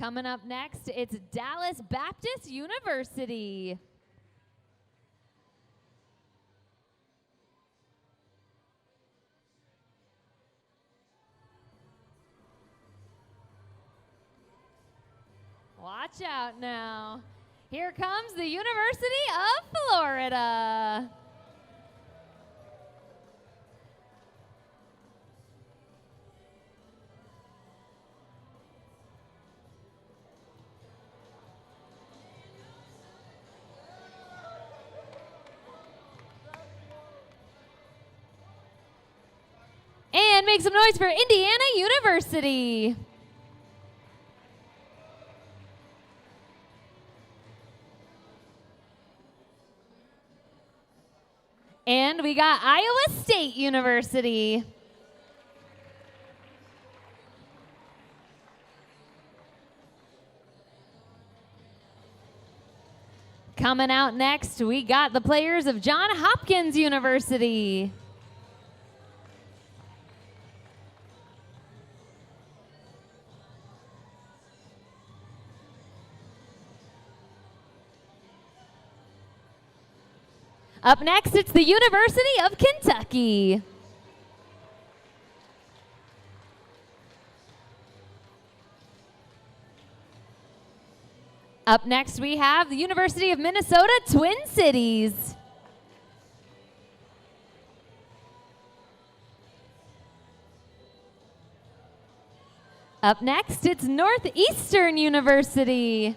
Coming up next, it's Dallas Baptist University. Watch out now. Here comes the University of Florida. And make some noise for Indiana University. And we got Iowa State University. Coming out next, we got the players of Johns Hopkins University. Up next, it's the University of Kentucky. Up next, we have the University of Minnesota Twin Cities. Up next, it's Northeastern University.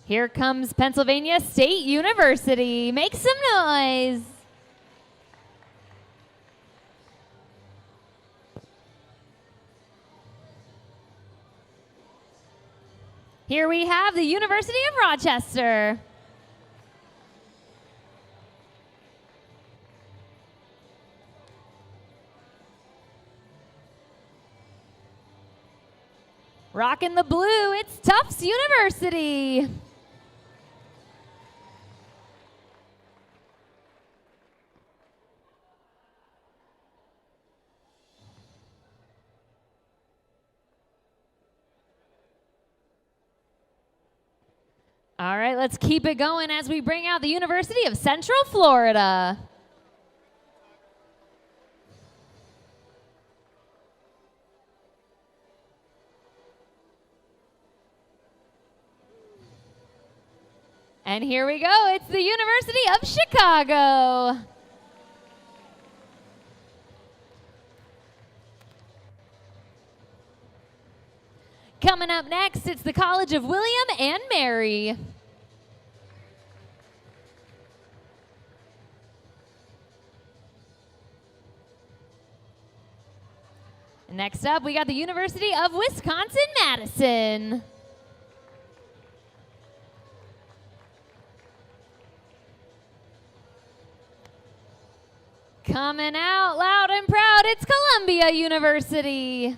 Here comes Pennsylvania State University. Make some noise. Here we have the University of Rochester. Rocking the blue, it's Tufts University. All right, let's keep it going as we bring out the University of Central Florida. And here we go, it's the University of Chicago. Coming up next, it's the College of William and Mary. Next up, we got the University of Wisconsin-Madison. Coming out loud and proud, it's Columbia University.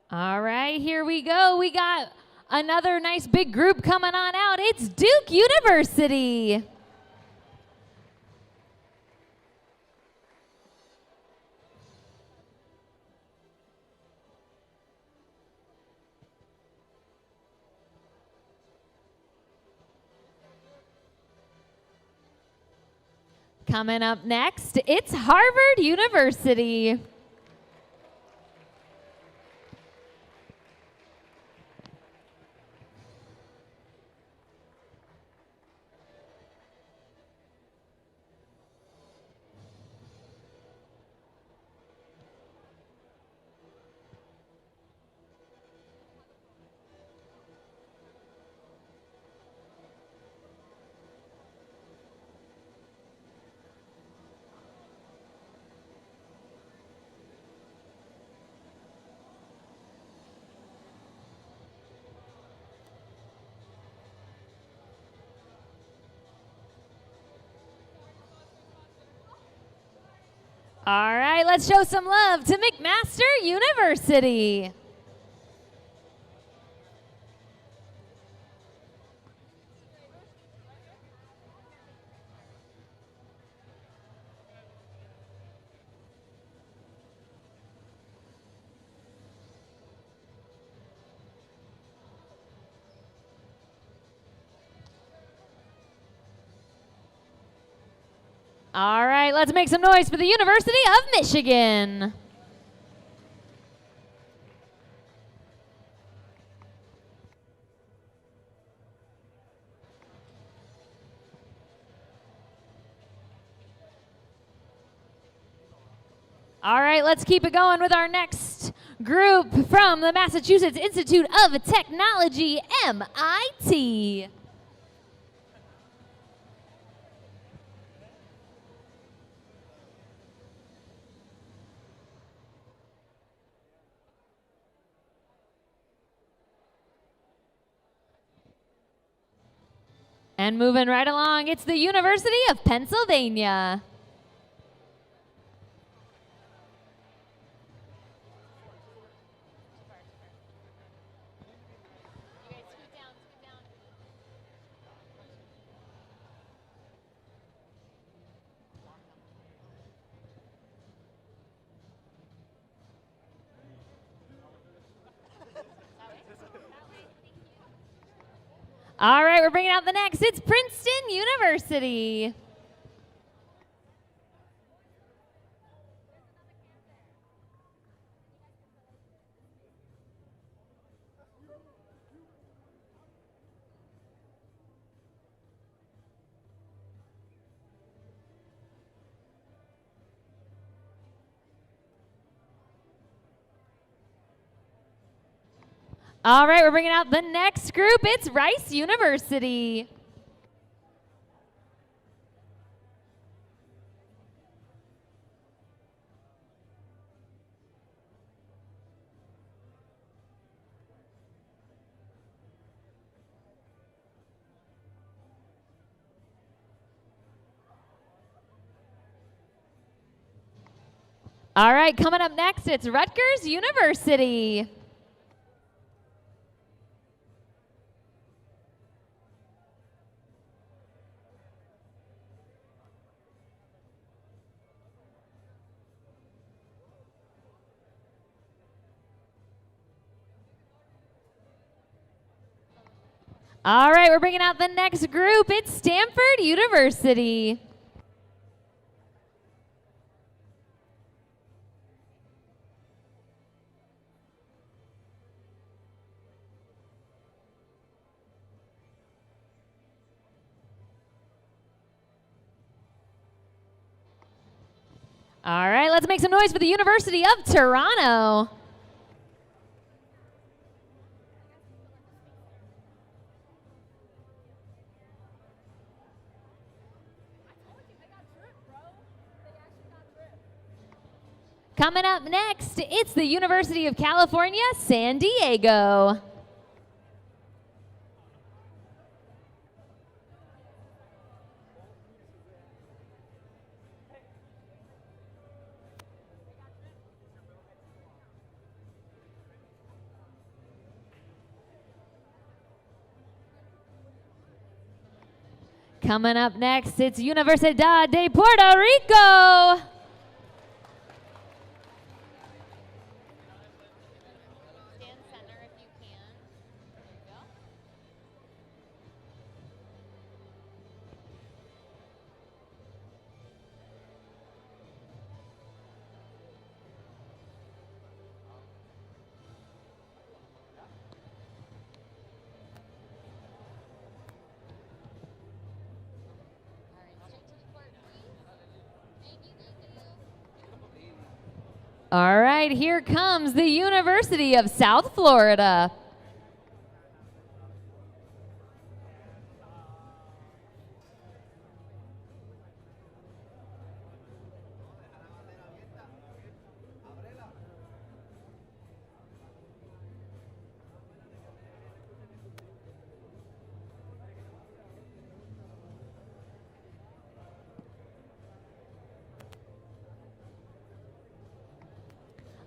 All right, here we go. We got another nice big group coming on out. It's Duke University. Coming up next, it's Harvard University. All right, let's show some love to McMaster University. All right, let's make some noise for the University of Michigan. All right, let's keep it going with our next group from the Massachusetts Institute of Technology, MIT. And moving right along, it's the University of Pennsylvania. All right, we're bringing out the next. It's Princeton University. All right, we're bringing out the next group. It's Rice University. All right, coming up next, it's Rutgers University. All right, we're bringing out the next group. It's Stanford University. All right, let's make some noise for the University of Toronto. Coming up next, it's the University of California, San Diego. Coming up next, it's Universidad de Puerto Rico. All right, here comes the University of South Florida.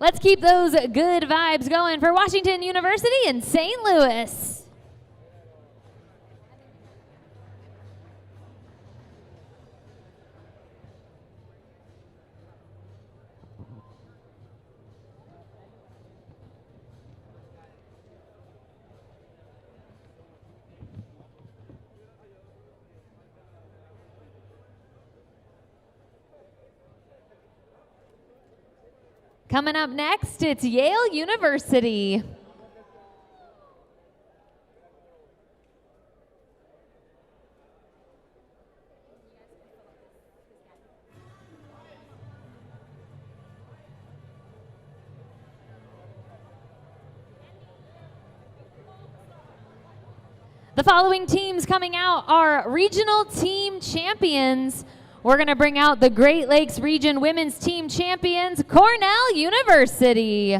Let's keep those good vibes going for Washington University in St. Louis. Coming up next, it's Yale University. The following teams coming out are regional team champions. We're going to bring out the Great Lakes Region Women's Team Champions, Cornell University.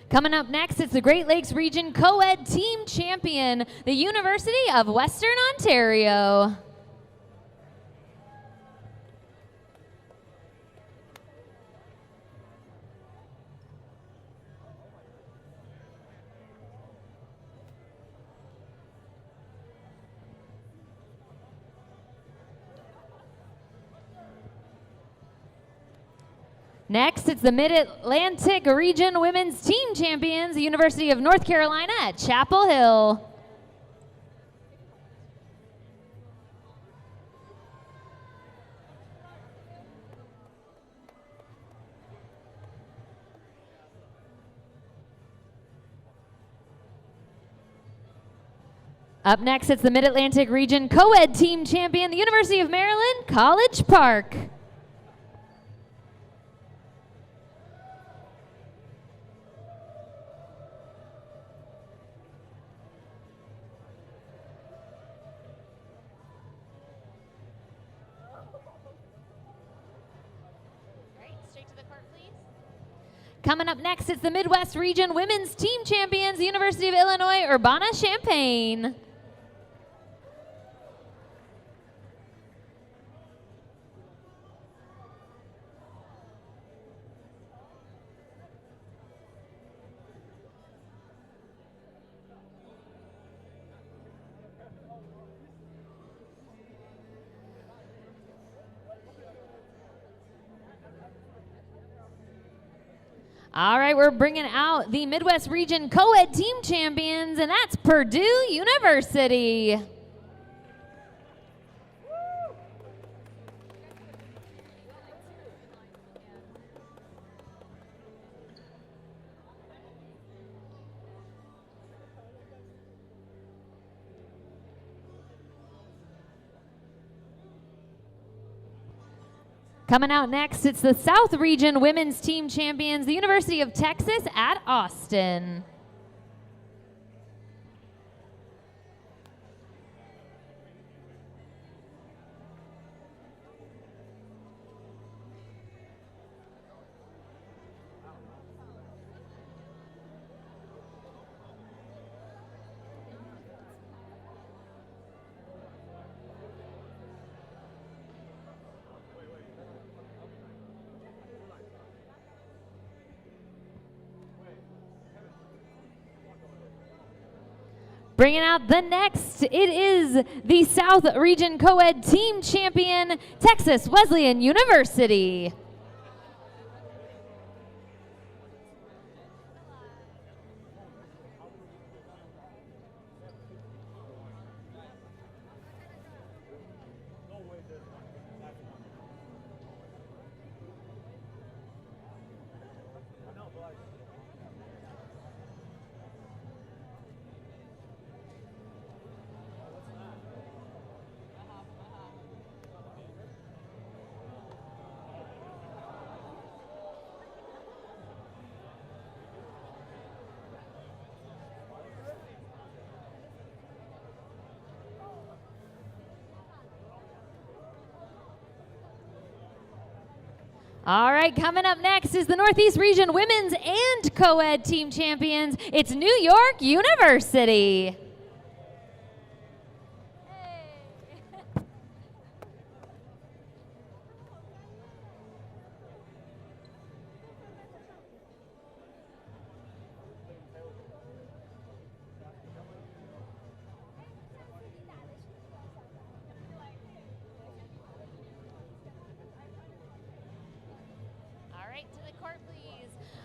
Coming up next, it's the Great Lakes Region Coed Team Champion, the University of Western Ontario. Next, it's the Mid-Atlantic Region Women's Team Champions, the University of North Carolina at Chapel Hill. Up next, it's the Mid-Atlantic Region Co-Ed Team Champion, the University of Maryland, College Park. Coming up next, it's the Midwest Region Women's Team Champions, the University of Illinois, Urbana-Champaign. All right, we're bringing out the Midwest Region Co-Ed Team Champions, and that's Purdue University. Coming out next, it's the South Region Women's Team Champions, the University of Texas at Austin. Bringing out the next, it is the South Region Co-Ed Team Champion, Texas Wesleyan University. All right, coming up next is the Northeast Region Women's and Coed Team Champions. It's New York University.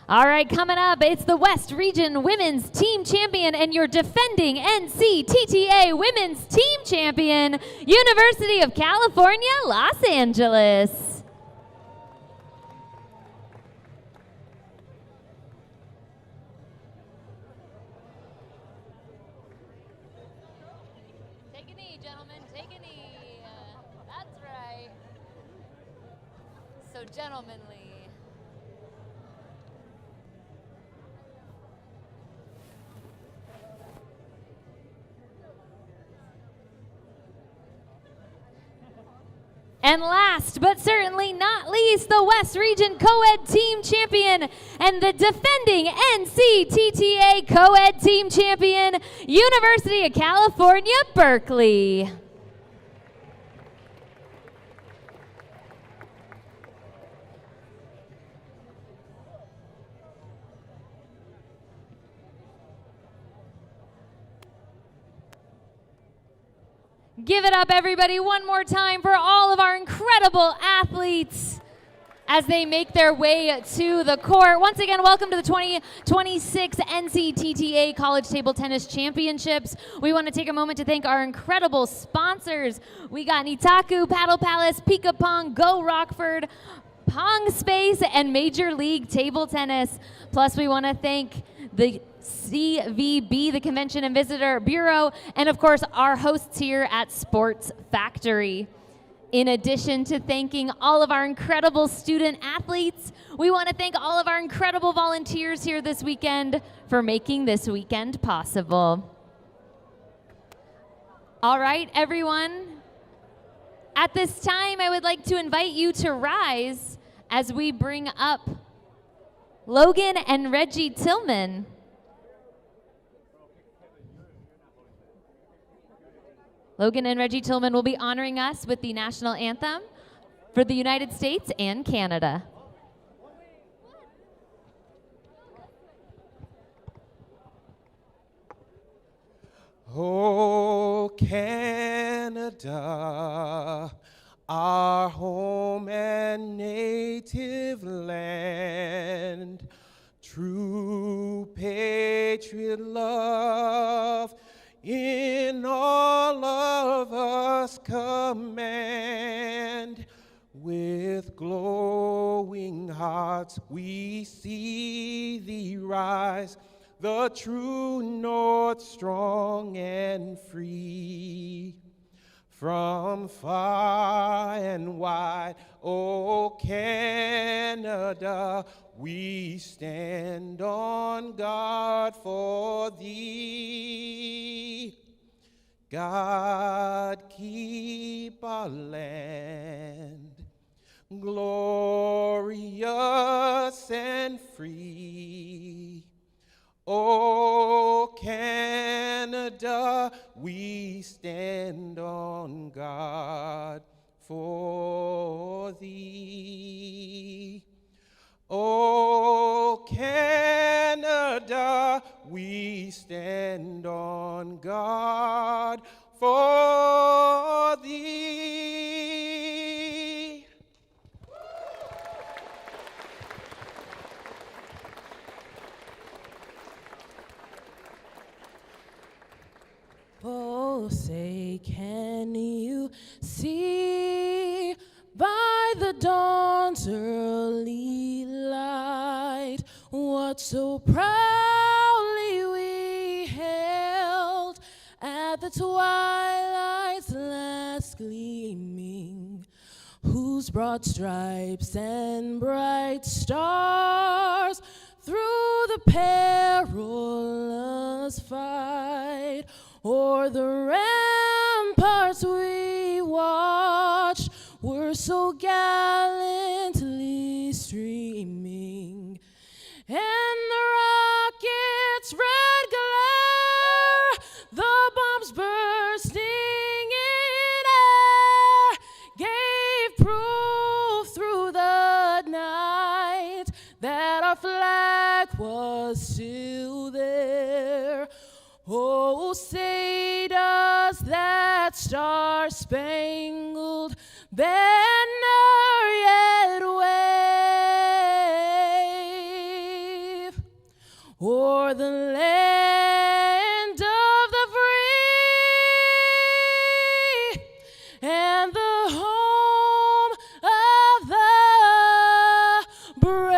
All right, coming up, it's the West Region Women's Team Champion and your defending NCTTA Women's Team Champion, University of California, Los Angeles. Take a knee, gentlemen, take a knee. That's right. So gentlemanly. And last but certainly not least, the West Region Coed Team Champion and the defending NCTTA Coed Team Champion, University of California, Berkeley. Give it up, everybody, one more time for all of our incredible athletes as they make their way to the court. Once again, welcome to the 2026 NCTTA College Table Tennis Championships. We want to take a moment to thank our incredible sponsors. We got Nitaku, Paddle Palace, Pika Pong, Go Rockford, Pong Space, and Major League Table Tennis. Plus, we want to thank the CVB, the Convention and Visitor Bureau, and of course our hosts here at Sports Factory. In addition to thanking all of our incredible student athletes, we want to thank all of our incredible volunteers here this weekend for making this weekend possible. All right, everyone. At this time, I would like to invite you to rise as we bring up Logan and Reggie Tillman. Logan and Reggie Tillman will be honoring us with the national anthem for the United States and Canada. Oh, Canada, our home and native land, true patriot love in all of us command. With glowing hearts we see thee rise, the true north strong and free. From far and wide, O Canada, we stand on guard for thee. God, keep our land glorious and free. O Canada, we stand on guard for thee. O Canada, we stand on guard for thee. Oh, say, can you see by the dawn's early light what so proudly we hailed at the twilight's last gleaming, whose broad stripes and bright stars through the perilous fight o'er the ramparts we watched were so gallantly and the rocket's red glare, the bombs bursting in air, gave proof through the night that our flag was still there. Oh, say does that star-spangled banner yet wave o'er the land of the free and the home of the brave?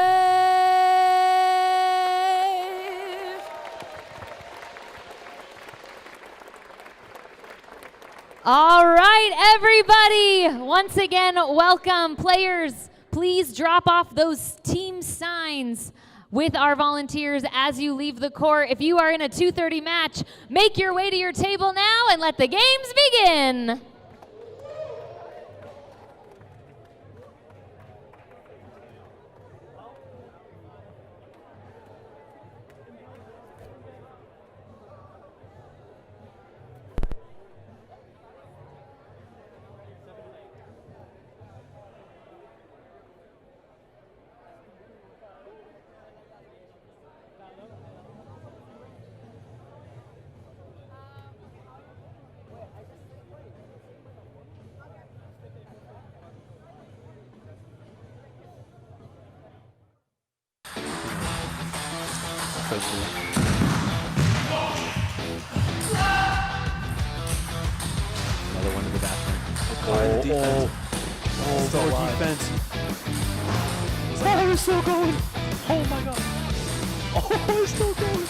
All right, everybody. Once again, welcome. Players, please drop off those team signs with our volunteers as you leave the court. If you are in a 2:30 match, make your way to your table now and let the games begin. Another one to the bathroom. More defense. Oh, it's still going. Oh my god. Oh, it's still going.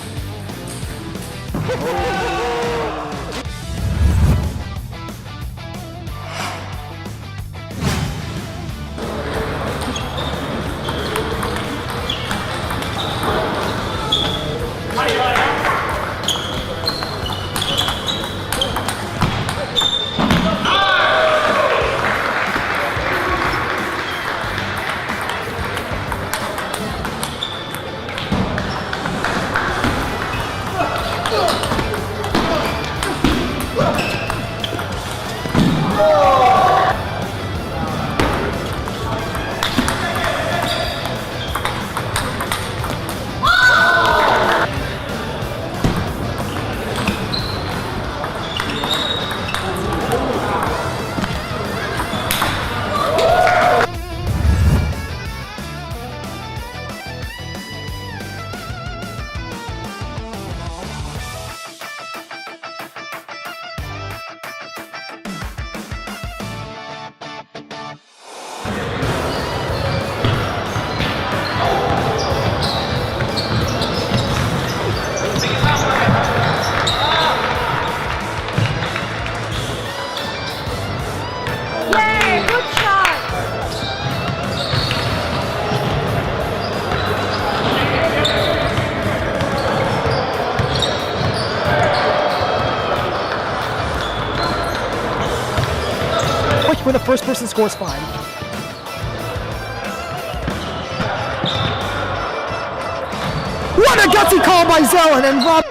When the first person scores 5. What a gutsy call by Zellen and Rob.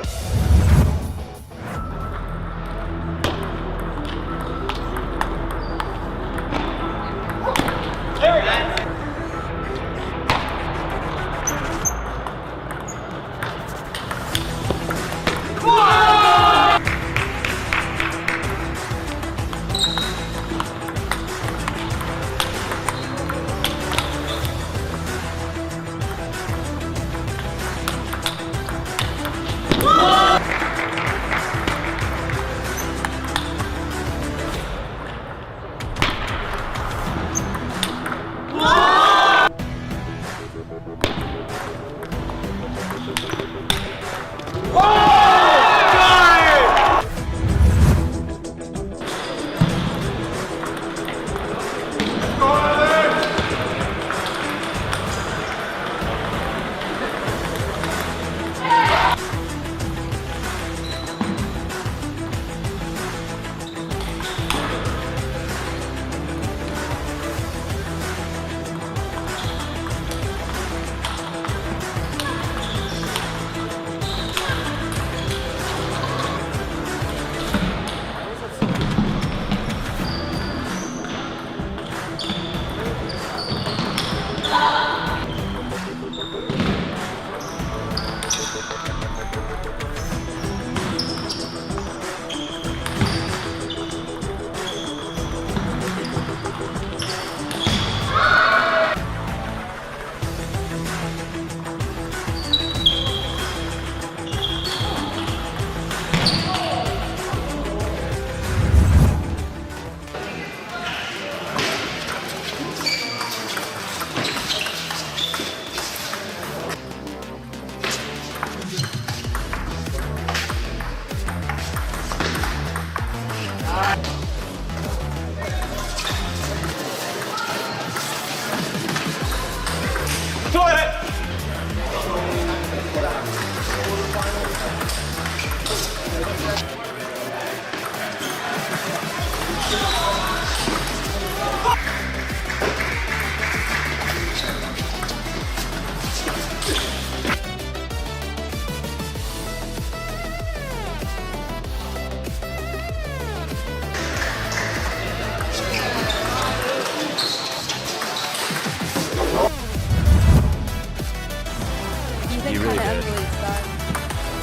athletes that.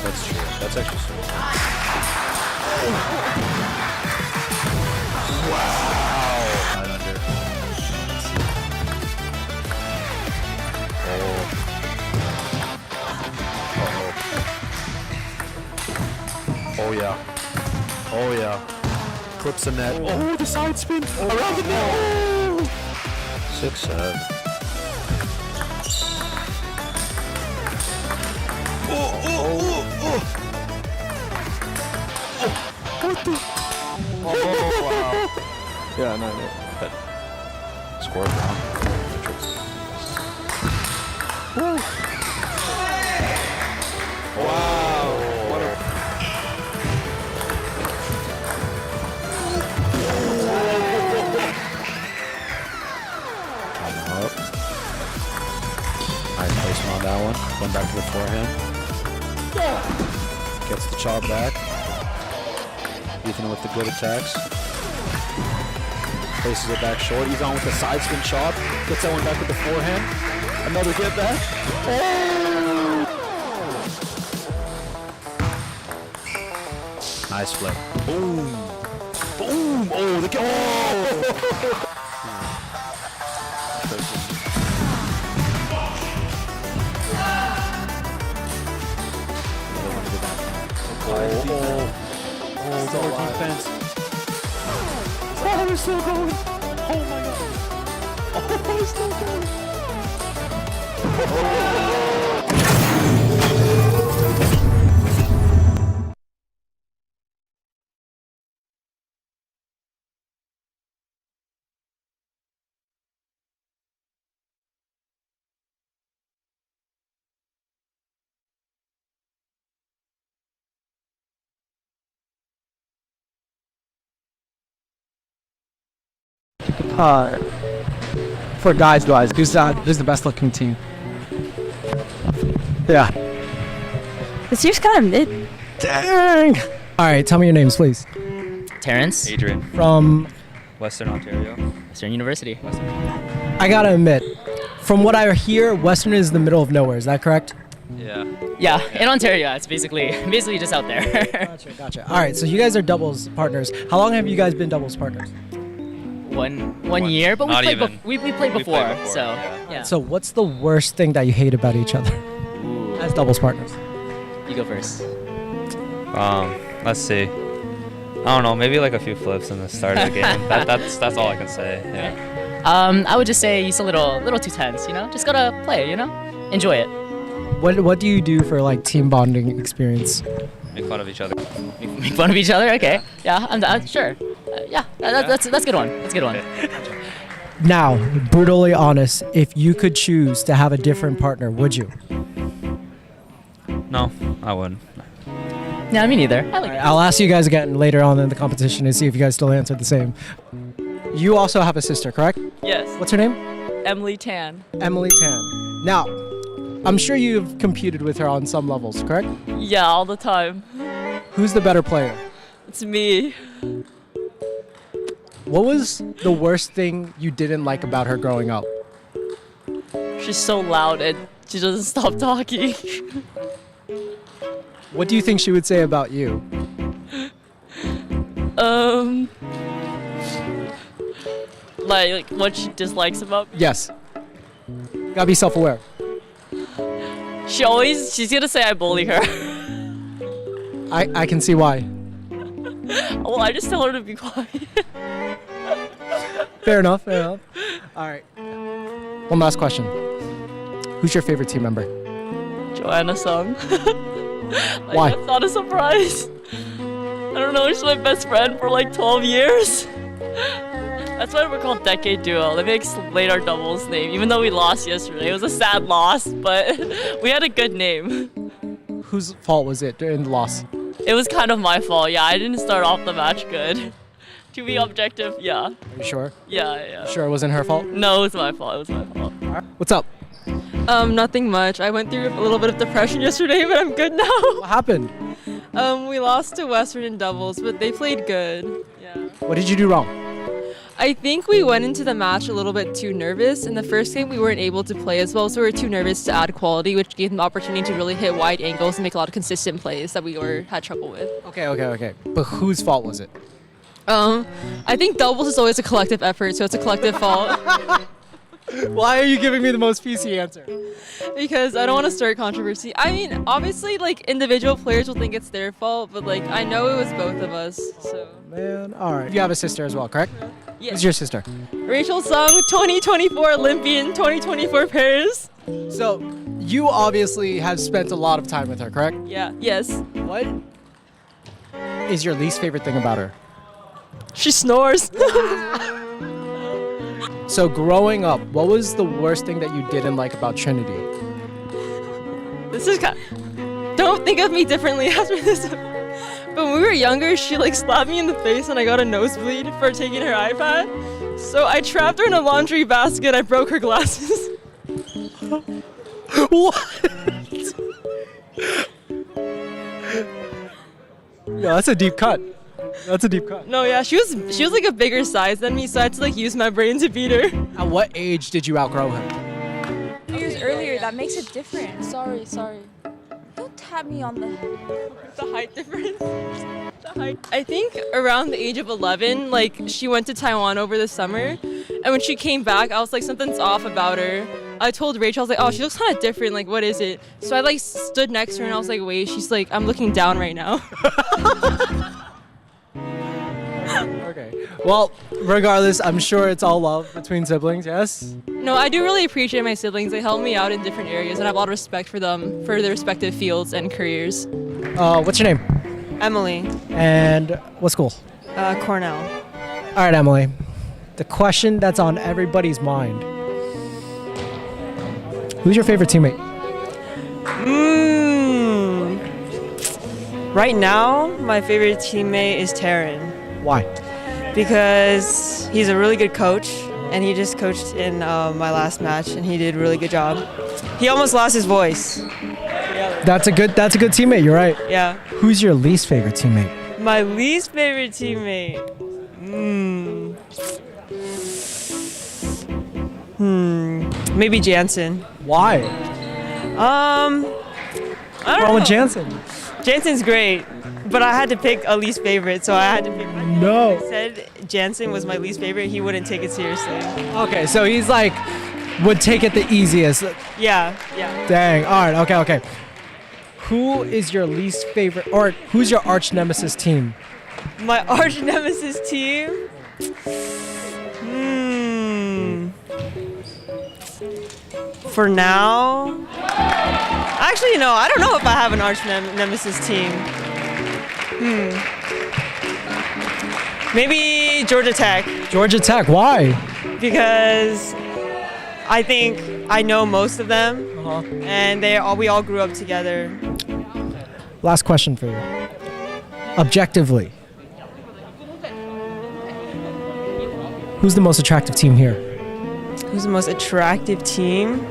That's true. That's actually so true. Wow. Right under. Oh. Oh yeah. Oh yeah. Clips the net. Oh, the side spin. Around the net. Oh. 6-7. Oh, wow. Yeah, no. But score wrong. Wow. What a... Up. Nice placement on that one. Going back to the forehand. Gets the chop back. Ethan with the good attacks. Places it back short. He's on with the side spin chop. Gets that one back with the forehand. Another get back. Oh! Nice flip. Boom. Boom. Oh, the oh! Oh, more defense. Oh, they're still going. Oh my god. Oh, they're still going. For guys, who's the best looking team? Yeah. This year's kind of mid. Dang. All right, tell me your names, please. Terrence. Adrian. From Western Ontario. Western University. I gotta admit, from what I hear, Western is the middle of nowhere. Is that correct? Yeah. Yeah, in Ontario, it's basically just out there. Gotcha. All right, so you guys are doubles partners. How long have you guys been doubles partners? One year, but we played before, so yeah. So what's the worst thing that you hate about each other as doubles partners? You go first. Let's see. I don't know, maybe like a few flips in the start of the game. That's all I can say. Yeah. I would just say he's a little too tense, you know? Just gotta play, you know? Enjoy it. What do you do for like team bonding experience? Make fun of each other. Make fun of each other? Okay. Yeah, I'm sure. That's a good one. That's a good one. Now, brutally honest, if you could choose to have a different partner, would you? No, I wouldn't. Yeah, me neither. I'll ask you guys again later on in the competition and see if you guys still answer the same. You also have a sister, correct? Yes. What's her name? Emily Tan. Emily Tan. Now, I'm sure you've competed with her on some levels, correct? Yeah, all the time. Who's the better player? It's me. What was the worst thing you didn't like about her growing up? She's so loud and she doesn't stop talking. What do you think she would say about you? Like what she dislikes about me. Yes. Gotta be self-aware. She's gonna say I bully her. I can see why. Well, I just tell her to be quiet. Fair enough. All right. One last question. Who's your favorite team member? Joanna Sung. Why? That's not a surprise. I don't know, she's my best friend for like 12 years. That's why we're called Decade Duo. Let me explain our doubles name. Even though we lost yesterday, it was a sad loss, but we had a good name. Whose fault was it in the loss? It was kind of my fault, yeah. I didn't start off the match good. To be objective, yeah. Are you sure? Yeah. Sure it wasn't her fault? No, it was my fault. What's up? Nothing much. I went through a little bit of depression yesterday, but I'm good now. What happened? We lost to Western in doubles, but they played good. Yeah. What did you do wrong? I think we went into the match a little bit too nervous. In the first game, we weren't able to play as well, so we were too nervous to add quality, which gave them the opportunity to really hit wide angles and make a lot of consistent plays that we had trouble with. Okay. But whose fault was it? I think doubles is always a collective effort, so it's a collective fault. Why are you giving me the most PC answer? Because I don't want to start controversy. I mean, obviously, like, individual players will think it's their fault, but, like, I know it was both of us, so. Man, all right. You have a sister as well, correct? Yeah. Who's your sister? Rachel Sung, 2024 Olympian, 2024 Paris. So, you obviously have spent a lot of time with her, correct? Yeah. Yes. What is your least favorite thing about her? She snores. So, growing up, what was the worst thing that you didn't like about Trinity? This is don't think of me differently after this. But when we were younger, she like slapped me in the face and I got a nosebleed for taking her iPad. So I trapped her in a laundry basket. I broke her glasses. What? Yeah, that's a deep cut. That's a deep cut. No, yeah, she was like a bigger size than me, so I had to like use my brain to beat her. At what age did you outgrow her? Years earlier, that makes it different. Sorry. Don't tap me on the height difference. The height. I think around the age of 11, like she went to Taiwan over the summer, and when she came back, I was like, something's off about her. I told Rachel, I was like, oh, she looks kind of different. Like, what is it? So I like stood next to her and I was like, wait. She's like, I'm looking down right now. Okay. Well, regardless, I'm sure it's all love between siblings, yes? No, I do really appreciate my siblings. They help me out in different areas, and I have a lot of respect for them for their respective fields and careers. What's your name? Emily. And what school? Cornell. All right, Emily. The question that's on everybody's mind. Who's your favorite teammate? Right now, my favorite teammate is Taryn. Why? Because he's a really good coach, and he just coached in my last match, and he did a really good job. He almost lost his voice. That's a good teammate, you're right. Yeah. Who's your least favorite teammate? My least favorite teammate? Maybe Jansen. Why? I don't What's wrong with Jansen? Jansen's great, but I had to pick a least favorite, so I had to pick. No. If I said Jansen was my least favorite, he wouldn't take it seriously. Okay, so he's like, would take it the easiest. Yeah. Dang. All right. Okay. Who is your least favorite, or who's your arch nemesis team? My arch nemesis team? For now? Actually, no, I don't know if I have an arch nemesis team. Maybe Georgia Tech. Georgia Tech, why? Because I think I know most of them, and we all grew up together. Last question for you. Objectively, who's the most attractive team here? Who's the most attractive team?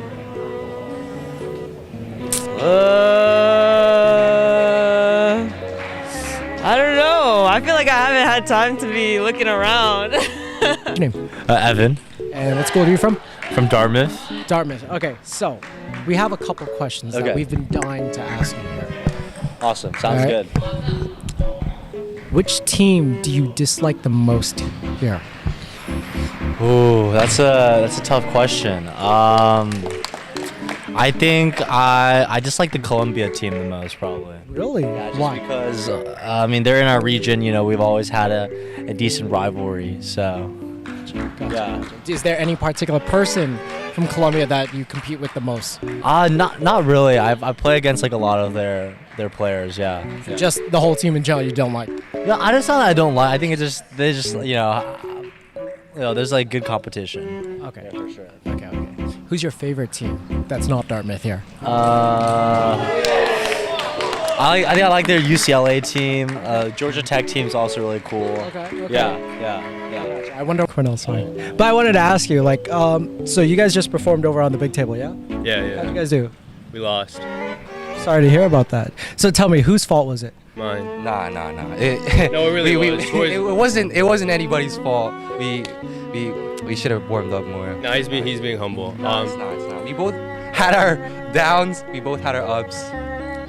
I don't know. I feel like I haven't had time to be looking around. What's your name? Evan. And what school are you from? From Dartmouth. Dartmouth. Okay, so we have a couple questions that we've been dying to ask you here. Awesome. Sounds good. Which team do you dislike the most here? Ooh, that's a tough question. I think I just like the Columbia team the most, probably. Really? Yeah, just Why? because I mean they're in our region. You know, we've always had a decent rivalry. So. Gotcha. Yeah. Is there any particular person from Columbia that you compete with the most? Not really. I play against like a lot of their players. Yeah. Just the whole team in general you don't like? No, I just not that I don't like. I think they just there's like good competition. Okay. Yeah, for sure. Okay. Who's your favorite team that's not Dartmouth here? I think I like their UCLA team. Georgia Tech team's also really cool. Okay. Yeah. I wonder Cornell's fine. But I wanted to ask you, like, so you guys just performed over on the big table, yeah? Yeah. How'd you guys do? We lost. Sorry to hear about that. So tell me, whose fault was it? Mine. Nah. No, it really was. It wasn't anybody's fault. We should have warmed up more. No, he's being humble. No, it's not. We both had our downs. We both had our ups.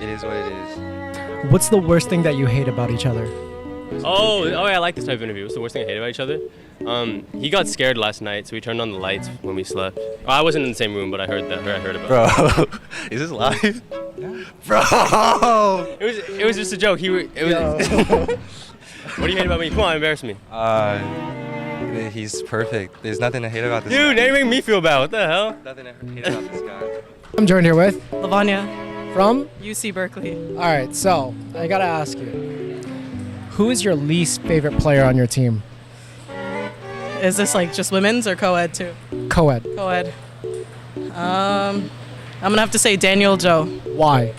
It is what it is. What's the worst thing that you hate about each other? Oh, yeah, I like this type of interview. What's the worst thing I hate about each other? He got scared last night, so we turned on the lights when we slept. Oh, I wasn't in the same room, but I heard about it. Bro, is this live? Bro, it was just a joke. What do you hate about me? Come on, embarrass me. He's perfect. There's nothing to hate about this. Dude, now you're making me feel bad. What the hell? Nothing to hate about this guy. I'm joined here with Lavanya from UC Berkeley. All right, so I gotta ask you, who is your least favorite player on your team? Is this like just women's or co-ed too? Co-ed. Co-ed. I'm gonna have to say Daniel Joe. Why?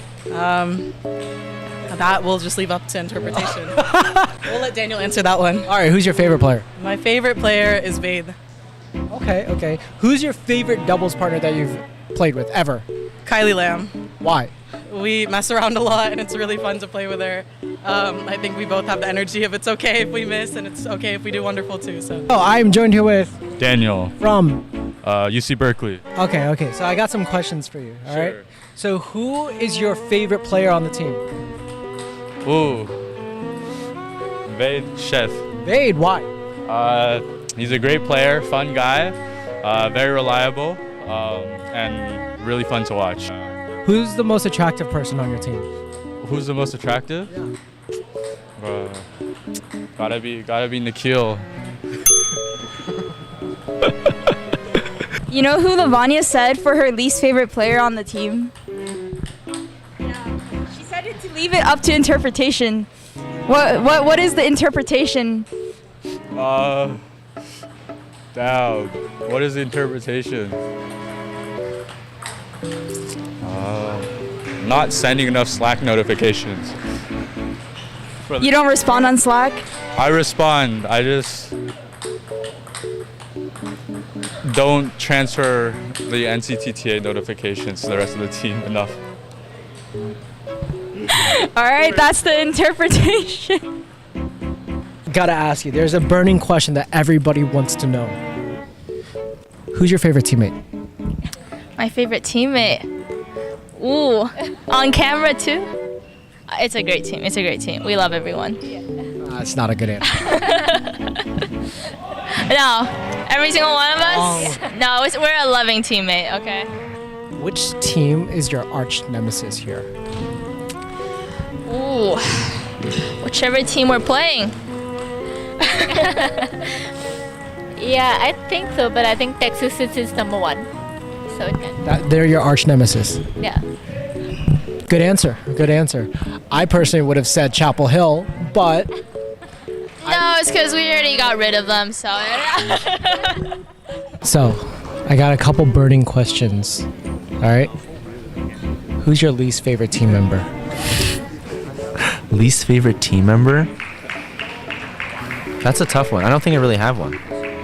That we'll just leave up to interpretation. We'll let Daniel answer that one. All right, who's your favorite player? My favorite player is Vade. Okay. Who's your favorite doubles partner that you've played with ever? Kylie Lamb. Why? We mess around a lot and it's really fun to play with her. I think we both have the energy of it's okay if we miss and it's okay if we do wonderful too. So. Oh, I'm joined here with Daniel from UC Berkeley. Okay. So I got some questions for you. All right. So who is your favorite player on the team? Ooh, Vade Chef. Vade, why? He's a great player, fun guy, very reliable, and really fun to watch. Who's the most attractive person on your team? Who's the most attractive? Yeah. Gotta be Nikhil. You know who Lavanya said for her least favorite player on the team? She said to leave it up to interpretation. What is the interpretation? Damn. What is the interpretation? Not sending enough Slack notifications. You don't respond on Slack? I respond. I just don't transfer the NCTTA notifications to the rest of the team enough. All right, that's the interpretation. Gotta ask you, there's a burning question that everybody wants to know. Who's your favorite teammate? My favorite teammate. Ooh, on camera too? It's a great team. We love everyone. That's not a good answer. No, every single one of us? No, we're a loving teammate, okay? Which team is your arch nemesis here? Ooh, whichever team we're playing. Yeah, I think so, but I think Texas is number one. So it can. They're your arch nemesis. Yeah. Good answer. I personally would have said Chapel Hill, but No, it's because we already got rid of them, so. So, I got a couple burning questions. All right. Who's your least favorite team member? Least favorite team member? That's a tough one. I don't think I really have one.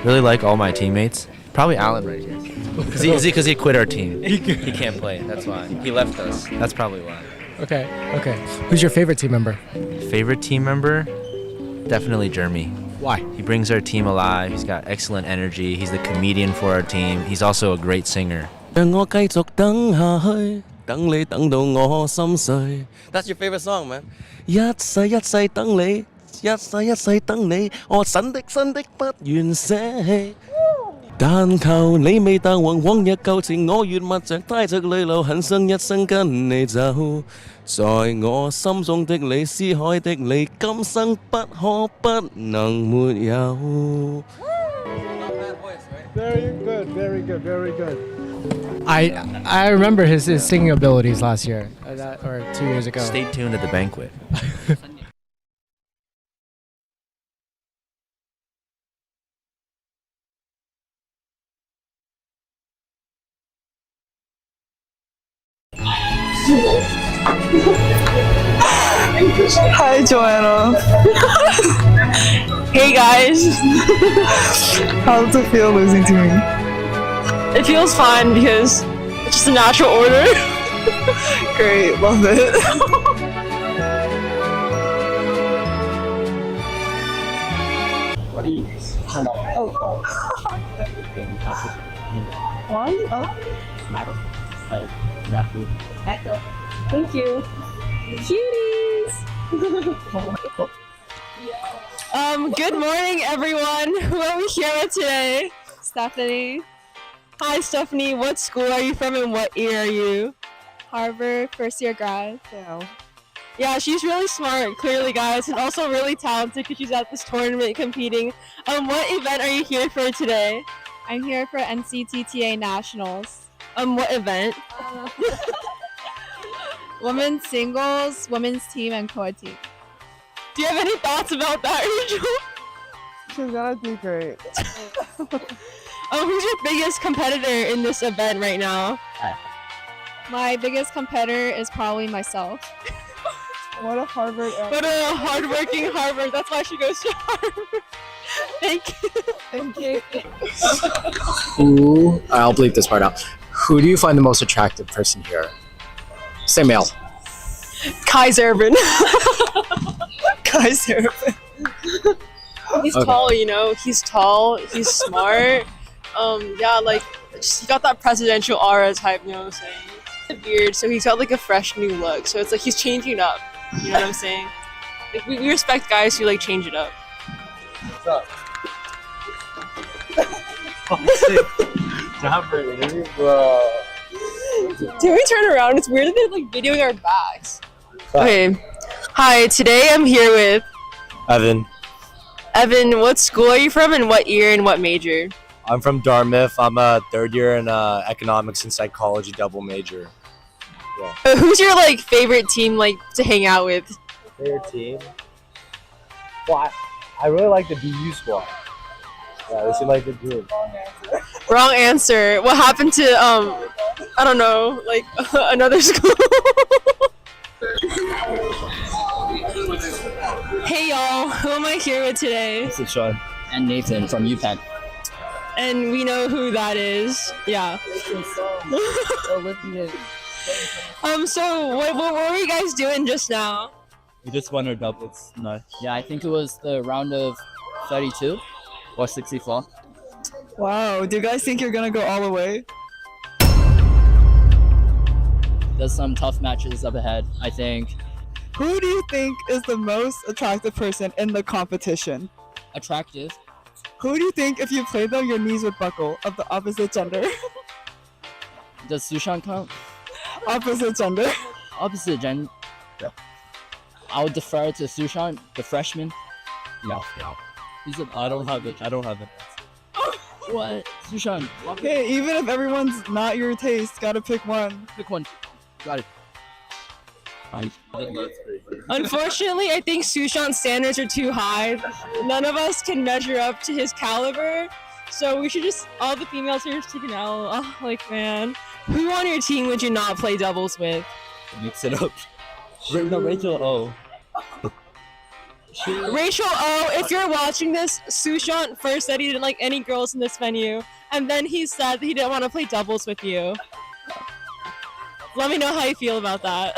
Really like all my teammates. Probably Alan right here. Because he quit our team. He can't play. That's why. He left us. That's probably why. Okay. Who's your favorite team member? Favorite team member? Definitely Jeremy. Why? He brings our team alive. He's got excellent energy. He's the comedian for our team. He's also a great singer. That's your favorite song, man. 一世一世等你，一世一世等你，我真的不願捨棄。但求你未淡忘往日舊情，我願默着帶着淚流，很想一生跟你走。在我心中的你，思海的你，今生不可不能沒有。Very good. I remember his singing abilities last year, or 2 years ago. Stay tuned at the banquet. Hi, Joanna. Hey, guys. How does it feel losing to me? It feels fine because it's just a natural order. Great, love it. One? Oh. Thank you. Cuties! Good morning, everyone. Who are we here with today? Stephanie. Hi, Stephanie. What school are you from and what year are you? Harvard, first year grad. Yeah, she's really smart, clearly, guys, and also really talented because she's at this tournament competing. What event are you here for today? I'm here for NCTTA Nationals. What event? Women's singles, women's team, and Coed team. Do you have any thoughts about that, Rachel? She's gonna do great. Who's your biggest competitor in this event right now? My biggest competitor is probably myself. What a Harvard. What a hardworking Harvard. That's why she goes to Harvard. Thank you. Thank you. Who? I'll bleep this part out. Who do you find the most attractive person here? Say male. Kaiserman. Kaiserman. He's Okay. tall, you know. He's tall. He's smart. Yeah, like just, he got that presidential aura type. You know what I'm saying? The beard, so he's got like a fresh new look. So it's like he's changing up. You know what I'm saying? Like we respect guys who like change it up. What's up? Can we turn around? It's weird that they're like videoing our backs. Okay. Hi, today I'm here with Evan. Evan. What school are you from and what year and what major? I'm from Dartmouth. I'm a third year in economics and psychology double major. Yeah. Who's your like favorite team like to hang out with? Favorite team? Well, I really like the BU squad. Yeah, they seem like a good group. Wrong answer. What happened to I don't know, like another school? Hey y'all, who am I here with today? This is Sean. And Nathan from UPenn. And we know who that is. Yeah. So what were you guys doing just now? We just won our doubles. No. Yeah, I think it was the round of 32 or 64. Wow, do you guys think you're gonna go all the way? There's some tough matches up ahead, I think. Who do you think is the most attractive person in the competition? Attractive. Who do you think if you played them your knees would buckle of the opposite gender? Does Sushan count? Opposite gender. Opposite gender. I would defer to Sushan, the freshman. No. I don't have it. What? Sushan. Okay, even if everyone's not your taste, gotta pick one. Pick one. Got it. Unfortunately, I think Sushan's standards are too high. None of us can measure up to his caliber. So we should just, all the females here, just take an L. Oh, like, man. Who on your team would you not play doubles with? Mix it up. No, Rachel O. Rachel O, if you're watching this, Sushan first said he didn't like any girls in this venue. And then he said that he didn't want to play doubles with you. Let me know how you feel about that.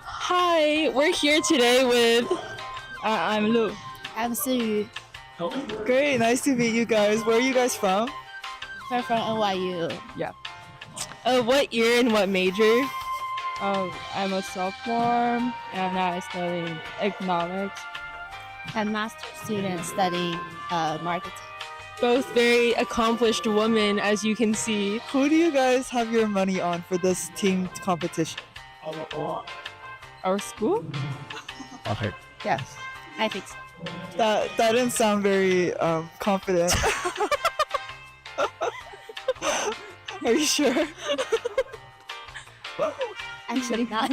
Hi, we're here today with... I'm Lu. I'm Siyu. Great, nice to meet you guys. Where are you guys from? We're from NYU. Yeah. What year and what major? I'm a sophomore and I study economics. I'm master student studying marketing. Both very accomplished women, as you can see. Who do you guys have your money on for this team competition? Our school? Okay. Yes, I think so. That didn't sound very confident. Are you sure? Actually not.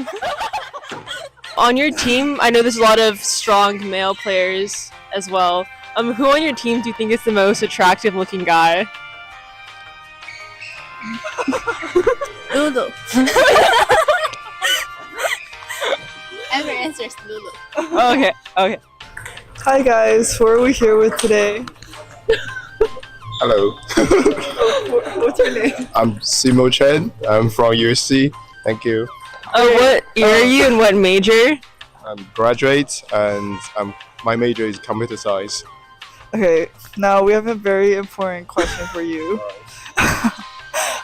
On your team, I know there's a lot of strong male players as well. Who on your team do you think is the most attractive looking guy? Lulu. Every answer is Lulu. Okay. Hi guys, who are we here with today? Hello. What's your name? I'm Simo Chen. I'm from USC. Thank you. What year are you and what major? graduate, and my major is computer science. Okay, now we have a very important question for you.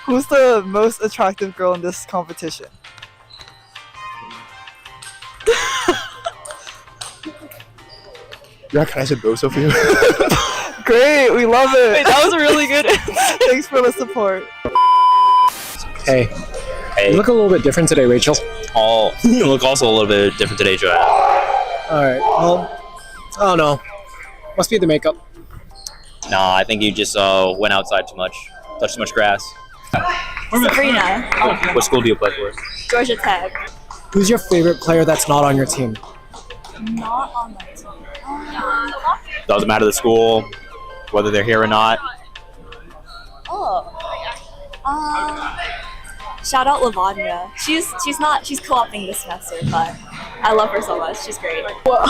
Who's the most attractive girl in this competition? Yeah, can I say both of you? Great, we love it. Wait, that was really good. Thanks for the support. Hey. You look a little bit different today, Rachel. Oh, you look also a little bit different today, Joanna. Alright, well, I don't know. Must be the makeup. Nah, I think you just went outside too much, touched too much grass. Sabrina. What school do you play for? Georgia Tech. Who's your favorite player that's not on your team? Not on my team. Doesn't matter the school, whether they're here or not. Shout out Lavanya. She's co-opting this semester, but I love her so much. She's great. Oh!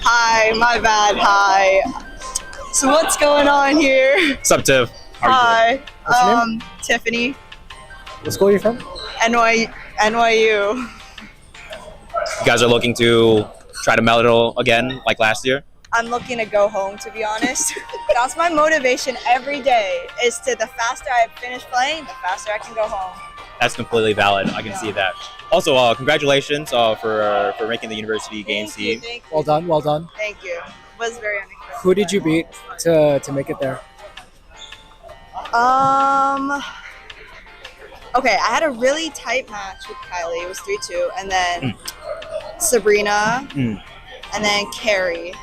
Hi, my bad. Hi. So what's going on here? What's up, Tiff? Hi. What's your name? Tiffany. What school are you from? NYU. You guys are looking to try to medal again, like last year? I'm looking to go home, to be honest. That's my motivation every day, is to the faster I finish playing, the faster I can go home. That's completely valid. I can see that. Also, congratulations for making the university games team. Thank you. Well done, well done. Thank you. Was very unexpected. Who did you beat to make it there? Okay, I had a really tight match with Kylie. It was 3-2, and then Sabrina, and then Carrie.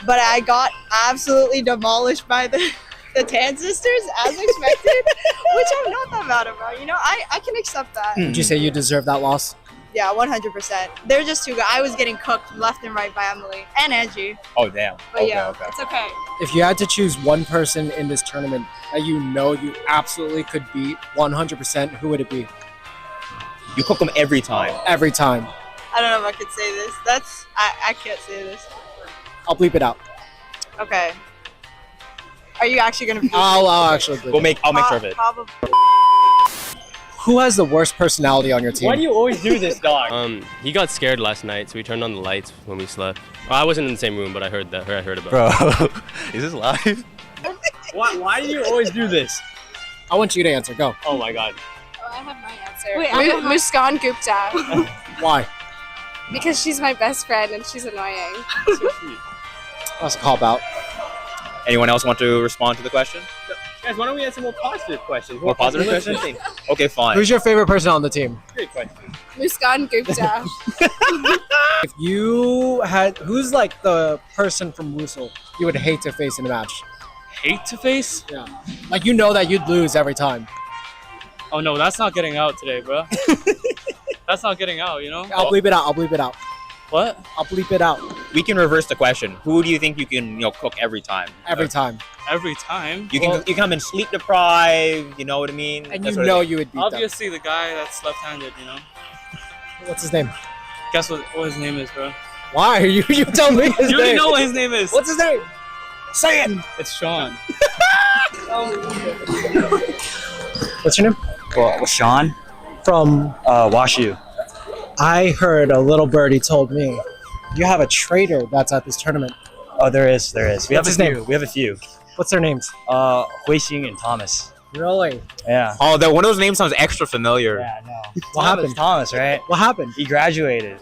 But I got absolutely demolished by the Tan sisters, as expected, which I'm not that mad about. You know, I can accept that. Would you say you deserve that loss? Yeah, 100%. They're just too good. I was getting cooked left and right by Emily and Angie. Oh, damn. But it's okay. If you had to choose one person in this tournament that you know you absolutely could beat 100%, who would it be? You cook them every time. Every time. I don't know if I could say this. I can't say this. I'll bleep it out. Okay. Are you actually gonna? I'll actually bleep it. I'll make sure of it. Probably. Who has the worst personality on your team? Why do you always do this, dog? He got scared last night, so we turned on the lights when we slept. Well, I wasn't in the same room, but I heard that. I heard about it. Bro, is this live? Why do you always do this? I want you to answer. Go. Oh my god. I have my answer. Muskan Gupta. Why? Because she's my best friend and she's annoying. That's a cop out. Anyone else want to respond to the question? Guys, why don't we answer more positive questions? More positive questions? Okay, fine. Who's your favorite person on the team? Great question. Muskan Gupta. If you had, who's like the person from Wussel you would hate to face in a match? Hate to face? Yeah. Like you know that you'd lose every time. Oh no, that's not getting out today, bro. That's not getting out, you know? I'll bleep it out. I'll bleep it out. What? I'll bleep it out. We can reverse the question. Who do you think you can, cook every time? Every time. Every time? You can come in sleep deprived, you know what I mean? And That you sort of know thing. you would beat Obviously the guy that's left-handed, you know? What's his name? Guess what his name is, bro? Why? You tell me his You name. already know what his name is. What's his name? Say it. It's Sean. What's your name? Well, Sean from WashU. I heard a little birdie told me you have a trader that's at this tournament. Oh, there is. We have his a few. name? We have a few. What's their names? Huixing and Thomas. Really? Yeah. Oh, that one of those names sounds extra familiar. Yeah, I know. What happened? Thomas, right? What happened? He graduated.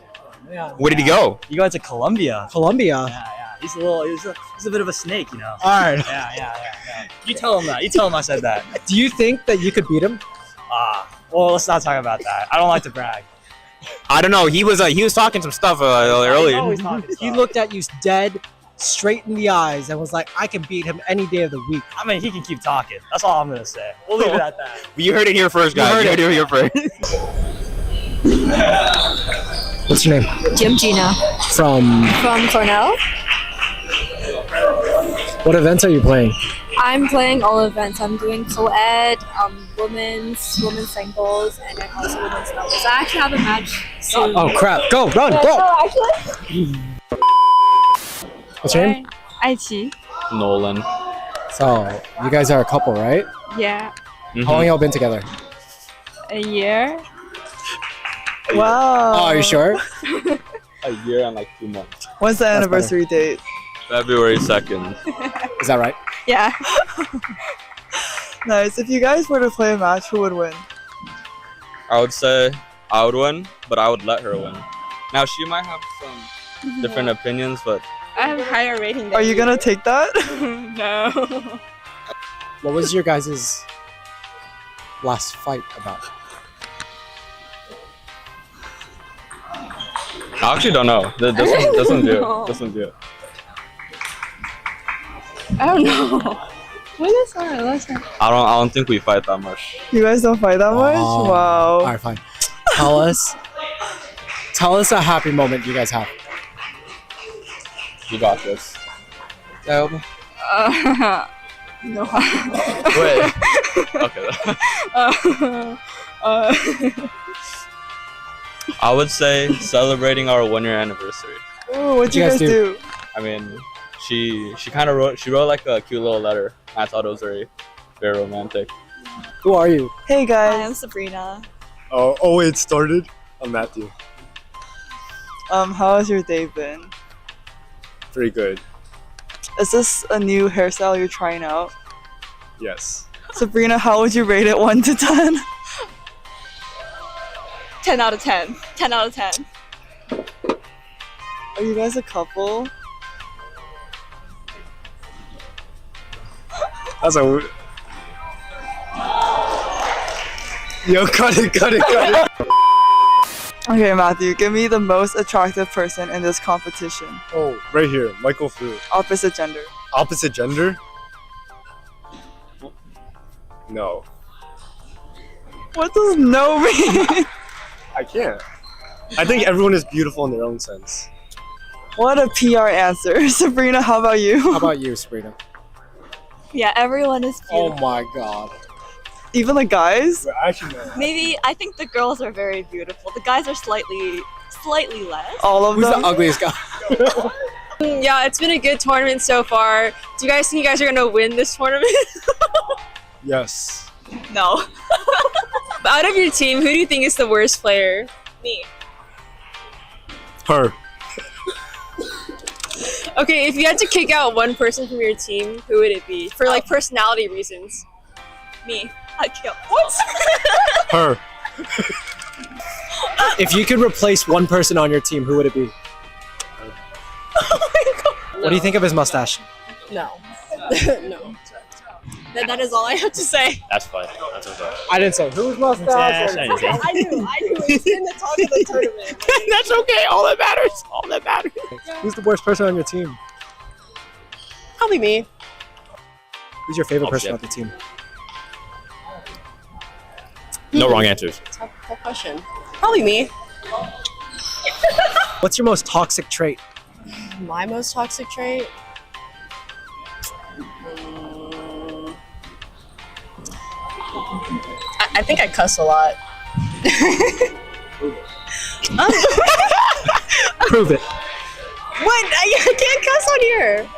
Yeah. Where did he go? He went to Columbia. Columbia. Yeah. He's a bit of a snake, you know. All right. Yeah. You tell him that. You tell him I said that. Do you think that you could beat him? Well, let's not talk about that. I don't like to brag. I don't know. He was talking some stuff earlier. He looked at you dead straight in the eyes and was like, I can beat him any day of the week. I mean, he can keep talking. That's all I'm going to say. We'll leave it at that. You heard it here first, guys. You heard it here first. What's your name? Jim Gina. From Cornell. what events are you playing? I'm playing all events. I'm doing Coed, women's singles, and then also women's doubles. I actually have a match soon. Oh crap. Go, run, go! What's your name? Aichi. Nolan. So, you guys are a couple, right? Yeah. How long y'all been together? A year. Wow. Oh, are you sure? A year and like 2 months. When's the anniversary date? February 2nd. Is that right? Yeah. Nice. If you guys were to play a match, who would win? I would say I would win, but I would let her win. Now she might have some different opinions, but I have a higher rating than Are you gonna take that? No. What was your guys' last fight about? I actually don't know. This one do it. This one do it. I don't know. When is our last time? I don't think we fight that much. You guys don't fight that much? Oh. Wow. All right, fine. Tell us a happy moment you guys have. You got this. No. Wait. Okay. I would say celebrating our 1-year anniversary. Ooh, what'd you guys do? I mean, she kind of wrote like a cute little letter. I thought it was very romantic. Who are you? Hey guys. Hi, I'm Sabrina. Oh, it started? I'm Matthew. How has your day been? Pretty good. Is this a new hairstyle you're trying out? Yes. Sabrina, how would you rate it 1 to 10? 10 out of 10. 10 out of 10. Are you guys a couple? That's a. Yo, cut it. Okay, Matthew, give me the most attractive person in this competition. Oh, right here, Michael Fu. Opposite gender. Opposite gender? No. What does no mean? I can't. I think everyone is beautiful in their own sense. What a PR answer. Sabrina, how about you? How about you, Sabrina? Yeah, everyone is beautiful. Oh my god. Even the guys? Actually, no. Maybe I think the girls are very beautiful. The guys are slightly less. All of Who's them? the ugliest guy? Yeah, it's been a good tournament so far. Do you guys think you guys are gonna win this tournament? Yes. No. Out of your team, who do you think is the worst player? Me. Her. Okay, if you had to kick out one person from your team, who would it be? For like personality reasons. Me. I'd kill. What? Her. If you could replace one person on your team, who would it be? What do you think of his mustache? No. No. That is all I have to say. That's fine. That's okay. I didn't say whose mustache. I knew. It's in the talk of the tournament. That's okay. All that matters. Who's the worst person on your team? Probably me. Who's your favorite Oh, person shit. on the team? No wrong answers. Tough question. Probably me. What's your most toxic trait? My most toxic trait? I think I cuss a lot. Prove it. What? I can't cuss on here.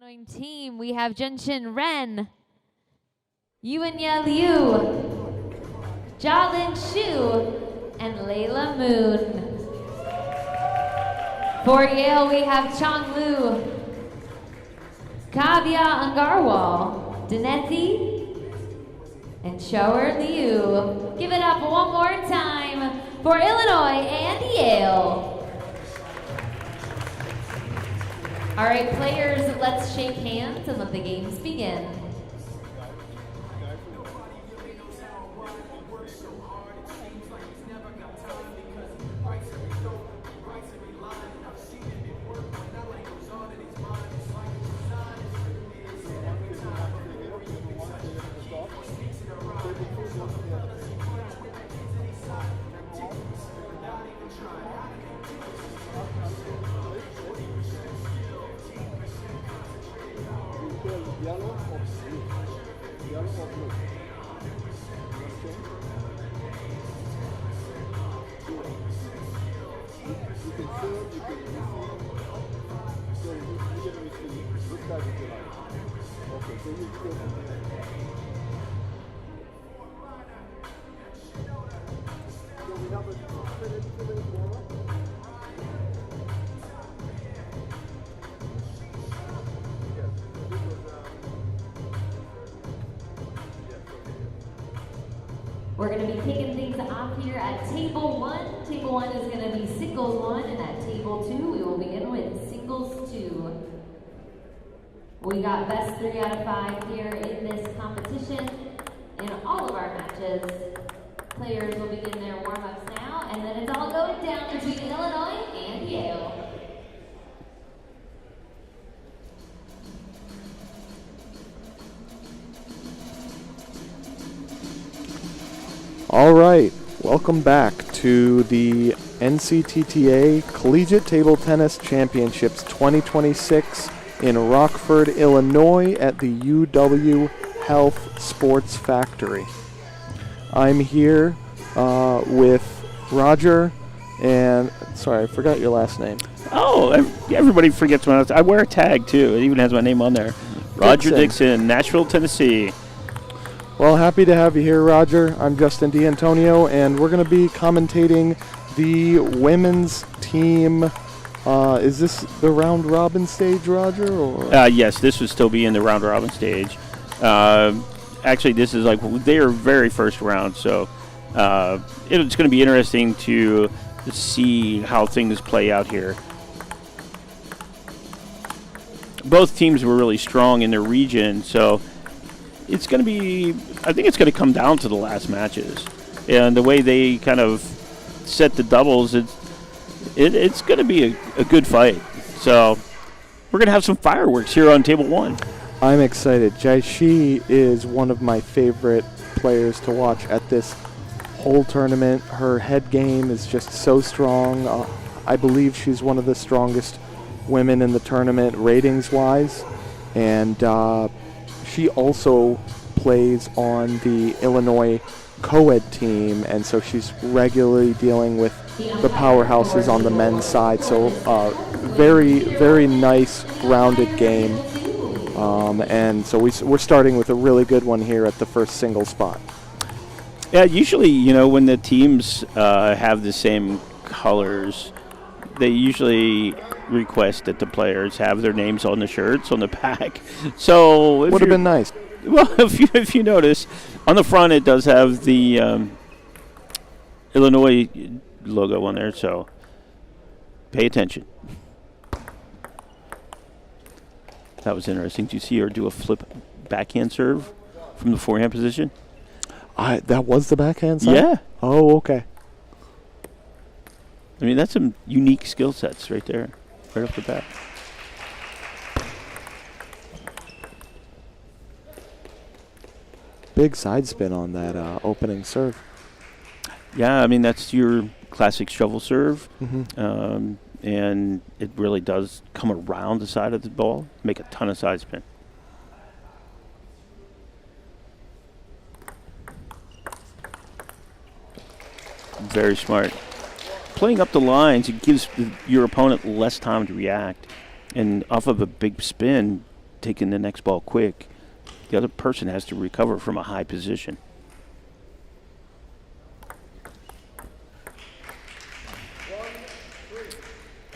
Team, we have Junshin Ren, Yuanya Liu, Jalin Shu, and Layla Moon. For Yale, we have Chong Lu, Kavya Angarwal, Dineti, and Shower Liu. Give it up one more time for Illinois and Yale. All right, players, let's shake hands and let the games begin. We're going to be kicking things off here at table 1. Table 1 is going to be singles 1, and at table 2, we will begin with singles 2. We got best 3 out of 5 here in this competition. In all of our matches, players will begin their warm-ups now, and then it's all going down between Illinois and Yale. All right, welcome back to the NCTTA Collegiate Table Tennis Championships 2026 in Rockford, Illinois at the UW Health Sports Factory. I'm here with Roger and, sorry, I forgot your last name. Oh, everybody forgets my last name. I wear a tag too. It even has my name on there. Roger Dixon, Nashville, Tennessee. Well, happy to have you here, Roger. I'm Justin D'Antonio, and we're going to be commentating the women's team. Is this the round robin stage, Roger? Or? Yes, this would still be in the round robin stage. Actually, this is like their very first round, so it's going to be interesting to see how things play out here. Both teams were really strong in their region, so it's going to be, I think it's going to come down to the last matches. And the way they kind of set the doubles, it's going to be a good fight. So we're going to have some fireworks here on table 1. I'm excited. Jai Shi is one of my favorite players to watch at this whole tournament. Her head game is just so strong. I believe she's one of the strongest women in the tournament ratings-wise. And she also plays on the Illinois Coed team, and so she's regularly dealing with the powerhouses on the men's side. So very, very nice, rounded game. And so we're starting with a really good one here at the first single spot. Yeah, usually, when the teams have the same colors, they usually request that the players have their names on the shirts on the back. So would have been nice. Well, if you notice, on the front it does have the Illinois logo on there. So pay attention. That was interesting. Did you see her do a flip backhand serve from the forehand position? That was the backhand side? Yeah. Oh, okay. I mean, that's some unique skill sets right there, right off the bat. Big side spin on that opening serve. Yeah, I mean, that's your classic shovel serve. Mm-hmm. And it really does come around the side of the ball, make a ton of side spin. Very smart. Playing up the lines, it gives your opponent less time to react. And off of a big spin, taking the next ball quick, the other person has to recover from a high position.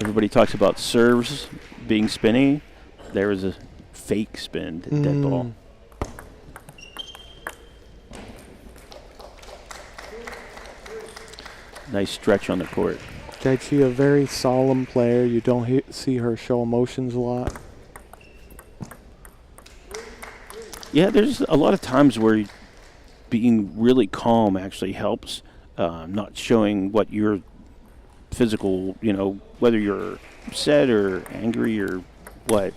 Everybody talks about serves being spinny. There was a fake spin dead ball. Nice stretch on the court. Daichi, a very solemn player. You don't see her show emotions a lot. Yeah, there's a lot of times where being really calm actually helps, not showing what your physical, whether you're upset or angry or what,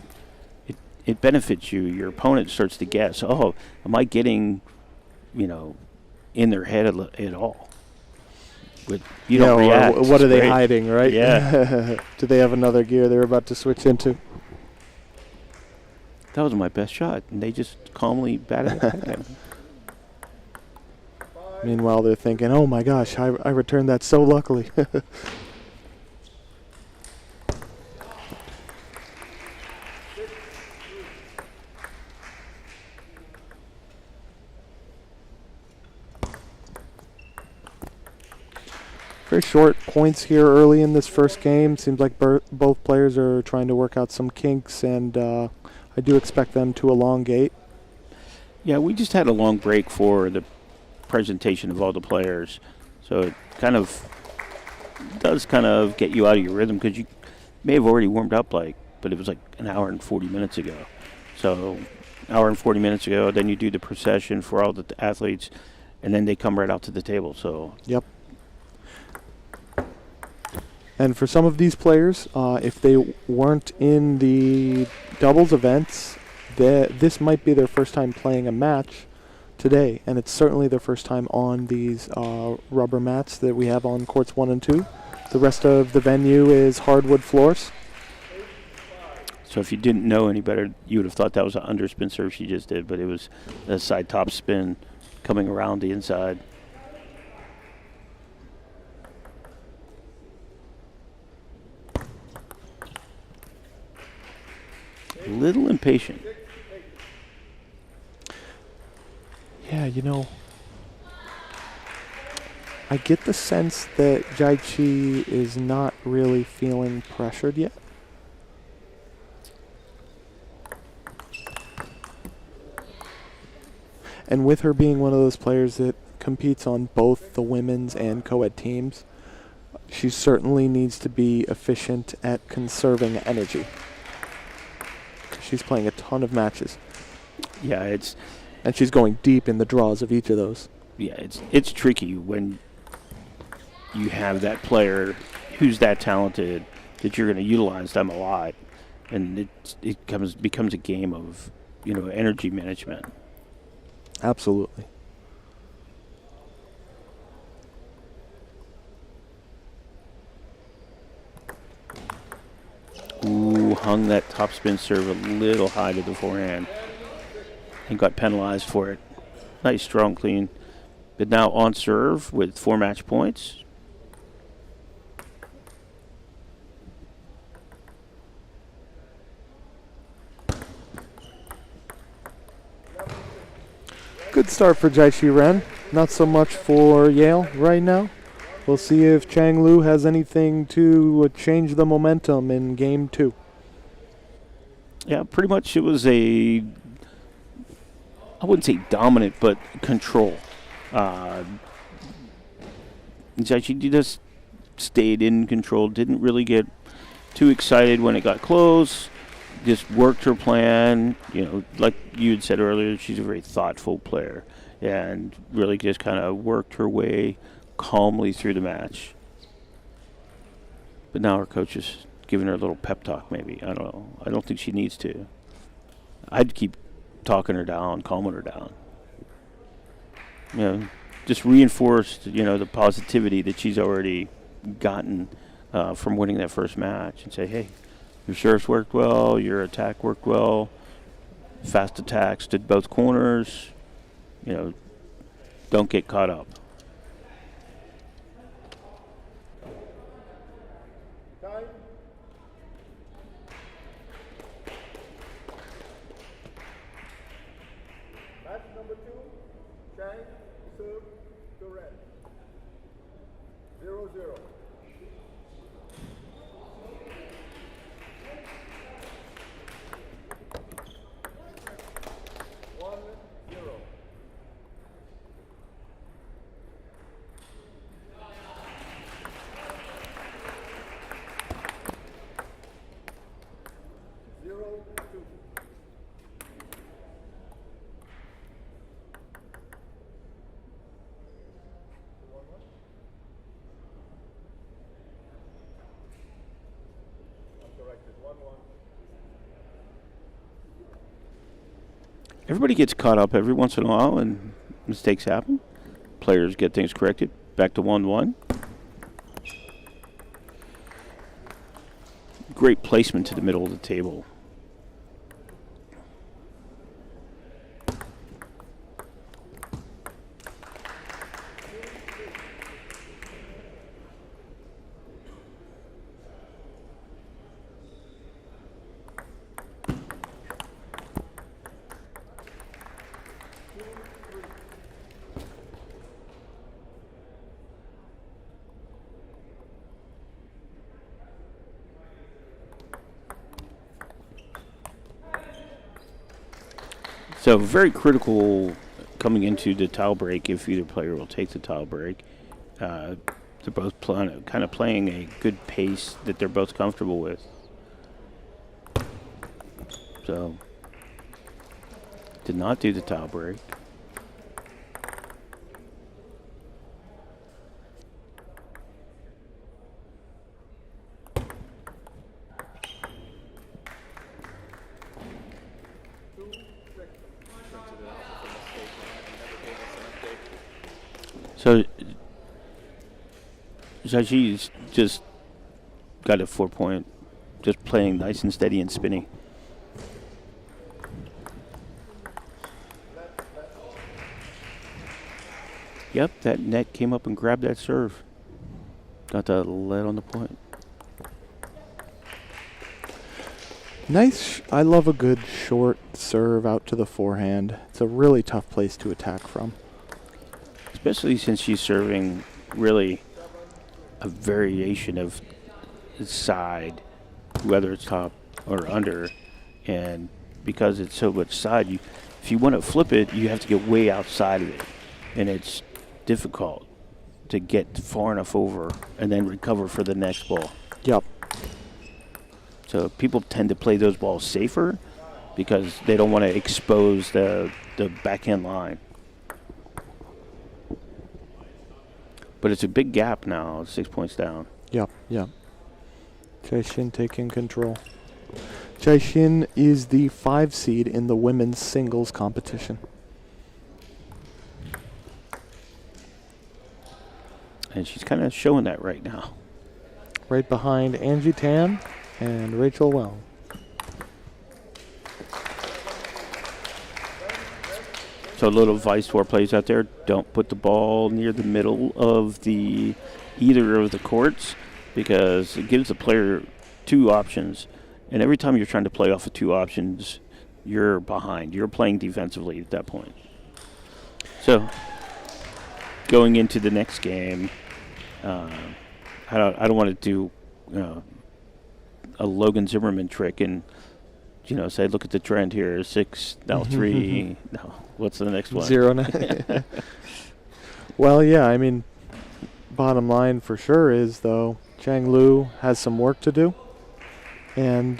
it benefits you. Your opponent starts to guess, oh, am I getting, in their head at all? But you don't react. What are they hiding, right? Yeah. Do they have another gear they're about to switch into? That was my best shot, and they just calmly batted it back at me. Meanwhile, they're thinking, oh my gosh, I returned that so luckily. Very short points here early in this first game. Seems like both players are trying to work out some kinks, and I do expect them to elongate. Yeah, we just had a long break for the presentation of all the players, so it does get you out of your rhythm, because you may have already warmed up, but it was like an hour and 40 minutes ago. So hour and 40 minutes ago, then you do the procession for all the athletes, and then they come right out to the table. So yep. And for some of these players, if they weren't in the doubles events, this might be their first time playing a match today, and it's certainly their first time on these rubber mats that we have on courts 1 and 2. The rest of the venue is hardwood floors. So if you didn't know any better, you would have thought that was an underspin serve she just did, but it was a side top spin coming around the inside. A little impatient. Yeah, I get the sense that Jaichi is not really feeling pressured yet. And with her being one of those players that competes on both the women's and co-ed teams, she certainly needs to be efficient at conserving energy. She's playing a ton of matches. Yeah, and she's going deep in the draws of each of those. Yeah, it's tricky when you have that player who's that talented that you're going to utilize them a lot, and it becomes a game of energy management. Absolutely. Ooh, hung that topspin serve a little high to the forehand and got penalized for it. Nice, strong, clean. But now on serve with 4 match points. Good start for Jaichi Ren. Not so much for Yale right now. We'll see if Chang Lu has anything to change the momentum in game 2. Yeah, pretty much it was I wouldn't say dominant, but control. Jaichi just stayed in control, didn't really get too excited when it got close, just worked her plan. Like you had said earlier, she's a very thoughtful player and really just kind of worked her way calmly through the match. But now her coach is giving her a little pep talk, maybe. I don't know. I don't think she needs to. I'd keep talking her down, calming her down. Just reinforce, the positivity that she's already gotten from winning that first match, and say, hey, your serves worked well, your attack worked well, fast attacks did both corners. Don't get caught up. serve to red. 0-0. Everybody gets caught up every once in a while, and mistakes happen. Players get things corrected. Back to 1-1. Great placement to the middle of the table. So very critical coming into the tile break if either player will take the tile break. They're both kind of playing a good pace that they're both comfortable with. So did not do the tile break. So Zaji's just got a 4-point, just playing nice and steady and spinning. Yep, that net came up and grabbed that serve. Got the lead on the point. Nice. I love a good short serve out to the forehand. It's a really tough place to attack from. Especially since she's serving really a variation of side, whether it's top or under. And because it's so much side, if you want to flip it, you have to get way outside of it. And it's difficult to get far enough over and then recover for the next ball. Yep. So people tend to play those balls safer because they don't want to expose the backhand line. But it's a big gap now, 6 points down. Yep. Jaishin taking control. Jaishin is the 5 seed in the women's singles competition. And she's kind of showing that right now. Right behind Angie Tan and Rachel Well. So a little advice to our players out there, don't put the ball near the middle of either of the courts because it gives the player 2 options. And every time you're trying to play off of 2 options, you're behind. You're playing defensively at that point. So going into the next game, I don't want to do a Logan Zimmerman trick and say, look at the trend here, 6, now 3, no. What's the next one? 0-9. Well, yeah, I mean, bottom line for sure is, though, Chang Lu has some work to do. And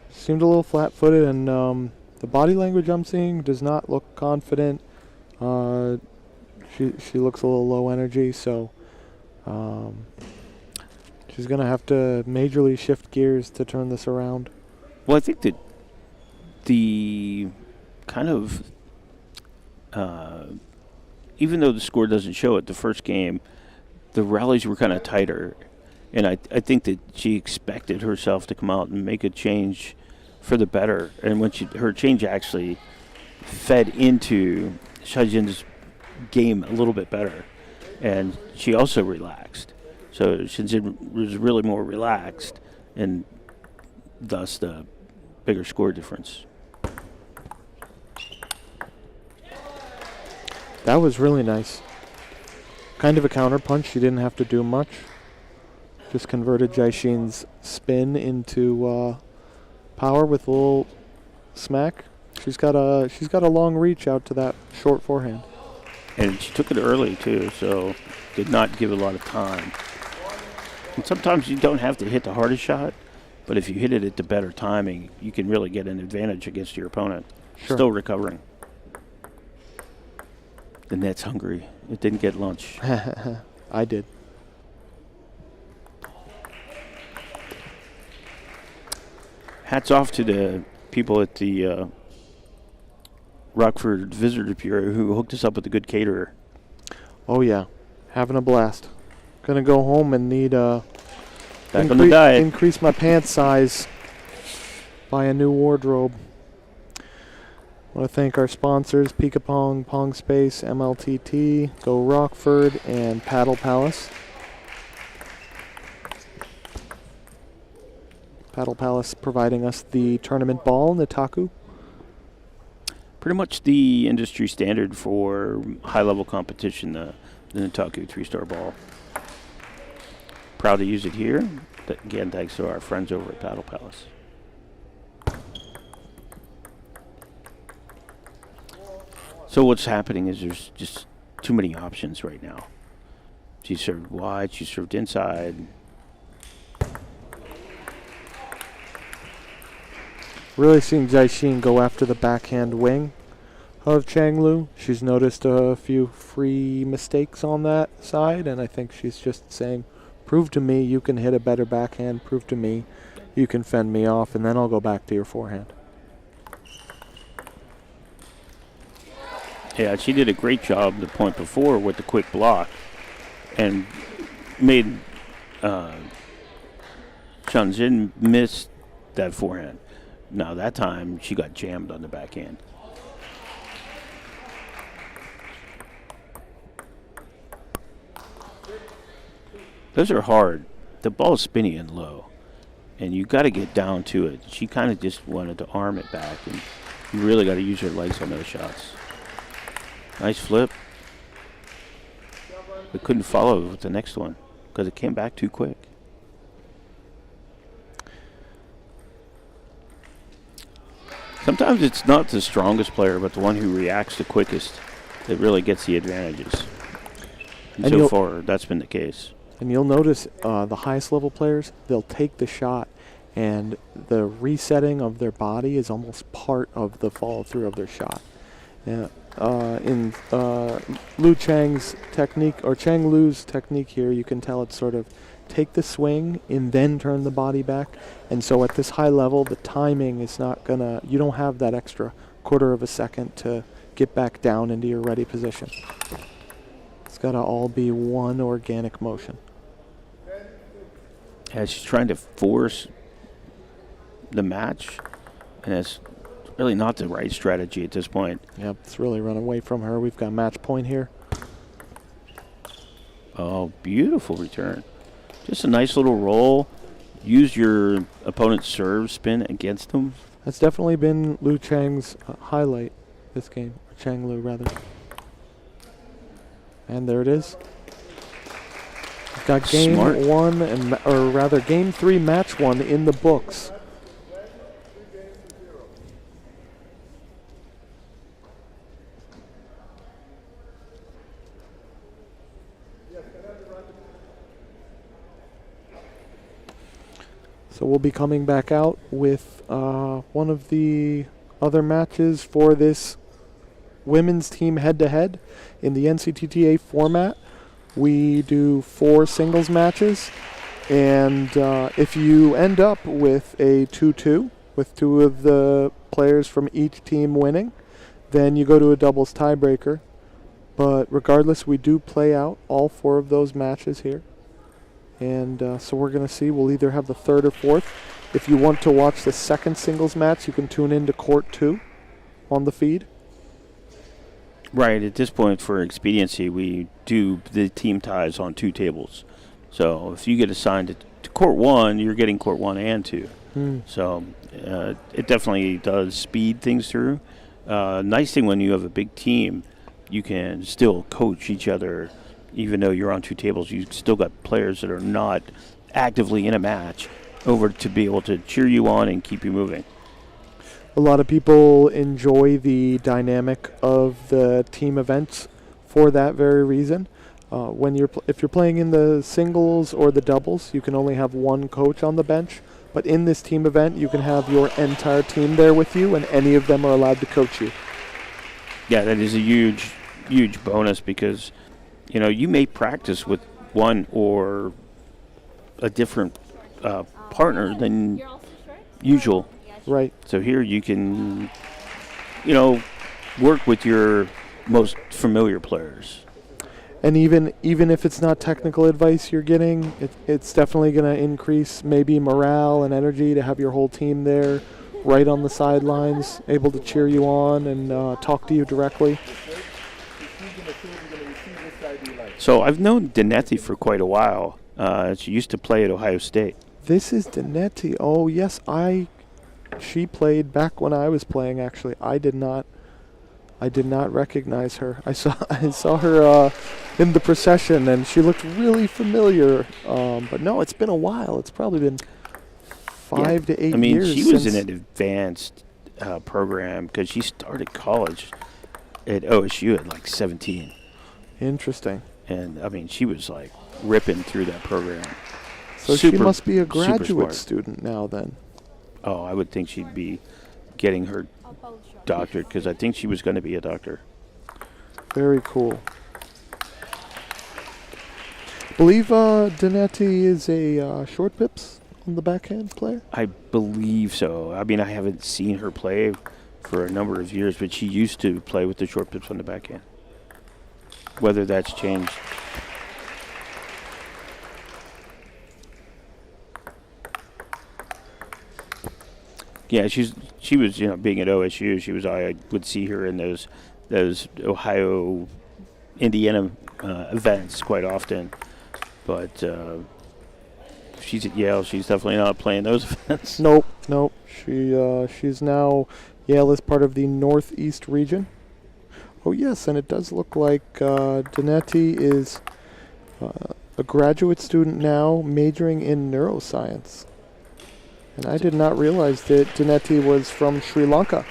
seemed a little flat-footed, and the body language I'm seeing does not look confident. She looks a little low energy, so she's going to have to majorly shift gears to turn this around. Well, I think that the kind of even though the score doesn't show it, the first game, the rallies were kind of tighter. And I think that she expected herself to come out and make a change for the better. And when her change actually fed into Shajin's game a little bit better. And she also relaxed. So Shajin was really more relaxed, and thus the bigger score difference. That was really nice. Kind of a counterpunch. She didn't have to do much. Just converted Jaishin's spin into power with a little smack. She's got a long reach out to that short forehand. And she took it early too, so did not give a lot of time. And sometimes you don't have to hit the hardest shot, but if you hit it at the better timing, you can really get an advantage against your opponent. Sure. Still recovering. The net's hungry. It didn't get lunch. I did. Hats off to the people at the Rockford Visitor Bureau who hooked us up with a good caterer. Oh yeah, having a blast. Gonna go home and need Back on the diet. increase my pant size. Buy a new wardrobe. I want to thank our sponsors, Pika Pong, Pong Space, MLTT, Go Rockford, and Paddle Palace. Paddle Palace providing us the tournament ball, Nitaku. Pretty much the industry standard for high-level competition, the Nitaku 3-star ball. Proud to use it here. Again, thanks to our friends over at Paddle Palace. So what's happening is there's just too many options right now. She served wide, she served inside. Really seeing Jaishin go after the backhand wing of Changlu. She's noticed a few free mistakes on that side, and I think she's just saying, prove to me you can hit a better backhand, prove to me you can fend me off, and then I'll go back to your forehand. Yeah, she did a great job the point before with the quick block and made Chunjin miss that forehand. Now that time she got jammed on the backhand. Those are hard. The ball's spinny and low, and you got to get down to it. She kind of just wanted to arm it back, and you really got to use your legs on those shots. Nice flip. We couldn't follow with the next one because it came back too quick. Sometimes it's not the strongest player, but the one who reacts the quickest that really gets the advantages. And so far, that's been the case. And you'll notice the highest level players, they'll take the shot, and the resetting of their body is almost part of the follow through of their shot. Yeah. In Lu Chang's technique, or Chang Lu's technique here, you can tell it's sort of take the swing and then turn the body back. And so at this high level, the timing is not gonna, you don't have that extra quarter of a second to get back down into your ready position. It's gotta all be one organic motion. Yeah, she's trying to force the match, and it's really not the right strategy at this point. Yep, it's really run away from her. We've got match point here. Oh, beautiful return. Just a nice little roll. Use your opponent's serve spin against them. That's definitely been Lu Chang's highlight this game. Chang Lu, rather. And there it is. We've got game one, or rather game 3, match 1 in the books. So we'll be coming back out with one of the other matches for this women's team head-to-head. In the NCTTA format, we do 4 singles matches, and if you end up with a 2-2, with 2 of the players from each team winning, then you go to a doubles tiebreaker. But regardless, we do play out all 4 of those matches here. And so we're going to see, we'll either have the 3rd or 4th. If you want to watch the second singles match, you can tune into Court 2 on the feed. Right, at this point, for expediency, we do the team ties on 2 tables. So if you get assigned to Court 1, you're getting Court 1 and 2. So it definitely does speed things through. Nice thing when you have a big team, you can still coach each other, even though you're on two tables. You still got players that are not actively in a match over to be able to cheer you on and keep you moving. A lot of people enjoy the dynamic of the team events for that very reason. If you're playing in the singles or the doubles, you can only have one coach on the bench. But in this team event, you can have your entire team there with you, and any of them are allowed to coach you. Yeah, that is a huge, huge bonus because, you may practice with one or a different partner than usual. Right. So here you can, work with your most familiar players. And even if it's not technical advice you're getting, it's definitely going to increase maybe morale and energy to have your whole team there right on the sidelines, able to cheer you on and talk to you directly. So I've known Danetti for quite a while. She used to play at Ohio State. This is Danetti. Oh, yes, she played back when I was playing, actually. I did not recognize her. I saw her in the procession, and she looked really familiar. But no, it's been a while. It's probably been 5 to 8 years. I mean, she was in an advanced program because she started college at OSU at like 17. Interesting. And, I mean, she was like ripping through that program. So she must be a graduate student now then. Oh, I would think she'd be getting her doctorate because I think she was going to be a doctor. Very cool. I believe Danetti is a short pips on the backhand player? I believe so. I mean, I haven't seen her play for a number of years, but she used to play with the short pips on the backhand. Whether that's changed. Yeah, she was being at OSU. I would see her in those Ohio, Indiana events quite often, but she's at Yale. She's definitely not playing those events. Nope. She's now Yale is part of the Northeast region. Oh yes, and it does look like Danetti is a graduate student now, majoring in neuroscience. And I did not realize that Danetti was from Sri Lanka.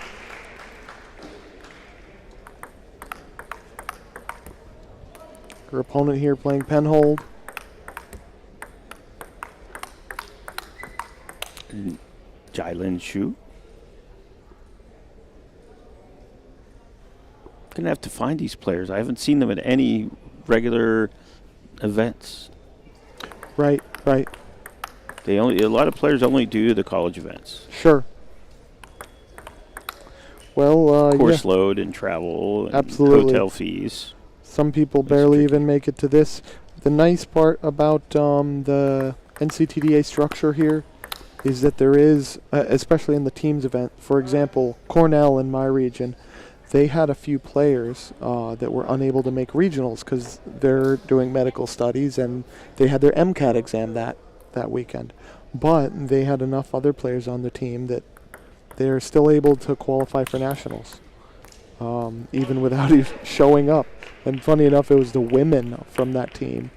Her opponent here playing penhold. Jylin Shu. Gonna have to find these players. I haven't seen them at any regular events. Right. A lot of players only do the college events. Sure. Well, course load and travel and absolutely. Hotel fees. Some people barely even make it to this. The nice part about the NCTTA structure here is that there is, especially in the teams event, for example, Cornell in my region, they had a few players that were unable to make regionals because they're doing medical studies and they had their MCAT exam that weekend. But they had enough other players on the team that they're still able to qualify for nationals, even without even showing up. And funny enough, it was the women from that team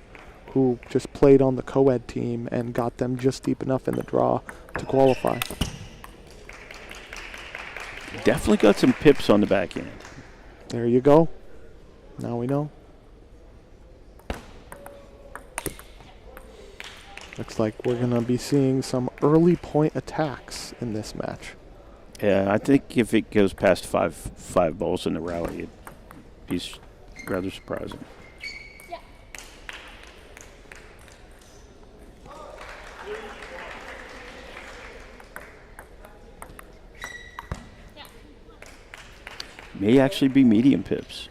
who just played on the Coed team and got them just deep enough in the draw to qualify. Definitely got some pips on the back end. There you go. Now we know. Looks like we're going to be seeing some early point attacks in this match. Yeah, I think if it goes past five balls in the rally, it'd be rather surprising. May actually be medium pips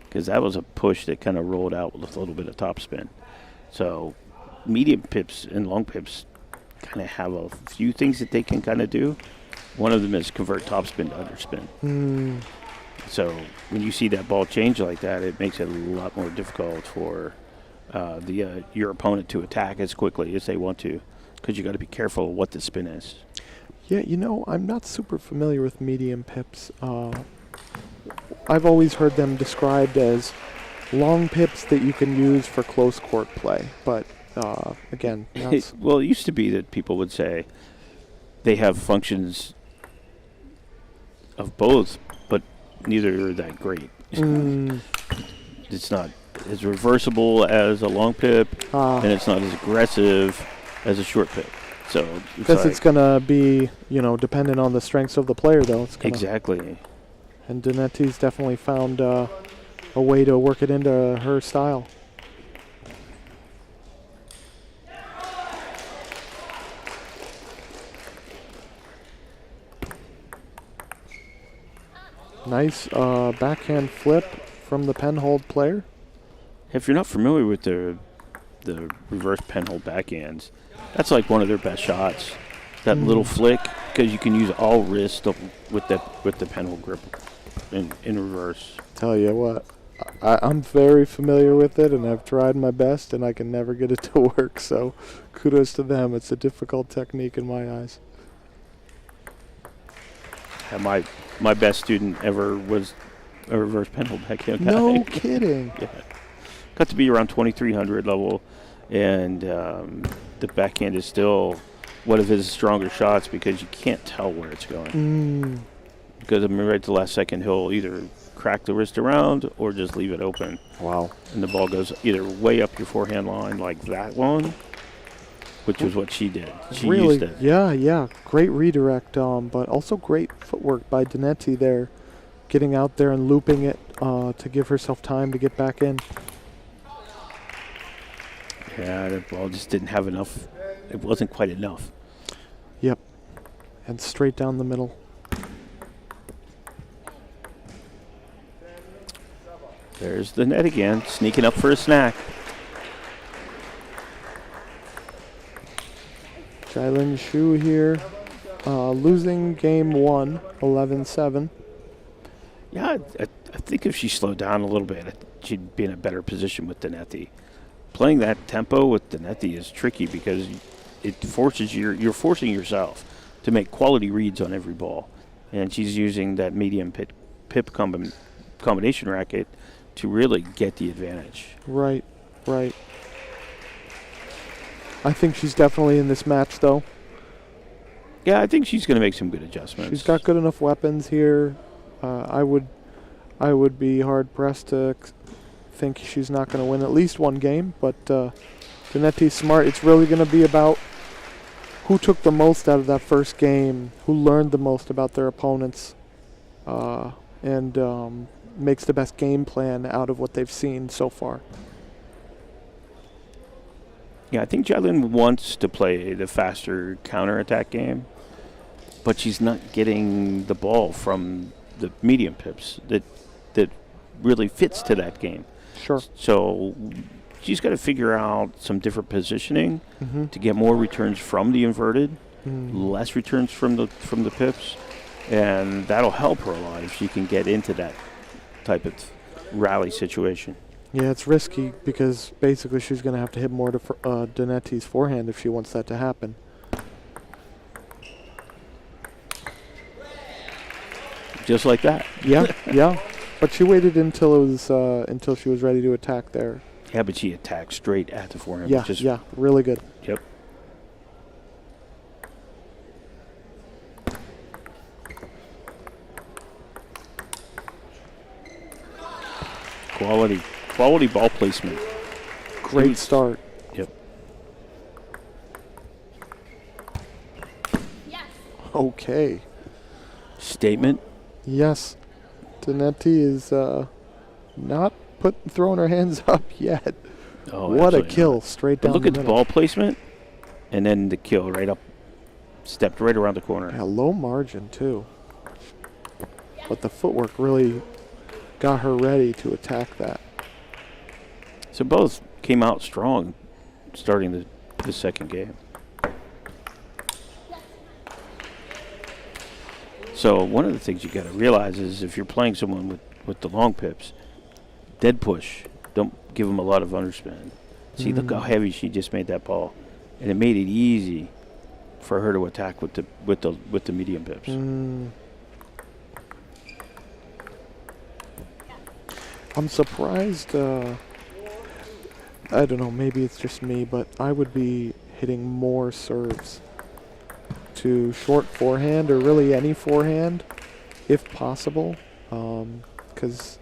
because that was a push that kind of rolled out with a little bit of topspin. So medium pips and long pips kind of have a few things that they can kind of do. One of them is convert topspin to underspin. So when you see that ball change like that, it makes it a lot more difficult for your opponent to attack as quickly as they want to, because you got to be careful of what the spin is. Yeah, I'm not super familiar with medium pips. I've always heard them described as long pips that you can use for close court play. But again, that's well, it used to be that people would say they have functions of both, but neither are that great. It's not as reversible as a long pip, and it's not as aggressive as a short pip. So because it's going to be, dependent on the strengths of the player, though. It's gonna, exactly. And Donetti's definitely found a way to work it into her style. Nice backhand flip from the penhold player. If you're not familiar with the reverse penhold backhands, that's like one of their best shots. That little flick, because you can use all wrist with the penhold grip in reverse. Tell you what, I'm very familiar with it, and I've tried my best, and I can never get it to work. So, kudos to them. It's a difficult technique in my eyes. Yeah, my best student ever was a reverse penhold backhand guy. No kidding. Yeah, got to be around 2300 level, and the backhand is still one of his stronger shots because you can't tell where it's going. Because right to the last second, he'll either crack the wrist around or just leave it open. Wow. And the ball goes either way up your forehand line like that one, which was what she did. She really, used it. Yeah. Great redirect, but also great footwork by Donetti there, getting out there and looping it to give herself time to get back in. Yeah, the ball just didn't have enough. It wasn't quite enough. Yep. And straight down the middle. There's the net again, sneaking up for a snack. Jilin Shu here, losing game 1, 11-7. Yeah, I think if she slowed down a little bit, she'd be in a better position with Donetti. Playing that tempo with Donetti is tricky because it forces you're forcing yourself to make quality reads on every ball. And she's using that medium pip combination racket to really get the advantage. Right. I think she's definitely in this match, though. Yeah, I think she's going to make some good adjustments. She's got good enough weapons here. I would be hard-pressed to think she's not going to win at least one game, but Donetti's smart. It's really going to be about who took the most out of that first game, who learned the most about their opponents, and makes the best game plan out of what they've seen so far. Yeah, I think Jilin wants to play the faster counterattack game, but she's not getting the ball from the medium pips that really fits to that game. Sure. So she's got to figure out some different positioning to get more returns from the inverted, less returns from the pips, and that'll help her a lot if she can get into that type of rally situation. Yeah, it's risky because basically she's going to have to hit more to Donetti's forehand if she wants that to happen. Just like that. Yeah. But she waited until she was ready to attack there. Yeah, but she attacked straight at the forehand. Yeah, really good. Yep. Quality ball placement. Great start. Yep. Okay. Statement. Yes. Donetti is not throwing her hands up yet. Oh, what a absolutely kill not. straight But down look the at the middle. ball placement, and then the kill right up, stepped right around the corner. Yeah, low margin too. But the footwork really got her ready to attack that. So both came out strong starting the second game. So one of the things you got to realize is if you're playing someone with the long pips, dead push, don't give them a lot of underspin. See, look how heavy she just made that ball, and it made it easy for her to attack with the medium pips. I'm surprised. I don't know, maybe it's just me, but I would be hitting more serves to short forehand or really any forehand if possible, because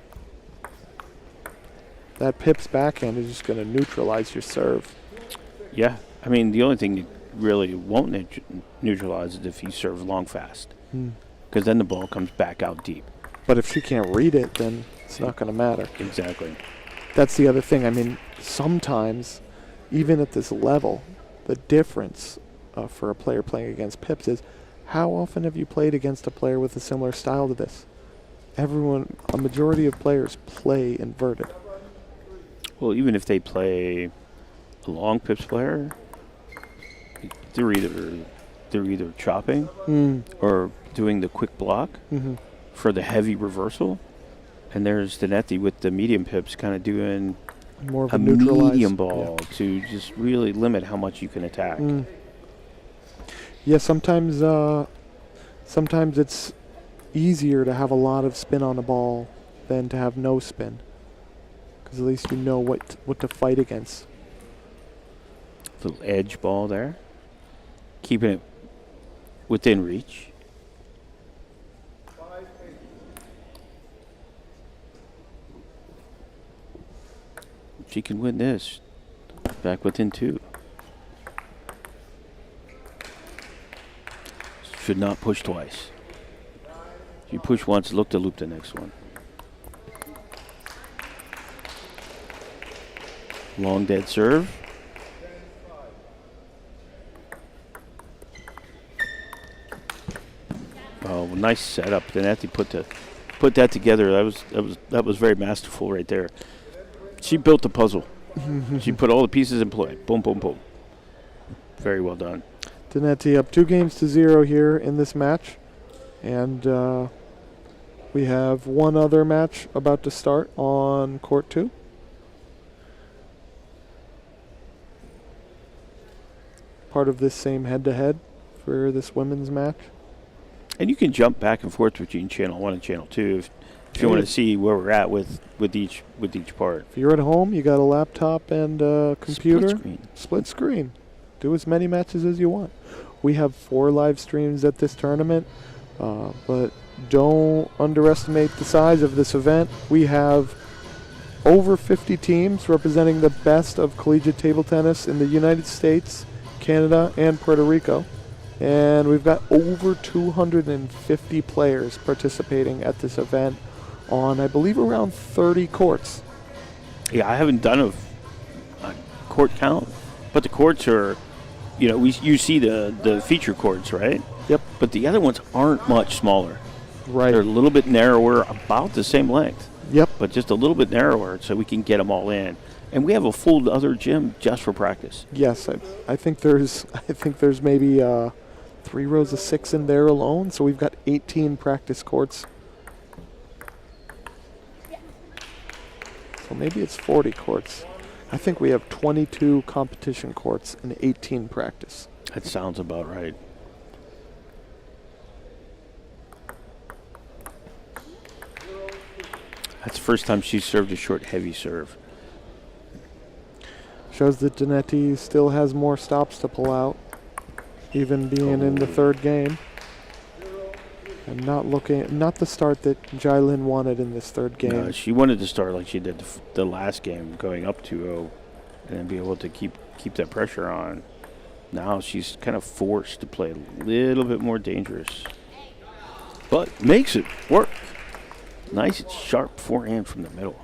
that Pip's backhand is just going to neutralize your serve. Yeah, I mean, the only thing you really won't neutralize is if you serve long fast, because then the ball comes back out deep. But if she can't read it, then it's not going to matter. Exactly. That's the other thing. I mean, sometimes, even at this level, the difference for a player playing against Pips is how often have you played against a player with a similar style to this? A majority of players play inverted. Well, even if they play a long Pips player, they're either chopping or doing the quick block for the heavy reversal. And there's Dinetti with the medium Pips kind of doing more of a neutralized medium ball to just really limit how much you can attack. Yeah, sometimes it's easier to have a lot of spin on the ball than to have no spin, because at least you know what to fight against. Little edge ball there, keeping it within reach. She can win this. Back within 2. Should not push twice. If you push once, look to loop the next one. Long dead serve. Oh, nice setup. Dinetti put that together. That was very masterful right there. She built the puzzle. She put all the pieces in play. Boom, boom, boom. Very well done. Dinetti up 2-0 here in this match. And we have one other match about to start on court 2. Part of this same head-to-head for this women's match. And you can jump back and forth between channel 1 and channel 2 if you want to see where we're at with each part. If you're at home, you got a laptop and a computer. Split screen. Do as many matches as you want. We have 4 live streams at this tournament, but don't underestimate the size of this event. We have over 50 teams representing the best of collegiate table tennis in the United States, Canada, and Puerto Rico. And we've got over 250 players participating at this event on, I believe, around 30 courts. Yeah, I haven't done a court count, but the courts are, you see the feature courts, right? Yep. But the other ones aren't much smaller. Right. They're a little bit narrower, about the same length. Yep. But just a little bit narrower so we can get them all in. And we have a full other gym just for practice. Yes, I think there's maybe 3 rows of 6 in there alone, so we've got 18 practice courts. So maybe it's 40 courts. I think we have 22 competition courts and 18 practice. That sounds about right. That's the first time she's served a short heavy serve. Shows that Dinetti still has more stops to pull out, even being in the third game. And not the start that Jailin wanted in this third game. No, she wanted to start like she did the last game, going up 2-0, and then be able to keep that pressure on. Now she's kind of forced to play a little bit more dangerous, but makes it work. Nice and sharp forehand from the middle.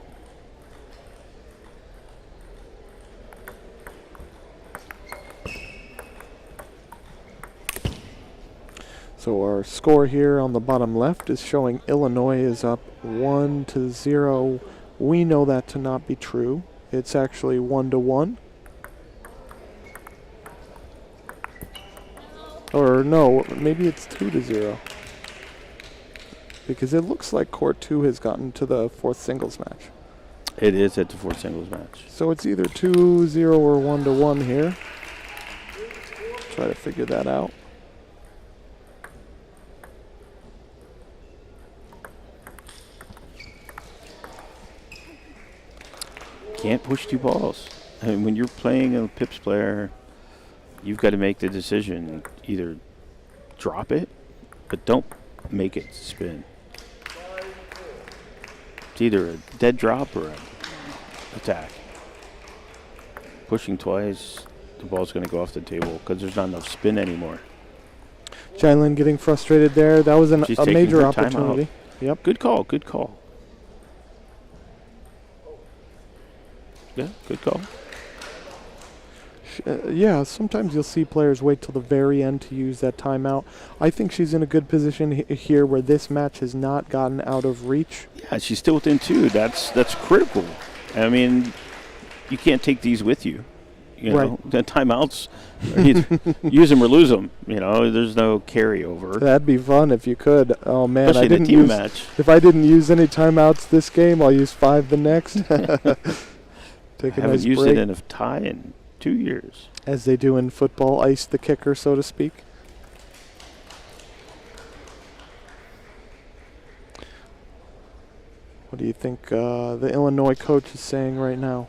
So our score here on the bottom left is showing Illinois is up 1-0. We know that to not be true. It's actually 1-1. Or no, maybe it's 2-0. Because it looks like court 2 has gotten to the 4th singles match. It is at the 4th singles match. So it's either 2-0 or 1-1 here. Try to figure that out. Can't push 2 balls. I mean, when you're playing a pips player, you've got to make the decision. Either drop it, but don't make it spin. It's either a dead drop or an attack. Pushing twice, the ball's going to go off the table because there's not enough spin anymore. Jalen getting frustrated there. That was a major her timeout. opportunity. Yep. Good call. Good call. Yeah, good call. Yeah, sometimes you'll see players wait till the very end to use that timeout. I think she's in a good position here where this match has not gotten out of reach. Yeah, she's still within 2. That's critical. I mean, you can't take these with you. You know, Right. the timeouts, use them or lose them. You know, there's no carryover. That'd be fun if you could. Oh man, Especially I in a didn't team use. match. If I didn't use any timeouts this game, I'll use 5 the next. Take I a nice haven't used break. it in a tie in 2 years. As they do in football, ice the kicker, so to speak. What do you think the Illinois coach is saying right now?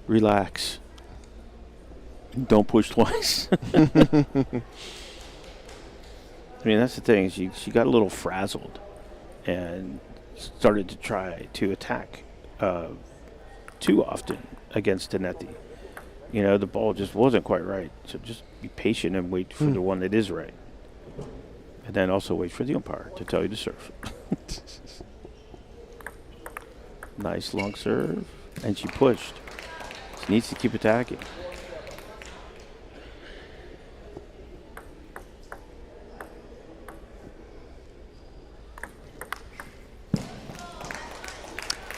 Relax. Don't push twice. I mean, that's the thing. She got a little frazzled and started to try to attack too often against Danetti. You know, the ball just wasn't quite right. So just be patient and wait for the one that is right. And then also wait for the umpire to tell you to serve. Nice long serve. And she pushed. She needs to keep attacking.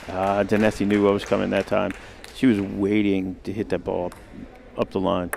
Danetti knew what was coming that time. She was waiting to hit that ball up the line.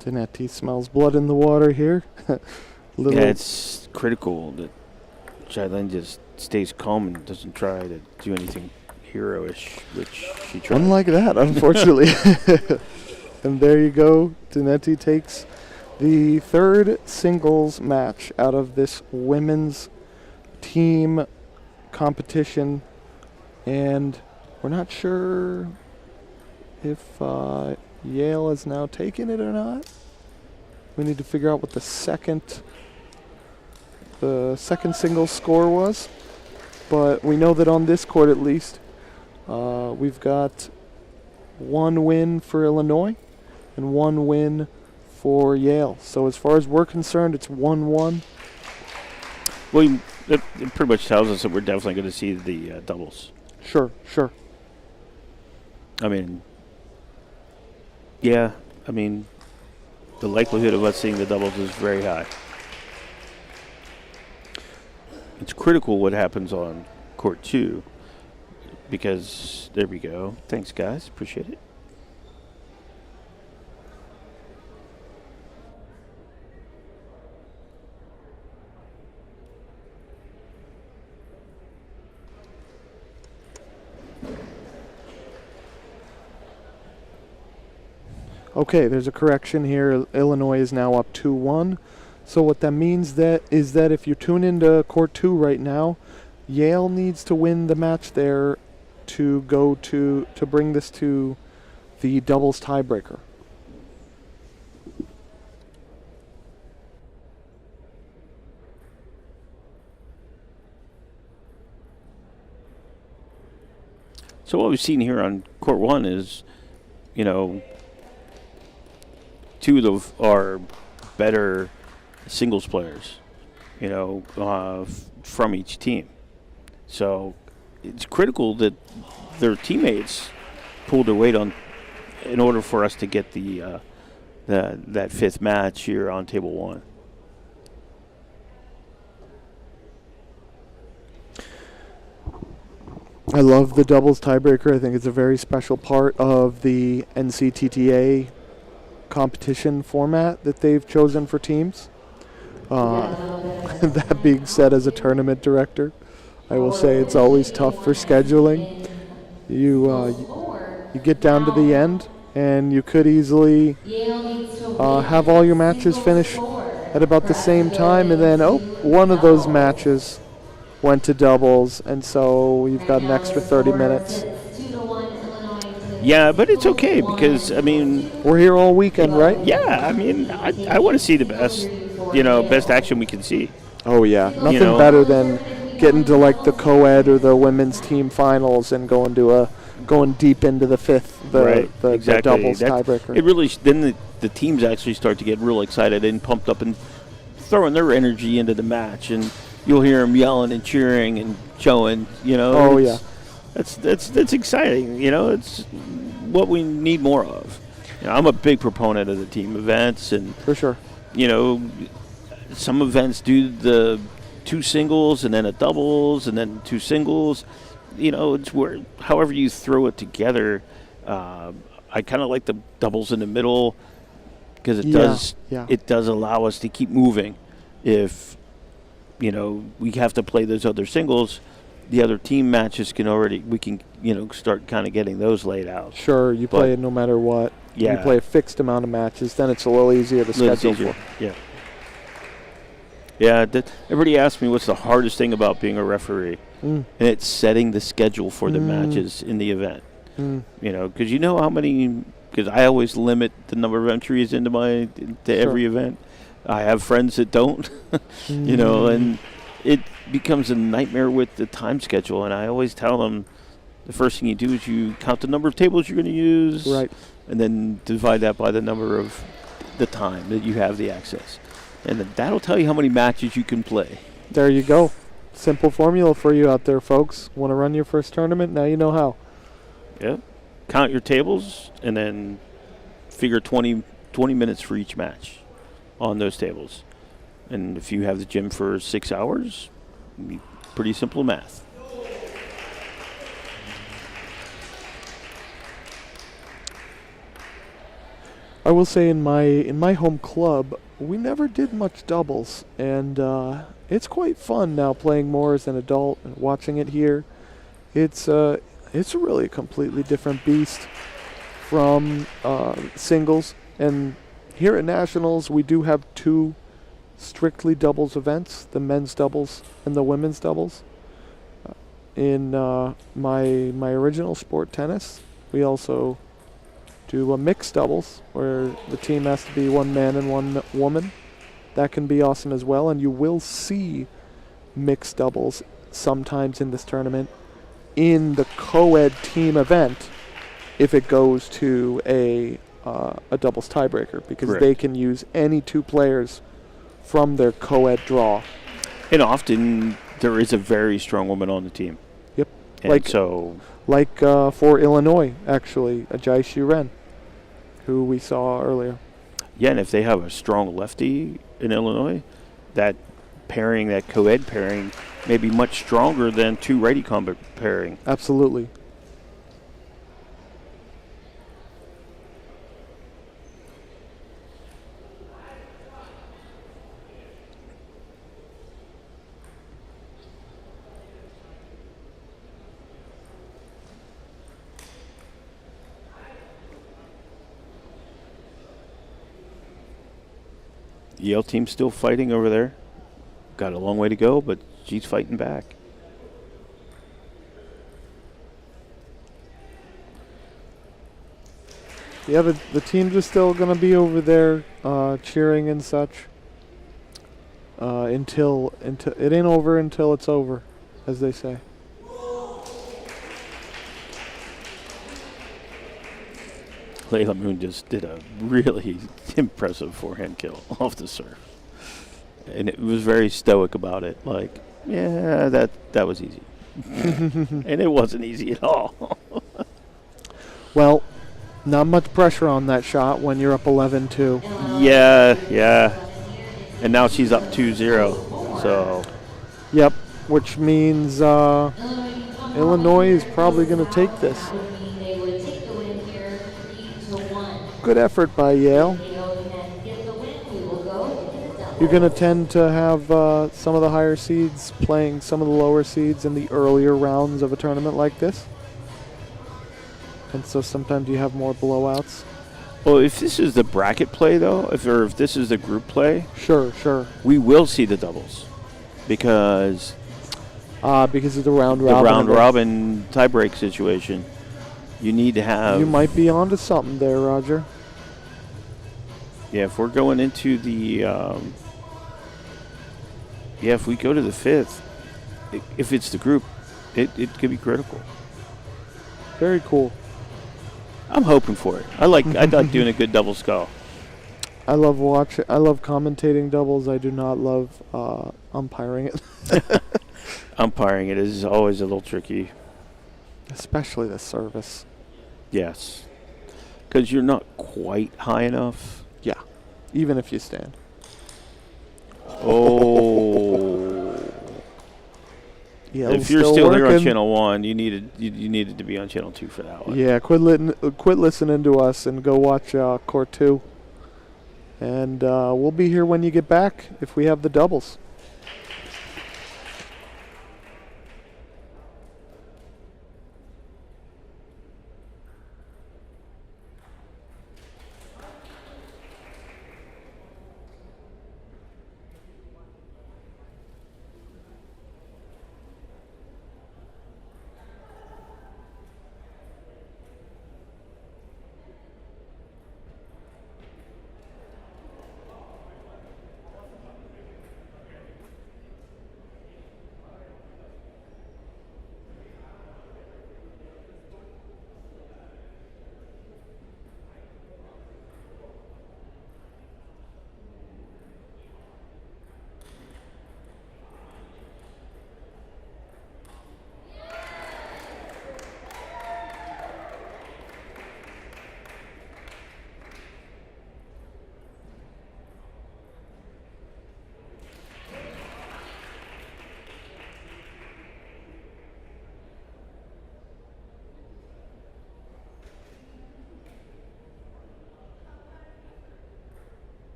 Danetti smells blood in the water here. Yeah, it's critical that Jalen just stays calm and doesn't try to do anything heroish, which she tried. Unlike that, unfortunately. And there you go. Danetti takes the 3rd singles match out of this women's team competition. And we're not sure if Yale has now taken it or not. We need to figure out what the second singles score was. But we know that on this court at least, we've got 1 win for Illinois and 1 win for Yale. So as far as we're concerned, it's 1-1. Well, it pretty much tells us that we're definitely going to see the doubles. Sure. I mean, yeah, I mean, the likelihood of us seeing the doubles is very high. It's critical what happens on court 2 because there we go. Thanks, guys. Appreciate it. Okay, there's a correction here. Illinois is now up 2-1. So what that means is that if you tune into court 2 right now, Yale needs to win the match there to go to bring this to the doubles tiebreaker. So what we've seen here on court 1 is, you know, 2 of our better singles players, you know, from each team. So it's critical that their teammates pull their weight on in order for us to get that 5th match here on table 1. I love the doubles tiebreaker. I think it's a very special part of the NCTTA competition format that they've chosen for teams. That being said, as a tournament director, I will say it's always tough for scheduling. You get down to the end, and you could easily have all your matches finish at about the same time, and then, one of those matches went to doubles, and so you've got an extra 30 minutes. Yeah, but it's okay because, I mean... We're here all weekend, right? Yeah, I mean, I want to see the best action we can see. Oh, yeah. Nothing better than getting to, like, the Coed or the women's team finals and going deep into the fifth, the doubles tiebreaker. It really, then the teams actually start to get real excited and pumped up and throwing their energy into the match, and you'll hear them yelling and cheering and showing, Oh, yeah. That's exciting, it's what we need more of. I'm a big proponent of the team events, and for sure, some events do the 2 singles and then a doubles and then 2 singles. It's where however you throw it together. I kind of like the doubles in the middle because it does allow us to keep moving. If we have to play those other singles, the other team matches we can start kind of getting those laid out. Sure, you play it no matter what. Yeah. You play a fixed amount of matches, then it's a little easier to schedule for. Yeah. Yeah, everybody asks me what's the hardest thing about being a referee, and it's setting the schedule for the matches in the event. Because how many? Because I always limit the number of entries into every event. I have friends that don't, and it becomes a nightmare with the time schedule. And I always tell them the first thing you do is you count the number of tables you're going to use, right, and then divide that by the number of the time that you have the access. And then that'll tell you how many matches you can play. There you go. Simple formula for you out there, folks. Want to run your first tournament? Now you know how. Yeah. Count your tables and then figure 20 minutes for each match on those tables. And if you have the gym for 6 hours, pretty simple math. I will say in my home club, we never did much doubles, and it's quite fun now playing more as an adult and watching it here. It's really a completely different beast from singles. And here at Nationals, we do have 2 strictly doubles events, the men's doubles and the women's doubles. In my original sport, tennis, we also do a mixed doubles where the team has to be 1 man and 1 woman. That can be awesome as well, and you will see mixed doubles sometimes in this tournament in the co-ed team event if it goes to a doubles tiebreaker, because they can use any 2 players from their co-ed draw. And often there is a very strong woman on the team. Yep. And like for Illinois, actually, Jai Ren, who we saw earlier. Yeah, and if they have a strong lefty in Illinois, that co-ed pairing may be much stronger than 2 righty combo pairing. Absolutely. Yale team's still fighting over there. Got a long way to go, but she's fighting back. Yeah, the teams are still going to be over there cheering and such until it ain't over until it's over, as they say. Layla Moon just did a really impressive forehand kill off the serve. And it was very stoic about it. Like, yeah, that was easy. And it wasn't easy at all. Well, not much pressure on that shot when you're up 11-2. Yeah. And now she's up 2-0. So. Yep, which means Illinois is probably going to take this. Good effort by Yale. You're going to tend to have some of the higher seeds playing some of the lower seeds in the earlier rounds of a tournament like this. And so sometimes you have more blowouts. Well, if this is the bracket play, though, if this is the group play, sure, we will see the doubles because of the round robin tiebreak situation. You need to have. You might be onto something there, Roger. Yeah, if we're going into the, if we go to the 5th, if it's the group, it could be critical. Very cool. I'm hoping for it. I like doing a good double skull. I love commentating doubles. I do not love umpiring it. Umpiring it is always a little tricky. Especially the service. Yes. Because you're not quite high enough. Yeah. Even if you stand. Oh. Yeah, if you're still here on channel 1, you needed to be on channel 2 for that one. Yeah, quit listening to us and go watch Court 2. And we'll be here when you get back if we have the doubles.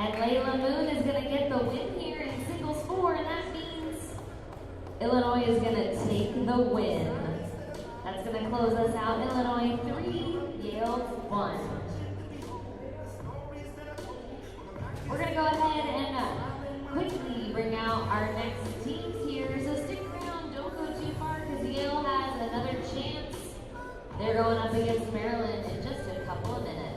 And Layla Moon is going to get the win here in singles 4, and that means Illinois is going to take the win. That's going to close us out. Illinois 3, Yale 1. We're going to go ahead and quickly bring out our next teams here. So stick around, don't go too far, because Yale has another chance. They're going up against Maryland in just a couple of minutes.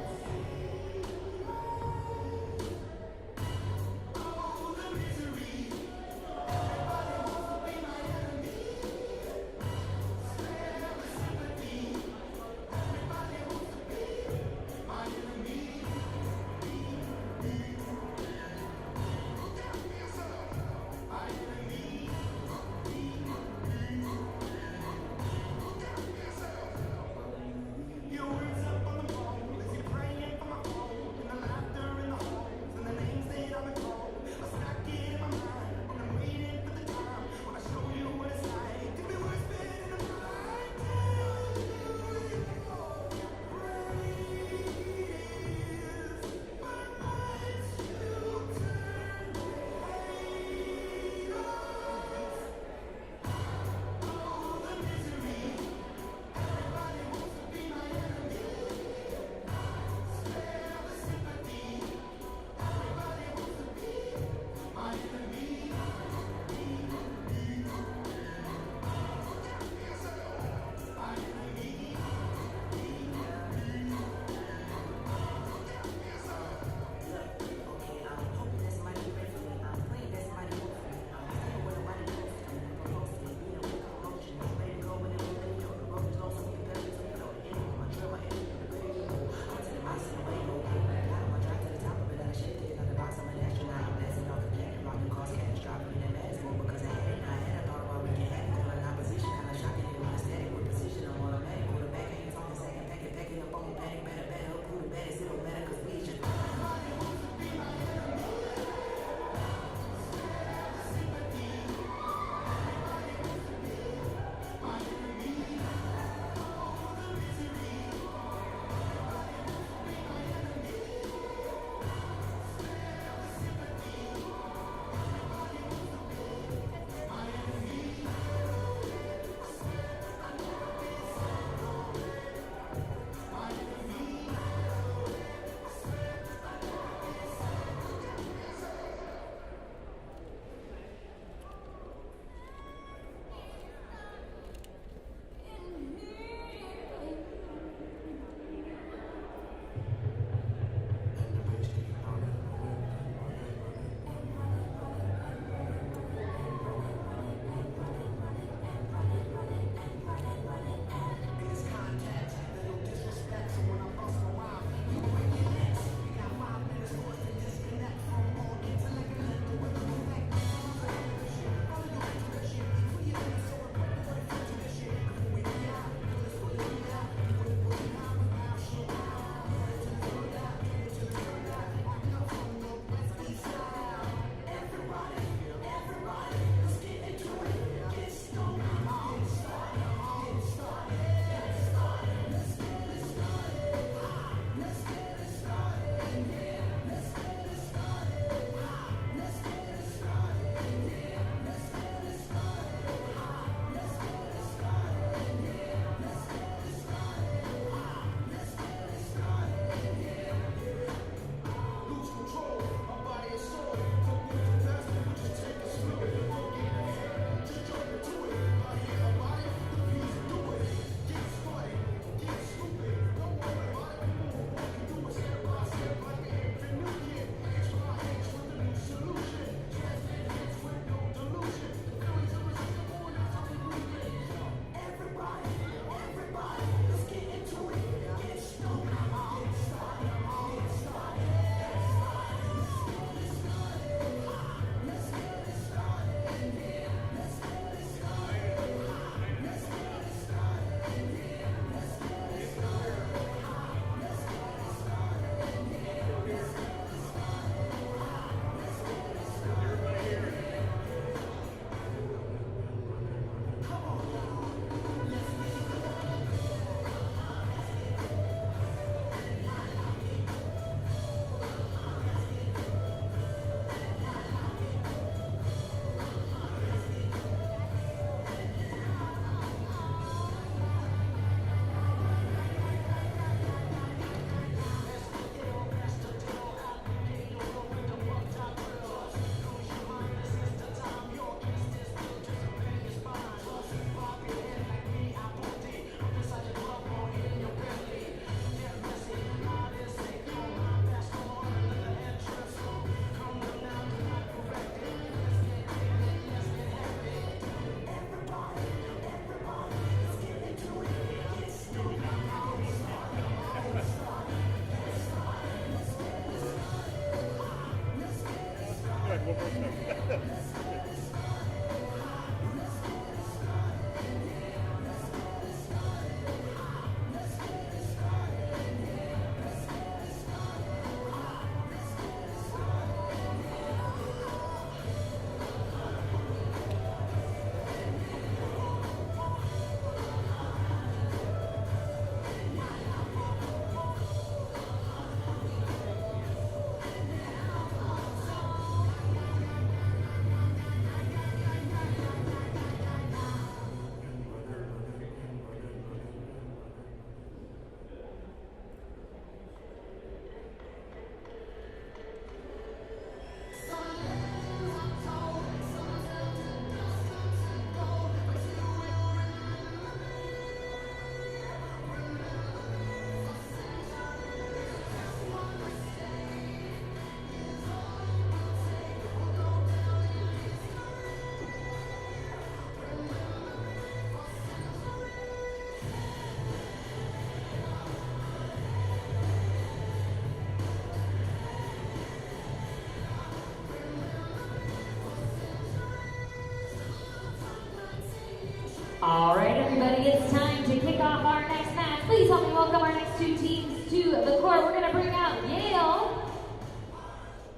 All right, everybody, it's time to kick off our next match. Please help me welcome our next two teams to the court. We're going to bring out Yale.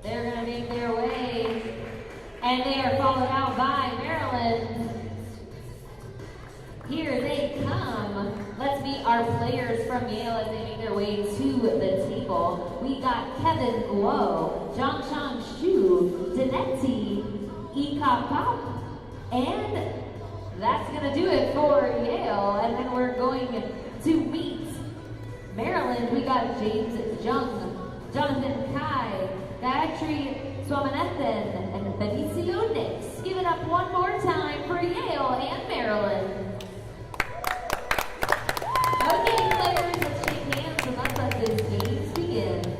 They're going to make their way, and they are followed out by Maryland. Here they come. Let's meet our players from Yale as they make their way to the table. We got Kevin Guo, Zhangshang Xu, Dineti, Ikapap, and that's going to do it for Yale. And then we're going to meet Maryland. We got James Jung, Jonathan Kai, Gayatri Swaminathan, and Benicio Nix. Give it up one more time for Yale and Maryland. Okay, players, let's shake hands and let's let this game begin.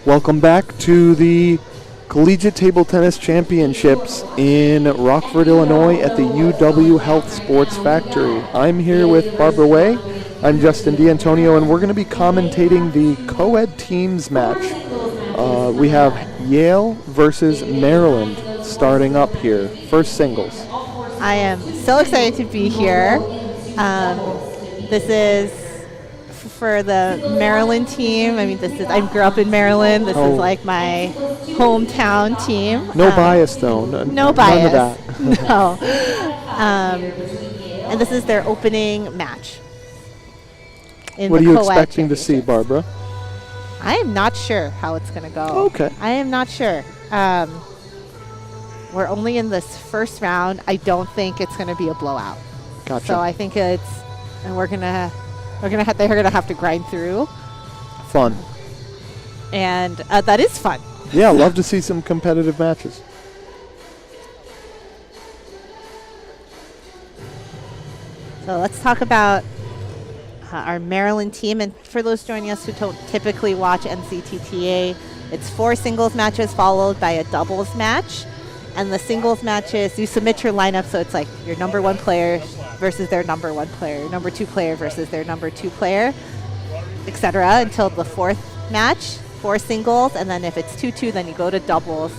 Welcome back to the Collegiate Table Tennis Championships in Rockford, Illinois at the UW Health Sports Factory. I'm here with Barbara Way. I'm Justin D'Antonio, and we're going to be commentating the Coed teams match. We have Yale versus Maryland starting up here. First singles. I am so excited to be here. This is for the Maryland team. I mean, I grew up in Maryland. This is like my hometown team. No bias, though. No bias. None of that. No. And this is their opening match. What are you expecting to see, Barbara? I am not sure how it's going to go. Okay. I am not sure. We're only in this first round. I don't think it's going to be a blowout. Gotcha. So I think they're gonna have to grind through. Fun. And that is fun. Yeah, love to see some competitive matches. So let's talk about our Maryland team. And for those joining us who don't typically watch NCTTA, it's 4 singles matches followed by a doubles match. And the singles matches, you submit your lineup, so it's like your number 1 player versus their number 1 player, your number 2 player versus their number 2 player, etc. until the 4th match, 4 singles, and then if it's 2-2, then you go to doubles,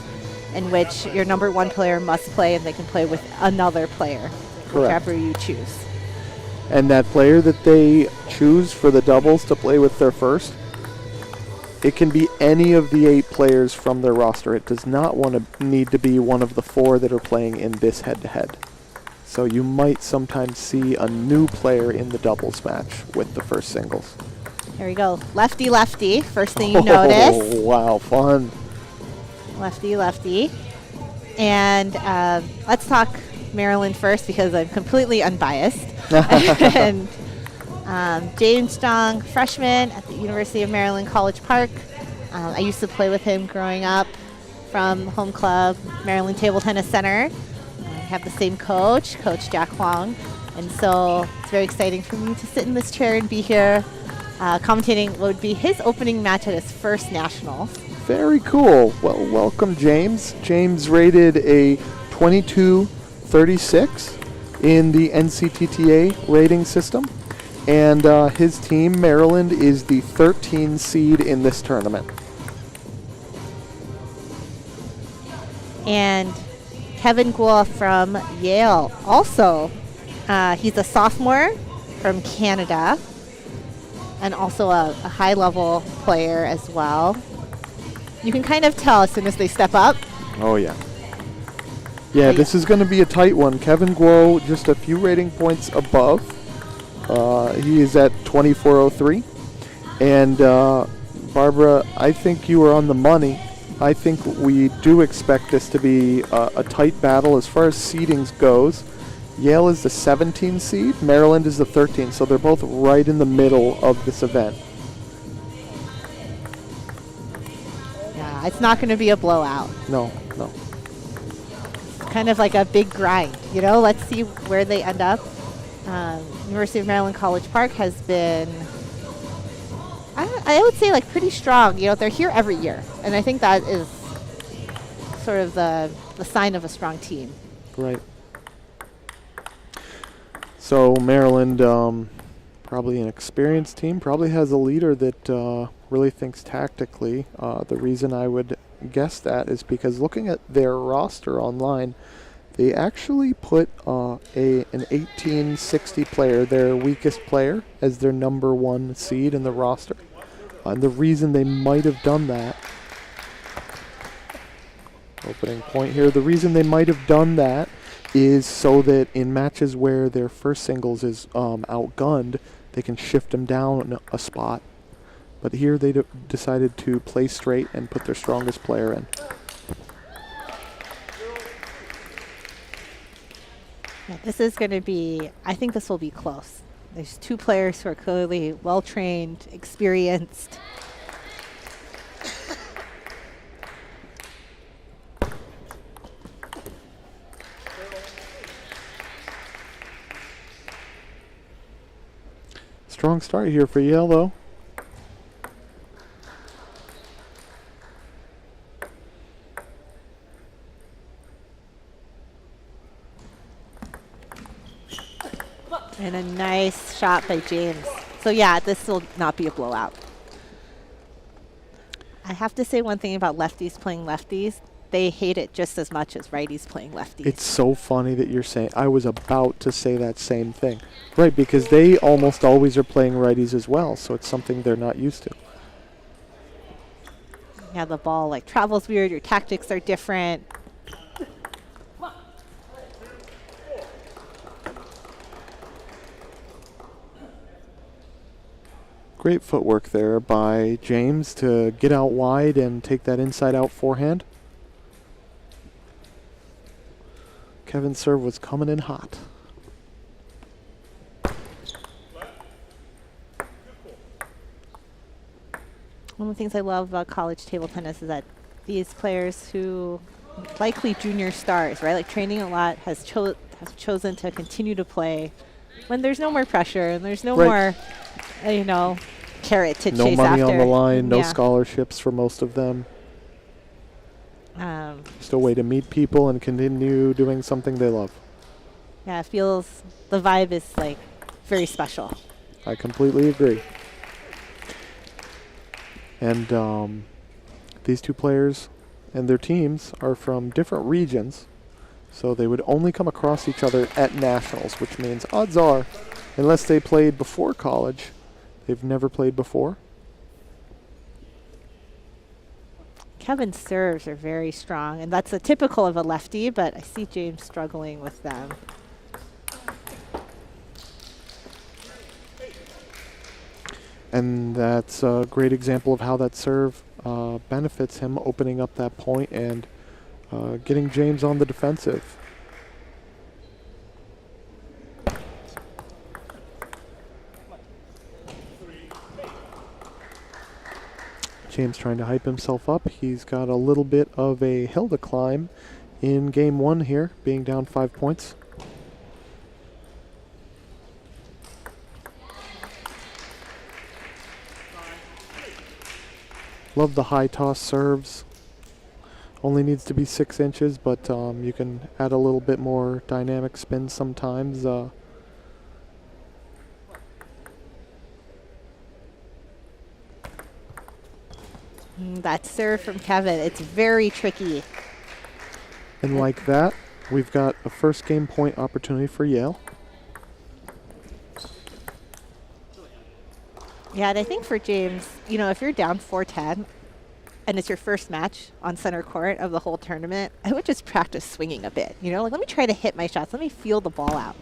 in which your number 1 player must play, and they can play with another player, whichever you choose. And that player that they choose for the doubles to play with their first, it can be any of the 8 players from their roster. It does not need to be one of the 4 that are playing in this head-to-head. So you might sometimes see a new player in the doubles match with the first singles. Here we go. Lefty, lefty. First thing you notice. Oh, wow, fun. Lefty, lefty. And let's talk Maryland first because I'm completely unbiased. And James Jong, freshman at the University of Maryland, College Park. I used to play with him growing up from home club, Maryland Table Tennis Center. have the same coach, Coach Jack Huang. And so it's very exciting for me to sit in this chair and be here commentating what would be his opening match at his first nationals. Very cool. Well, welcome, James. James rated a 22-36 in the NCTTA rating system. And his team, Maryland, is the 13 seed in this tournament. And Kevin Guo from Yale. Also, he's a sophomore from Canada and also a high-level player as well. You can kind of tell as soon as they step up. Oh, yeah. Yeah, this is going to be a tight one. Kevin Guo just a few rating points above. He is at 2403. And Barbara, I think you were on the money. I think we do expect this to be a tight battle as far as seedings goes. Yale is the 17 seed, Maryland is the 13, so they're both right in the middle of this event. Yeah, it's not going to be a blowout. No, no. It's kind of like a big grind, you know? Let's see where they end up. University of Maryland College Park has been, I would say, like pretty strong. You know, they're here every year, and I think that is sort of the sign of a strong team. Right. So Maryland, probably an experienced team, probably has a leader that really thinks tactically. The reason I would guess that is because looking at their roster online, they actually put an 1860 player, their weakest player, as their number 1 seed in the roster. And the reason they might have done that, opening point here, the reason they might have done that is so that in matches where their first singles is outgunned, they can shift them down a spot. But here they decided to play straight and put their strongest player in. Yeah, this is going to be, I think this will be close. There's 2 players who are clearly well-trained, experienced. Strong start here for Yale, though. And a nice shot by James. So yeah, this will not be a blowout. I have to say one thing about lefties playing lefties. They hate it just as much as righties playing lefties. It's so funny that you're saying, I was about to say that same thing. Right, because they almost always are playing righties as well, so it's something they're not used to. Yeah, the ball like travels weird, your tactics are different. Great footwork there by James to get out wide and take that inside-out forehand. Kevin's serve was coming in hot. One of the things I love about college table tennis is that these players who, likely junior stars, right, like training a lot, have chosen to continue to play when there's no more pressure and there's no more, you know, carrot to chase after. No money on the line, no scholarships for most of them. Just a way to meet people and continue doing something they love. Yeah, it feels, the vibe is like very special. I completely agree. And these 2 players and their teams are from different regions, so they would only come across each other at nationals, which means odds are, unless they played before college, they've never played before. Kevin's serves are very strong, and that's a typical of a lefty, but I see James struggling with them. And that's a great example of how that serve benefits him, opening up that point and getting James on the defensive. James trying to hype himself up. He's got a little bit of a hill to climb in game 1 here, being down 5 points. Love the high toss serves. Only needs to be 6 inches, but you can add a little bit more dynamic spin sometimes. That serve from Kevin, it's very tricky. And like that, we've got a first game point opportunity for Yale. Yeah, and I think for James, you know, if you're down 4-10 and it's your first match on center court of the whole tournament, I would just practice swinging a bit. You know, like let me try to hit my shots. Let me feel the ball out.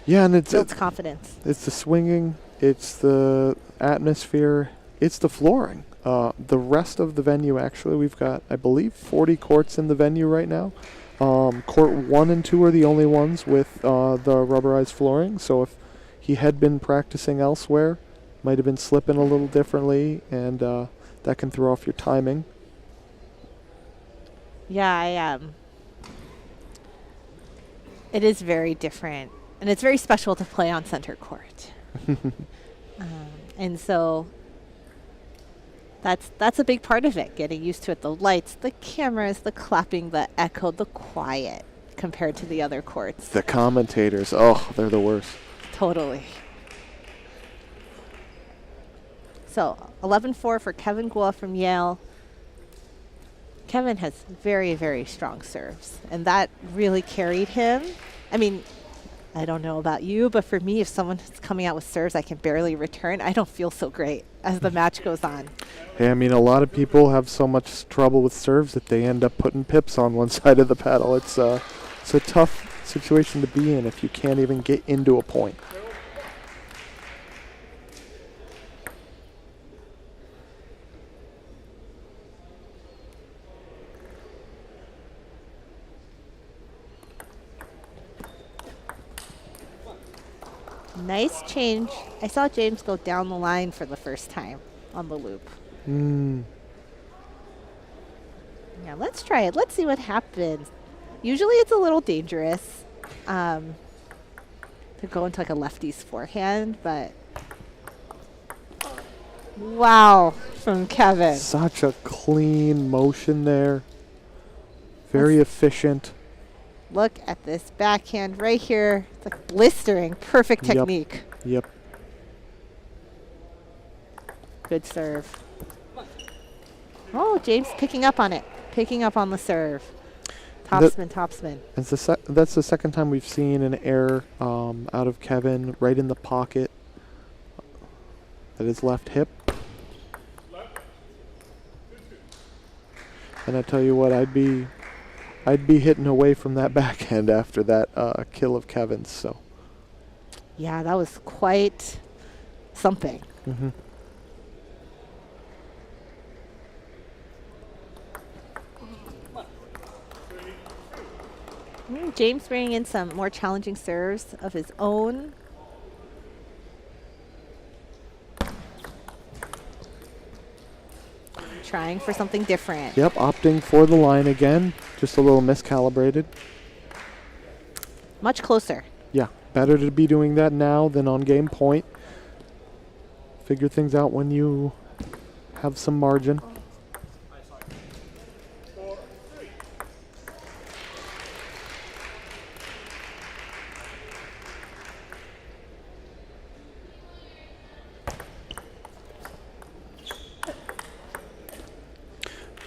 Yeah, and it's builds confidence. It's the swinging, it's the atmosphere, it's the flooring. The rest of the venue, actually, we've got, I believe, 40 courts in the venue right now. Court 1 and 2 are the only ones with the rubberized flooring. So if he had been practicing elsewhere, might have been slipping a little differently, and that can throw off your timing. Yeah, it is very different. And it's very special to play on center court. And so that's a big part of it, getting used to it. The lights, the cameras, the clapping, the echo, the quiet compared to the other courts. The commentators, oh, they're the worst. Totally. So 11-4 for Kevin Guo from Yale. Kevin has very, very strong serves, and that really carried him. I mean, I don't know about you, but for me, if someone is coming out with serves I can barely return, I don't feel so great as the match goes on. Hey, I mean, a lot of people have so much trouble with serves that they end up putting pips on one side of the paddle. It's a tough situation to be in if you can't even get into a point. Nice change. I saw James go down the line for the first time on the loop. Yeah, let's try it. Let's see what happens. Usually it's a little dangerous to go into like a lefty's forehand, but wow, from Kevin. Such a clean motion there. Very efficient. Look at this backhand right here. It's like blistering. Perfect technique. Yep. Good serve. Oh, James picking up on it. Picking up on the serve. Topspin, topspin. That's the second time we've seen an error out of Kevin right in the pocket at his left hip. And I tell you what, I'd be hitting away from that backhand after that kill of Kevin's. So. Yeah, that was quite something. Mm-hmm. James bringing in some more challenging serves of his own. Trying for something different. Yep, opting for the line again. Just a little miscalibrated. Much closer. Yeah, better to be doing that now than on game point. Figure things out when you have some margin.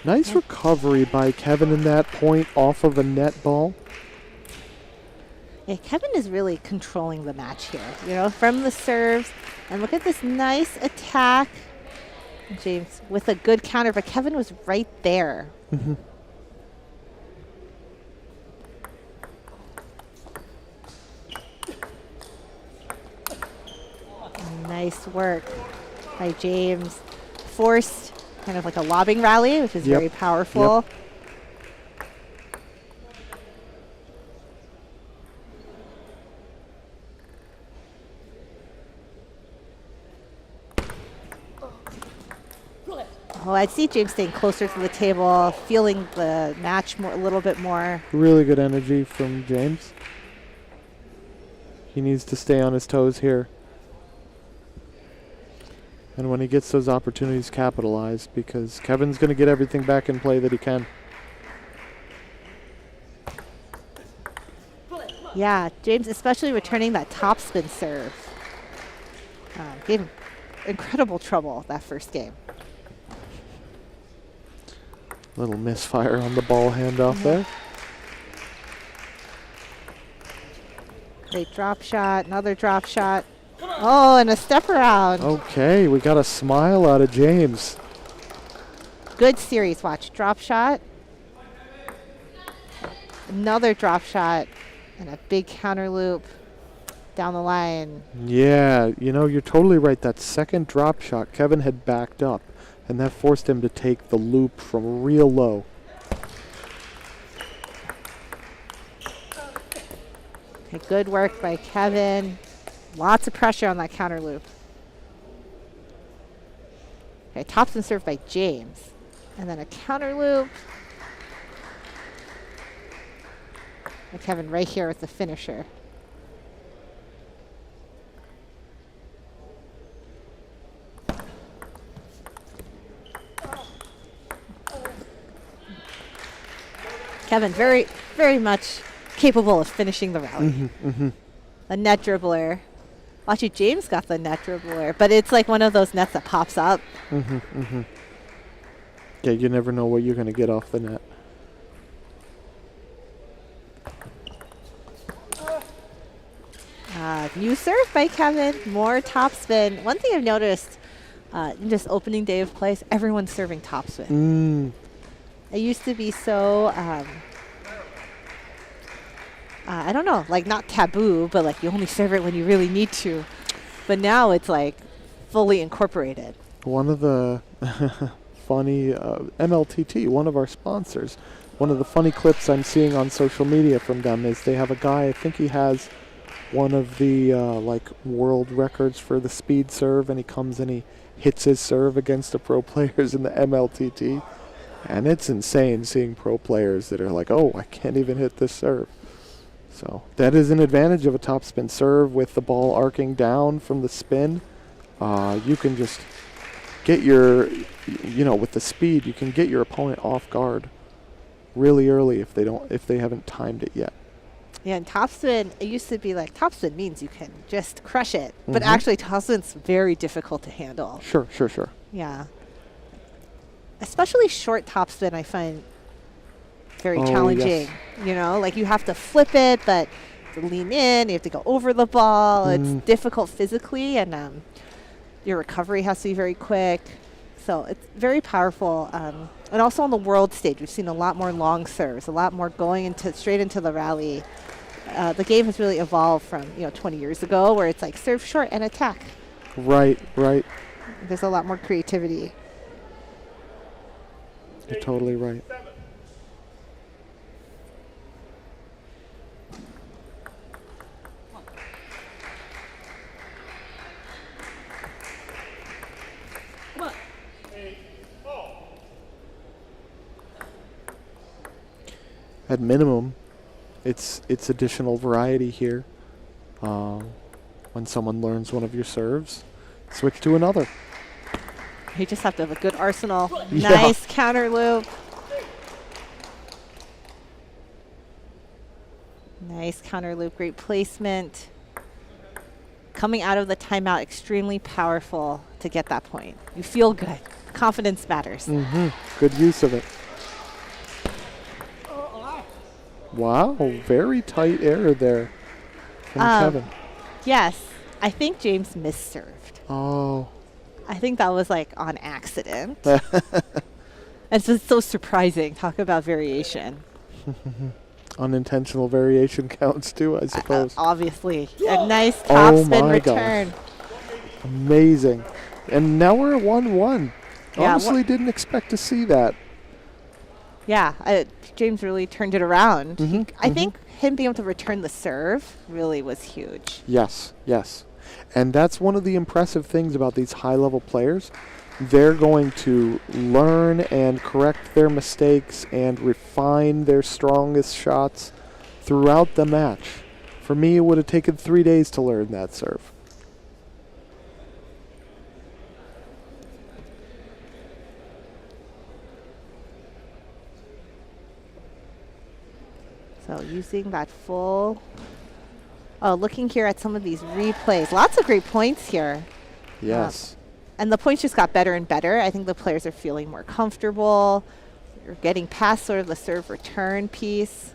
Nice recovery by Kevin in that point off of a net ball. Yeah, Kevin is really controlling the match here, you know, from the serves. And look at this nice attack. James with a good counter, but Kevin was right there. Mm-hmm. Nice work by James. Forced kind of like a lobbing rally, which is very powerful. Well, I'd see James staying closer to the table, feeling the match a little bit more. Really good energy from James. He needs to stay on his toes here. And when he gets those opportunities, capitalize, because Kevin's going to get everything back in play that he can. Yeah, James, especially returning that topspin serve. Gave him incredible trouble that first game. Little misfire on the ball handoff there. Great drop shot, another drop shot. Oh, and a step around. Okay, we got a smile out of James. Good series, watch. Drop shot. Another drop shot and a big counter loop down the line. Yeah, you know, you're totally right. That second drop shot, Kevin had backed up, and that forced him to take the loop from real low. Okay, good work by Kevin. Lots of pressure on that counter loop. Okay, topspin serve by James. And then a counter loop. And Kevin right here with the finisher. Kevin very, very much capable of finishing the rally. A net dribbler. Watch it, James got the net dribbler, but it's like one of those nets that pops up. Yeah, you never know what you're going to get off the net. New serve by Kevin, more topspin. One thing I've noticed in just opening day of plays, everyone's serving topspin. It used to be so, I don't know, like not taboo, but like you only serve it when you really need to. But now it's like fully incorporated. One of the funny, MLTT, one of our sponsors, one of the funny clips I'm seeing on social media from them is they have a guy, I think he has one of the like world records for the speed serve, and he comes and he hits his serve against the pro players in the MLTT. And it's insane seeing pro players that are like, oh, I can't even hit this serve. So that is an advantage of a topspin serve with the ball arcing down from the spin. You can just get your, you know, with the speed, you can get your opponent off guard really early if they haven't timed it yet. Yeah, and topspin, it used to be like topspin means you can just crush it, but actually topspin's very difficult to handle. Sure. Yeah. Especially short topspin, I find very challenging. Yes. You know, like you have to flip it, but to lean in, you have to go over the ball. It's difficult physically, and your recovery has to be very quick. So it's very powerful. And also on the world stage, we've seen a lot more long serves, a lot more going straight into the rally. The game has really evolved from 20 years ago, where it's like serve short and attack. Right. There's a lot more creativity. You're totally right. At minimum, it's additional variety here. When someone learns one of your serves, switch to another. You just have to have a good arsenal. Yeah. Nice counter loop. Nice counter loop, great placement. Coming out of the timeout, extremely powerful to get that point. You feel good. Confidence matters. Good use of it. Wow, very tight error there from Kevin. Yes, I think James misserved. Oh. I think that was like on accident. It's just so surprising. Talk about variation. Unintentional variation counts too, I suppose. Obviously. A nice topspin return. Gosh. Amazing. And now we're at 1-1. Yeah, Honestly, didn't expect to see that. Yeah, James really turned it around. I think him being able to return the serve really was huge. Yes. And that's one of the impressive things about these high-level players. they're going to learn and correct their mistakes and refine their strongest shots throughout the match. For me, it would have taken 3 days to learn that serve. So using that full, looking here at some of these replays. Lots of great points here. Yes. And the points just got better and better. I think the players are feeling more comfortable. You're getting past sort of the serve return piece.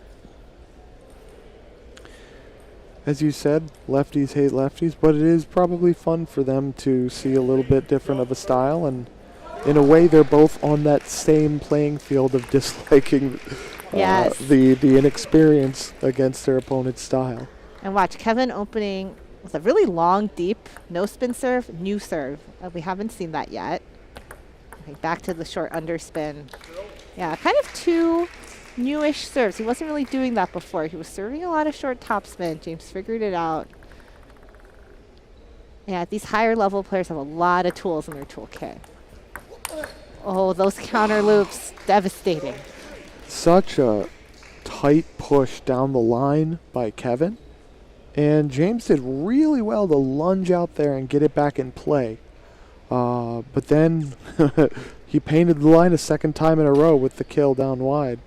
As you said, lefties hate lefties, but it is probably fun for them to see a little bit different of a style. And in a way, they're both on that same playing field of disliking the inexperience against their opponent's style. And watch, Kevin opening with a really long, deep, no spin serve, new serve. We haven't seen that yet. Okay, back to the short underspin. Yeah, kind of two newish serves. He wasn't really doing that before. He was serving a lot of short topspin. James figured it out. Yeah, these higher level players have a lot of tools in their toolkit. Oh, those counter loops, devastating. Such a tight push down the line by Kevin. And James did really well to lunge out there and get it back in play. But then he painted the line a second time in a row with the kill down wide.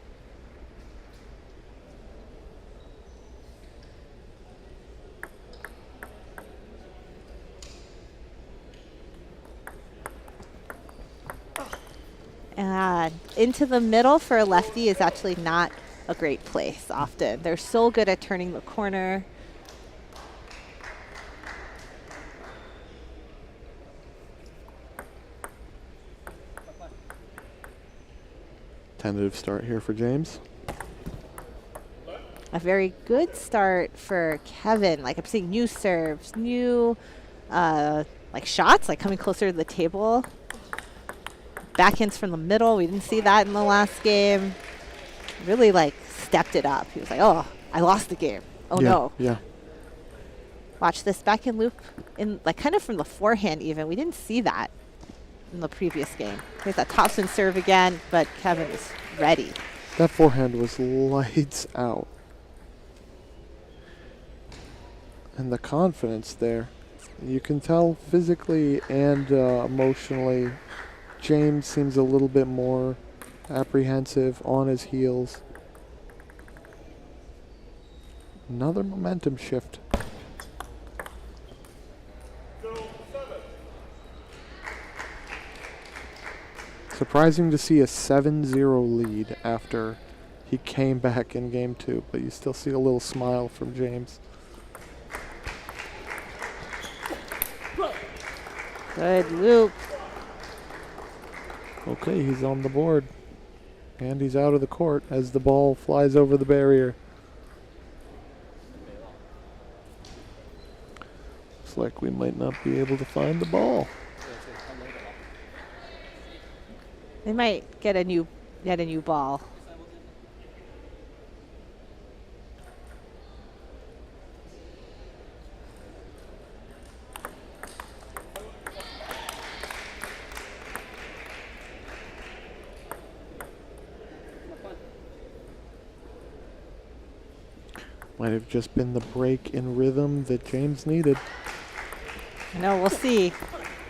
Into the middle for a lefty is actually not a great place often. They're so good at turning the corner. Tentative start here for James. A very good start for Kevin. Like I'm seeing new serves, new like shots, like coming closer to the table. Backhands from the middle. We didn't see that in the last game. Really like stepped it up. He was like, oh, I lost the game. Oh no. Yeah. Watch this backhand loop in like kind of from the forehand even. We didn't see that in the previous game. Here's that topspin serve again, but Kevin is ready. That forehand was lights out. And the confidence there. You can tell physically and emotionally James seems a little bit more apprehensive, on his heels. Another momentum shift. Surprising to see a 7-0 lead after he came back in game 2, but you still see a little smile from James. Good loop. Okay, he's on the board. And he's out of the court as the ball flies over the barrier. Looks like we might not be able to find the ball. They might get a new ball. Might have just been the break in rhythm that James needed. No, we'll see.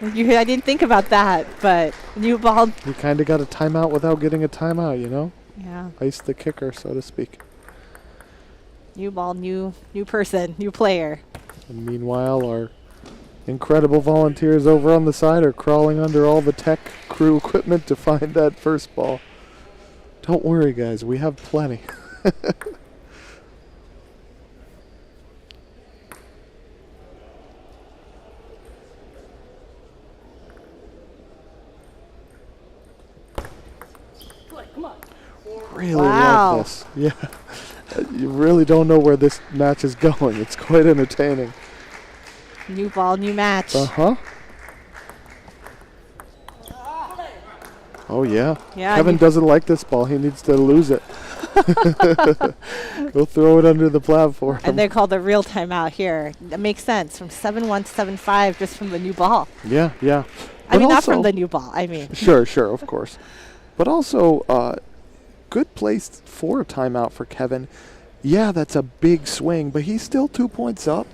I didn't think about that, but new ball. He kind of got a timeout without getting a timeout, you know? Yeah. Iced the kicker, so to speak. New ball, new person, new player. And meanwhile, our incredible volunteers over on the side are crawling under all the tech crew equipment to find that first ball. Don't worry, guys. We have plenty. Really love this. Yeah. You really don't know where this match is going. It's quite entertaining. New ball, new match. Uh-huh. Oh, yeah. Yeah, Kevin doesn't like this ball. He needs to lose it. Go throw it under the platform. And they called the real timeout here. That makes sense. From 7-1 to 7-5 just from the new ball. Yeah, yeah. I mean, not also- from the new ball. I mean. Sure, of course. But also, good place for a timeout for Kevin. Yeah, that's a big swing, but he's still 2 points up,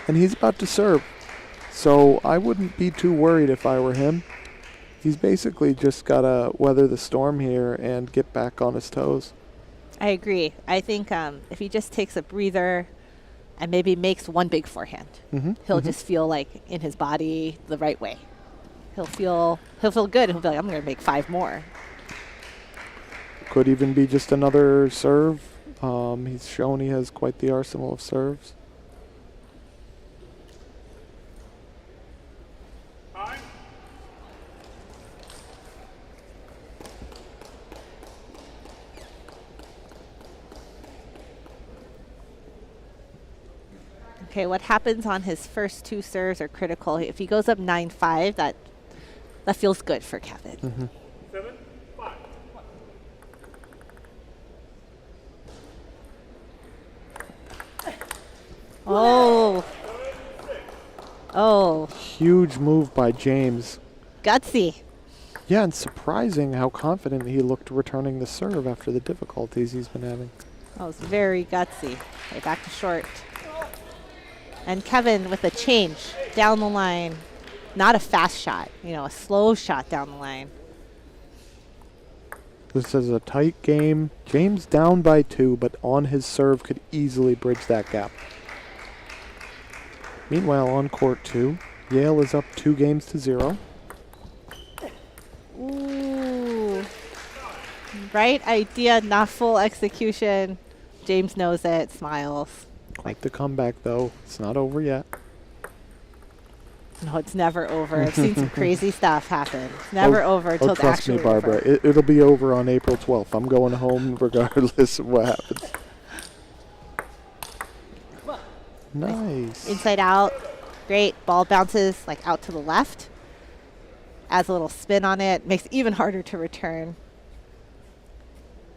and he's about to serve. So I wouldn't be too worried if I were him. He's basically just got to weather the storm here and get back on his toes. I agree. I think if he just takes a breather and maybe makes one big forehand, he'll just feel like in his body the right way. He'll feel good. He'll be like, I'm going to make 5 more. Could even be just another serve. He's shown he has quite the arsenal of serves. Okay, what happens on his first 2 serves are critical. If he goes up 9-5, that feels good for Kevin. Oh. Huge move by James. Gutsy. Yeah, and surprising how confident he looked returning the serve after the difficulties he's been having. That was very gutsy. Okay, back to short. And Kevin with a change down the line. Not a fast shot, a slow shot down the line. This is a tight game. James down by 2, but on his serve could easily bridge that gap. Meanwhile, on court 2, Yale is up 2-0. Ooh. Right idea, not full execution. James knows it, smiles. Quite the comeback, though. It's not over yet. No, it's never over. I've seen some crazy stuff happen. It's never over until it's trust actually me, Barbara. over. It'll be over on April 12th. I'm going home regardless of what happens. Nice. Inside out. Great. Ball bounces out to the left. Adds a little spin on it. Makes it even harder to return.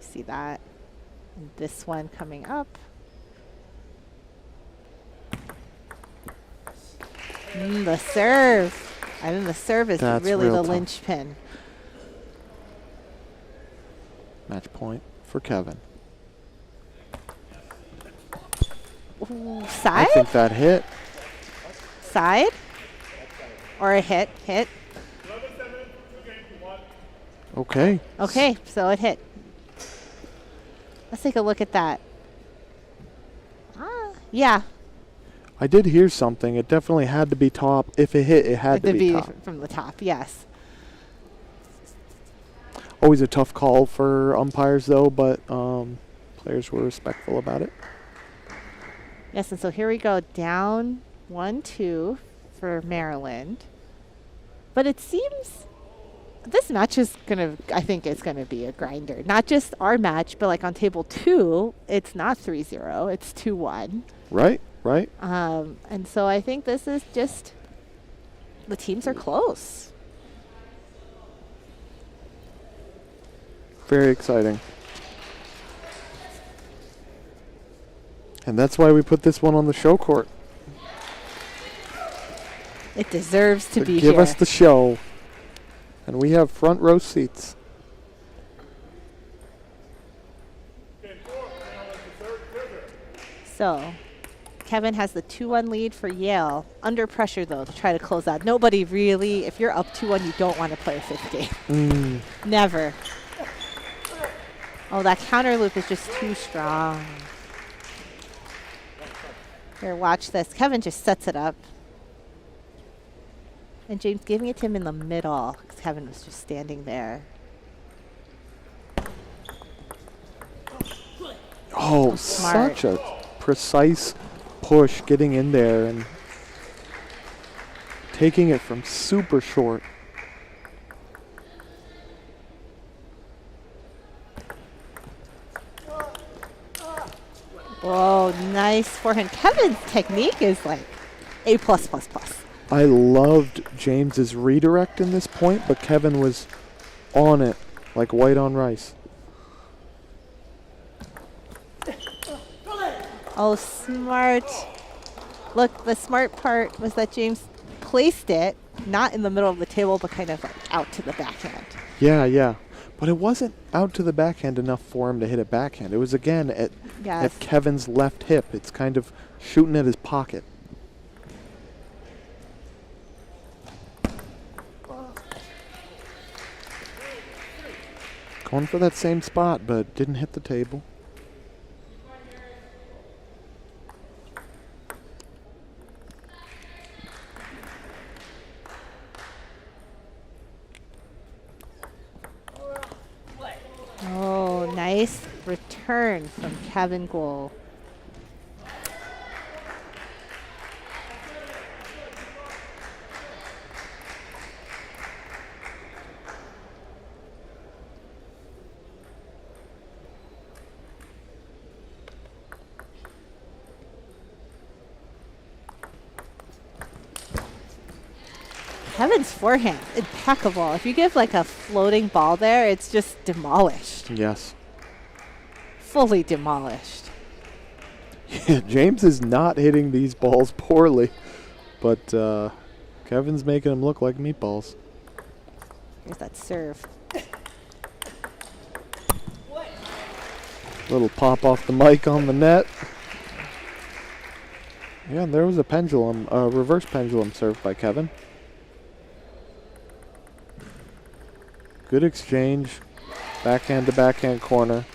See that? And this one coming up. The serve. I think the serve is That's really real the tough. linchpin. Match point for Kevin. Ooh, I side? think that hit. Side? Or a hit? Hit? Okay. Okay, so it hit. Let's take a look at that. Yeah. I did hear something. It definitely had to be top. If it hit, it had to be top. From the top, yes. Always a tough call for umpires, though, but players were respectful about it. Yes, and so here we go. Down 1-2 for Maryland. But it seems this match is I think it's going to be a grinder. Not just our match, but on table 2, it's not 3-0. It's 2-1. Right. And so I think this is just, the teams are close. Very exciting. And that's why we put this one on the show court. It deserves to be Give here. us the show. And we have front row seats. So Kevin has the 2-1 lead for Yale. Under pressure, though, to try to close out. Nobody really, if you're up 2-1, you don't want to play a 5th game. Never. Oh, that counter loop is just too strong. Here, watch this. Kevin just sets it up. And James giving it to him in the middle because Kevin was just standing there. Oh, Smart. such a precise push getting in there and taking it from super short. Whoa, nice forehand. Kevin's technique is A+++. I loved James's redirect in this point, but Kevin was on it like white on rice. Oh, smart. Look, the smart part was that James placed it not in the middle of the table, but kind of like out to the backhand. Yeah, yeah. But it wasn't out to the backhand enough for him to hit a backhand. It was, again, at Kevin's left hip. It's kind of shooting at his pocket. Going for that same spot, but didn't hit the table. Oh, nice return from Kevin Goal. Kevin's forehand, impeccable. If you give like a floating ball there, it's just demolished. Yes. Fully demolished. Yeah, James is not hitting these balls poorly, but Kevin's making them look like meatballs. Here's that serve. Little pop off the mic on the net. Yeah, and there was a pendulum, reverse pendulum served by Kevin. Good exchange, backhand to backhand corner.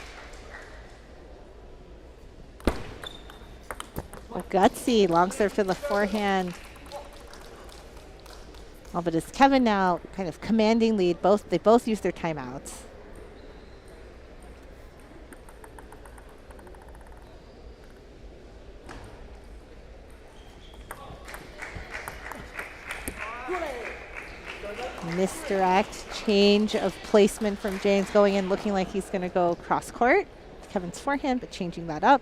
Oh, gutsy, long serve to the forehand. Oh, but it's Kevin now kind of commanding lead. They both use their timeouts. Misdirect, change of placement from James, going in looking like he's going to go cross court. Kevin's forehand, but changing that up.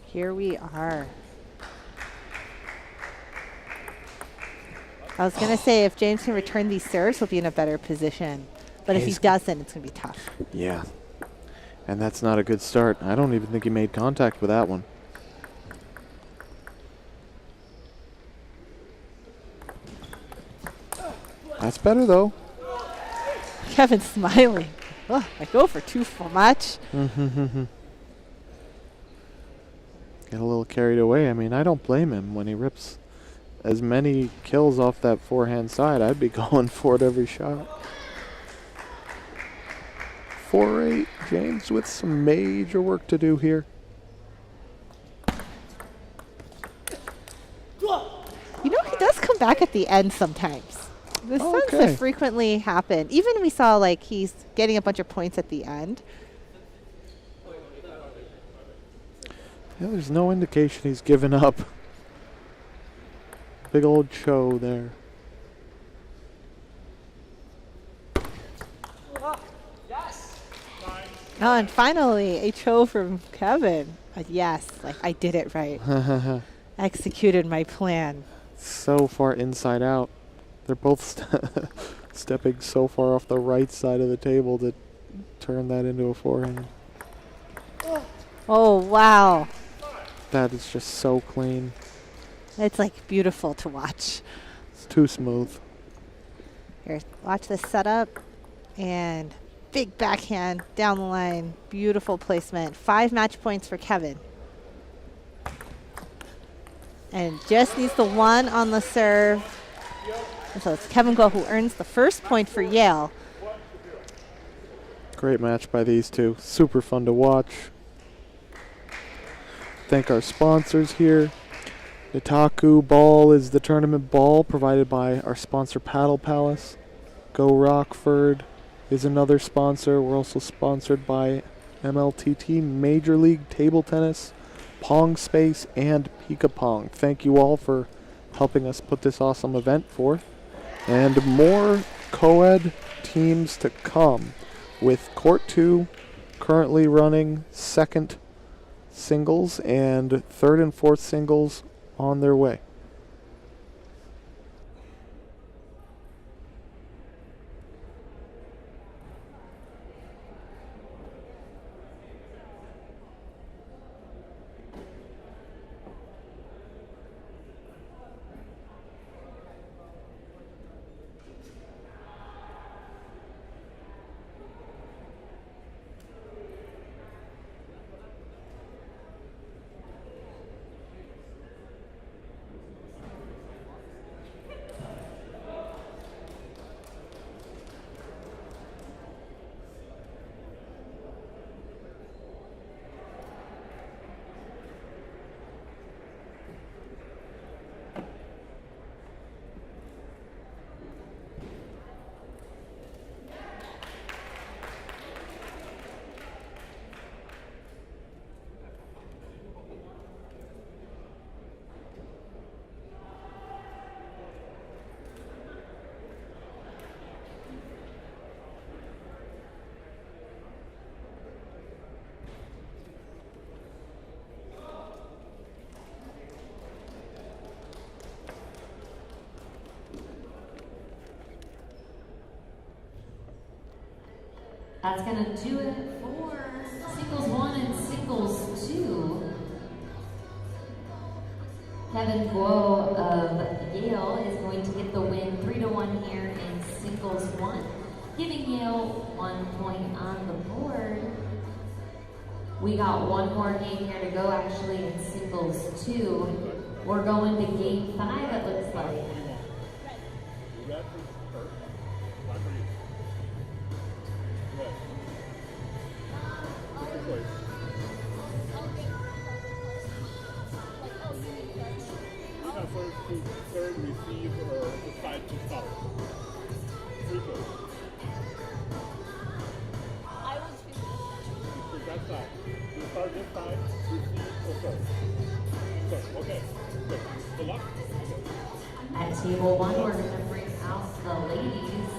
Here we are. I was going to say if James can return these serves, he'll be in a better position. But if he doesn't, it's going to be tough. Yeah. And that's not a good start. I don't even think he made contact with that one. That's better, though. Kevin's smiling. Oh, I go for too much. Get a little carried away. I mean, I don't blame him when he rips as many kills off that forehand side. I'd be going for it every shot. 4-8. James with some major work to do here. You know, he does come back at the end sometimes. This tends to frequently happen. Even we saw like he's getting a bunch of points at the end. Yeah, there's no indication he's given up. Big old show there. Oh, and finally, a cho from Kevin. Yes, like I did it right. Executed my plan. So far inside out. They're both stepping so far off the right side of the table to turn that into a forehand. Oh, wow. That is just so clean. It's like beautiful to watch. It's too smooth. Here, watch this setup. And big backhand down the line. Beautiful placement. 5 match points for Kevin. And just needs the 1 on the serve. And so it's Kevin Go who earns the first point for Yale. Great match by these two. Super fun to watch. Thank our sponsors here. Nitaku ball is the tournament ball provided by our sponsor Paddle Palace. Go Rockford is another sponsor. We're also sponsored by MLTT, Major League Table Tennis, Pong Space, and Pika Pong. Thank you all for helping us put this awesome event forth. And more co-ed teams to come, with Court 2 currently running second singles and third and fourth singles on their way. That's going to do it for singles 1 and singles 2. Kevin Coed of Yale is going to get the win 3-1 here in singles 1, giving Yale 1 point on the board. We got one more game here to go, actually, in singles 2. We're going to game 5, it looks like. Third, receive, or decide to stop. Free throw. I will choose. That side. You start this side, receive, or third. Third, okay. Good. Good luck. At table 1, we're going to bring out the ladies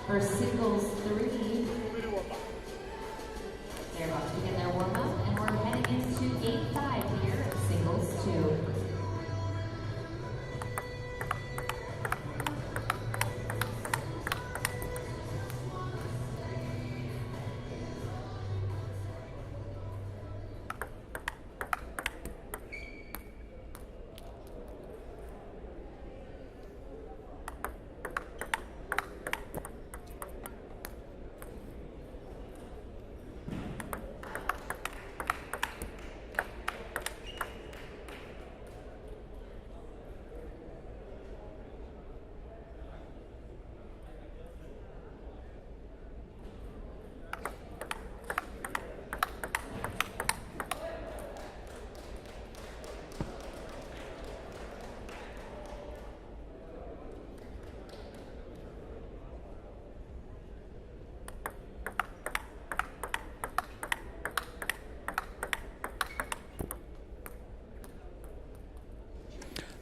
for singles 3. They're about to begin their warm-up, and we're heading into game 5 here at singles 2.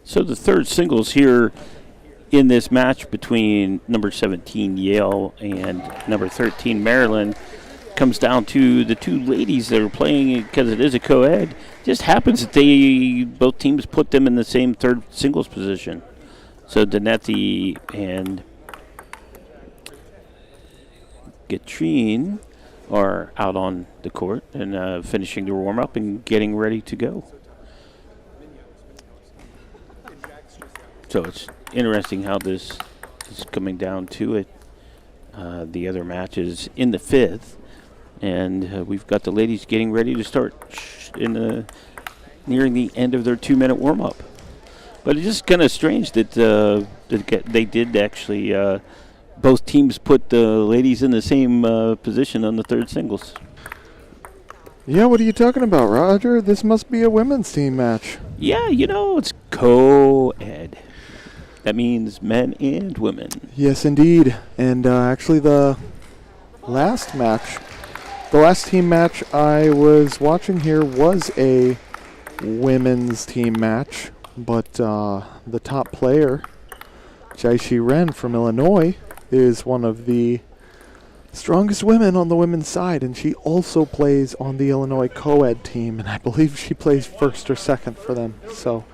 So the third singles here in this match between number 17 Yale and number 13 Maryland comes down to the two ladies that are playing, because it is a co-ed. Just happens that both teams put them in the same third singles position. So Danetti and Gatrine are out on the court and finishing their warm-up and getting ready to go. So it's interesting how this is coming down to it. The other match is in the 5th, and we've got the ladies getting ready to start nearing the end of their 2-minute warm-up. But it's just kind of strange that they did actually, both teams put the ladies in the same position on the third singles. Yeah, what are you talking about, Roger? This must be a women's team match. Yeah, it's co-ed. That means men and women. Yes, indeed. And actually the last team match I was watching here was a women's team match. But the top player, Jaishi Ren from Illinois, is one of the strongest women on the women's side, and she also plays on the Illinois co-ed team, and I believe she plays first or second for them. So,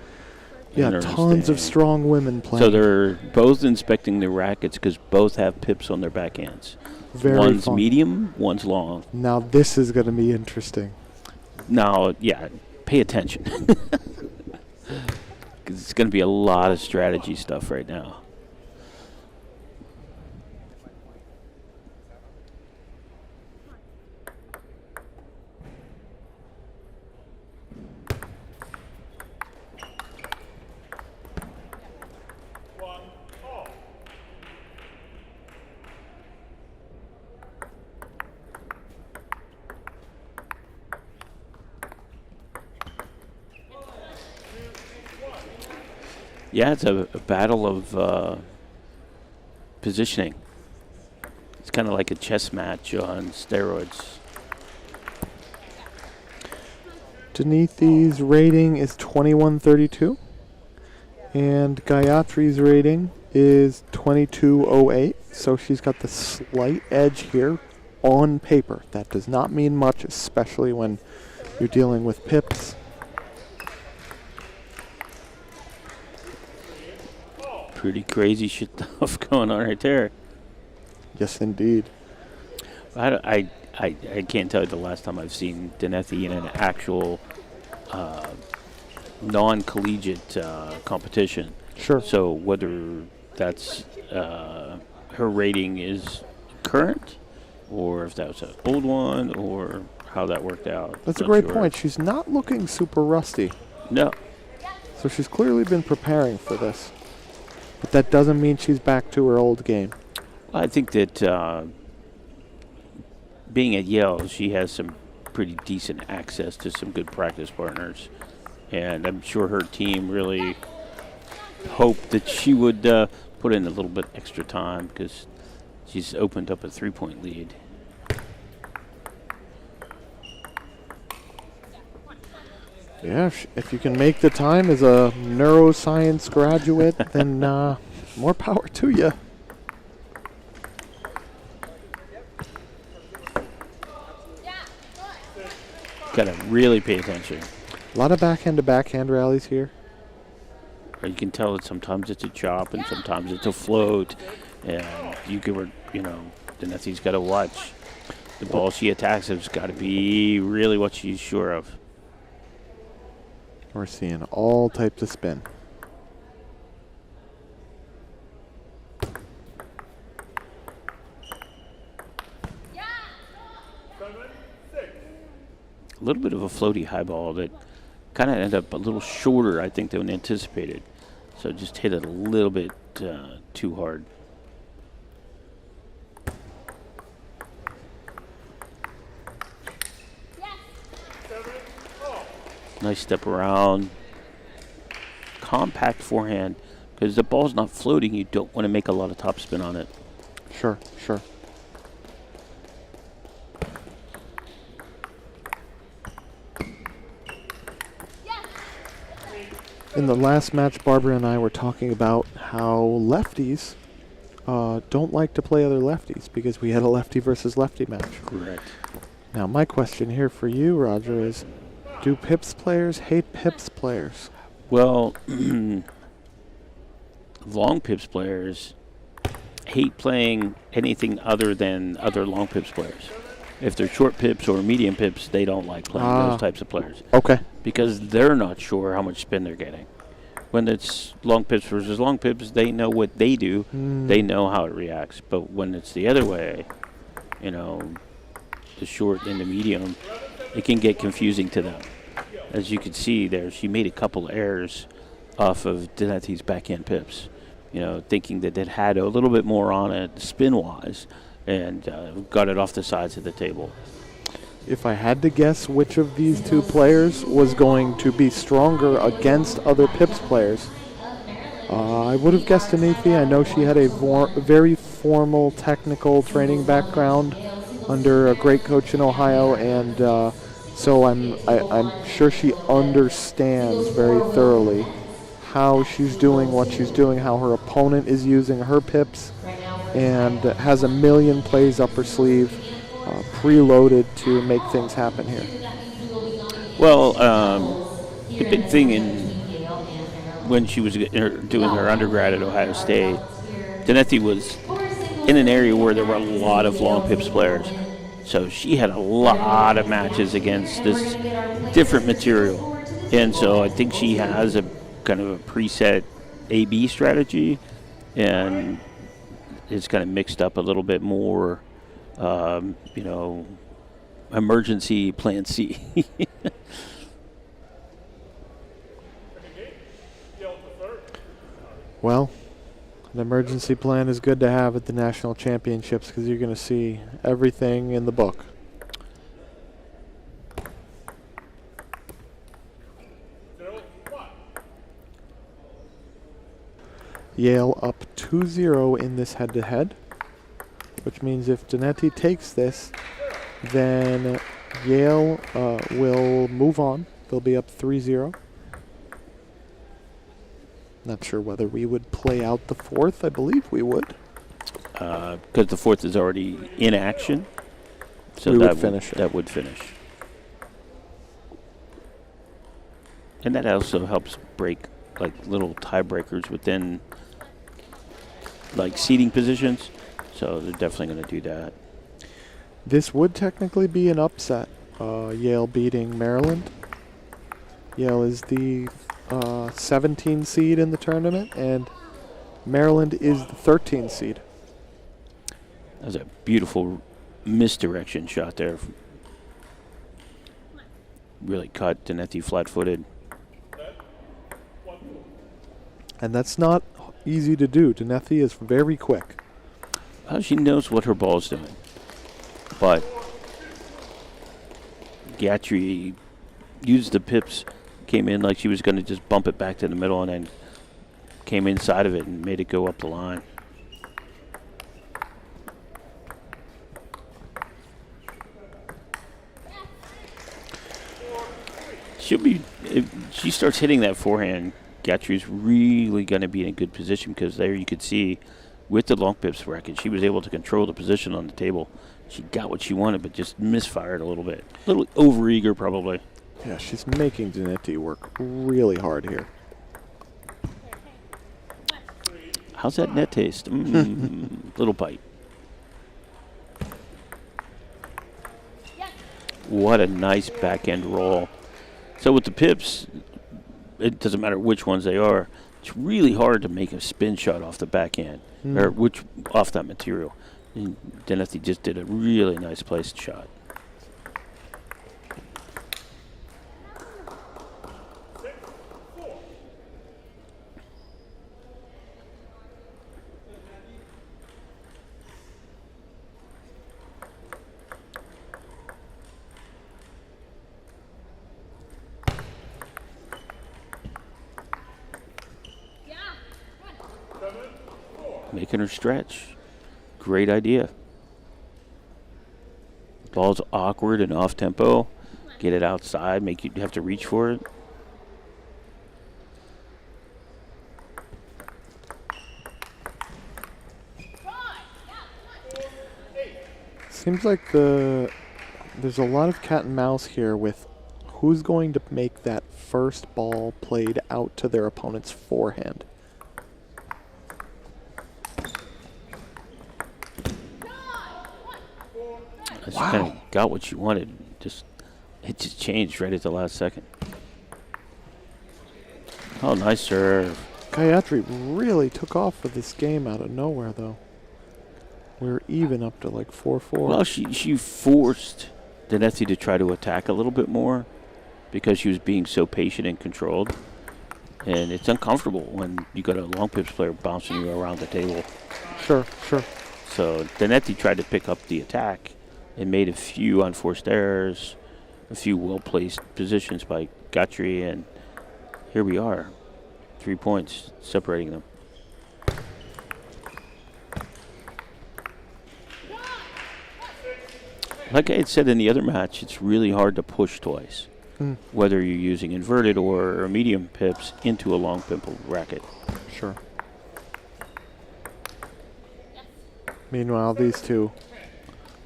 yeah, tons of strong women playing. So they're both inspecting the rackets because both have pips on their backhands. One's fun. Medium, one's long. Now this is going to be interesting. Now, yeah, pay attention. Because it's going to be a lot of strategy stuff right now. Yeah, it's a battle of positioning. It's kind of like a chess match on steroids. Danithi's rating is 2132, and Gayatri's rating is 2208. So she's got the slight edge here on paper. That does not mean much, especially when you're dealing with pips. Pretty crazy stuff going on right there. Yes, indeed. I can't tell you the last time I've seen Denethi in an actual non-collegiate competition. Sure. So whether that's her rating is current, or if that was an old one, or how that worked out. That's a Not great sure. point. She's not looking super rusty. No. So she's clearly been preparing for this. But that doesn't mean she's back to her old game. I think that being at Yale, she has some pretty decent access to some good practice partners. And I'm sure her team really hoped that she would put in a little bit extra time because she's opened up a 3-point lead. Yeah, if you can make the time as a neuroscience graduate, then more power to you. Got to really pay attention. A lot of backhand-to-backhand rallies here. Or you can tell that sometimes it's a chop and sometimes it's a float. And Denethi's got to watch. The ball she attacks has got to be really what she's sure of. We're seeing all types of spin. A little bit of a floaty high ball that kind of ended up a little shorter, I think, than anticipated. So just hit it a little bit too hard. Nice step around. Compact forehand. Because the ball's not floating, you don't want to make a lot of topspin on it. Sure, sure. In the last match, Barbara and I were talking about how lefties don't like to play other lefties because we had a lefty versus lefty match. Correct. Now, my question here for you, Roger, is do Pips players hate Pips players? Well, long Pips players hate playing anything other than other long Pips players. If they're short Pips or medium Pips, they don't like playing those types of players. Okay. Because they're not sure how much spin they're getting. When it's long Pips versus long Pips, they know what they do. They know how it reacts. But when it's the other way, the short and the medium, it can get confusing to them. As you can see there, she made a couple errors off of Denethi's backhand Pips, thinking that it had a little bit more on it spin-wise, and got it off the sides of the table. If I had to guess which of these two players was going to be stronger against other Pips players, I would have guessed Denethi. I know she had a very formal technical training background under a great coach in Ohio, and so I'm sure she understands very thoroughly how she's doing what she's doing, how her opponent is using her Pips, and has a million plays up her sleeve, preloaded to make things happen here. Well, the big thing when she was doing her undergrad at Ohio State, Denethi was in an area where there were a lot of long Pips players. So she had a lot of matches against this different material. And so I think she has a kind of a preset A-B strategy, and it's kind of mixed up a little bit more, emergency plan C. Well, an emergency plan is good to have at the national championships because you're going to see everything in the book. Yale up 2-0 in this head-to-head, which means if Denethi takes this, then Yale will move on. They'll be up 3-0. Not sure whether we would play out the fourth. I believe we would. Because the fourth is already in action. So we that would finish it. That would finish. And that also helps break like little tiebreakers within like seating positions. So they're definitely going to do that. This would technically be an upset. Yale beating Maryland. Yale is the 17 seed in the tournament, and Maryland is the 13 seed. That was a beautiful misdirection shot there. Really cut Dinetti flat-footed. And that's not easy to do. Dinetti is very quick. She knows what her ball's doing. But Gatry used the pips, came in like she was going to just bump it back to the middle, and then came inside of it and made it go up the line. If she starts hitting that forehand, Gatry's really going to be in a good position, because there you could see with the long pips racket, she was able to control the position on the table. She got what she wanted, but just misfired a little bit. A little overeager, probably. Yeah, she's making Dinetti work really hard here. How's that net taste? Little bite. What a nice backhand roll. So with the pips, it doesn't matter which ones they are. It's really hard to make a spin shot off the backhand, or off that material. And Dinetti just did a really nice placed shot. Making her stretch. Great idea. Ball's awkward and off tempo. Get it outside, make you have to reach for it. Seems like there's a lot of cat and mouse here with who's going to make that first ball played out to their opponent's forehand. She kind of got what she wanted. It just changed right at the last second. Oh, nice serve. Gayatri really took off with this game out of nowhere, though. We're even up to like 4-4. Well, she forced Dinetti to try to attack a little bit more because she was being so patient and controlled. And it's uncomfortable when you got a long pips player bouncing you around the table. Sure. So Dinetti tried to pick up the attack and made a few unforced errors, a few well-placed positions by Gatry, and here we are, 3 points separating them. Like I had said in the other match, it's really hard to push twice, whether you're using inverted or medium pips into a long pimple racket. Sure. Meanwhile, these two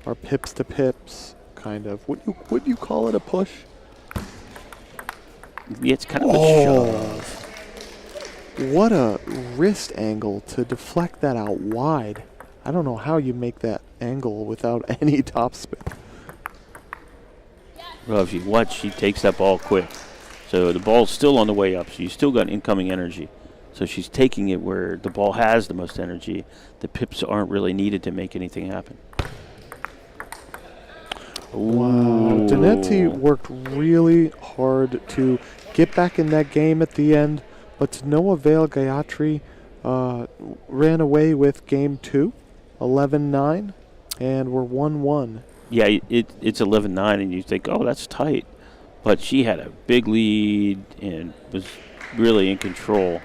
are pips to pips, kind of. Would you call it a push? Yeah, it's kind of a shove. What a wrist angle to deflect that out wide. I don't know how you make that angle without any topspin. Well, if you watch, she takes that ball quick. So the ball's still on the way up, so you still got incoming energy. So she's taking it where the ball has the most energy. The pips aren't really needed to make anything happen. Wow. Dinetti worked really hard to get back in that game at the end, but to no avail. Gayatri ran away with game 2, 11-9, and we're 1-1. Yeah, it's 11-9, and you think, oh, that's tight. But she had a big lead and was really in control.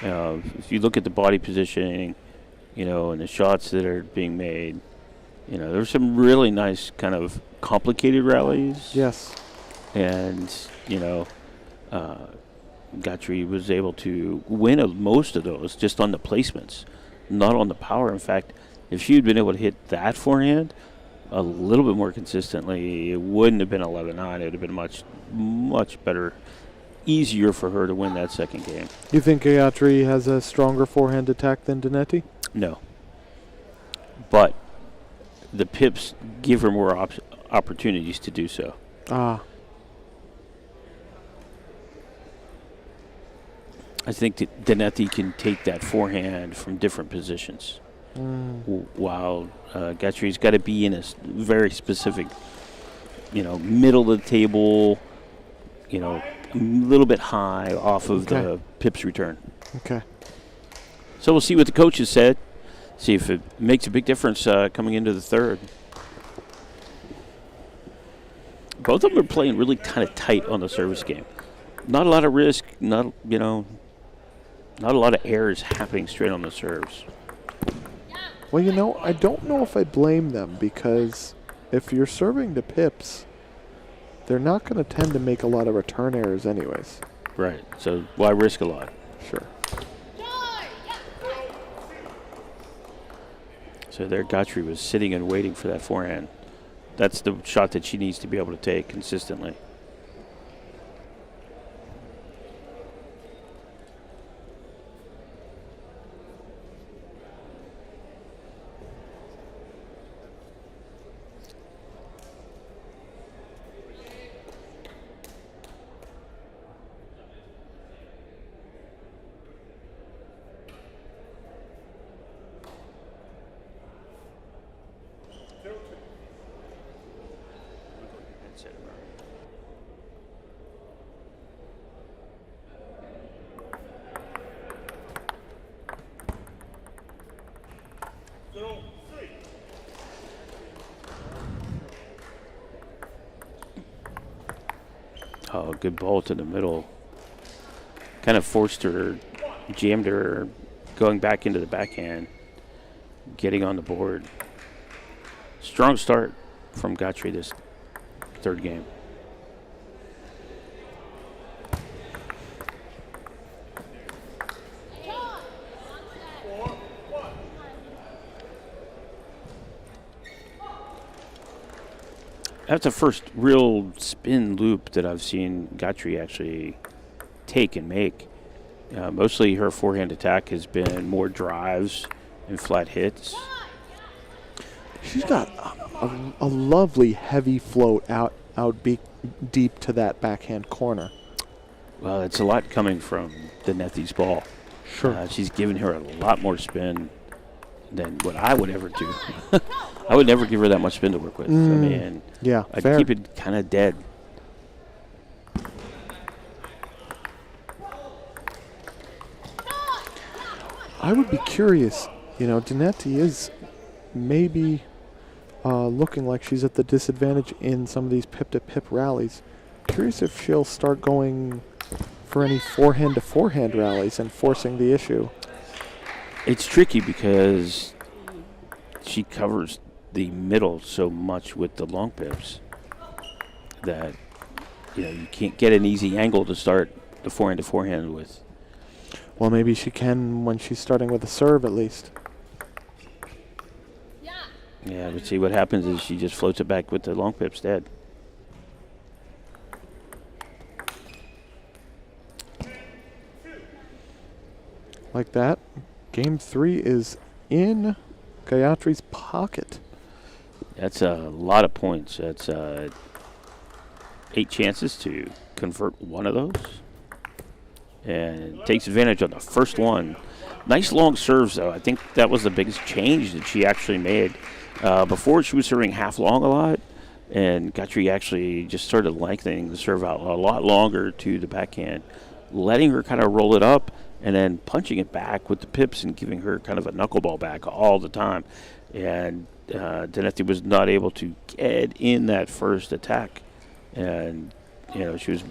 If you look at the body positioning, and the shots that are being made, there's some really nice kind of complicated rallies. Yes. And, Gatry was able to win most of those just on the placements, not on the power. In fact, if she had been able to hit that forehand a little bit more consistently, it wouldn't have been 11-9. It would have been much, much better, easier for her to win that second game. You think Gayatri has a stronger forehand attack than Dinetti? No. But the pips give her more opportunities to do so. Ah. I think that Danetti can take that forehand from different positions. While Guthrie's got to be in a very specific, middle of the table, a little bit high off of the pips return. Okay. So we'll see what the coaches said, see if it makes a big difference coming into the third. Both of them are playing really kind of tight on the service game. Not a lot of risk, not a lot of errors happening straight on the serves. Well, I don't know if I blame them, because if you're serving to pips, they're not going to tend to make a lot of return errors anyways. Right. So why risk a lot? Sure. So there Guthrie was sitting and waiting for that forehand. That's the shot that she needs to be able to take consistently. Oh, good ball to the middle. Kind of forced her, jammed her, going back into the backhand, getting on the board. Strong start from Guthrie this third game. That's the first real spin loop that I've seen Guthrie actually take and make. Mostly her forehand attack has been more drives and flat hits. She's got a lovely heavy float out deep to that backhand corner. Well, it's a lot coming from Danetti's ball. Sure. She's given her a lot more spin than what I would ever do. I would never give her that much spin to work with. I mean, yeah, I'd fair. keep it kind of dead. I would be curious. Danetti is maybe looking like she's at the disadvantage in some of these pip-to-pip rallies. Curious if she'll start going for any forehand-to-forehand rallies and forcing the issue. It's tricky because she covers the middle so much with the long pips that you can't get an easy angle to start the forehand with. Well, maybe she can when she's starting with a serve at least. Yeah, but see what happens is she just floats it back with the long pips dead. Like that. Game 3 is in Gayatri's pocket. That's a lot of points. That's 8 chances to convert one of those. And takes advantage on the first one. Nice long serves, though. I think that was the biggest change that she actually made. Before, she was serving half long a lot, and Guthrie actually just started lengthening the serve out a lot longer to the backhand, letting her kind of roll it up and then punching it back with the pips and giving her kind of a knuckleball back all the time. And Danetti was not able to get in that first attack. And, she was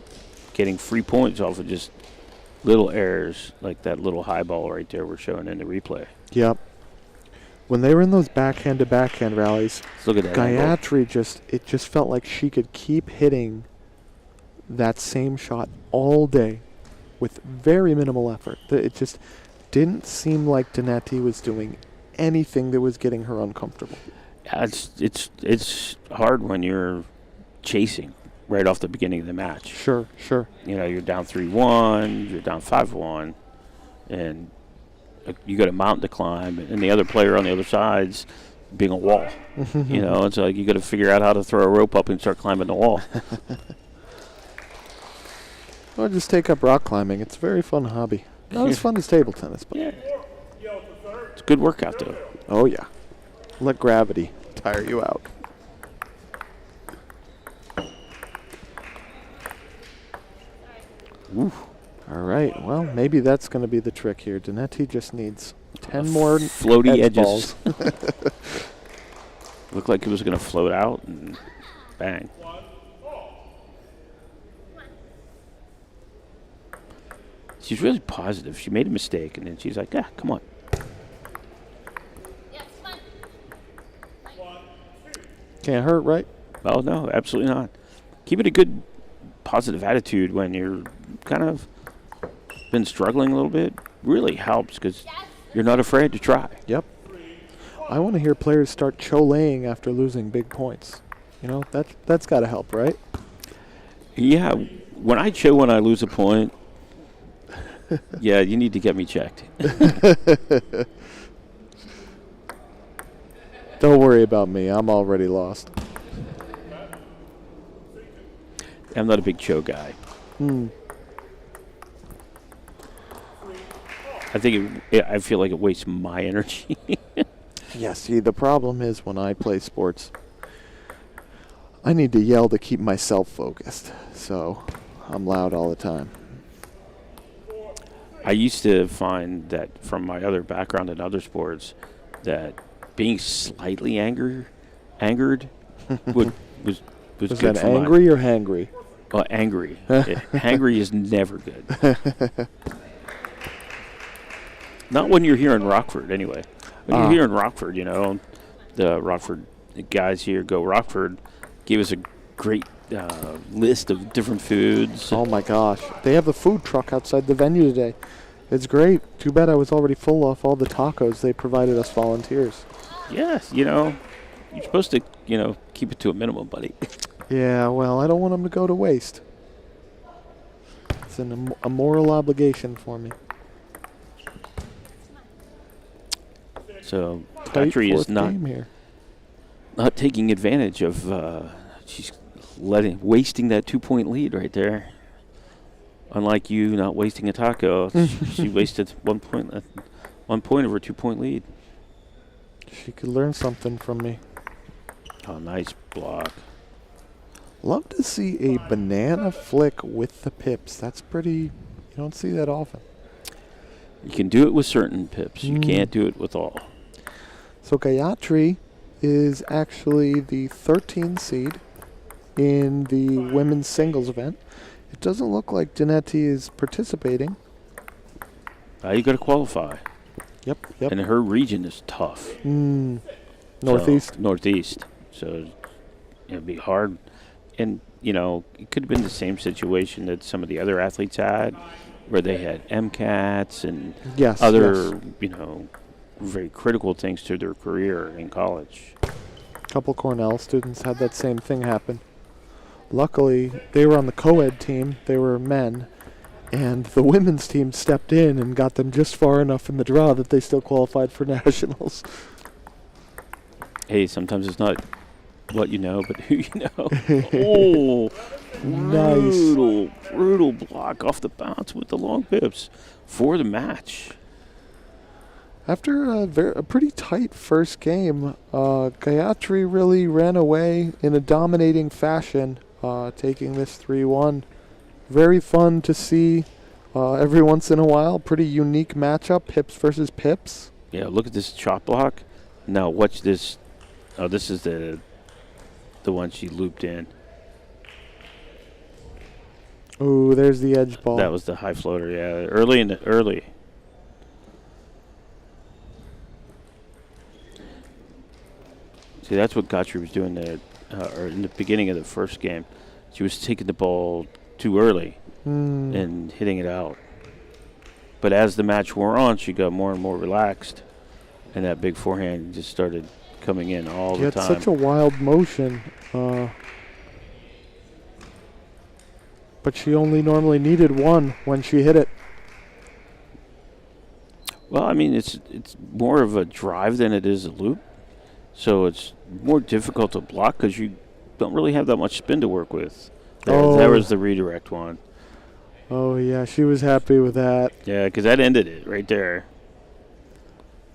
getting free points off of just little errors like that little high ball right there we're showing in the replay. Yep. When they were in those backhand-to-backhand rallies, look at that Gayatri just felt like she could keep hitting that same shot all day with very minimal effort. It just didn't seem like Danetti was doing anything that was getting her uncomfortable. Yeah, it's hard when you're chasing right off the beginning of the match. Sure. You're down 3-1, you're down 5-1, and you got a mountain to climb, and the other player on the other side's being a wall. You know, it's like you got to figure out how to throw a rope up and start climbing the wall. Or just take up rock climbing. It's a very fun hobby. Not as fun as table tennis, but it's a good workout, though. Oh, yeah. Let gravity tire you out. Ooh. All right. Well, maybe that's going to be the trick here. Dinetti just needs 10 more floaty edge edges. balls. Looked like it was going to float out, and bang. She's really positive. She made a mistake, and then she's like, "Yeah, come on." Can't hurt, right? Oh, no, absolutely not. Keeping a good, positive attitude when you're kind of been struggling a little bit really helps because you're not afraid to try. Yep. I want to hear players start cholaying after losing big points. You know, that's got to help, right? Yeah, when I lose a point, yeah, you need to get me checked. Don't worry about me. I'm already lost. I'm not a big show guy. I think I feel like it wastes my energy. Yeah, see, the problem is when I play sports, I need to yell to keep myself focused. So I'm loud all the time. I used to find that from my other background in other sports that being slightly angered was Was good that for angry or hangry? Oh, angry. Hangry is never good. Not when you're here in Rockford, anyway. When you're here in Rockford, you know, the Rockford guys here, Go Rockford, gave us a great list of different foods. Oh, my gosh. They have the food truck outside the venue today. It's great. Too bad I was already full off all the tacos they provided us volunteers. Yes, you know, you're supposed to, you know, keep it to a minimum, buddy. Yeah, well, I don't want them to go to waste. It's a moral obligation for me. So Tight Daughtry is fourth game here. not taking advantage of. She's wasting that 2-point lead right there. Unlike you, not wasting a taco, she wasted 1 point. 1 point of her 2-point lead. She could learn something from me. Oh, nice block. Love to see a banana flick with the pips. That's pretty. You don't see that often. You can do it with certain pips. You can't do it with all. So Gayatri is actually the 13th seed in the women's singles event. It doesn't look like Dinetti is participating. You got to qualify. Yep. And her region is tough. Northeast. Northeast. So it'd be hard. And, you know, it could have been the same situation that some of the other athletes had, where they had MCATs and other, you know, very critical things to their career in college. A couple Cornell students had that same thing happen. Luckily, they were on the Coed team. They were men. And the women's team stepped in and got them just far enough in the draw that they still qualified for nationals. Hey, sometimes it's not what you know, but who you know. Oh, nice. Brutal block off the bounce with the long pips for the match. After a pretty tight first game, Gayatri really ran away in a dominating fashion, taking this 3-1. Very fun to see every once in a while. Pretty unique matchup, pips versus pips. Yeah, look at this chop block. Now watch this. Oh, this is the one she looped in. Oh, there's the edge ball. That was the high floater, yeah. Early. See, that's what Gotri was doing there, or in the beginning of the first game. She was taking the ball too early and hitting it out. But as the match wore on, she got more and more relaxed, and that big forehand just started coming in all the time. It's such a wild motion. But she only normally needed one when she hit it. Well, I mean, it's more of a drive than it is a loop. So it's more difficult to block because you don't really have that much spin to work with. Oh. There was the redirect one. Oh, yeah, she was happy with that. Yeah, because that ended it right there.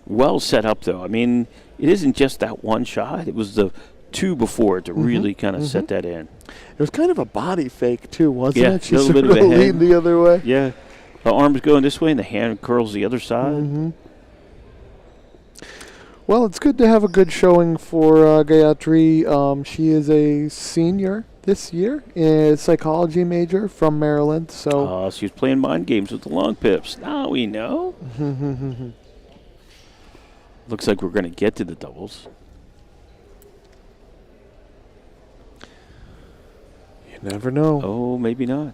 Well set up, though. I mean, it isn't just that one shot. It was the two before to really kind of set that in. It was kind of a body fake, too, wasn't it? She a little sort bit of a head. leaned the other way. Yeah. The arm's going this way and the hand curls the other side. Mm-hmm. Well, it's good to have a good showing for Gayatri. She is a senior this year, a psychology major from Maryland. So she was playing mind games with the long pips. Now we know. Looks like we're going to get to the doubles. You never know. Oh, maybe not.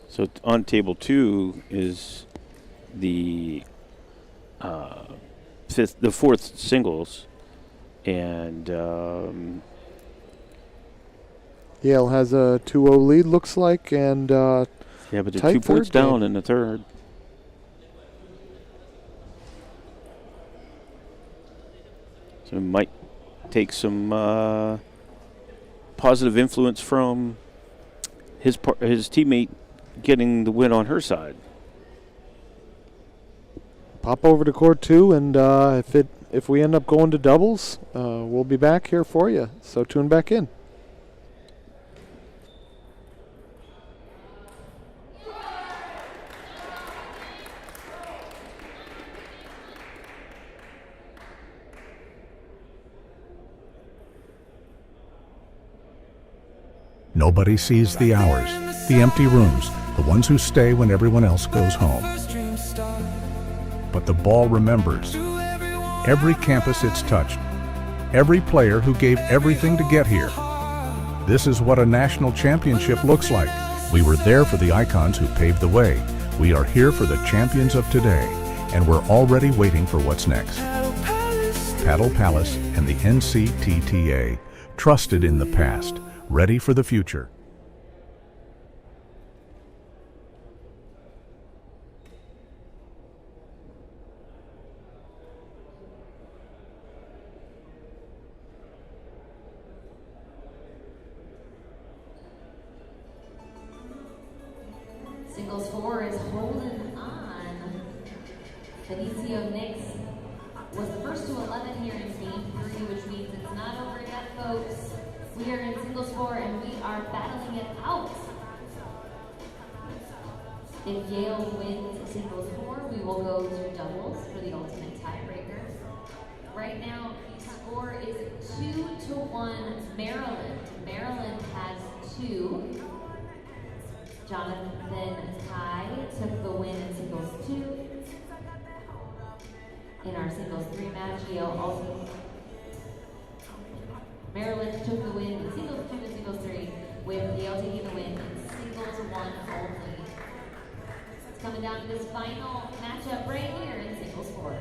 So on table 2 is the fourth singles, and Yale has a 2-0 lead, looks like, and yeah, but they're 2 points down in the third. So it might take some positive influence from his teammate getting the win on her side. Pop over to court 2, and if we end up going to doubles, we'll be back here for you. So tune back in. Nobody sees the hours, the empty rooms, the ones who stay when everyone else goes home. But the ball remembers. Every campus it's touched. Every player who gave everything to get here. This is what a national championship looks like. We were there for the icons who paved the way. We are here for the champions of today, and we're already waiting for what's next. Paddle Palace and the NCTTA, trusted in the past, ready for the future. Singles 4 is holding on. Benicio Nix was the first to 11 here in game 3, which means it's not over yet, folks. We are in singles 4 and we are battling it out. If Yale wins singles 4, we will go to doubles for the ultimate tiebreaker. Right now, the score is 2-1 Maryland. Maryland has 2. Jonathan Ty took the win in singles 2. In our singles 3 match, Yale also. Maryland took the win in singles 2 and singles 3, with Yale taking the win in singles 1 only. It's coming down to this final matchup right here in singles 4.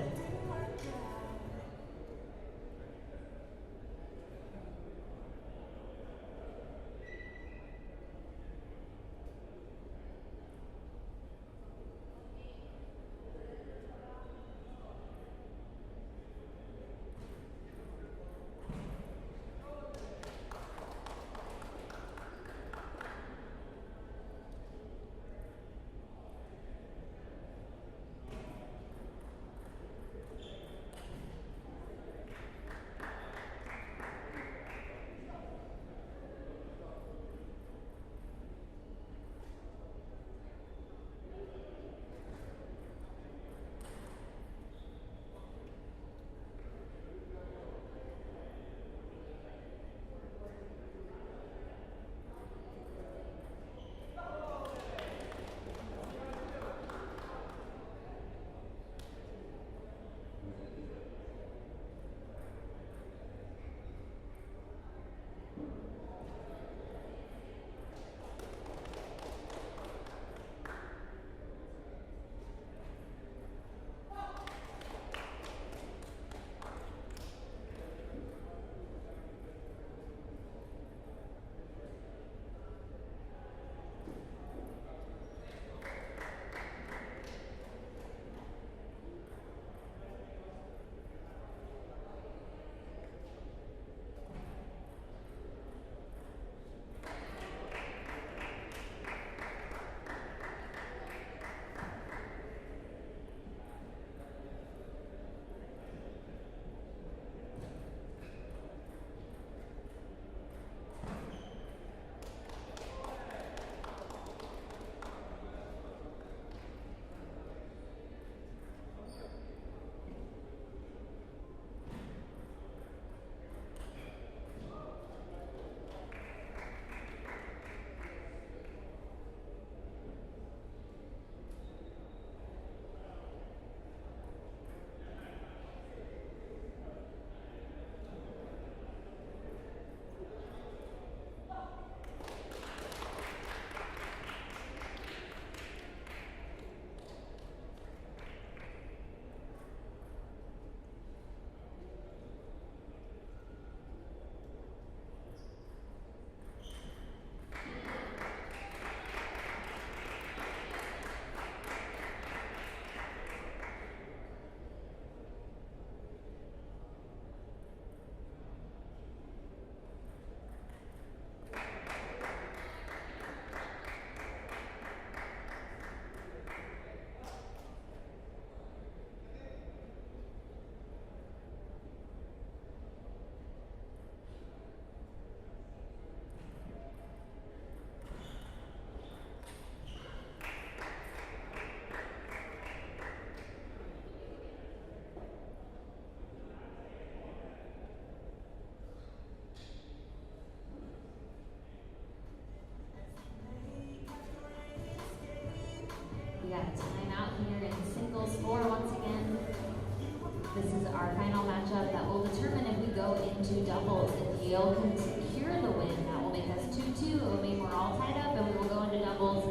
This is our final matchup that will determine if we go into doubles. If Yale can secure the win, that will make us 2-2. It will mean we're all tied up and we will go into doubles.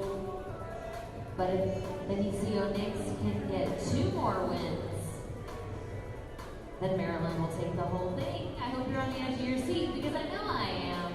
But if the NCTTA Knicks can get 2 more wins, then Maryland will take the whole thing. I hope you're on the edge of your seat because I know I am.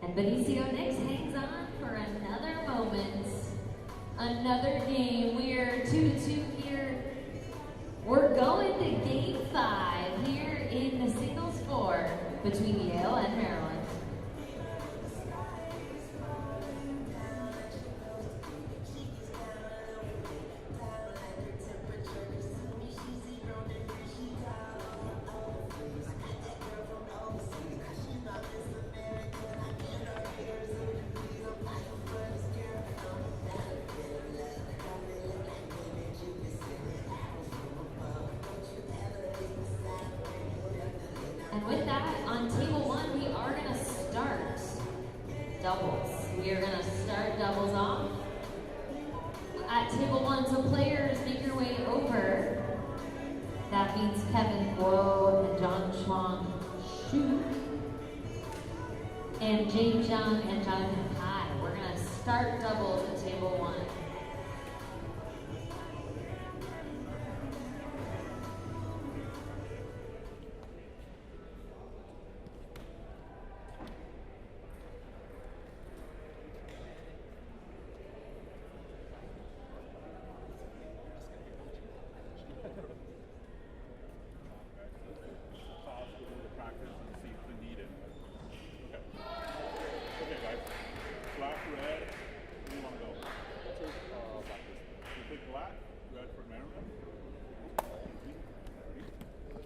And Benicio Knicks hangs on for another moment, another game. We're 2-2 here. We're going to game 5 here in the singles 4 between Yale and Maryland. And with that, on table 1, we are going to start doubles. We are going to start doubles off at table 1. So players, make your way over. That means Kevin Guo and John Chuang Shu and James Young and Jonathan Kai. We're going to start doubles at table 1.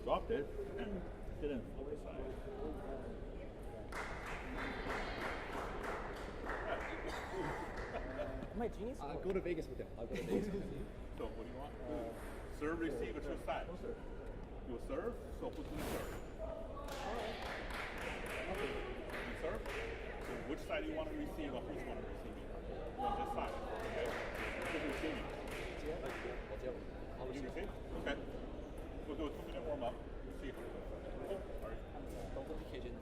Dropped it and didn't fully side. Am I a genius? I'll go to Vegas with him. I'll go to Vegas with him. So what do you want? Serve, receive, or choose side? You will serve, so put you serve. You serve? So which side do you want to receive or who's want to receive it? You want this side, okay? Who's receiving? You receive? Okay. We'll do a 2-minute warm-up. See how it goes. All right. Don't go to Cajun.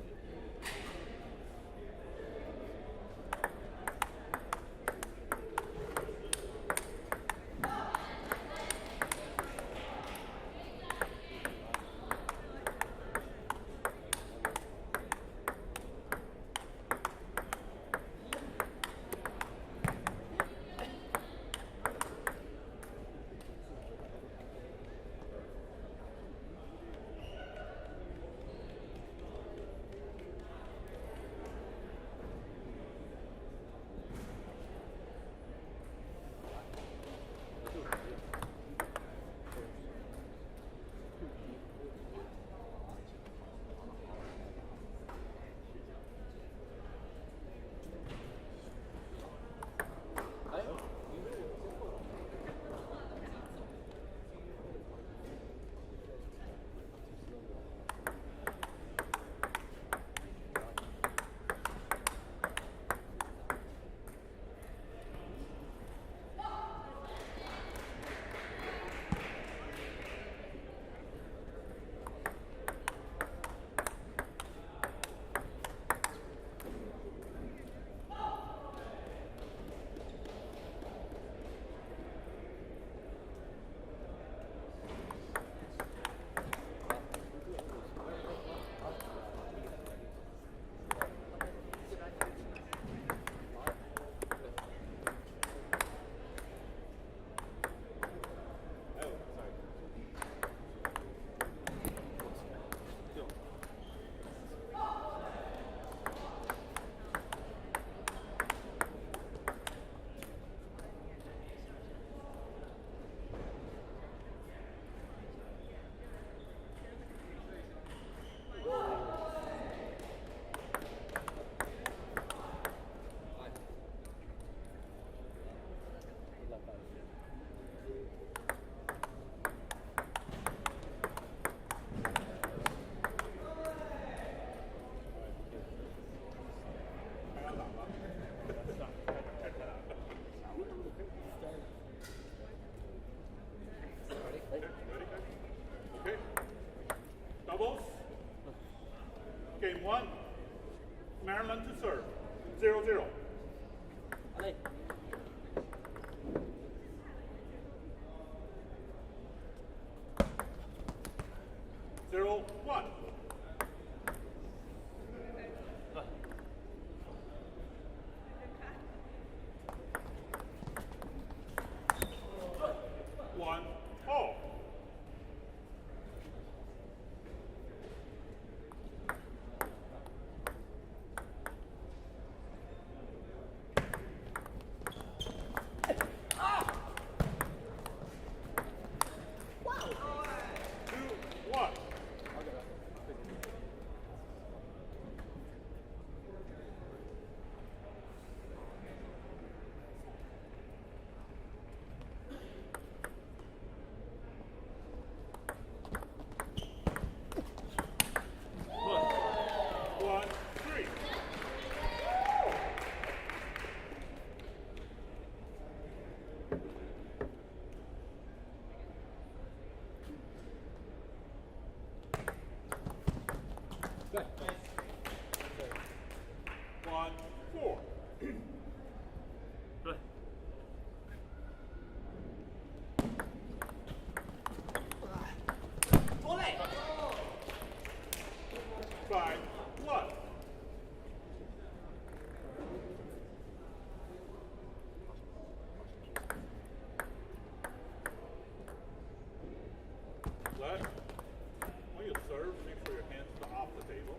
When you serve, make sure your hands are off the table.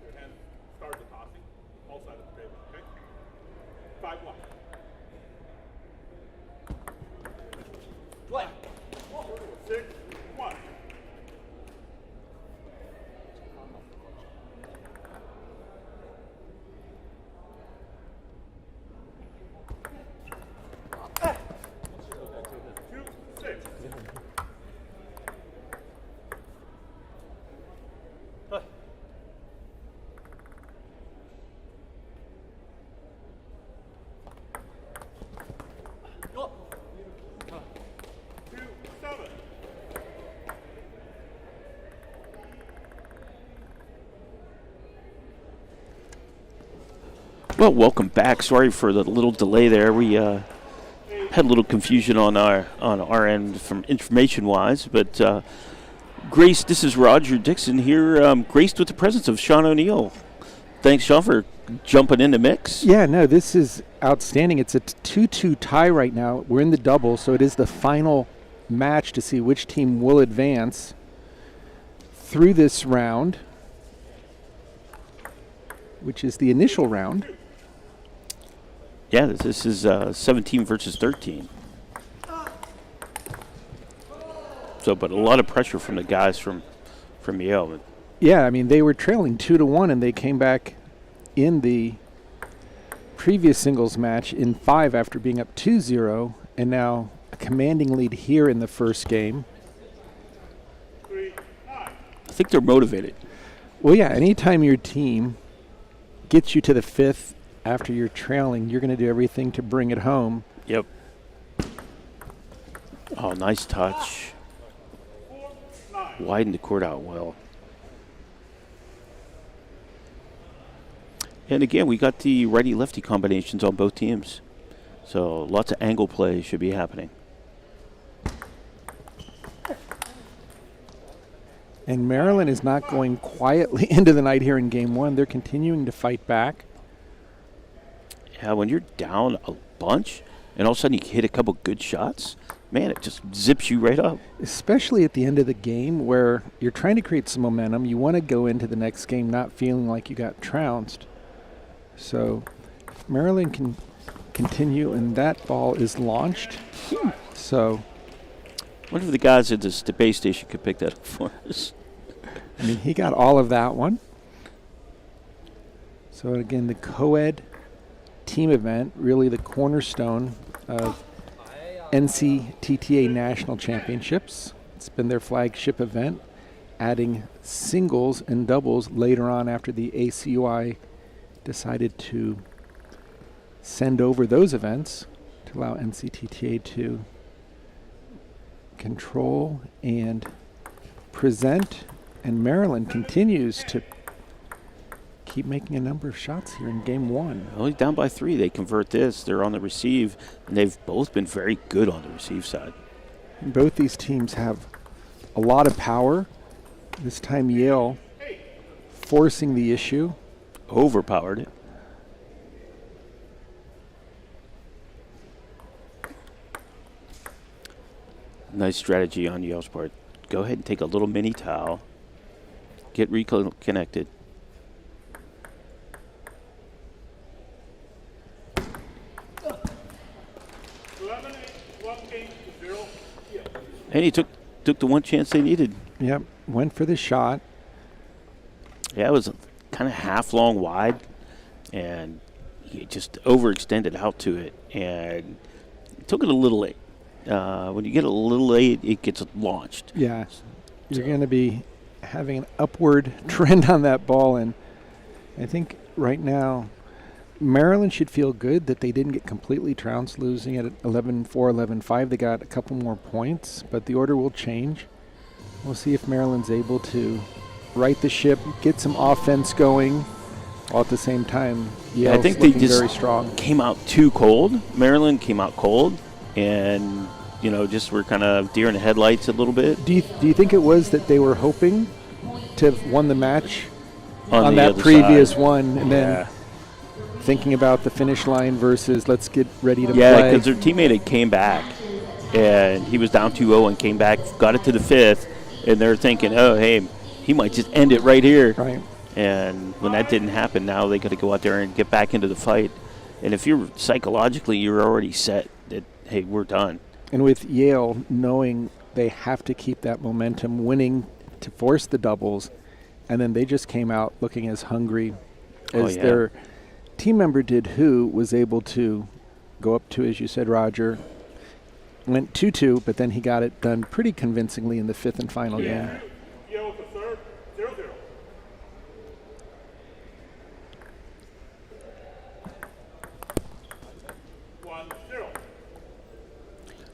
Your hands start the tossing, all sides of the table, okay? 5-1. Play. 6-1. Well, welcome back. Sorry for the little delay there. We had a little confusion on our end from information-wise, but Grace, this is Roger Dixon here, graced with the presence of Sean O'Neill. Thanks, Sean, for jumping in the mix. Yeah, no, this is outstanding. It's a 2-2 tie right now. We're in the double, so it is the final match to see which team will advance through this round, which is the initial round. Yeah, this is 17 versus 13. So, but a lot of pressure from the guys from Yale. Yeah, I mean, they were trailing 2-1, and they came back in the previous singles match in 5 after being up 2-0, and now a commanding lead here in the first game. I think they're motivated. Well, yeah, anytime your team gets you to the 5th after you're trailing, you're going to do everything to bring it home. Yep. Oh, nice touch. Widen the court out well. And again, we got the righty-lefty combinations on both teams. So lots of angle play should be happening. And Maryland is not going quietly into the night here in game 1. They're continuing to fight back. Yeah, when you're down a bunch and all of a sudden you hit a couple good shots, man, it just zips you right up. Especially at the end of the game where you're trying to create some momentum. You want to go into the next game not feeling like you got trounced. So if Maryland can continue, and that ball is launched. So I wonder if the guys at this debate station could pick that up for us. I mean, he got all of that one. So again, the Coed team event, really the cornerstone of NCTTA National Championships. It's been their flagship event, adding singles and doubles later on after the ACUI decided to send over those events to allow NCTTA to control and present. And Maryland continues to keep making a number of shots here in game 1. Only down by 3. They convert this. They're on the receive, and they've both been very good on the receive side. And both these teams have a lot of power. This time Yale forcing the issue. Overpowered it. Nice strategy on Yale's part. Go ahead and take a little mini towel. Get reconnected. And he took the one chance they needed. Yep, went for the shot. Yeah, it was kind of half long wide, and he just overextended out to it, and took it a little late. When you get a little late, it gets launched. Yeah, you're going to be having an upward trend on that ball, and I think right now Maryland should feel good that they didn't get completely trounced, losing at 11-4, 11-5. They got a couple more points, but the order will change. We'll see if Maryland's able to right the ship, get some offense going, while at the same time, Yale's I think they just very strong. Came out too cold. Maryland came out cold, and just were kind of deer in the headlights a little bit. Do you think it was that they were hoping to have won the match on that other previous side. one, and then thinking about the finish line versus let's get ready to play? Yeah, because their teammate had came back, and he was down 2-0 and came back, got it to the 5th, and they're thinking, oh, hey, he might just end it right here. Right. And when that didn't happen, now they got to go out there and get back into the fight. And if you're psychologically, you're already set that, hey, we're done. And with Yale knowing they have to keep that momentum, winning to force the doubles, and then they just came out looking as hungry as their team member did, who was able to go up to, as you said, Roger, went 2-2, but then he got it done pretty convincingly in the 5th and final game. Yale with the serve, 0-0.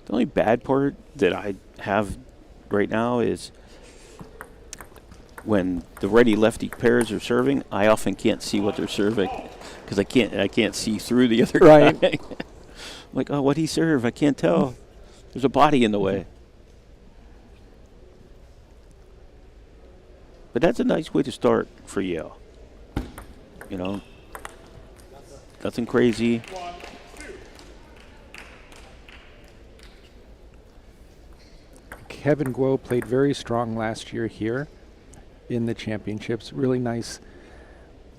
The only bad part that I have right now is when the righty lefty pairs are serving, I often can't see what they're serving because I can't see through the other guy. I'm like, oh, what'd he serve? I can't tell. There's a body in the way. But that's a nice way to start for Yale. Nothing crazy. Kevin Guo played very strong last year here in the championships. Really nice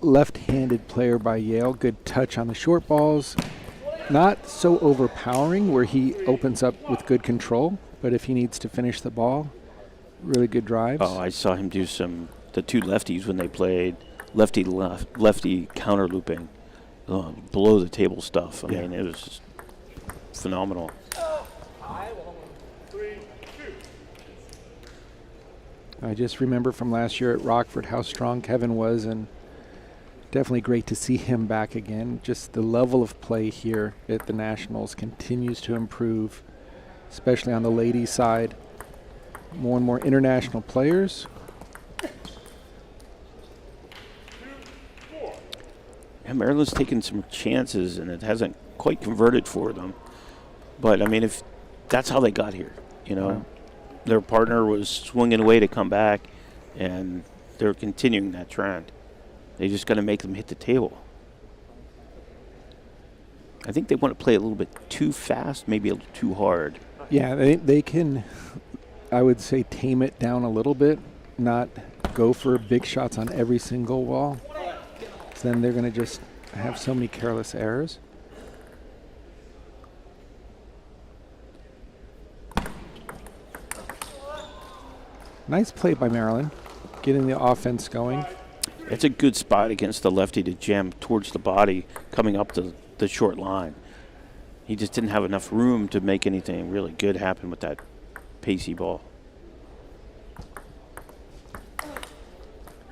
left-handed player by Yale. Good touch on the short balls. Not so overpowering where he opens up with good control, but if he needs to finish the ball, really good drives. Oh, I saw him do the two lefties when they played lefty counter looping. Below the table stuff. I mean, it was just phenomenal. I just remember from last year at Rockford how strong Kevin was, and definitely great to see him back again. Just the level of play here at the Nationals continues to improve, especially on the ladies' side. More and more international players. Yeah, Maryland's taken some chances, and it hasn't quite converted for them. But, I mean, if that's how they got here, Their partner was swinging away to come back, and they're continuing that trend. They just got to make them hit the table. I think they want to play a little bit too fast, maybe a little too hard. Yeah, they can, I would say, tame it down a little bit, not go for big shots on every single wall. So then they're going to just have so many careless errors. Nice play by Maryland, getting the offense going. It's a good spot against the lefty to jam towards the body, coming up the short line. He just didn't have enough room to make anything really good happen with that pacey ball.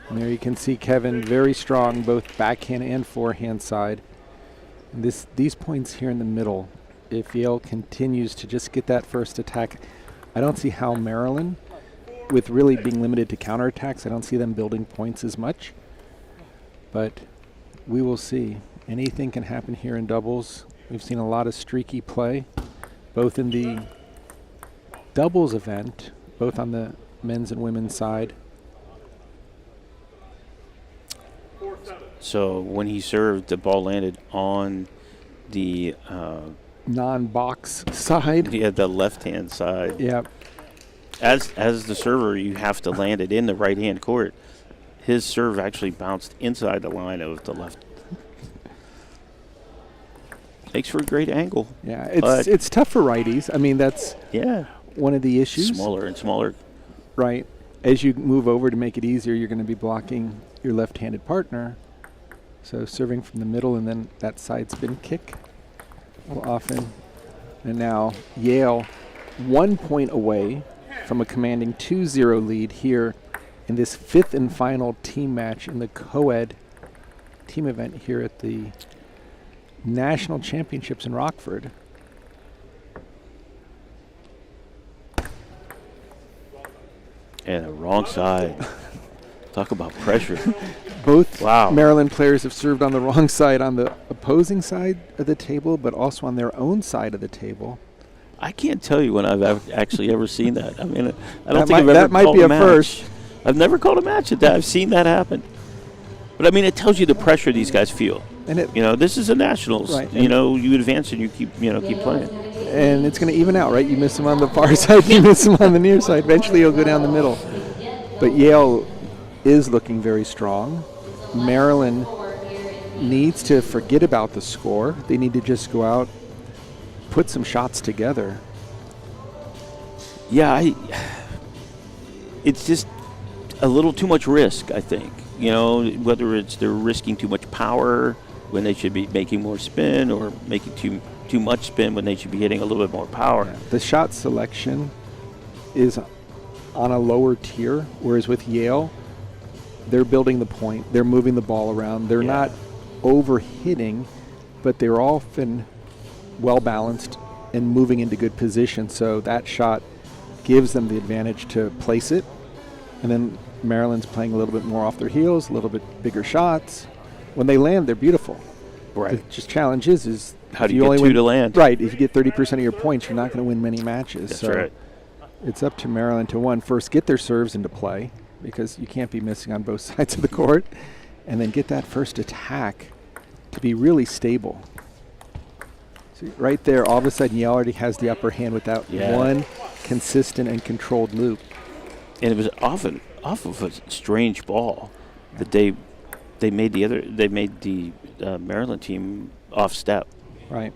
And there you can see Kevin very strong, both backhand and forehand side. And these points here in the middle, if Yale continues to just get that first attack, I don't see how Maryland, with really being limited to counterattacks, I don't see them building points as much. But we will see. Anything can happen here in doubles. We've seen a lot of streaky play, both in the doubles event, both on the men's and women's side. So when he served, the ball landed on the non-box side. Yeah, the left-hand side. Yep. As the server, you have to land it in the right-hand court. His serve actually bounced inside the line of the left. Makes for a great angle. Yeah, it's tough for righties. I mean, that's one of the issues. Smaller and smaller. Right. As you move over to make it easier, you're going to be blocking your left-handed partner. So serving from the middle and then that side spin kick will often. And now Yale 1 point away from a commanding 2-0 lead here in this 5th and final team match in the Coed team event here at the national championships in Rockford. And the wrong side. Talk about pressure. Both Wow. Maryland players have served on the wrong side, on the opposing side of the table, but also on their own side of the table. I can't tell you when I've actually ever seen that. I mean, I don't That think I've might- ever that might called be a a match. first. I've never called a match at that. I've seen that happen. But I mean, it tells you the pressure these guys feel. And it, You know, this is a nationals. Right. You know, you advance and you keep playing. and it's going to even out, right? You miss them on the far side, you miss them on the near side. Eventually, you'll go down the middle. But Yale is looking very strong. Maryland needs to forget about the score. They need to just go out, put some shots together. Yeah, it's just a little too much risk, I think. You know, whether it's they're risking too much power when they should be making more spin, or making too much spin when they should be hitting a little bit more power. The shot selection is on a lower tier, whereas with Yale, they're building the point, they're moving the ball around, they're not over-hitting, but they're often well-balanced and moving into good position, so that shot gives them the advantage to place it. And then Maryland's playing a little bit more off their heels, a little bit bigger shots. When they land, they're beautiful. Right. The just challenge is how if do you get only two win, to land? Right. If you get 30% of your points, you're not going to win many matches. That's so right. it's up to Maryland to first get their serves into play, because you can't be missing on both sides of the court, and then get that first attack to be really stable. So right there, all of a sudden, Yale already has the upper hand with that one consistent and controlled loop. And it was off of a strange ball that they made the Maryland team off step. Right.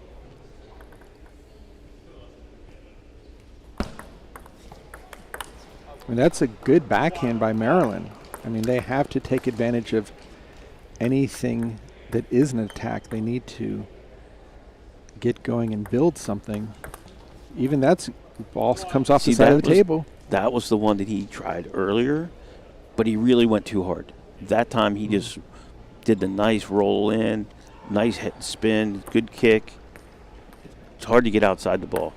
I mean, that's a good backhand by Maryland. I mean, they have to take advantage of anything that is an attack. They need to get going and build something. Even that's ball comes off the side of the table. That was the one that he tried earlier, but he really went too hard. That time he just did the nice roll in, nice head spin, good kick. It's hard to get outside the ball.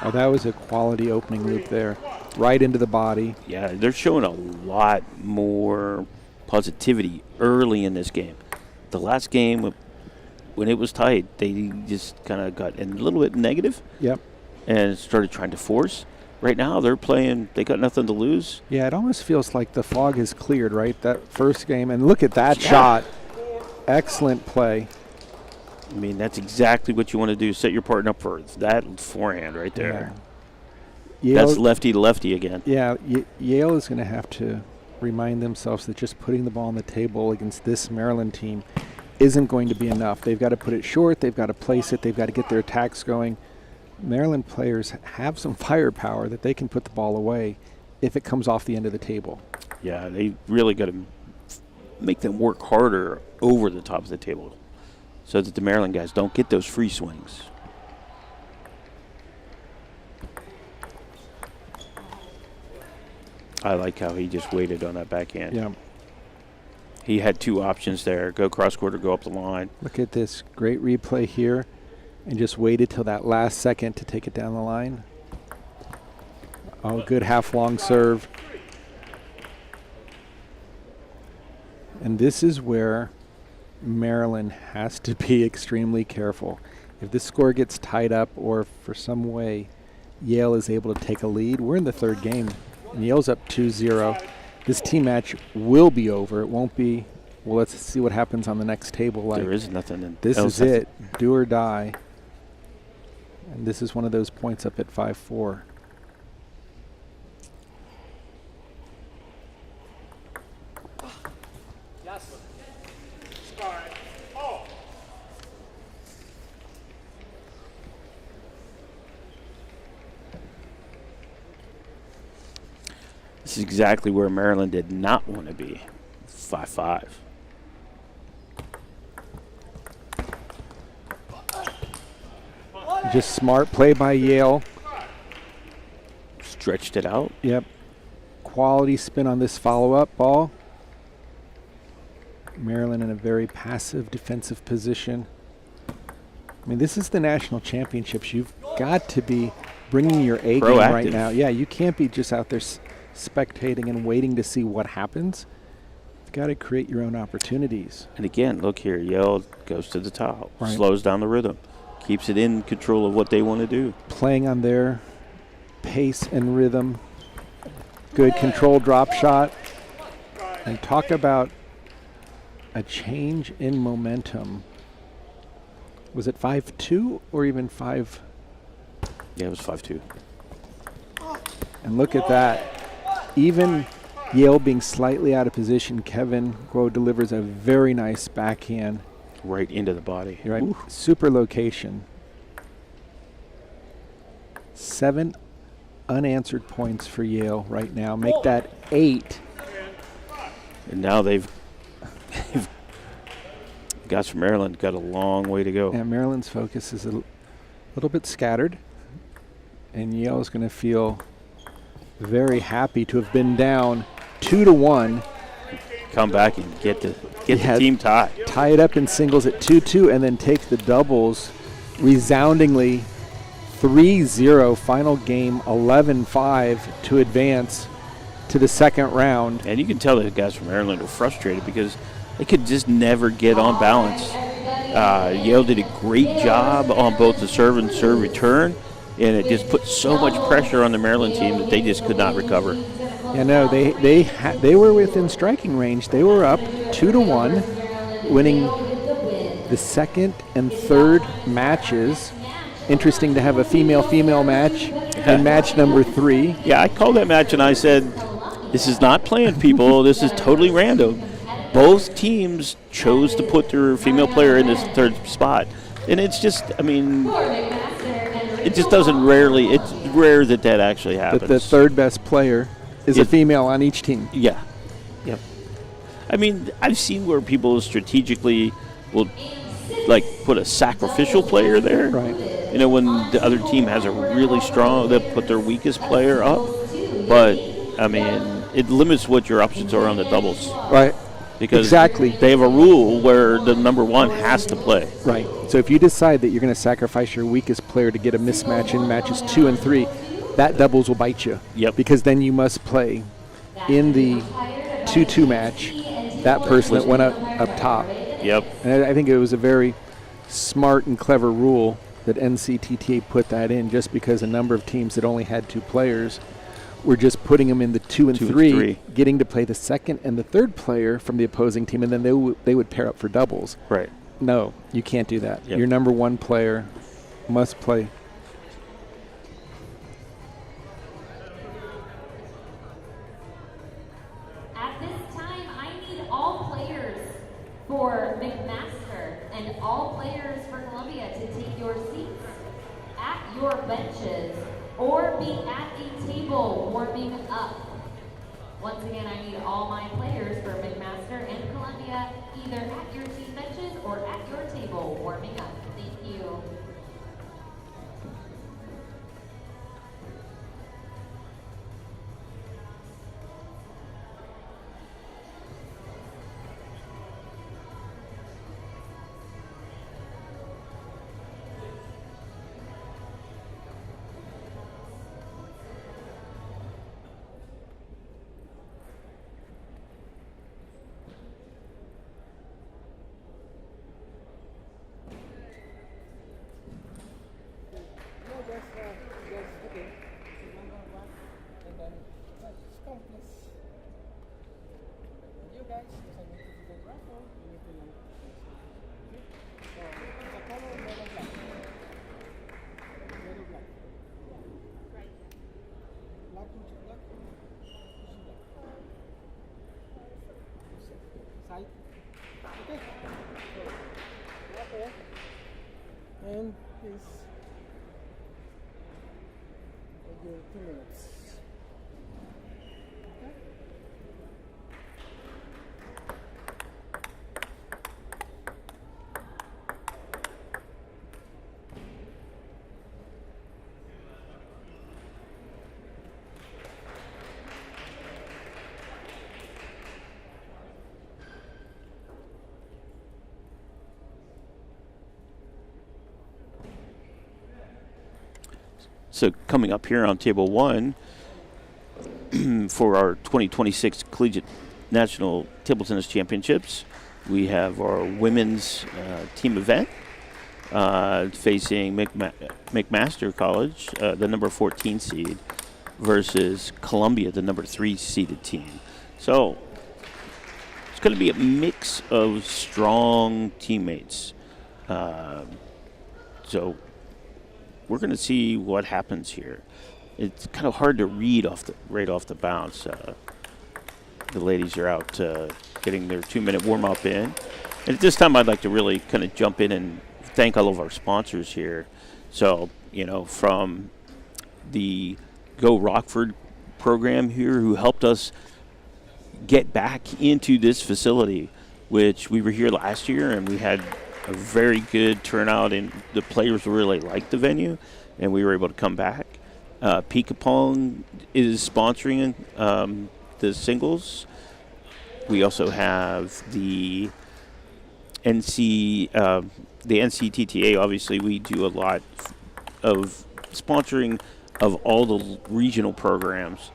Oh, that was a quality opening loop there. Right into the body. Yeah, they're showing a lot more positivity early in this game. The last game, when it was tight, they just kind of got a little bit negative. Yep. And started trying to force. Right now, they're playing, they got nothing to lose. Yeah, it almost feels like the fog has cleared, right? That first game. And look at that shot. Excellent play. I mean, that's exactly what you want to do. Set your partner up for that forehand right there. Yeah. That's lefty to lefty again. Yeah, Yale is going to have to remind themselves that just putting the ball on the table against this Maryland team isn't going to be enough. They've got to put it short. They've got to place it. They've got to get their attacks going. Maryland players have some firepower that they can put the ball away if it comes off the end of the table. Yeah, they really got to make them work harder over the top of the table so that the Maryland guys don't get those free swings. I like how he just waited on that backhand. Yeah. He had two options there, go cross court or go up the line. Look at this great replay here, and just waited till that last second to take it down the line. Oh, good half-long serve. And this is where Maryland has to be extremely careful. If this score gets tied up, or for some way Yale is able to take a lead, we're in the third game, and Yale's up 2-0. This team match will be over. It won't be, well, let's see what happens on the next table. There is nothing. This is it. Do or die. And this is one of those points up at 5-4. Yes. Start. Oh. This is exactly where Maryland did not want to be. 5-5. Just smart play by Yale. Stretched it out. Yep. quality spin on this follow-up ball. Maryland in a very passive defensive position. I mean, this is the national championships. You've got to be bringing your A game right now. Yeah, you can't be just out there spectating and waiting to see what happens. You've got to create your own opportunities. And again, look here, Yale goes to the top, Right. slows down the rhythm, keeps it in control of what they want to do. Playing on their pace and rhythm. Good control drop shot. And talk about a change in momentum. Was it 5-2 or even 5? Yeah, it was 5-2. And look at that. Even Yale being slightly out of position, Kevin Coed delivers a very nice backhand. Right into the body. You're right. Super location. 7 unanswered points for Yale right now. Make that 8. And now they've guys from Maryland got a long way to go. Yeah, Maryland's focus is a little bit scattered. And Yale is going to feel very happy to have been down 2-1. Come back and get the team tie. Tie it up in singles at 2-2 and then take the doubles resoundingly 3-0. Final game 11-5 to advance to the second round. And you can tell that the guys from Maryland are frustrated because they could just never get on balance. Yale did a great job on both the serve and serve return, and it just put so much pressure on the Maryland team that they just could not recover. Yeah, no, they were within striking range. They were up 2-1, winning the second and third matches. Interesting to have a female-female match in match number 3. Yeah, I called that match and I said, this is not planned, people. This is totally random. Both teams chose to put their female player in this third spot. And it's just, I mean, it just doesn't it's rare that actually happens. But the third best player is a female on each team. Yeah. Yep. I mean, I've seen where people strategically will, like, put a sacrificial player there. Right. You know, when the other team has a really strong, they'll put their weakest player up. But, I mean, it limits what your options are on the doubles. Right. Because exactly. They have a rule where the number 1 has to play. Right. So if you decide that you're going to sacrifice your weakest player to get a mismatch in matches 2 and 3, that doubles will bite you. Yep. Because then you must play in the 2-2 match that person that went up top. Yep. And I think it was a very smart and clever rule that NCTTA put that in, just because a number of teams that only had 2 players were just putting them in the 2 and 3, getting to play the second and the third player from the opposing team, and then they would pair up for doubles. Right. No, you can't do that. Yep. Your number 1 player must play. At this time, I need all players for McMaster and all players for Columbia to take your seats at your benches or be at a table warming up. Once again, I need all my players for McMaster and Columbia either at your team benches or at your table warming up. Thank you. And please give 2 minutes. So coming up here on table 1 for our 2026 Collegiate National Table Tennis Championships, we have our women's team event facing McMaster College, the number 14 seed, versus Columbia, the number 3 seeded team. So it's going to be a mix of strong teammates. So we're going to see what happens here. It's kind of hard to read right off the bounce. The ladies are out getting their 2-minute warm-up in. And at this time, I'd like to really kind of jump in and thank all of our sponsors here. So, from the Go Rockford program here, who helped us get back into this facility, which we were here last year, and we had a very good turnout, and the players really liked the venue, and we were able to come back. Ping-Pong is sponsoring the singles. We also have the NCTTA. Obviously, we do a lot of sponsoring of all the regional programs,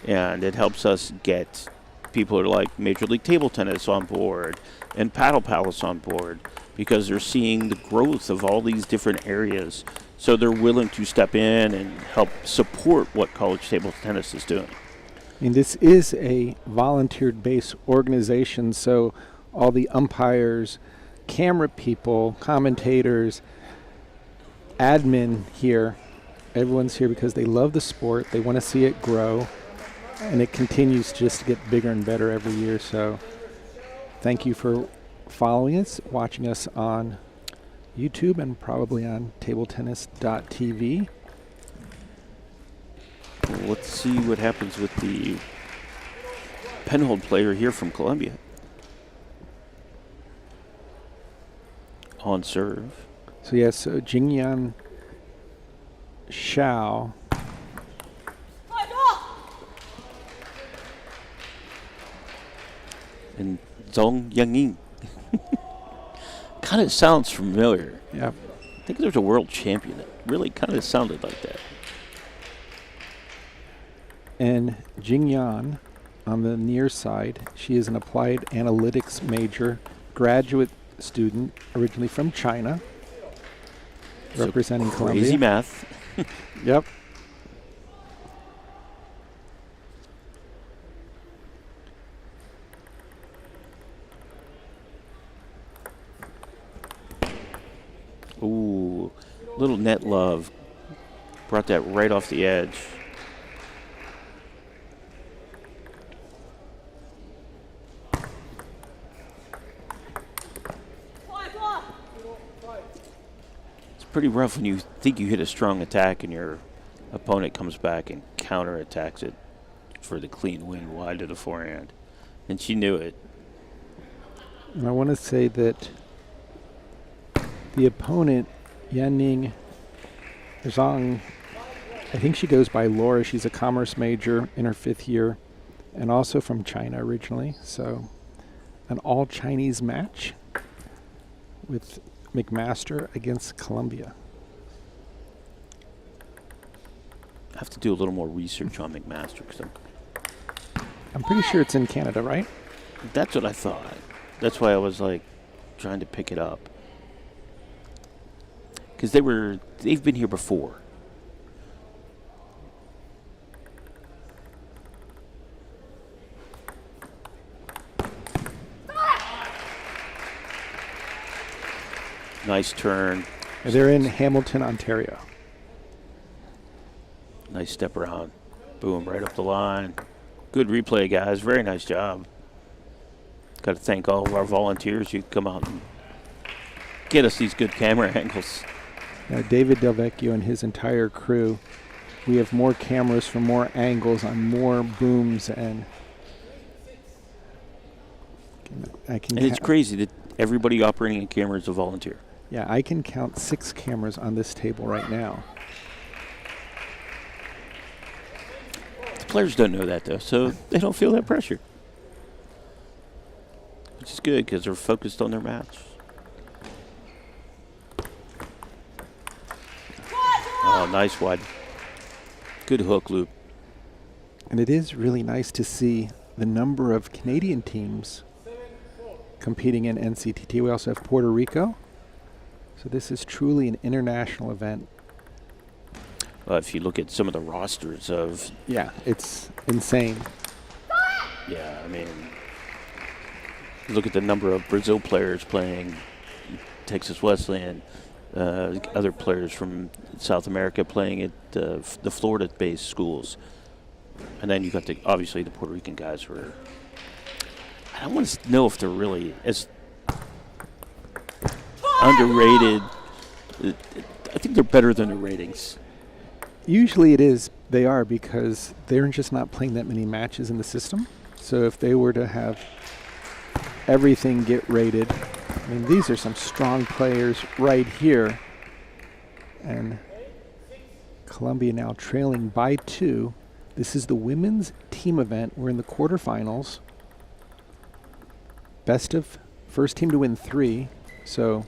and it helps us get people like Major League Table Tennis on board and Paddle Palace on board, because they're seeing the growth of all these different areas. So they're willing to step in and help support what college table tennis is doing. I mean, this is a volunteer-based organization, so all the umpires, camera people, commentators, admin here, everyone's here because they love the sport, they want to see it grow, and it continues just to get bigger and better every year. So thank you for following us, watching us on YouTube and probably on tabletennis.tv. Let's see what happens with the penhold player here from Columbia. On serve. So yes, so Jingyan Shao. And Zhong Yangying. Kind of sounds familiar. Yeah. I think there's a world champion that really kind of sounded like that. And Jingyan on the near side, she is an applied analytics major, graduate student, originally from China, So representing Columbia. crazy math. Yep. Ooh, little net love. Brought that right off the edge. It's pretty rough when you think you hit a strong attack and your opponent comes back and counterattacks it for the clean win wide to the forehand. And she knew it. And I want to say that the opponent, Yanning Zhang, I think she goes by Laura. She's a commerce major in her 5th year and also from China originally. So an all-Chinese match with McMaster against Columbia. I have to do a little more research on McMaster because I'm pretty sure it's in Canada, right? that's what I thought. That's why I was like trying to pick it up. Because they've been here before. Nice turn. They're in Hamilton, Ontario. Nice step around. Boom, right up the line. Good replay, guys. Very nice job. Got to thank all of our volunteers who come out and get us these good camera angles. David Delvecchio and his entire crew. We have more cameras for more angles on more booms, and And it's crazy that everybody operating a camera is a volunteer. Yeah, I can count 6 cameras on this table right now. The players don't know that, though, so they don't feel that pressure. Which is good because they're focused on their match. Oh, nice wide. Good hook loop. And it is really nice to see the number of Canadian teams competing in NCTTA. We also have Puerto Rico. So this is truly an international event. If you look at some of the rosters of... Yeah, it's insane. Yeah, I mean, look at the number of Brazil players playing Texas Wesleyan, other players from South America playing at the Florida-based schools. And then you got obviously the Puerto Rican guys who are... I don't want to know if they're really as underrated. I think they're better than the ratings. Usually they are because they're just not playing that many matches in the system. So if they were to have everything get rated, I mean, these are some strong players right here. And Columbia now trailing by 2. This is the women's team event. We're in the quarterfinals. Best of first team to win 3. So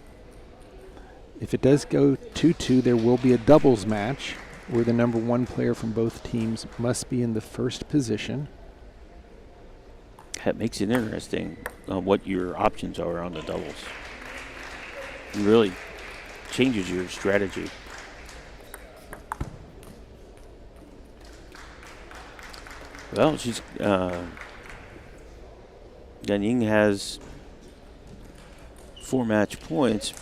if it does go 2-2, there will be a doubles match where the number 1 player from both teams must be in the first position. That makes it interesting what your options are on the doubles. It really changes your strategy. Well, she's Yanying has 4 match points,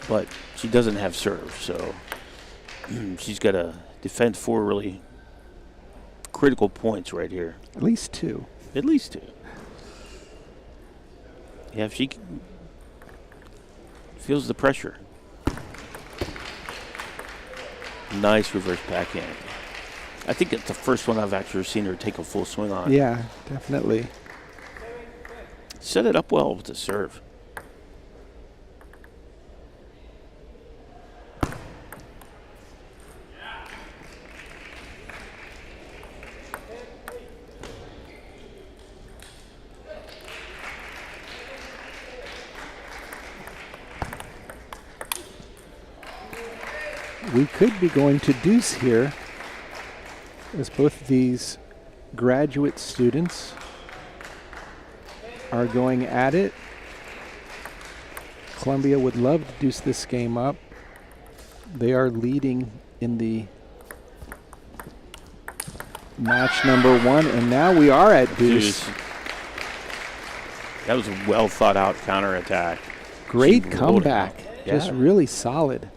but she doesn't have serve, so she's got to defend 4 really critical points right here. At least 2. At least 2. Yeah, if she feels the pressure. Nice reverse backhand. I think it's the first one I've actually seen her take a full swing on. Yeah, definitely. Set it up well with the serve. We could be going to deuce here, as both of these graduate students are going at it. Columbia would love to deuce this game up. They are leading in the match number 1, and now we are at deuce. That was a well thought out counterattack. Great comeback. Just really solid.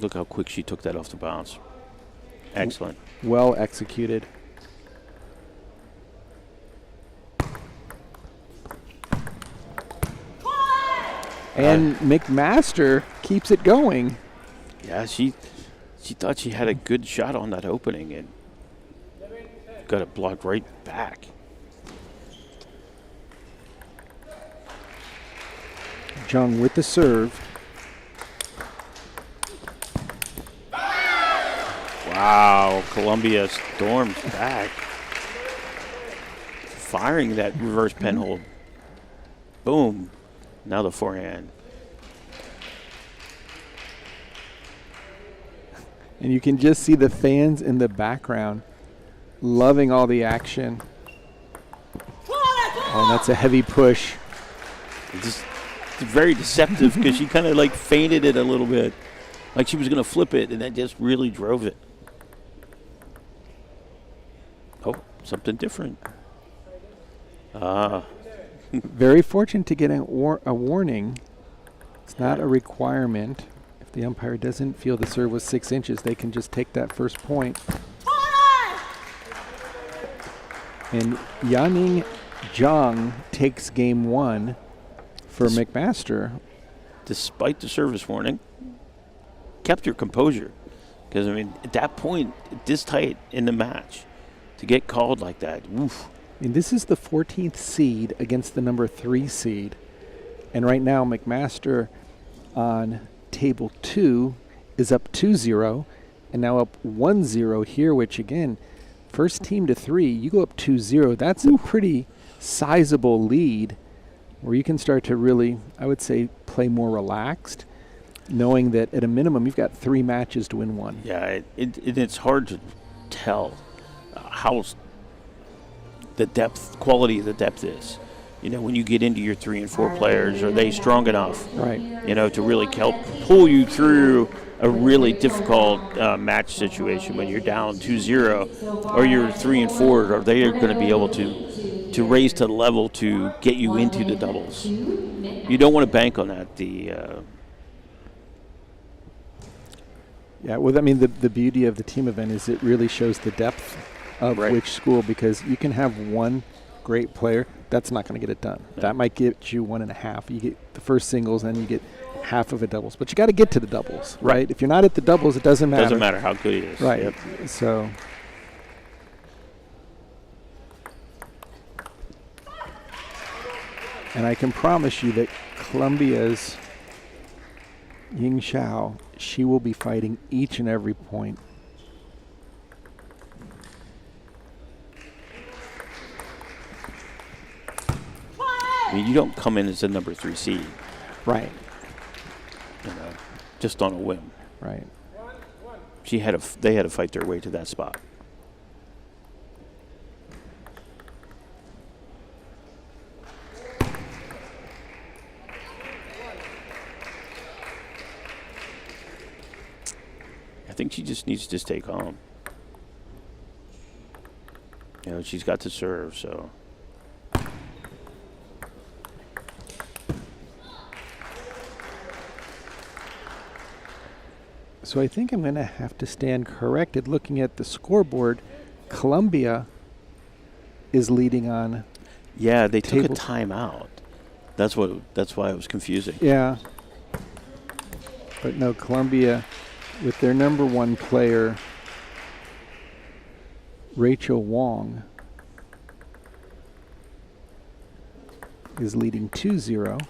Look how quick she took that off the bounce. Excellent. Well executed. And McMaster keeps it going. Yeah, she thought she had a good shot on that opening and got it blocked right back. Jung with the serve. Wow, Columbia storms back. Firing that reverse pen hold. Boom. Now the forehand. And you can just see the fans in the background loving all the action. Oh, and that's a heavy push. It's very deceptive because she kind of like feinted it a little bit. Like she was going to flip it, and that just really drove it. Oh, something different. Very fortunate to get a warning. It's not a requirement. If the umpire doesn't feel the serve was 6 inches, they can just take that first point. And Yaning Zhang takes game 1 for McMaster. Despite the service warning, kept her composure. Because, I mean, at that point, this tight in the match, to get called like that, oof. And this is the 14th seed against the number 3 seed. And right now, McMaster on table 2 is up 2-0, and now up 1-0 here, which again, first team to 3, you go up 2-0. That's a pretty sizable lead where you can start to really, I would say, play more relaxed. knowing that at a minimum you've got 3 matches to win one. Yeah, it's hard to tell how the quality of the depth is. You know, when you get into your 3 and 4 players, are they strong enough? Right. You know, to really help pull you through a really difficult match situation when you're down 2-0, or you're 3 and 4. Are they going to be able to raise to the level to get you into the doubles? You don't want to bank on that. Yeah, well, I mean, the beauty of the team event is it really shows the depth of which school, because you can have one great player, that's not going to get it done. No. That might get you 1.5. You get the first singles, then you get half of a doubles. But you got to get to the doubles, right? If you're not at the doubles, it doesn't matter. Doesn't matter how good he is. Right. Yep. So. And I can promise you that Columbia's Ying Xiao, she will be fighting each and every point. I mean, you don't come in as a number 3 seed. Right. You know, just on a whim. Right. They had to fight their way to that spot. I think she just needs to stay calm. You know, she's got to serve, so. So I think I'm going to have to stand corrected. Looking at the scoreboard, Columbia is leading on. Yeah, they took a timeout. That's why it was confusing. Yeah. But no, Columbia, with their number 1 player, Rachel Wong, is leading 2-0.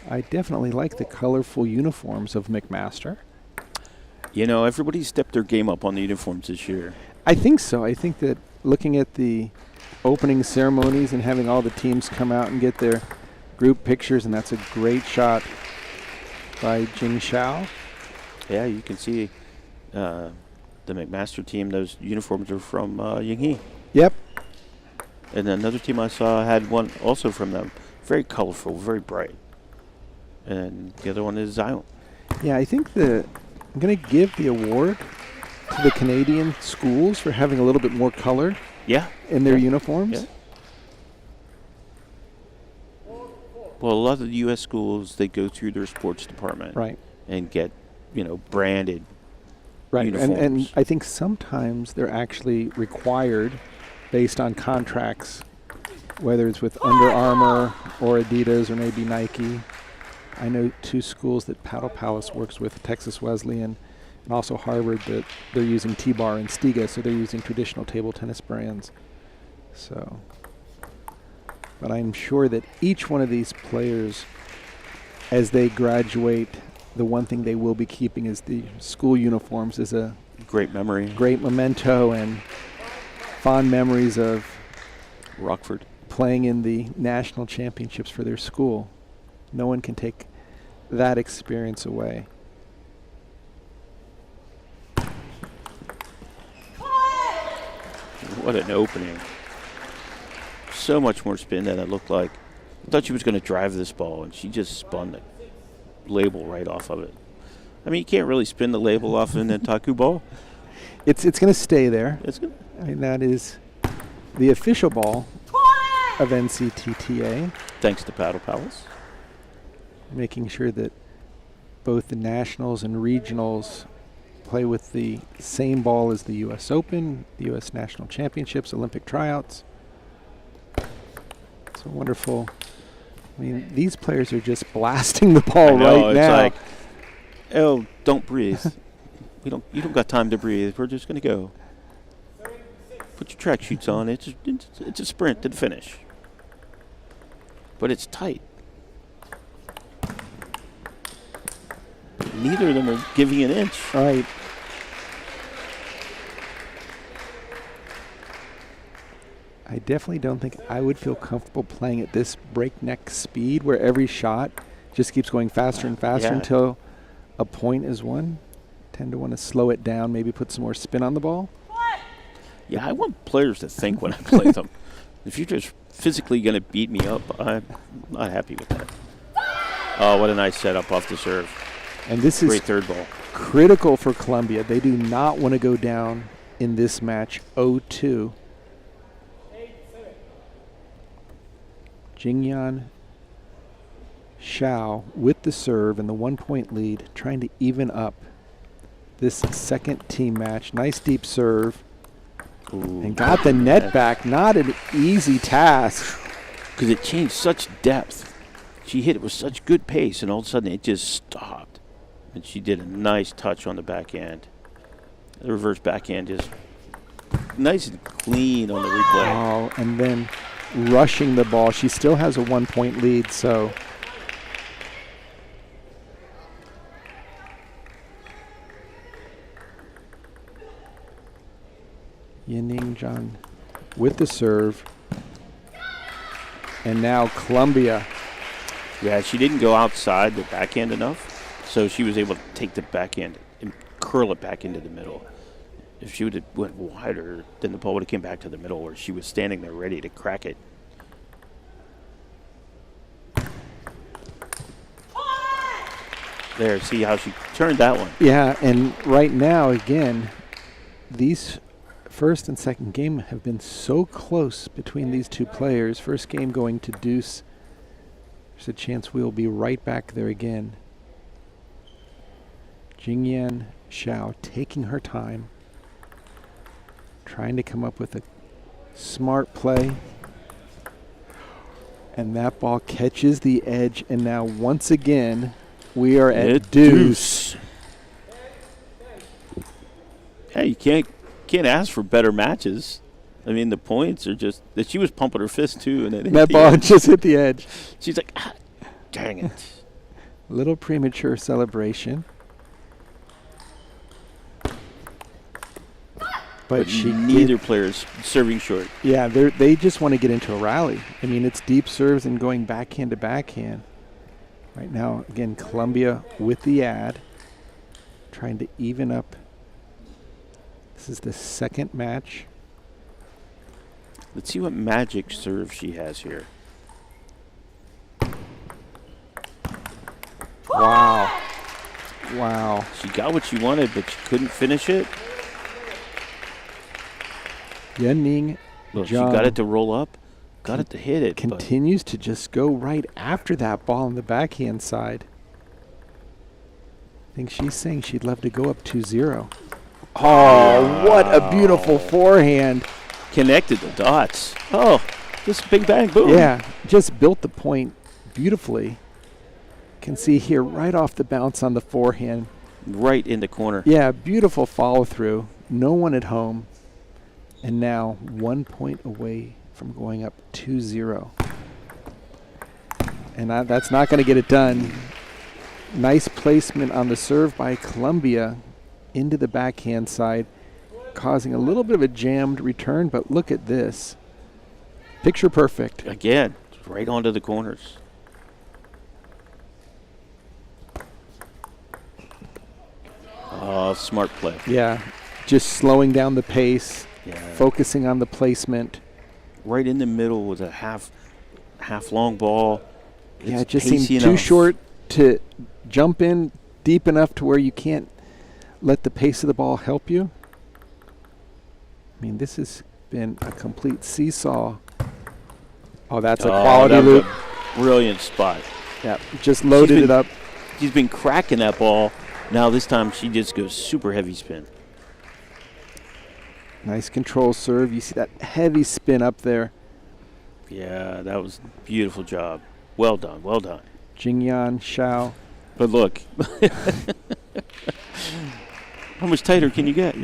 I definitely like the colorful uniforms of McMaster. You know, everybody stepped their game up on the uniforms this year. I think so. I think that looking at the opening ceremonies and having all the teams come out and get their group pictures, and that's a great shot by Jing Xiao. Yeah, you can see the McMaster team, those uniforms are from Yinghe. Yep. And another team I saw had one also from them. Very colorful, very bright. And the other one is Zion. Yeah, I think I'm going to give the award to the Canadian schools for having a little bit more color in their uniforms. Yeah. Well, a lot of the U.S. schools, they go through their sports department and get, branded uniforms. And I think sometimes they're actually required based on contracts, whether it's with Under Armour or Adidas or maybe Nike. I know 2 schools that Paddle Palace works with, Texas Wesleyan and also Harvard, that they're using T-Bar and Stiga, so they're using traditional table tennis brands. So, but I'm sure that each one of these players, as they graduate, the one thing they will be keeping is the school uniforms as a great memory, great memento, and fond memories of Rockford playing in the national championships for their school. No one can take that experience away. What an opening. So much more spin than it looked like. I thought she was going to drive this ball, and she just spun the label right off of it. I mean, you can't really spin the label off an Entaku ball. It's going to stay there. It's good. I mean, that is the official ball of NCTTA. Thanks to Paddle Palace. Making sure that both the nationals and regionals play with the same ball as the U.S. Open, the U.S. National Championships, Olympic tryouts. It's a wonderful. I mean, these players are just blasting the ball right it's now. Like, oh, don't breathe. You don't got time to breathe. We're just going to go. Put your track shoes on. It's a sprint to the finish. But it's tight. Neither of them are giving an inch. I definitely don't think I would feel comfortable playing at this breakneck speed where every shot just keeps going faster and faster until a point is won. Tend to want to slow it down, maybe put some more spin on the ball. Yeah, I want players to think when I play them. If you're just physically going to beat me up, I'm not happy with that. Oh, what a nice setup off the serve. And this Great is third ball. Critical for Columbia. They do not want to go down in this match 0-2. Jingyan Xiao with the serve and the 1-point lead, trying to even up this second team match. Nice deep serve. Ooh, and got the net back. Not an easy task. Because it changed such depth. She hit it with such good pace, and all of a sudden it just stopped. And she did a nice touch on the backhand. The reverse backhand is nice and clean on the replay. Oh, and then rushing the ball. She still has a 1-point lead, so Yining Zhang with the serve. And now Columbia. Yeah, she didn't go outside the backhand enough, so she was able to take the backhand and curl it back into the middle. If she would have went wider, then the ball would have came back to the middle where she was standing there ready to crack it. There, see how she turned that one. Yeah, and right now, again, these first and second game have been so close between these two players. First game going to deuce. There's a chance we'll be right back there again. Jingyan Xiao taking her time, trying to come up with a smart play. And that ball catches the edge, and now once again, we are at deuce. Hey, you can't ask for better matches. I mean, the points are just that she was pumping her fist too, and that ball just hit the edge. She's like, dang it. Little premature celebration. But neither player's serving short. Yeah, they just want to get into a rally. I mean, it's deep serves and going backhand to backhand. Right now, again, Columbia with the ad, trying to even up. This is the second match. Let's see what magic serve she has here. Wow. Wow. She got what she wanted, but she couldn't finish it. Yining Look, she got it to roll up, got it to hit it. Continues to just go right after that ball on the backhand side. I think she's saying she'd love to go up 2-0. Oh, what a beautiful forehand. Connected the dots. Oh, just big bang, boom. Yeah, just built the point beautifully. Can see here right off the bounce on the forehand. Right in the corner. Yeah, beautiful follow through. No one at home. And now 1 point away from going up 2-0. And that's not going to get it done. Nice placement on the serve by Columbia into the backhand side, causing a little bit of a jammed return, but look at this. Picture perfect. Again, right onto the corners. Oh, smart play. Yeah, just slowing down the pace. Yeah. Focusing on the placement. Right in the middle was a half long ball. Yeah, it just seemed too short to jump in deep enough to where you can't let the pace of the ball help you. I mean, this has been a complete seesaw. Oh, that's a quality loop. Brilliant spot. Yeah, just loaded it up. She's been cracking that ball. Now this time she just goes super heavy spin. Nice control serve. You see that heavy spin up there. Yeah, that was a beautiful job. Well done, well done. Jingyan Xiao. But look. How much tighter can you get?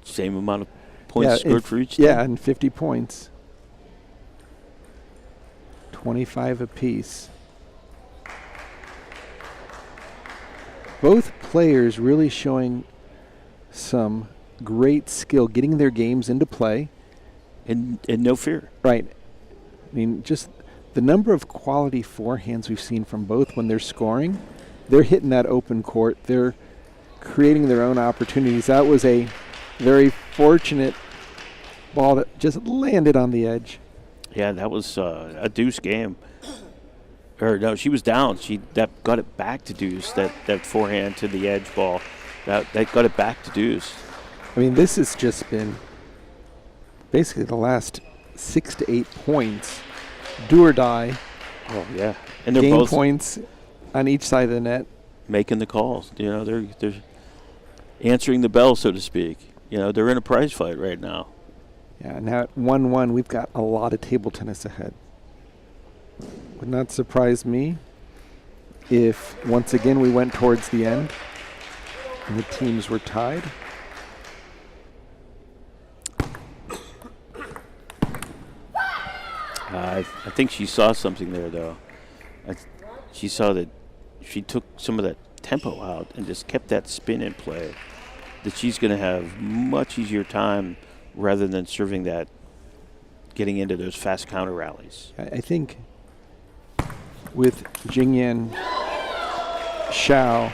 Same amount of points scored for each team? Yeah, and 50 points. 25 apiece. Both players really showing some great skill getting their games into play. And no fear. Right. I mean, just the number of quality forehands we've seen from both when they're scoring, they're hitting that open court. They're creating their own opportunities. That was a very fortunate ball that just landed on the edge. Yeah, that was a deuce game. Or no, she was down. She got it back to deuce. That forehand to the edge ball, that got it back to deuce. I mean, this has just been basically the last 6 to 8 points, do or die. Oh yeah, and they're game both points on each side of the net, making the calls. You know, they're answering the bell, so to speak. You know, they're in a prize fight right now. Yeah, now at 1-1, we've got a lot of table tennis ahead. Would not surprise me if once again we went towards the end and the teams were tied. I think she saw something there, though. She saw that she took some of that tempo out and just kept that spin in play. That she's going to have much easier time rather than serving that, getting into those fast counter rallies. I think with Jingyan Xiao,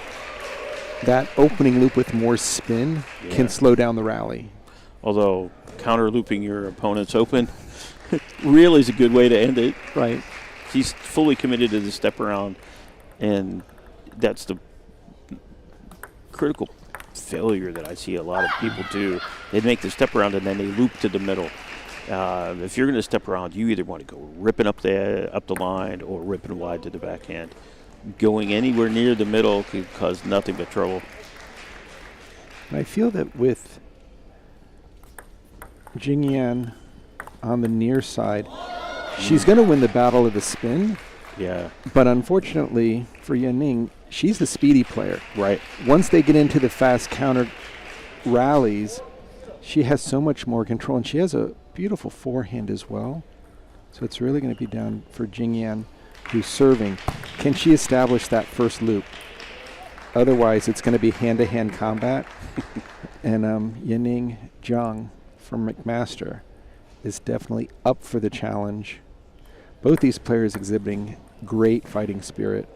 that opening loop with more spin can slow down the rally. Although counter looping your opponent's open really is a good way to end it. Right. She's fully committed to the step around, and that's the critical failure that I see a lot of people do. They make the step around and then they loop to the middle. If you're going to step around, you either want to go ripping up the line or ripping wide to the backhand. Going anywhere near the middle could cause nothing but trouble. I feel that with Jingyan on the near side, she's going to win the battle of the spin. Yeah. But unfortunately for Yanning, she's the speedy player. Right. Once they get into the fast counter rallies, she has so much more control, and she has a beautiful forehand as well. So it's really going to be down for Jingyan, who's serving. Can she establish that first loop? Otherwise, it's going to be hand-to-hand combat. And Yanning Zhang from McMaster is definitely up for the challenge. Both these players exhibiting great fighting spirit.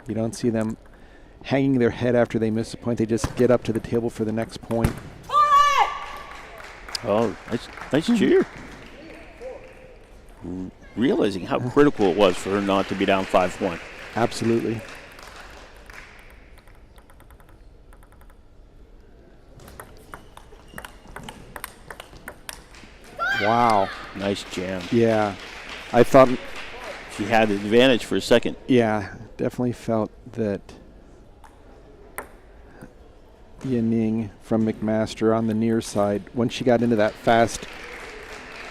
You don't see them hanging their head after they miss a point. They just get up to the table for the next point. Oh, nice cheer. Realizing how critical it was for her not to be down 5-1. Absolutely. Wow. Nice jam. Yeah. I thought she had the advantage for a second. Yeah, definitely felt that Yanning from McMaster on the near side, once she got into that fast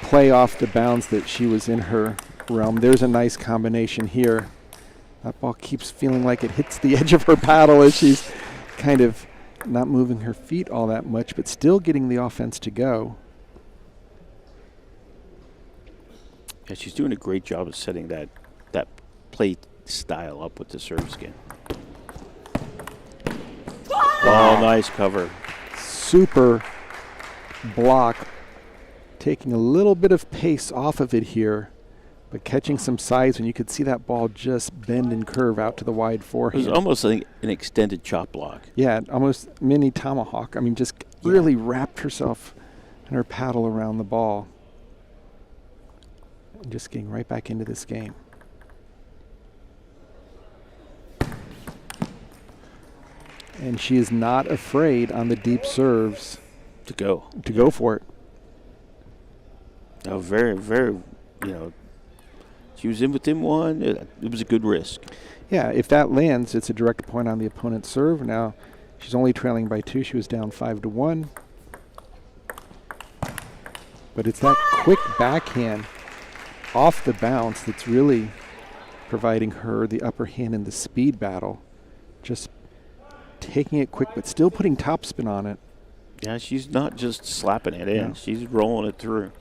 play off the bounds, that she was in her realm. There's a nice combination here. That ball keeps feeling like it hits the edge of her paddle as she's kind of not moving her feet all that much, but still getting the offense to go. Yeah, she's doing a great job of setting that play style up with the serve skin. Oh, nice cover. Super block. Taking a little bit of pace off of it here, but catching some size when you could see that ball just bend and curve out to the wide forehand. It was almost like an extended chop block. Yeah, almost mini tomahawk. I mean, just really wrapped herself and her paddle around the ball. And just getting right back into this game. And she is not afraid on the deep serves to go for it. Oh, very, very, she was in within one. It was a good risk. Yeah, if that lands, it's a direct point on the opponent's serve. Now, she's only trailing by 2. She was down 5-1. But it's that quick backhand off the bounce that's really providing her the upper hand in the speed battle. Just taking it quick, but still putting topspin on it. Yeah, she's not just slapping it in. Yeah. She's rolling it through.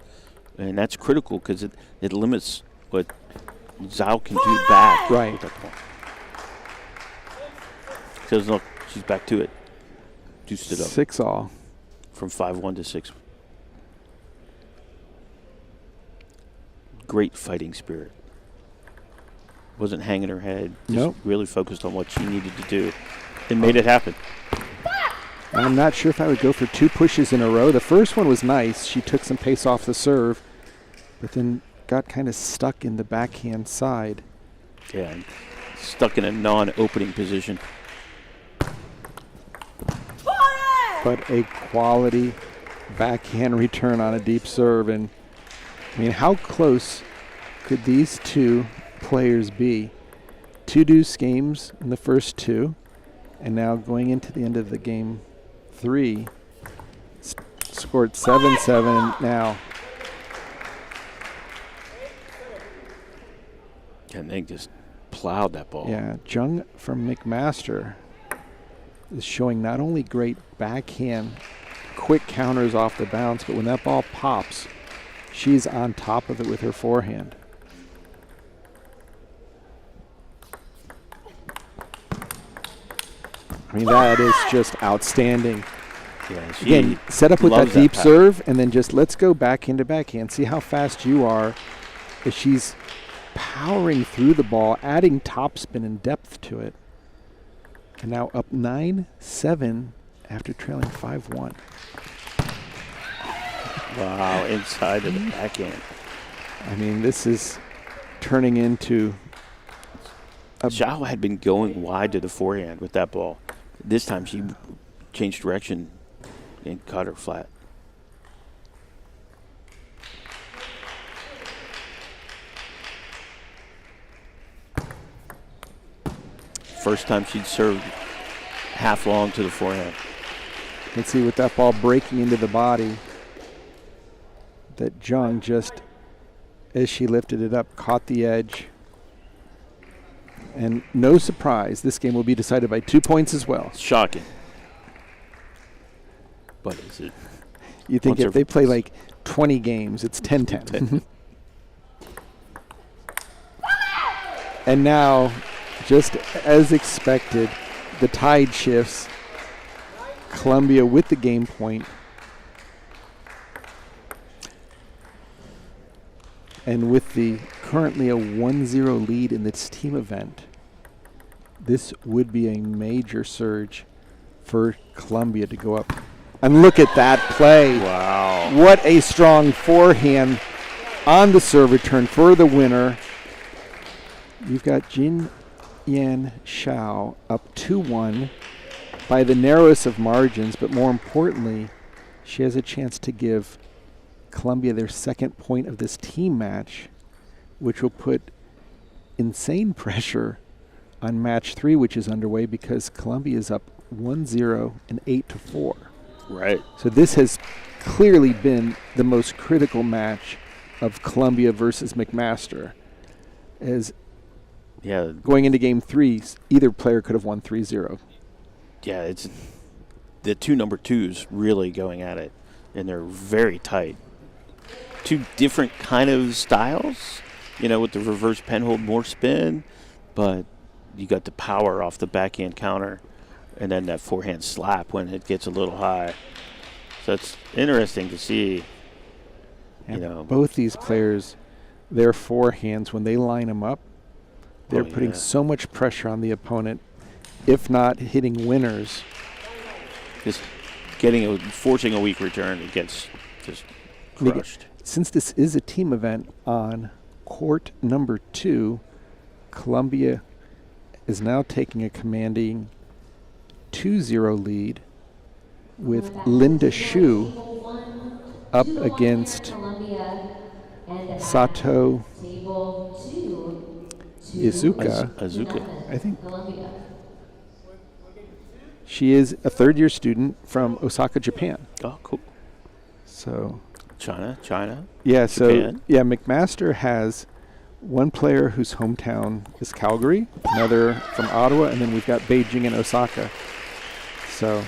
And that's critical because it limits what Zhao can do back. Right. Because look, she's back to it. Juiced it up. 6-all. from 5-1 to 6. Great fighting spirit. Wasn't hanging her head. Just really focused on what she needed to do and made it happen. I'm not sure if I would go for 2 pushes in a row. The first one was nice. She took some pace off the serve, but then got kind of stuck in the backhand side. Yeah, and stuck in a non-opening position. But a quality backhand return on a deep serve. And I mean, how close could these two players be? 2 deuce games in the first 2, and now going into the end of the game 3, scored 7-7 now. And they just plowed that ball. Yeah, Jung from McMaster is showing not only great backhand quick counters off the bounce, but when that ball pops, she's on top of it with her forehand. I mean, that is just outstanding. Yeah, Again, set up with that deep serve, and then just let's go backhand to backhand. See how fast you are as she's powering through the ball, adding topspin and depth to it. And now up 9-7 after trailing 5-1. Wow, inside of the backhand. I mean, this is turning into... Zhao had been going wide to the forehand with that ball. This time she changed direction and caught her flat. First time she'd served half long to the forehand. Let's see, with that ball breaking into the body, that Jung just, as she lifted it up, caught the edge. And no surprise, this game will be decided by 2 points as well. Shocking. But is it? You think if they play like 20 games, it's 10-10. And now, just as expected, the tide shifts. Columbia with the game point. And with the currently a 1-0 lead in this team event, this would be a major surge for Columbia to go up. And look at that play. Wow. What a strong forehand on the serve return for the winner. You've got Jin Yan Shao up 2-1 by the narrowest of margins, but more importantly, she has a chance to give Columbia their second point of this team match, which will put insane pressure on match 3, which is underway, because Columbia is up 1-0 and 8-4. Right. So this has clearly been the most critical match of Columbia versus McMaster. As going into game 3, either player could have won 3-0. Yeah, it's the 2 number 2s really going at it, and they're very tight. 2 different kind of styles, you know, with the reverse penhold, more spin, but you got the power off the backhand counter, and then that forehand slap when it gets a little high. So it's interesting to see. And you know, both these players, their forehands, when they line them up, they're putting so much pressure on the opponent, if not hitting winners. Just forcing a weak return, it gets just crushed. Since this is a team event on court number 2, Columbia is now taking a commanding 2-0 lead with Linda Shu up against Sato Izuka. I think she is a third-year student from Osaka, Japan. Oh, cool. So China. Yeah, Japan. so yeah, McMaster has one player whose hometown is Calgary, another from Ottawa, and then we've got Beijing and Osaka. So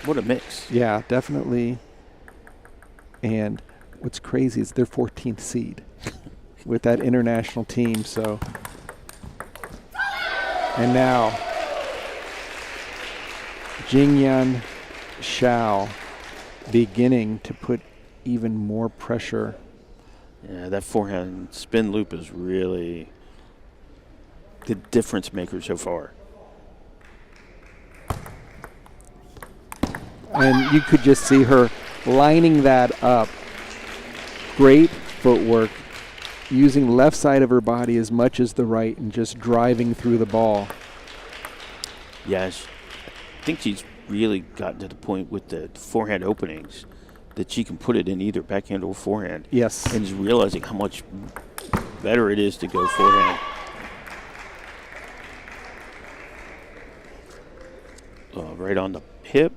what a mix. Yeah, definitely. And what's crazy is they're 14th seed with that international team. So, and now Jingyan Shao beginning to put even more pressure. Yeah, that forehand spin loop is really the difference maker so far. And you could just see her lining that up. Great footwork, using left side of her body as much as the right and just driving through the ball. Yes, I think she's really gotten to the point with the forehand openings that she can put it in either backhand or forehand. Yes. And is realizing how much better it is to go forehand. Right on the hip,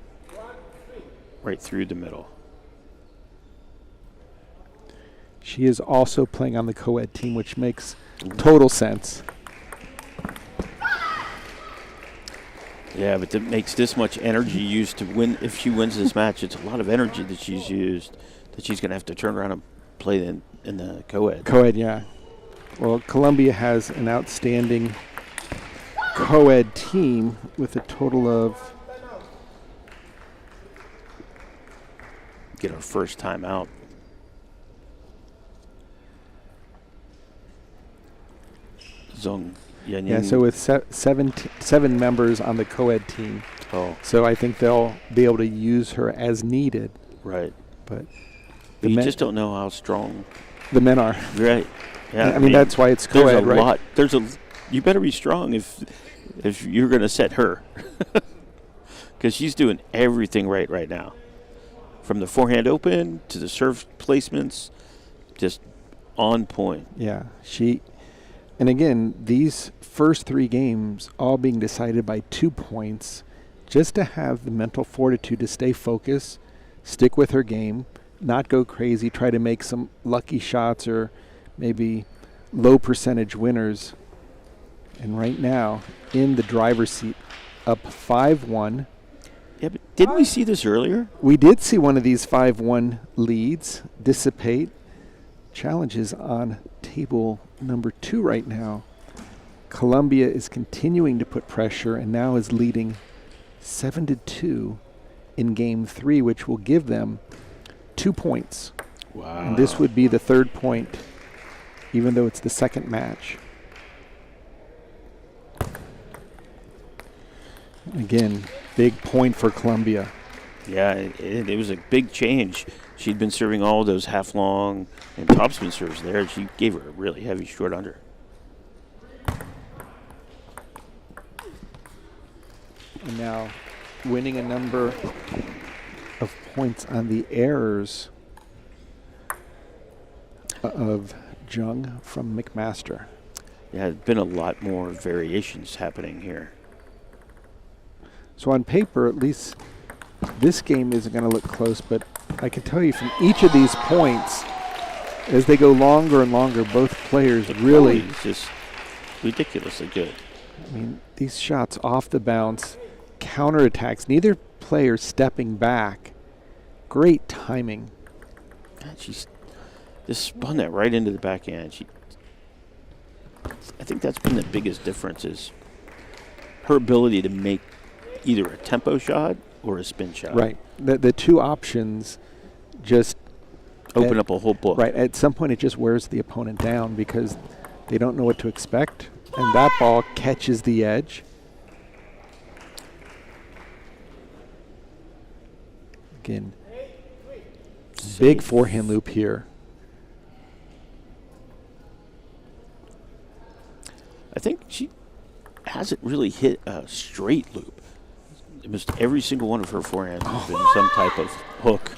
right through the middle. She is also playing on the Coed team, which makes total sense. Yeah, but that makes this much energy used to win. If she wins this match, it's a lot of energy that she's used that she's going to have to turn around and play in the Coed. Coed, yeah. Well, Columbia has an outstanding Coed team with a total of... Get our first time out. Zong Yanyin. Yeah, so with seven members on the Coed team. Oh. So I think they'll be able to use her as needed. Right. But you just don't know how strong the men are. Right. Yeah. I mean that's why it's Coed, right? You better be strong if you're going to set her. Because she's doing everything right now. From the forehand open to the serve placements, just on point. Yeah. And again, these first 3 games all being decided by 2 points, just to have the mental fortitude to stay focused, stick with her game, not go crazy, try to make some lucky shots or maybe low percentage winners. And right now, in the driver's seat, up 5-1. Yeah, but didn't we see this earlier? We did see one of these 5-1 leads dissipate. Challenges on table number 2 right now. Columbia is continuing to put pressure and now is leading 7-2 in game 3, which will give them 2 points. Wow. And this would be the 3rd point, even though it's the 2nd match. Again, big point for Columbia. Yeah, it was a big change. She'd been serving all those half-long and topspin serves there. She gave her a really heavy short under. And now winning a number of points on the errors of Jung from McMaster. Yeah, there's been a lot more variations happening here. So on paper, at least this game isn't going to look close, but I can tell you from each of these points, as they go longer and longer, both players really... It's just ridiculously good. I mean, these shots off the bounce, counterattacks, neither player stepping back. Great timing. God, she's just spun that right into the backhand. I think that's been the biggest difference is her ability to make either a tempo shot or a spin shot. Right. The 2 options just open up a whole book. Right. At some point, it just wears the opponent down because they don't know what to expect, and that ball catches the edge. Again, big forehand loop here. I think she hasn't really hit a straight loop. Almost every single one of her forehands has been some type of hook.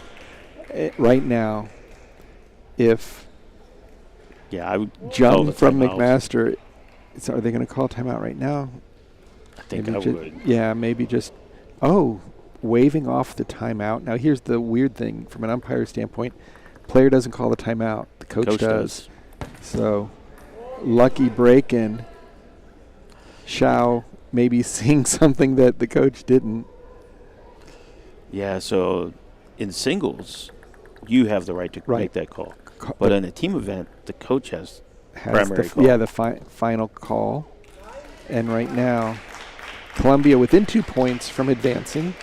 Right now, if I would jump from McMaster, are they going to call timeout right now? I think I would. Yeah, maybe just, waving off the timeout. Now, here's the weird thing from an umpire standpoint. Player doesn't call the timeout. The coach does. So, lucky break in. Xiao maybe seeing something that the coach didn't. Yeah, so in singles, you have the right to make that call. But in a team event, the coach has primary call. Yeah, the final call. And right now, Columbia within 2 points from advancing.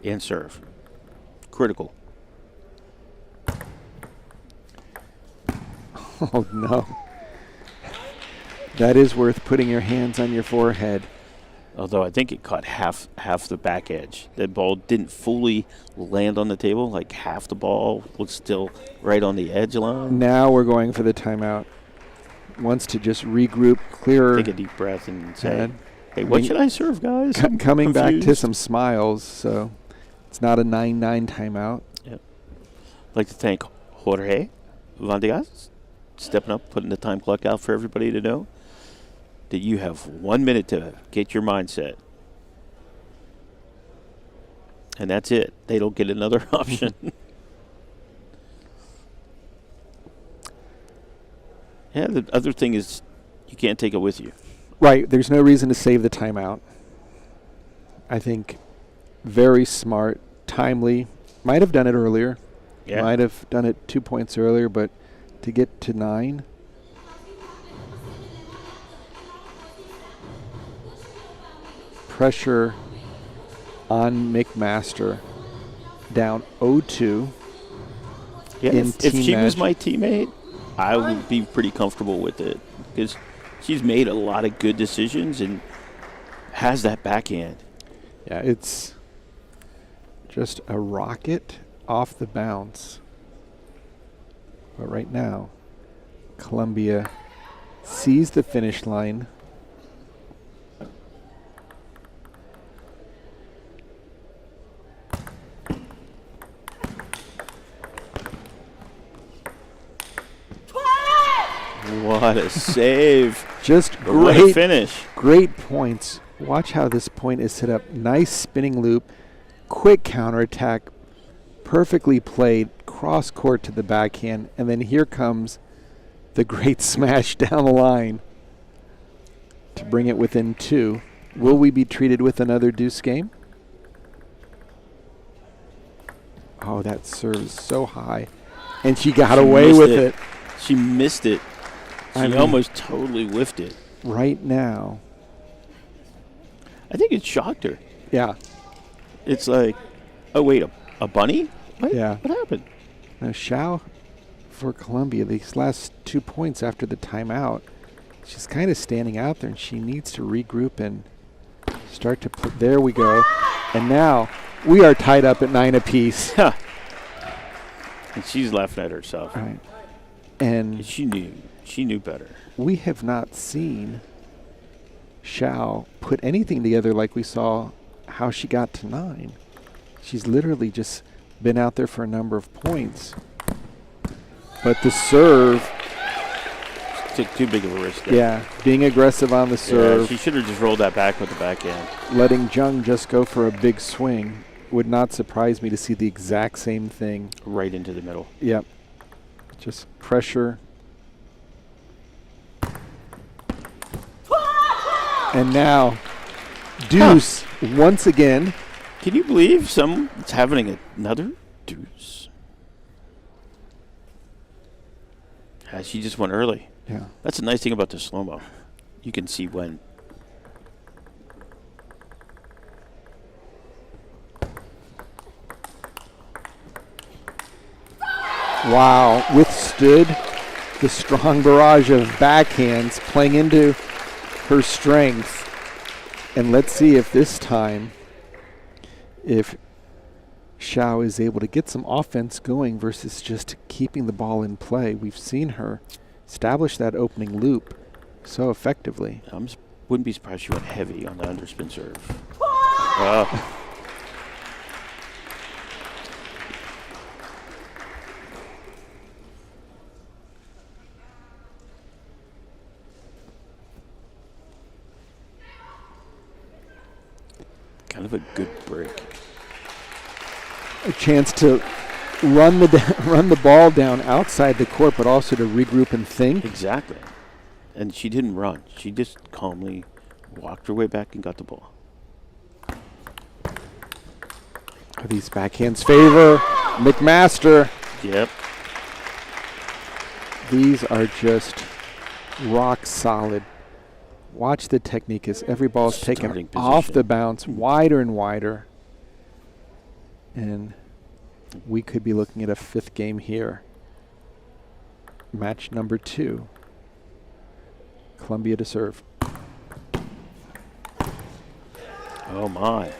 and serve. Critical. Oh, no. That is worth putting your hands on your forehead. Although I think it caught half the back edge. That ball didn't fully land on the table. Like half the ball was still right on the edge line. Now we're going for the timeout. Wants to just regroup, clear. Take a deep breath and say, hey, what should I serve, guys? Coming back to some smiles, so it's not a 9-9 timeout. Yep. I'd like to thank Jorge Vandegas stepping up, putting the time clock out for everybody to know that you have 1 minute to get your mindset. And that's it. They don't get another option. Yeah, the other thing is you can't take it with you. Right. There's no reason to save the timeout. I think very smart, timely. Might have done it earlier. Yeah. Might have done it 2 points earlier, but to get to 9. Pressure on McMaster. Down 0-2. Yeah, if she was my teammate, I would be pretty comfortable with it because she's made a lot of good decisions and has that backhand. Yeah, it's just a rocket off the bounce. But right now, Columbia sees the finish line. What a save. Just What great a finish. Great points. Watch how this point is set up. Nice spinning loop, quick counterattack, perfectly played, cross court to the backhand, and then here comes the great smash down the line to bring it within 2. Will we be treated with another deuce game? Oh, that serves so high. And she got away with it. She missed it. She almost totally whiffed it. Right now. I think it shocked her. Yeah. It's like, oh, wait, a bunny? What? Yeah. What happened? Now, Xiao for Columbia, these last 2 points after the timeout, she's kind of standing out there, and she needs to regroup and start to put. There we go. And now we are tied up at 9 apiece. And she's laughing at herself. Right. And she knew better. We have not seen Xiao put anything together like we saw how she got to 9. She's literally just been out there for a number of points. But the serve. She took too big of a risk there. Yeah, being aggressive on the serve. Yeah, she should have just rolled that back with the backhand. Letting Zheng just go for a big swing. Would not surprise me to see the exact same thing. Right into the middle. Yep. Just pressure. And now, deuce once again. Can you believe someone's having another deuce? She just went early. Yeah. That's the nice thing about the slow-mo. You can see when. Wow. Withstood the strong barrage of backhands playing into her strength. And let's see if this time, if Xiao is able to get some offense going versus just keeping the ball in play. We've seen her establish that opening loop so effectively. Wouldn't be surprised she went heavy on the underspin serve. Kind of a good break. A chance to run the ball down outside the court, but also to regroup and think. Exactly. And she didn't run. She just calmly walked her way back and got the ball. These backhands favor McMaster. Yep. These are just rock solid. Watch the technique as every ball is taken off the bounce, wider and wider. And we could be looking at a 5th game here. Match number 2. Columbia to serve. Oh, my.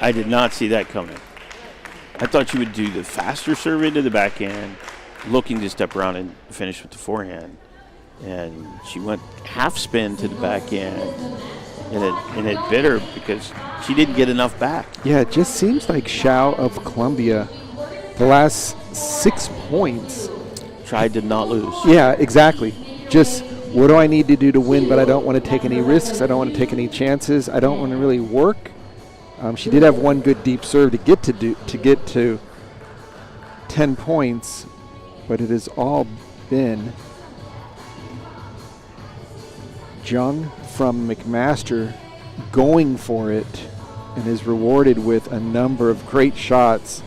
I did not see that coming. I thought you would do the faster serve into the backhand, looking to step around and finish with the forehand. And she went half spin to the backhand, and it bit her because she didn't get enough back. Yeah, it just seems like Xiao of Columbia, the last 6 points. Tried to not lose. Yeah, exactly. Just what do I need to do to win, but I don't want to take any risks. I don't want to take any chances. I don't want to really work. She did have one good deep serve to get to 10 points, but it has all been Jung from McMaster going for it and is rewarded with a number of great shots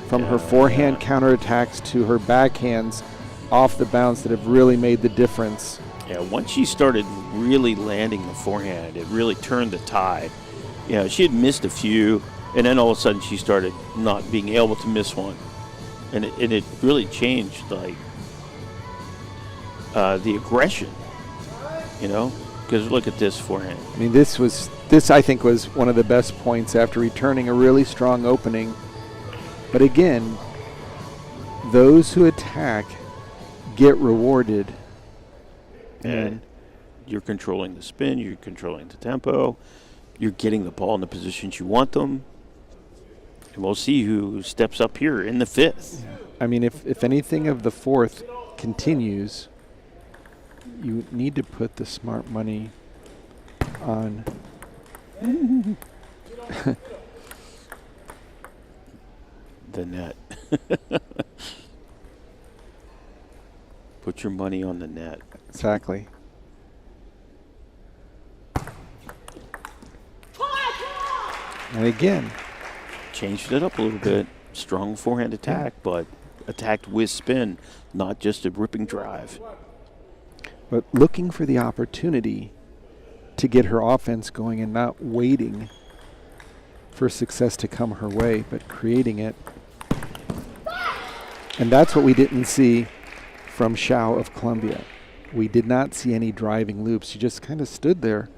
from her forehand counterattacks to her backhands off the bounce that have really made the difference. Yeah, once she started really landing the forehand, it really turned the tide. Yeah, she had missed a few, and then all of a sudden she started not being able to miss one. And it really changed, like, the aggression, because look at this forehand. I mean, this I think was one of the best points after returning a really strong opening. But again, those who attack get rewarded. And you're controlling the spin, you're controlling the tempo, you're getting the ball in the positions you want them. And we'll see who steps up here in the 5th. Yeah. I mean, if anything of the 4th continues, you need to put the smart money on the net. Put your money on the net. Exactly. And again, changed it up a little bit. Strong forehand attack, but attacked with spin, not just a ripping drive. But looking for the opportunity to get her offense going and not waiting for success to come her way, but creating it. And that's what we didn't see from Xiao of Columbia. We did not see any driving loops. She just kind of stood there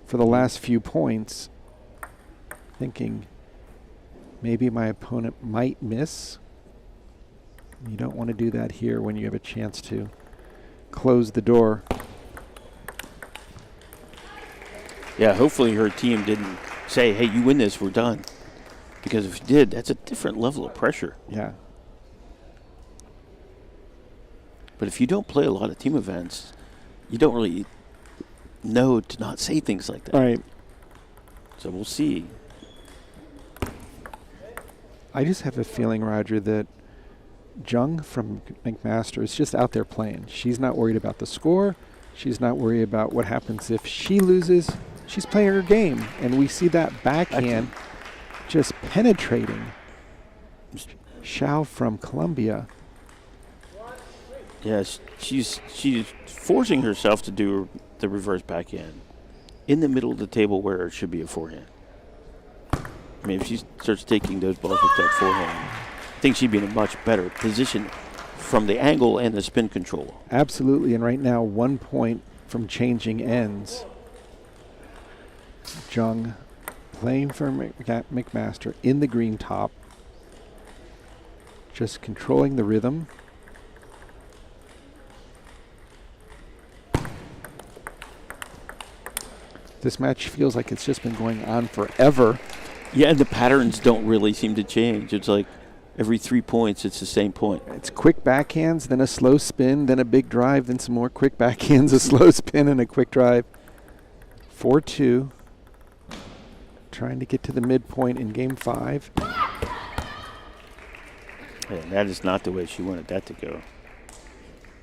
for the last few points, thinking maybe my opponent might miss. You don't want to do that here when you have a chance to close the door. Yeah, hopefully her team didn't say, hey, you win this, we're done. Because if you did, that's a different level of pressure. Yeah. But if you don't play a lot of team events, you don't really know to not say things like that. All right. So we'll see. I just have a feeling, Roger, that Jung from McMaster is just out there playing. She's not worried about the score. She's not worried about what happens if she loses. She's playing her game, and we see that backhand just penetrating Xiao from Columbia. Yes, she's forcing herself to do the reverse backhand in the middle of the table where it should be a forehand. I mean, if she starts taking those balls with that forehand, I think she'd be in a much better position from the angle and the spin control. Absolutely, and right now 1 point from changing ends. Jung playing for McMaster in the green top, just controlling the rhythm. This match feels like it's just been going on forever. Yeah, and the patterns don't really seem to change. It's like every 3 points, it's the same point. It's quick backhands, then a slow spin, then a big drive, then some more quick backhands, a slow spin, and a quick drive. 4-2. Trying to get to the midpoint in game 5. And that is not the way she wanted that to go.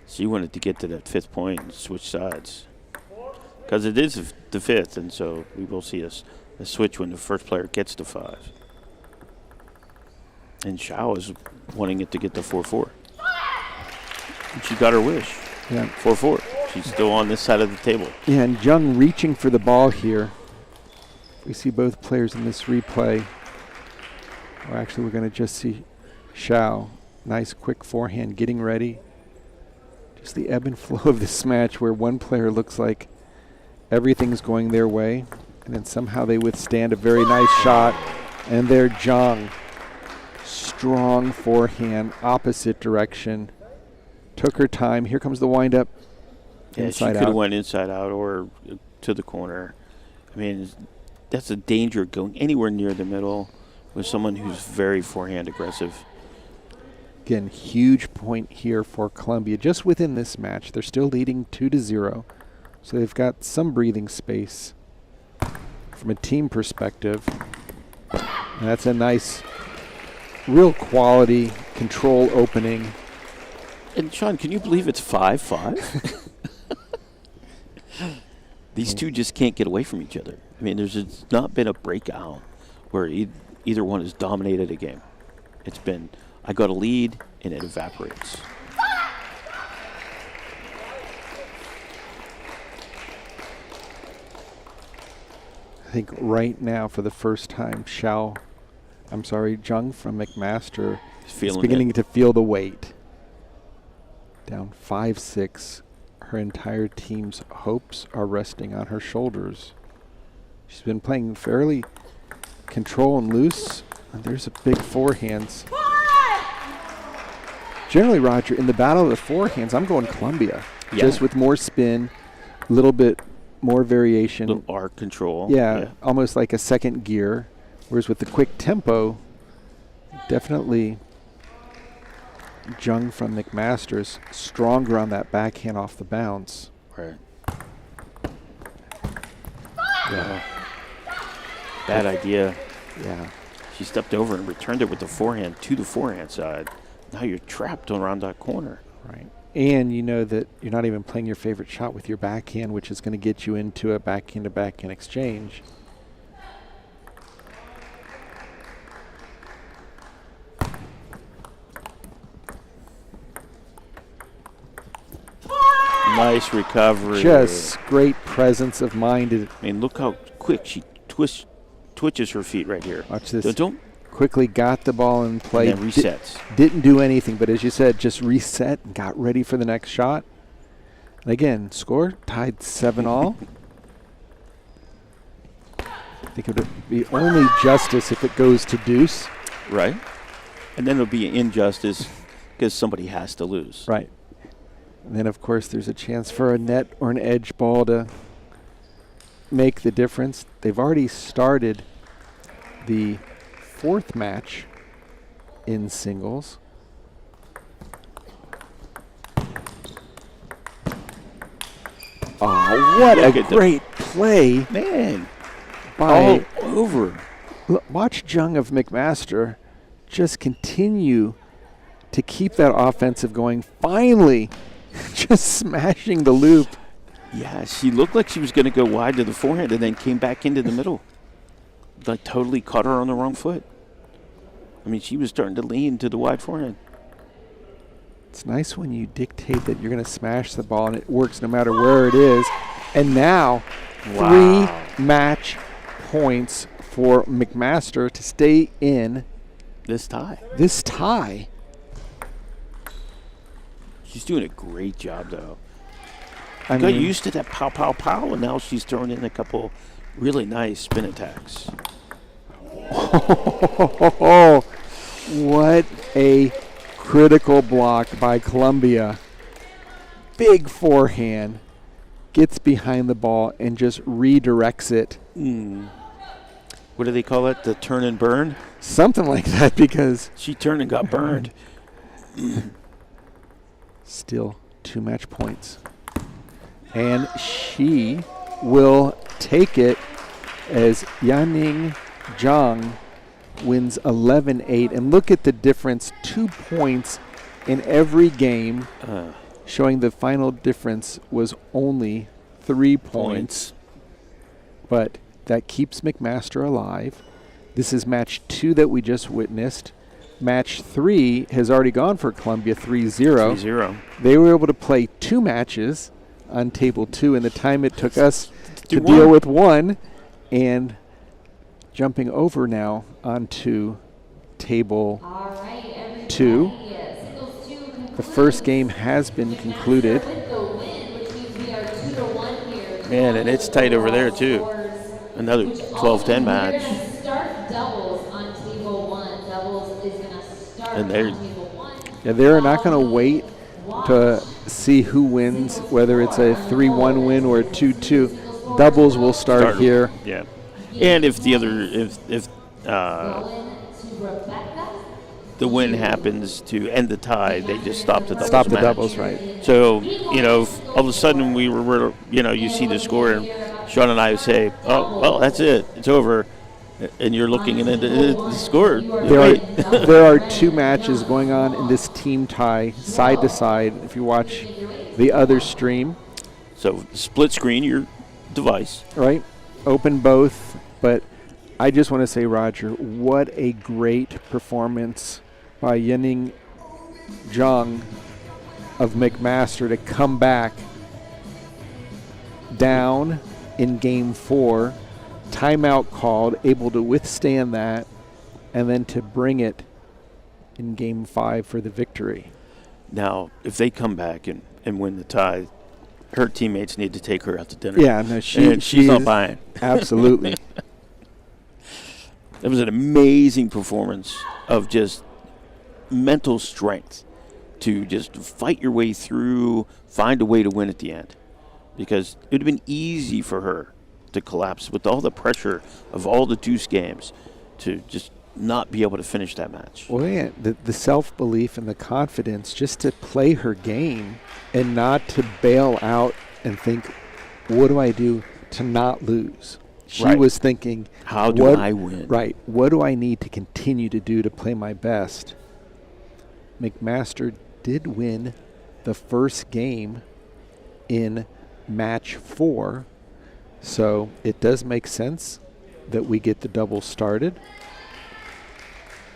She wanted to get to that 5th point and switch sides. Because it is the 5th, and so we will see a switch when the first player gets to 5. And Xiao is wanting it to get to 4-4. And she got her wish. Yeah. 4-4. She's still on this side of the table. Yeah, and Jung reaching for the ball here. We see both players in this replay Or actually, we're going to just see Xiao. Nice quick forehand getting ready. Just the ebb and flow of this match where one player looks like everything's going their way, and then somehow they withstand a very nice shot. And there, Zhang. Strong forehand, opposite direction. Took her time. Here comes the windup. Yeah, Inside she could have out. went inside out or to the corner. I mean, that's a danger going anywhere near the middle with someone who's very forehand aggressive. Again, huge point here for Columbia. Just within this match, they're still leading 2-0. So they've got some breathing space from a team perspective. And that's a nice, real quality control opening. And Sean, can you believe it's 5-5? These two just can't get away from each other. I mean, there's not been a breakout where either one has dominated a game. It's been, I got a lead, and it evaporates. I think right now, for the first time, Zhang from McMaster is beginning to feel the weight. Down 5-6. Her entire team's hopes are resting on her shoulders. She's been playing fairly control and loose. And there's a big forehands. Generally, Roger, in the battle of the forehands, I'm going Columbia. Yeah. Just with more spin, a little bit more variation. Little arc control. Yeah, almost like a second gear. Whereas with the quick tempo, definitely Zhang from McMaster's stronger on that backhand off the bounce. Right. Yeah. Bad idea. Yeah. She stepped over and returned it with the forehand to the forehand side. Now you're trapped around that corner. Right. And you know that you're not even playing your favorite shot with your backhand, which is going to get you into a backhand-to-backhand exchange. Nice recovery. Just great presence of mind. I mean, look how quick she twitches her feet right here. Watch this. Don't quickly got the ball in play. And then resets. Didn't do anything, but as you said, just reset and got ready for the next shot. And again, score tied 7-all. I think it would be only justice if it goes to deuce. Right. And then it'll be an injustice because somebody has to lose. Right. And then, of course, there's a chance for a net or an edge ball to make the difference. They've already started the fourth match in singles. Oh, what a great play. Man. By all over. Watch Zhang of McMaster just continue to keep that offensive going. Finally, just smashing the loop. Yeah, she looked like she was going to go wide to the forehand and then came back into the middle. Like totally caught her on the wrong foot. I mean, she was starting to lean to the wide forehand. It's nice when you dictate that you're going to smash the ball and it works no matter where it is. And now, 3 match points for McMaster to stay in this tie. She's doing a great job, though. I got used to that pow, pow, pow, and now she's throwing in a couple really nice spin attacks. Oh, what a critical block by Columbia. Big forehand. Gets behind the ball and just redirects it. What do they call it? The turn and burn? Something like that, because she turned and got burned. Still 2 match points. And she will take it as Yaning Zhang wins 11-8. And look at the difference, 2 points in every game, showing the final difference was only 3 points. But that keeps McMaster alive. This is match 2 that we just witnessed. Match 3 has already gone for Columbia 3-0. 3-0. They were able to play 2 matches on table 2 in the time it took us to deal with 1. And jumping over now onto table 2. The first game has been concluded. Man, and it's tight over there, too. Another 12-10 match. And they're not going to wait to see who wins, whether it's a 3-1 win or a 2-2. Doubles will start here. Yeah. And if the other, if the win happens to end the tie, they just stop the doubles. Stop the doubles, right. So, if all of a sudden we were, you see the score, and Sean and I would say, oh, well, that's it. It's over. And you're looking at the score. There are 2 matches going on in this team tie, side to side, if you watch the other stream. So split screen your device. Right. Open both. But I just want to say, Roger, what a great performance by Yening Zhang of McMaster to come back down in game 4. Timeout called, able to withstand that, and then to bring it in game 5 for the victory. Now, if they come back and win the tie, her teammates need to take her out to dinner. Yeah, no, she's not buying. Absolutely. It was an amazing performance of just mental strength to just fight your way through, find a way to win at the end. Because it would have been easy for her to collapse with all the pressure of all the deuce games to just not be able to finish that match. Well, yeah, the self-belief and the confidence just to play her game and not to bail out and think, what do I do to not lose? She was thinking, how do I win? Right. What do I need to continue to do to play my best? McMaster did win the first game in match 4. So it does make sense that we get the double started,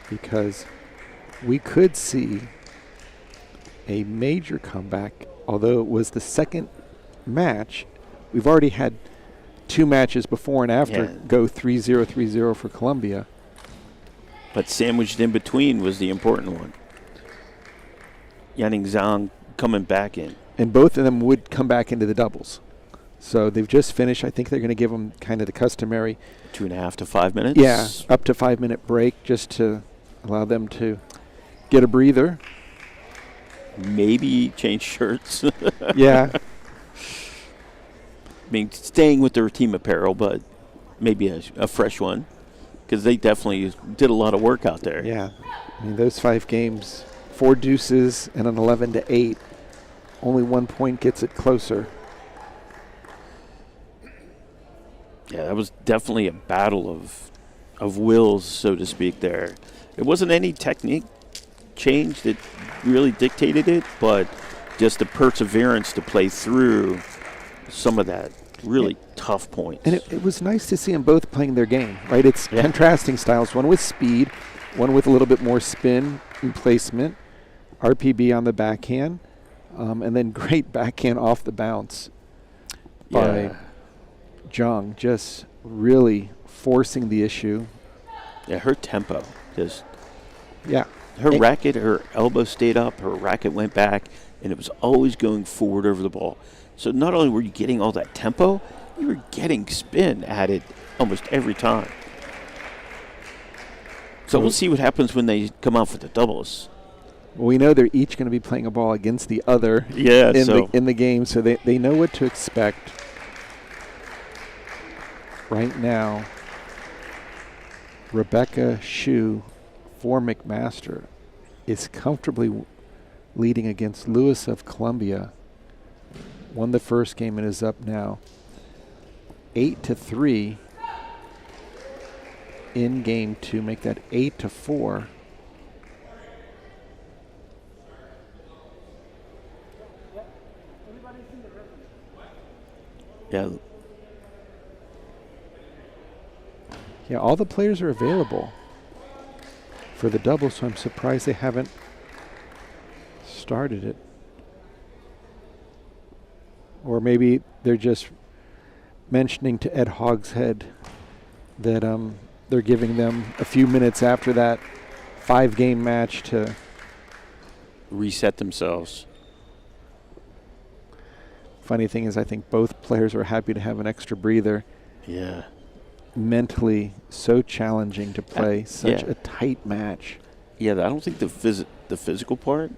because we could see a major comeback. Although it was the second match, we've already had 2 matches before and after go 3-0, 3-0 for Columbia. But sandwiched in between was the important one. Yening Zhang coming back in. And both of them would come back into the doubles. So they've just finished. I think they're going to give them kind of the customary 2.5 to 5 minutes. Yeah, up to 5-minute break just to allow them to get a breather. Maybe change shirts. Yeah. I mean, staying with their team apparel, but maybe a fresh one, because they definitely did a lot of work out there. Yeah. I mean, those 5 games, 4 deuces and an 11-8. Only 1 point gets it closer. Yeah, that was definitely a battle of wills, so to speak, there. It wasn't any technique change that really dictated it, but just the perseverance to play through some of that really tough points. And it was nice to see them both playing their game, right? It's contrasting styles, one with speed, one with a little bit more spin and placement, RPB on the backhand, and then great backhand off the bounce by Zhang, just really forcing the issue. Yeah, her tempo just. Yeah. Her racket, her elbow stayed up, her racket went back, and it was always going forward over the ball. So not only were you getting all that tempo, you were getting spin at it almost every time. So we'll see what happens when they come out for the doubles. Well, we know they're each going to be playing a ball against the other in the game, so they know what to expect. Right now, Rebecca Hsu for McMaster is comfortably leading against Lewis of Columbia. Won the first game and is up now 8-3 in game 2. Make that 8-4. Yeah. Yeah, all the players are available for the double, so I'm surprised they haven't started it. Or maybe they're just mentioning to Ed Hogshead that they're giving them a few minutes after that 5-game match to reset themselves. Funny thing is, I think both players were happy to have an extra breather. Yeah. Mentally so challenging to play such a tight match. Yeah, I don't think the physical part.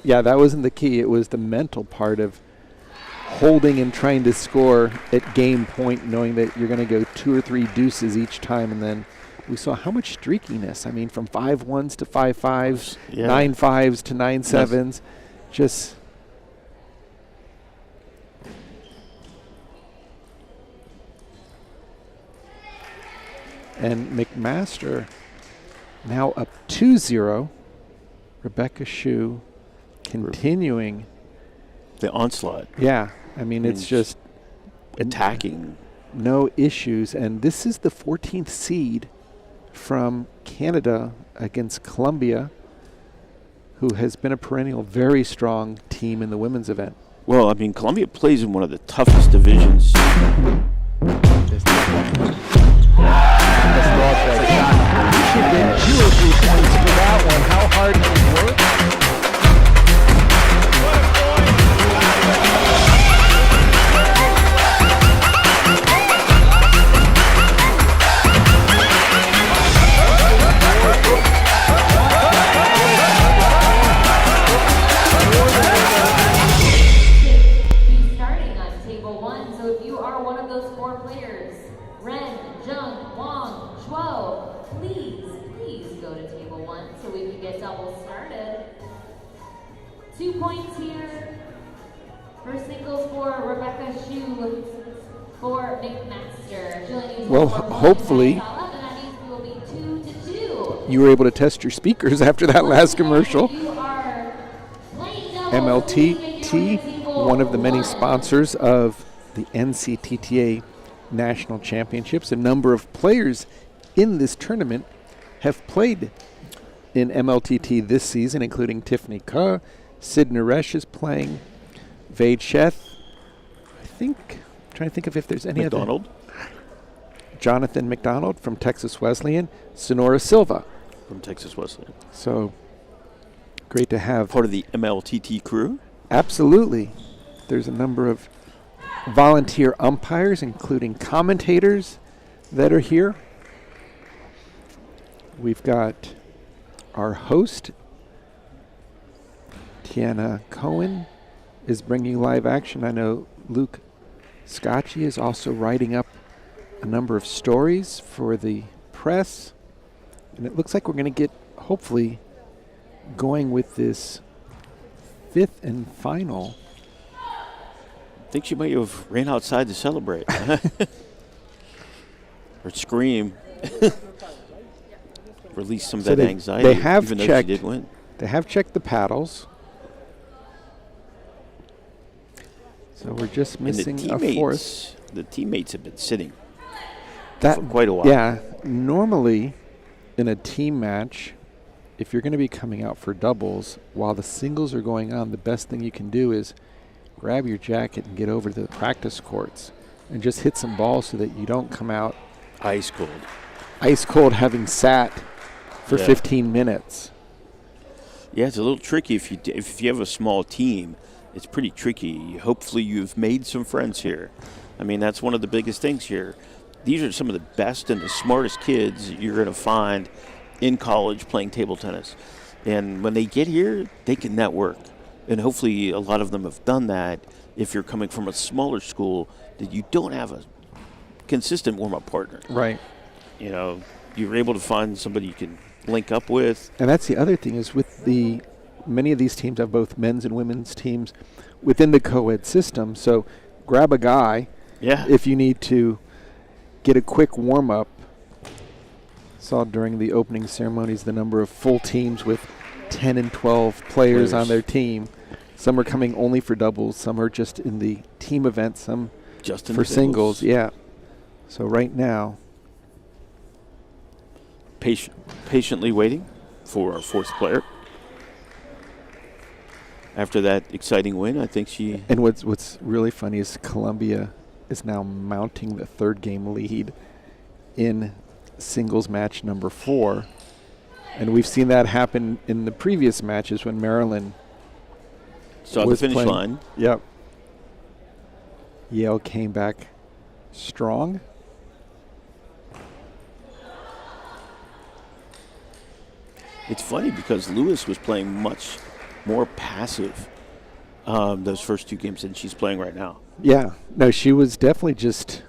Yeah, that wasn't the key. It was the mental part of holding and trying to score at game point, knowing that you're going to go 2 or 3 deuces each time. And then we saw how much streakiness. I mean, from 5-1s to 5-5s, 9-5s to 9-7s. Just... And McMaster now up 2-0. Rebecca Hsu continuing the onslaught. Yeah, I mean, it's just attacking. No issues. And this is the 14th seed from Canada against Colombia, who has been a perennial very strong team in the women's event. Well, I mean, Colombia plays in one of the toughest divisions. She should get 2 or 3 points for that one. How hard can you work? Be starting on table 1. So if you are one of those 4 players, Ren, Jung, Wang, Shuo, please go to table 1 so we can get doubles started. 2 points here for singles for Rebecca Hsu for McMaster. Well, hopefully you were able to test your speakers after that last commercial. MLTT, one of the many sponsors of the NCTTA National Championships. A number of players in this tournament have played in MLTT this season, including Tiffany Ka, Sid Naresh is playing, Vade Sheth, I'm trying to think of if there's any other. Jonathan McDonald from Texas Wesleyan, Sonora Silva from Texas Wesleyan. So great to have. Part of the MLTT crew? Absolutely. There's a number of volunteer umpires, including commentators that are here. We've got our host, Tiana Cohen, is bringing live action. I know Luke Scotchy is also writing up a number of stories for the press. And it looks like we're going to get, hopefully, going with this 5th and final. I think she might have ran outside to celebrate. Or scream. Release some of that anxiety, they have even checked, though she did win. They have checked the paddles. So we're just missing a 4th. The teammates have been sitting for quite a while. Yeah, normally in a team match, if you're going to be coming out for doubles, while the singles are going on, the best thing you can do is grab your jacket and get over to the practice courts and just hit some balls so that you don't come out ice cold. Ice cold having sat for 15 minutes. Yeah, it's a little tricky if you have a small team. It's pretty tricky. Hopefully you've made some friends here. I mean, that's one of the biggest things here. These are some of the best and the smartest kids you're going to find in college playing table tennis. And when they get here, they can network. And hopefully a lot of them have done that if you're coming from a smaller school that you don't have a consistent warm-up partner. Right. You know, you're able to find somebody you can link up with. And that's the other thing is with many of these teams have both men's and women's teams within the Coed system. So grab a guy if you need to get a quick warm-up. Saw during the opening ceremonies the number of full teams with 10 and 12 players on their team. Some are coming only for doubles. Some are just in the team event. Some just in for the singles. Yeah. So right now, patiently waiting for our 4th player. After that exciting win, I think she... And what's really funny is Colombia is now mounting the 3rd game lead in singles match number 4. And we've seen that happen in the previous matches when Maryland saw the was finish playing. line. Yep. Yale came back strong. It's funny because Lewis was playing much more passive those first 2 games than she's playing right now. Yeah. No, she was definitely just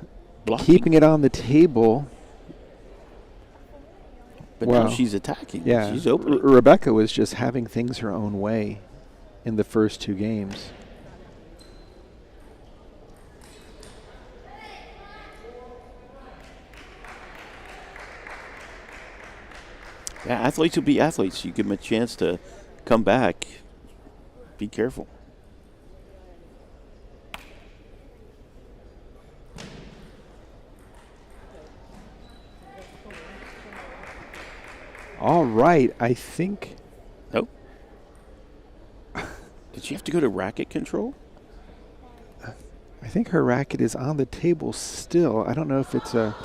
keeping it on the table. But now she's attacking. Yeah. She's opening. Rebecca was just having things her own way in the first 2 games. Yeah, athletes will be athletes. You give them a chance to come back. Be careful. All right, I think. Nope. Did she have to go to racket control? I think her racket is on the table still. I don't know if it's a.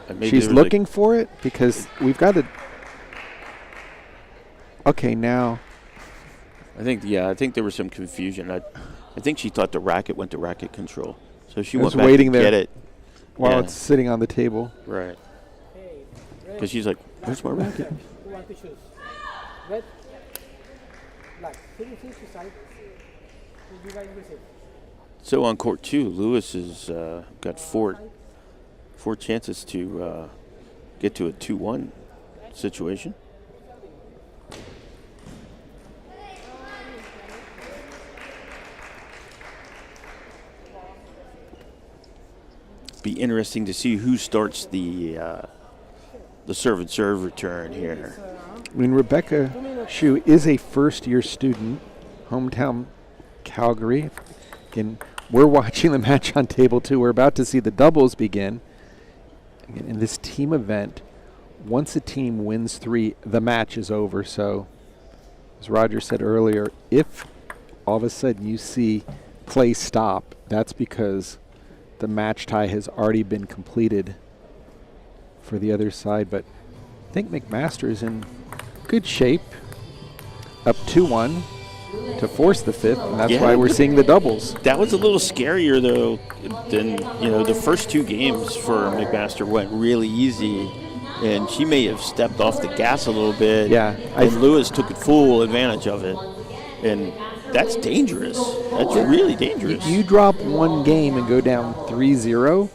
Maybe She's looking for it because we've got to. Okay, now. I think there was some confusion. I think she thought the racket went to racket control, so she was went back waiting to there get it while it's sitting on the table. Right. Because she's like, "Where's my racket?" Who want to choose? Red, black. Can you choose the side? You guys receive. So on court 2, Lewis has got four chances to get to a 2-1 situation. Be interesting to see who starts the serve and serve return here. I mean, Rebecca Shue is a first-year student, hometown Calgary. Again, we're watching the match on table 2. We're about to see the doubles begin. Again, in this team event, once a team wins 3, the match is over. So, as Roger said earlier, if all of a sudden you see play stop, that's because the match tie has already been completed for the other side. But I think McMaster is in good shape, up 2-1 to force the 5th, and that's why we're seeing the doubles. That was a little scarier, though, than, the first 2 games for McMaster went really easy, and she may have stepped off the gas a little bit. Yeah. And Lewis took full advantage of it, and that's dangerous. That's really dangerous. You drop one game and go down 3-0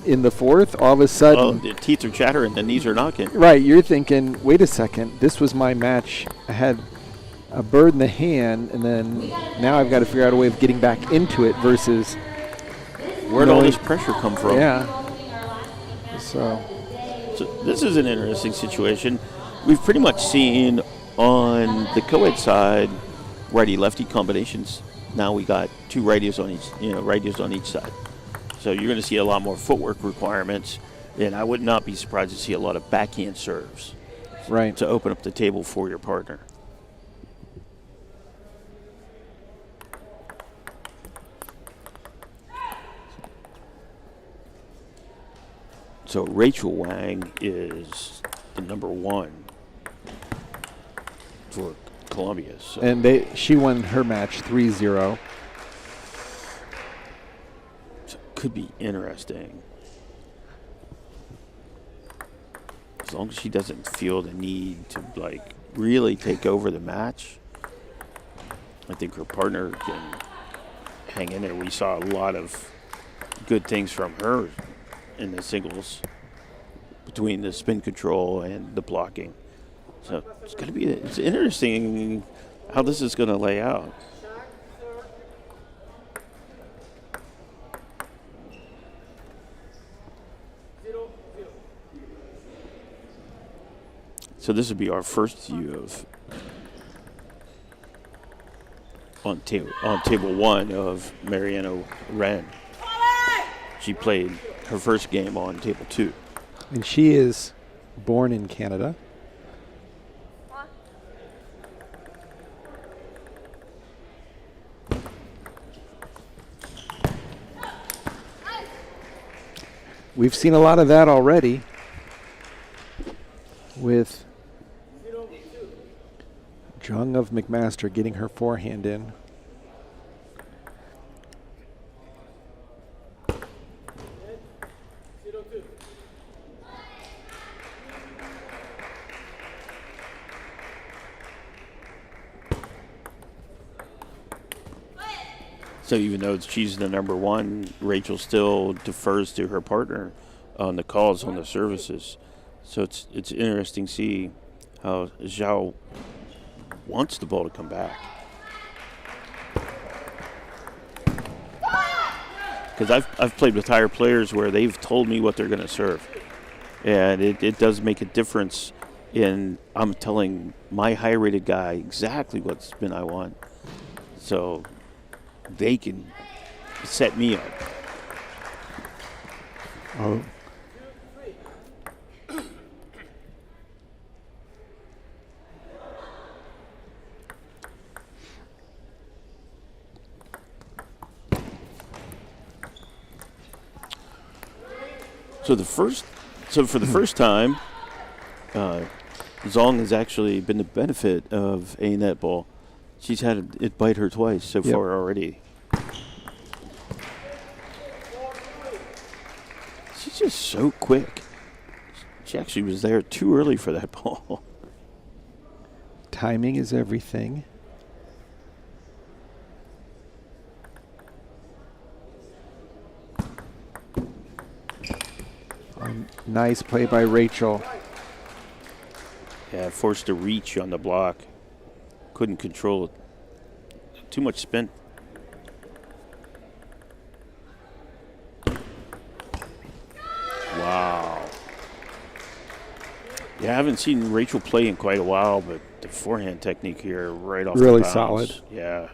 in the 4th, all of a sudden. The teeth are chattering, the knees are knocking. Right, you're thinking, wait a second, this was my match. I had a bird in the hand, and then now I've got to figure out a way of getting back into it versus. Where'd all this pressure come from? Yeah. So this is an interesting situation. We've pretty much seen on the Coed side righty-lefty combinations. Now we got 2 righties on each side. So you're going to see a lot more footwork requirements, and I would not be surprised to see a lot of backhand serves. Right. To open up the table for your partner. So Rachel Wang is the number 1 for Columbia. So. And she won her match 3-0. So it could be interesting. As long as she doesn't feel the need to really take over the match, I think her partner can hang in there. We saw a lot of good things from her in the singles between the spin control and the blocking. So it's interesting how this is going to lay out. So this would be our first view of on table 1 of Mariano Wren. She played her first game on table 2. And she is born in Canada. We've seen a lot of that already with Jung of McMaster getting her forehand in. So even though she's the number one, Rachel still defers to her partner on the calls on the services. So it's interesting to see how Zhao wants the ball to come back. Because I've played with higher players where they've told me what they're going to serve. And it does make a difference in I'm telling my high-rated guy exactly what spin I want. So they can set me up. Oh. So for the first time, Zong has actually been the benefit of a net ball. She's had it bite her twice so far already. She's just so quick. She actually was there too early for that ball. Timing is everything. Nice play by Rachel. Yeah, forced a reach on the block. Couldn't control it. Too much spin. Wow. Yeah, I haven't seen Rachel play in quite a while, but the forehand technique here right off really the bounce. Solid. Yeah.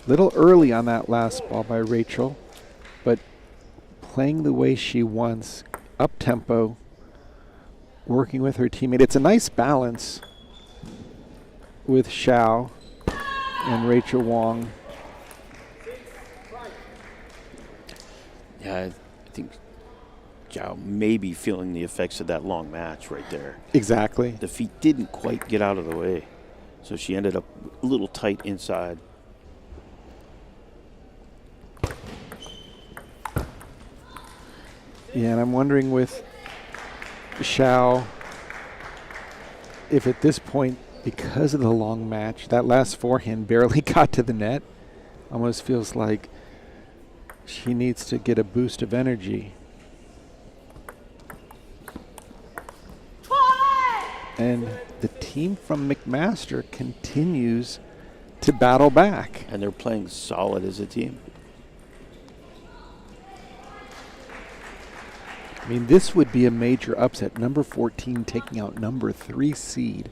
Little early on that last ball by Rachel, but playing the way she wants, up tempo, working with her teammate. It's a nice balance with Xiao and Rachel Wong. Yeah, I think Zhao may be feeling the effects of that long match right there. Exactly. The feet didn't quite get out of the way, so she ended up a little tight inside. Yeah, and I'm wondering with Xiao if at this point, because of the long match, that last forehand barely got to the net. Almost feels like she needs to get a boost of energy. And the team from McMaster continues to battle back. And they're playing solid as a team. I mean, this would be a major upset. Number 14 taking out number 3 seed.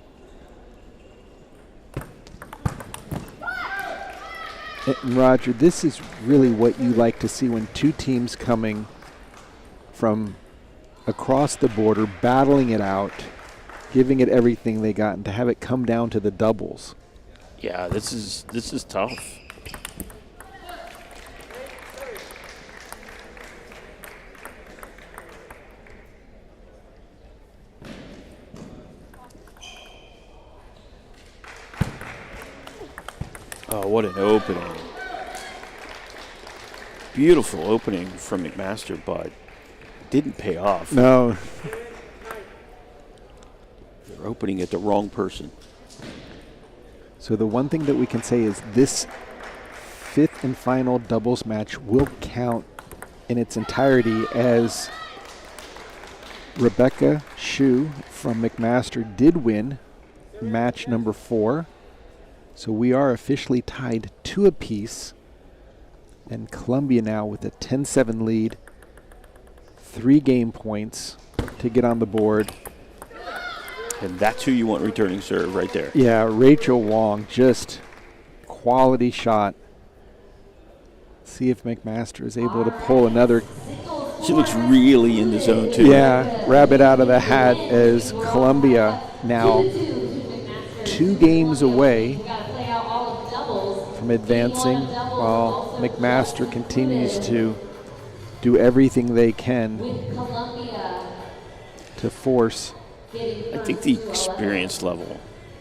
And Roger, this is really what you like to see when two teams coming from across the border, battling it out, giving it everything they got, and to have it come down to the doubles. Yeah, this is tough. Oh, what an opening. Beautiful opening from McMaster, but didn't pay off. No. They're opening at the wrong person. So the one thing that we can say is this 5th and final doubles match will count in its entirety, as Rebecca Hsu from McMaster did win match number 4. So we are officially tied 2 apiece. And Columbia now with a 10-7 lead, 3 game points to get on the board. And that's who you want returning serve right there. Yeah, Rachel Wong, just quality shot. See if McMaster is able to pull another. She looks really in the zone too. Yeah, rabbit out of the hat, as Columbia now 2 games away from advancing, while McMaster continues to do everything they can to force. I think the experience level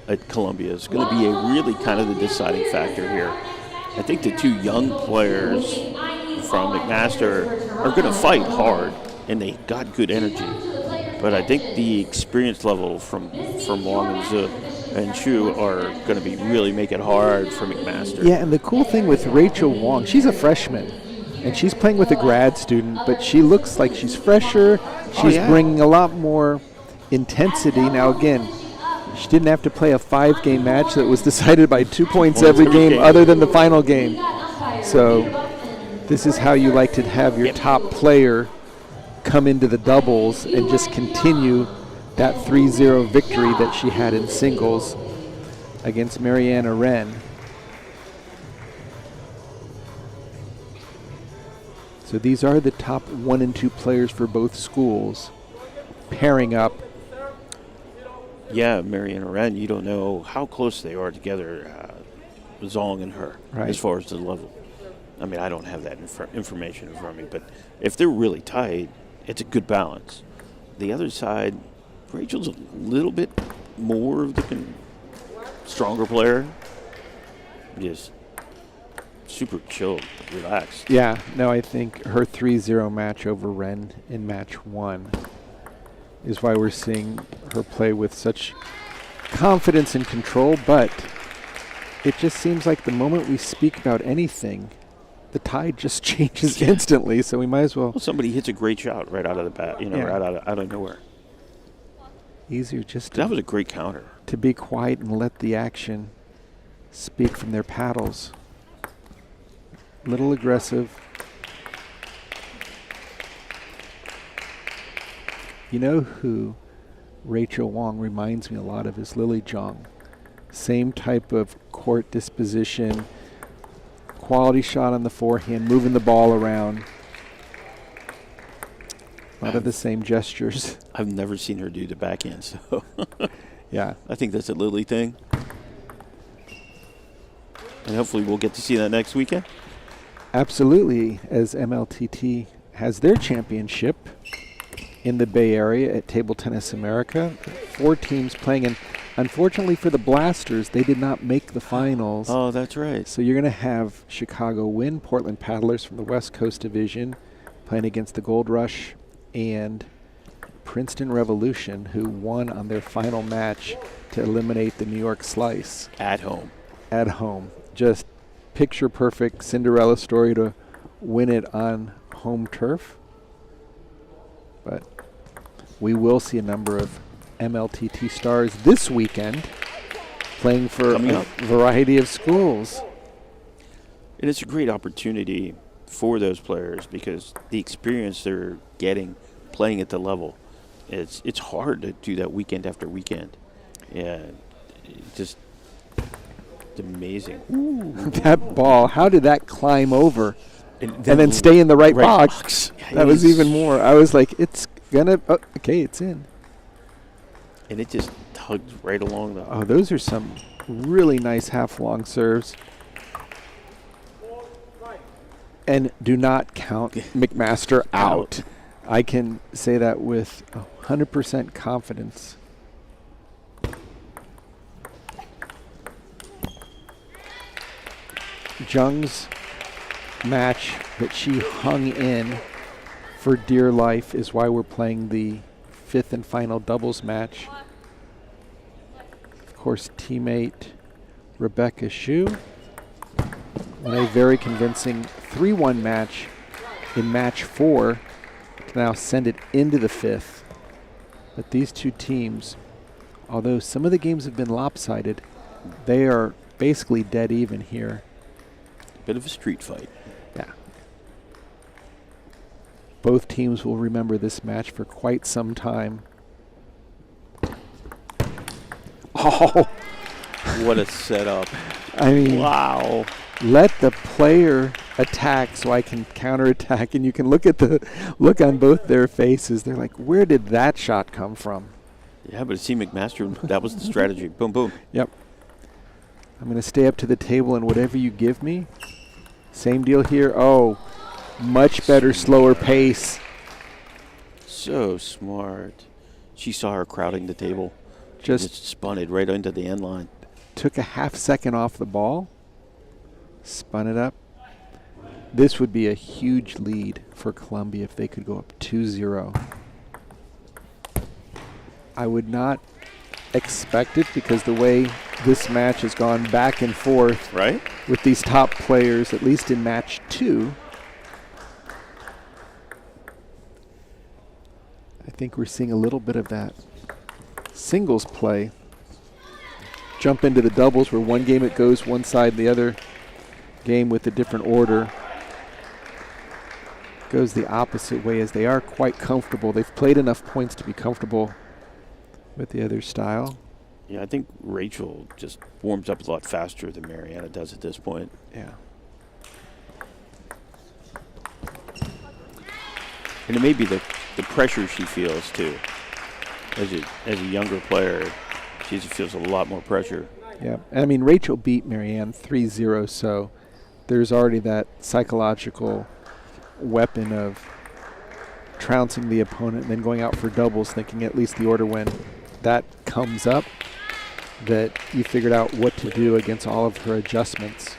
at Columbia is going to be really kind of the deciding factor here. I think the two young players from McMaster are going to fight hard, and they got good energy. But I think the experience level from Wong and Zhu and Chu are going to be really make it hard for McMaster. Yeah, and the cool thing with Rachel Wong, she's a freshman, and she's playing with a grad student, but she looks like she's fresher. She's bringing a lot more intensity. Now, again, she didn't have to play a 5-game match that was decided by 2 points every game other than the final game. So this is how you like to have your top player come into the doubles and just continue that 3-0 victory that she had in singles against Mariana Ren. So these are the top 1 and 2 players for both schools pairing up. Yeah, Mariana Ren, you don't know how close they are together, Zong and her, as far as the level. I mean, I don't have that information in front of me, but if they're really tight, it's a good balance. The other side, Rachel's a little bit more of the stronger player. Just super chill, relaxed. Yeah, no, I think her 3-0 match over Ren in match 1 is why we're seeing her play with such confidence and control, but it just seems like the moment we speak about anything, the tide just changes instantly, so we might as well. Well, somebody hits a great shot right out of the bat, right out of nowhere. Easier just that was a great counter. To be quiet and let the action speak from their paddles. Little aggressive. You know who Rachel Wong reminds me a lot of is Lily Zhang. Same type of court disposition, quality shot on the forehand, moving the ball around. A lot of the same gestures. I've never seen her do the backhand, so yeah. I think that's a Lily thing. And hopefully we'll get to see that next weekend. Absolutely, as MLTT has their championship in the Bay Area at Table Tennis America. 4 teams playing, and unfortunately for the Blasters, they did not make the finals. Oh, that's right. So you're going to have Chicago win, Portland Paddlers from the West Coast Division playing against the Gold Rush, and Princeton Revolution, who won on their final match to eliminate the New York Slice. At home. At home. Just picture perfect Cinderella story to win it on home turf. But we will see a number of MLTT stars this weekend playing for a variety of schools. And it's a great opportunity for those players because the experience they're getting playing at the level, it's hard to do that weekend after weekend. Yeah, it's amazing. Ooh, that ball, how did that climb over and then stay in the right box? That was even more. I was like, it's gonna, okay, it's in. And it just tugged right along the. Oh, those are some really nice half-long serves. And do not count McMaster out. I can say that with 100% confidence. Jung's match that she hung in for dear life is why we're playing the 5th and final doubles match. Of course, teammate Rebecca Xu in a very convincing 3-1 match in match 4 to now send it into the 5th. But these two teams, although some of the games have been lopsided, they are basically dead even here. Bit of a street fight. Yeah. Both teams will remember this match for quite some time. Oh. What a setup. I mean, wow. Let the player attack so I can counterattack, and you can look at the look on both their faces. They're like, where did that shot come from? Yeah, but see McMaster, that was the strategy. Boom, boom. Yep. I'm going to stay up to the table and whatever you give me. Same deal here. Oh, much better, slower pace. So smart. She saw her crowding the table. Just spun it right into the end line. Took a half second off the ball. Spun it up. This would be a huge lead for Columbia if they could go up 2-0. I would not expect it because the way this match has gone back and forth with these top players, at least in match 2, I think we're seeing a little bit of that singles play jump into the doubles where one game it goes one side, the other game with a different order goes the opposite way, as they are quite comfortable. They've played enough points to be comfortable with the other style. Yeah, I think Rachel just warms up a lot faster than Mariana does at this point. Yeah. And it may be the pressure she feels, too. As a younger player, she just feels a lot more pressure. Yeah, I mean, Rachel beat Marianne 3-0, so there's already that psychological weapon of trouncing the opponent and then going out for doubles, thinking at least the order when that comes up, that you figured out what to do against all of her adjustments.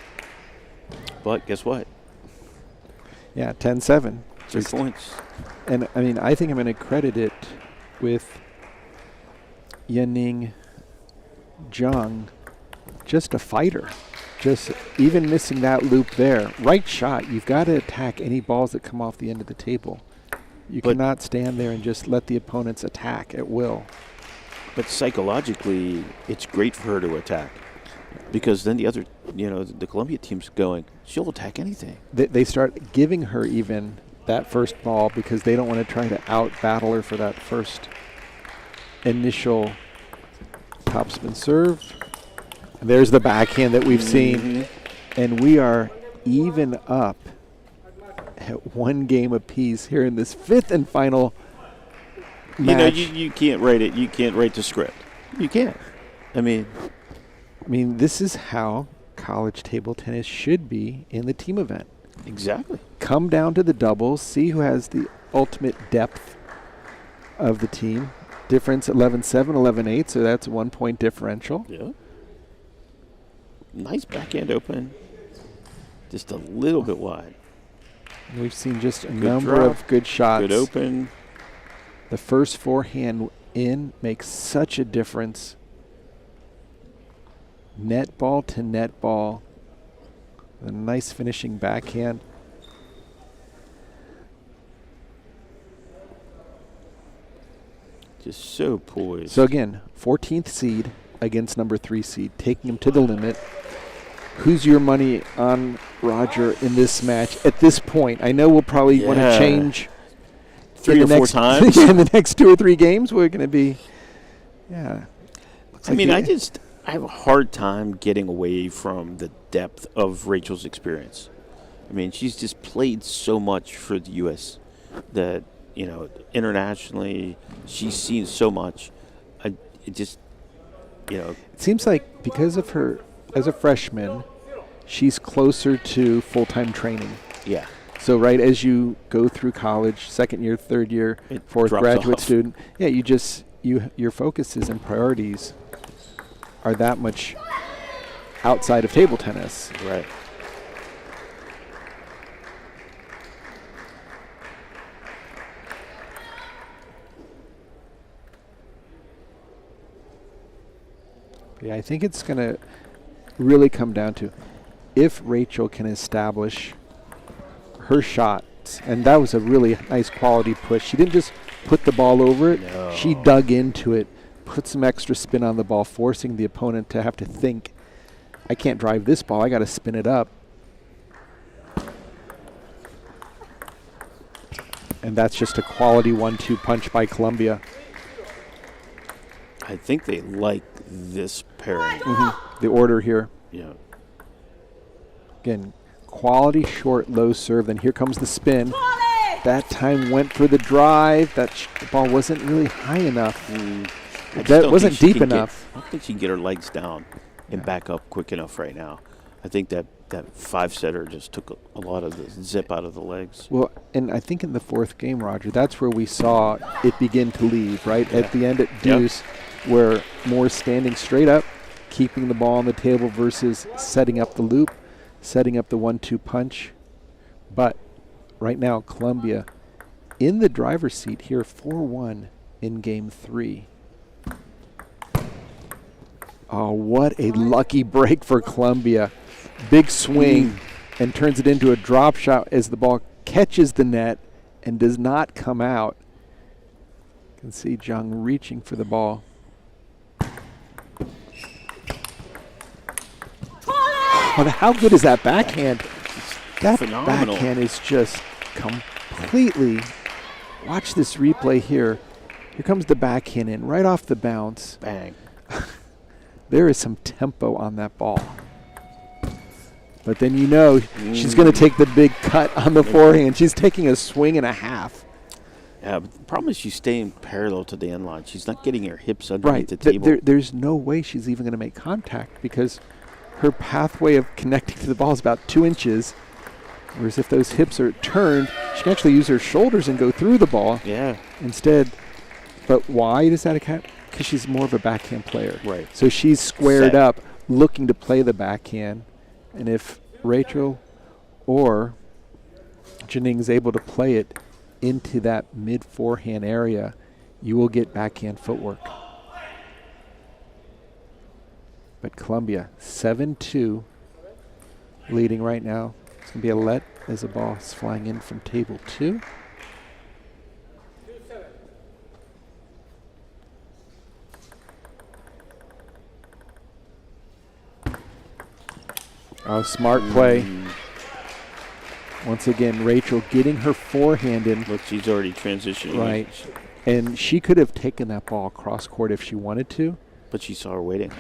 But guess what? Yeah, 10-7. 3 points. And, I mean, I think I'm going to credit it with Yanning Zhang, just a fighter. Just even missing that loop there. Right shot. You've got to attack any balls that come off the end of the table. You cannot stand there and just let the opponents attack at will. But psychologically, it's great for her to attack. Because then the other, the Columbia team's going, she'll attack anything. They start giving her even that first ball because they don't want to try to out-battle her for that first initial topspin serve. And there's the backhand that we've seen. And we are even up at 1 game apiece here in this 5th and final match. You can't write it. You can't write the script. You can't. I mean, this is how college table tennis should be in the team event. Exactly. Come down to the doubles, see who has the ultimate depth of the team. Difference 11-7, 11-8, so that's a 1 point differential. Yeah. Nice backhand open. Just a little bit wide. And we've seen just a Good number drop, of good shots. Good open. The first forehand in makes such a difference. Net ball to net ball. A nice finishing backhand. Just so poised. So again, 14th seed against number 3 seed, taking him to the limit. Who's your money on Roger in this match at this point? I know we'll probably want to change 3 or 4 times. in the next 2 or 3 games. We're going to be, I mean, I have a hard time getting away from the depth of Rachel's experience. I mean, she's just played so much for the U.S. that, internationally, she's seen so much. It seems like because of her, as a freshman, she's closer to full-time training. Yeah. So right as you go through college, 2nd year, 3rd year, 4th graduate student, your focuses and priorities are that much outside of table tennis. Right. Yeah, I think it's going to really come down to if Rachel can establish her shots, and that was a really nice quality push. She didn't just put the ball over it. No. She dug into it, put some extra spin on the ball, forcing the opponent to have to think, I can't drive this ball, I got to spin it up. And that's just a quality 1-2 punch by Columbia. I think they like this pairing. The order here. Yeah. Again, quality short, low serve. Then here comes the spin. That time went for the drive. The ball wasn't really high enough. That wasn't deep enough. I don't think she can get her legs down and back up quick enough right now. I think that 5-setter just took a lot of the zip out of the legs. Well, and I think in the fourth game, Roger, that's where we saw it begin to leave, right? Yeah. At the end at deuce, where more standing straight up, keeping the ball on the table versus setting up the loop, setting up the 1-2 punch. But right now, Columbia in the driver's seat here, 4-1 in game 3. Oh, what a lucky break for Columbia. Big swing and turns it into a drop shot as the ball catches the net and does not come out. You can see Jung reaching for the ball. Oh, how good is that backhand? That phenomenal. Backhand is just completely. Watch this replay here. Here comes the backhand in right off the bounce. Bang. There is some tempo on that ball. But then you know she's going to take the big cut on the forehand. She's taking a swing and a half. Yeah, but the problem is she's staying parallel to the end line. She's not getting her hips underneath the table. There's no way she's even going to make contact because her pathway of connecting to the ball is about 2 inches. Whereas if those hips are turned, she can actually use her shoulders and go through the ball. Yeah. Instead, but why does that account? Because she's more of a backhand player. Right. So she's squared up, looking to play the backhand. And if Rachel or Janing's able to play it into that mid-forehand area, you will get backhand footwork. But Columbia, 7-2, leading right now. It's going to be a let as the ball is flying in from table 2. Oh, smart play. Once again, Rachel getting her forehand in. Look, she's already transitioning. Right. And she could have taken that ball across court if she wanted to. But she saw her waiting.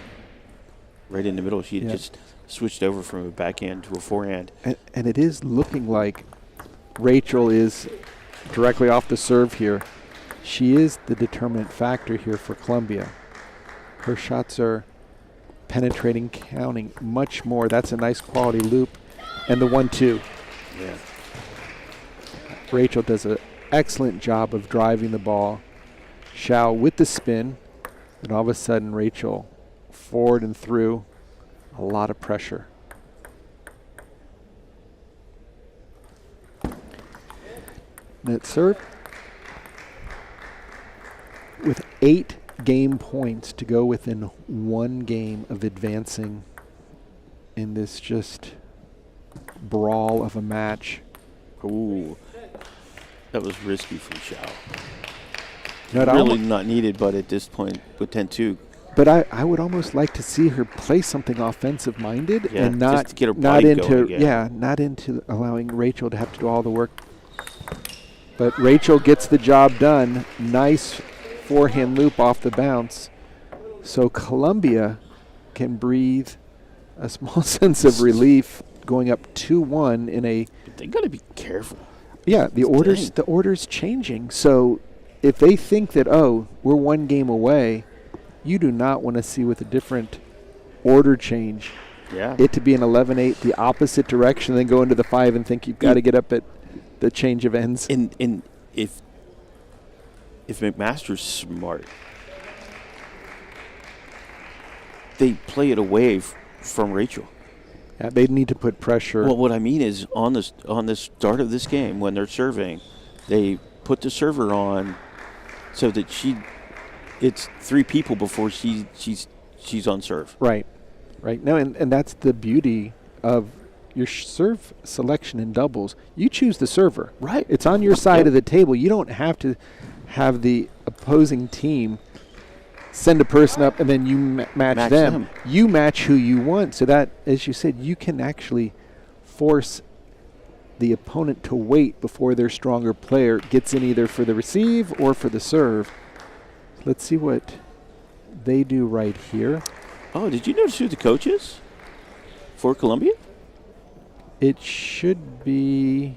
Right in the middle. She just switched over from a backhand to a forehand. And it is looking like Rachel is directly off the serve here. She is the determinant factor here for Columbia. Her shots are penetrating, counting much more. That's a nice quality loop. And the 1-2. Yeah. Rachel does an excellent job of driving the ball. Xiao with the spin. And all of a sudden, Rachel forward and through. A lot of pressure. Net serve. With 8 game points to go within 1 game of advancing in this just brawl of a match. Ooh, that was risky from Xiao. No, really not needed, but at this point with 10-2. But I would almost like to see her play something offensive-minded and not just to get her body going again. not into allowing Rachel to have to do all the work. But Rachel gets the job done. Nice forehand loop off the bounce. So Columbia can breathe a small sense of relief going up 2-1 in a... They got to be careful. Yeah, the order's changing. So if they think that, oh, we're 1 game away, you do not want to see with a different order change. Yeah. It to be an 11-8, the opposite direction, then go into the 5 and think you've got to get up at the change of ends. And if McMaster's smart, they play it away from Rachel. Yeah, they need to put pressure. Well, what I mean is on the start of this game when they're serving, they put the server on so that it's 3 people before she's on serve. Right. No, and that's the beauty of your serve selection in doubles. You choose the server. Right. It's on your side of the table. You don't have to have the opposing team send a person up and then you match them. You match who you want. So that, as you said, you can actually force the opponent to wait before their stronger player gets in either for the receive or for the serve. Let's see what they do right here. Oh, did you notice who the coach is for Columbia? It should be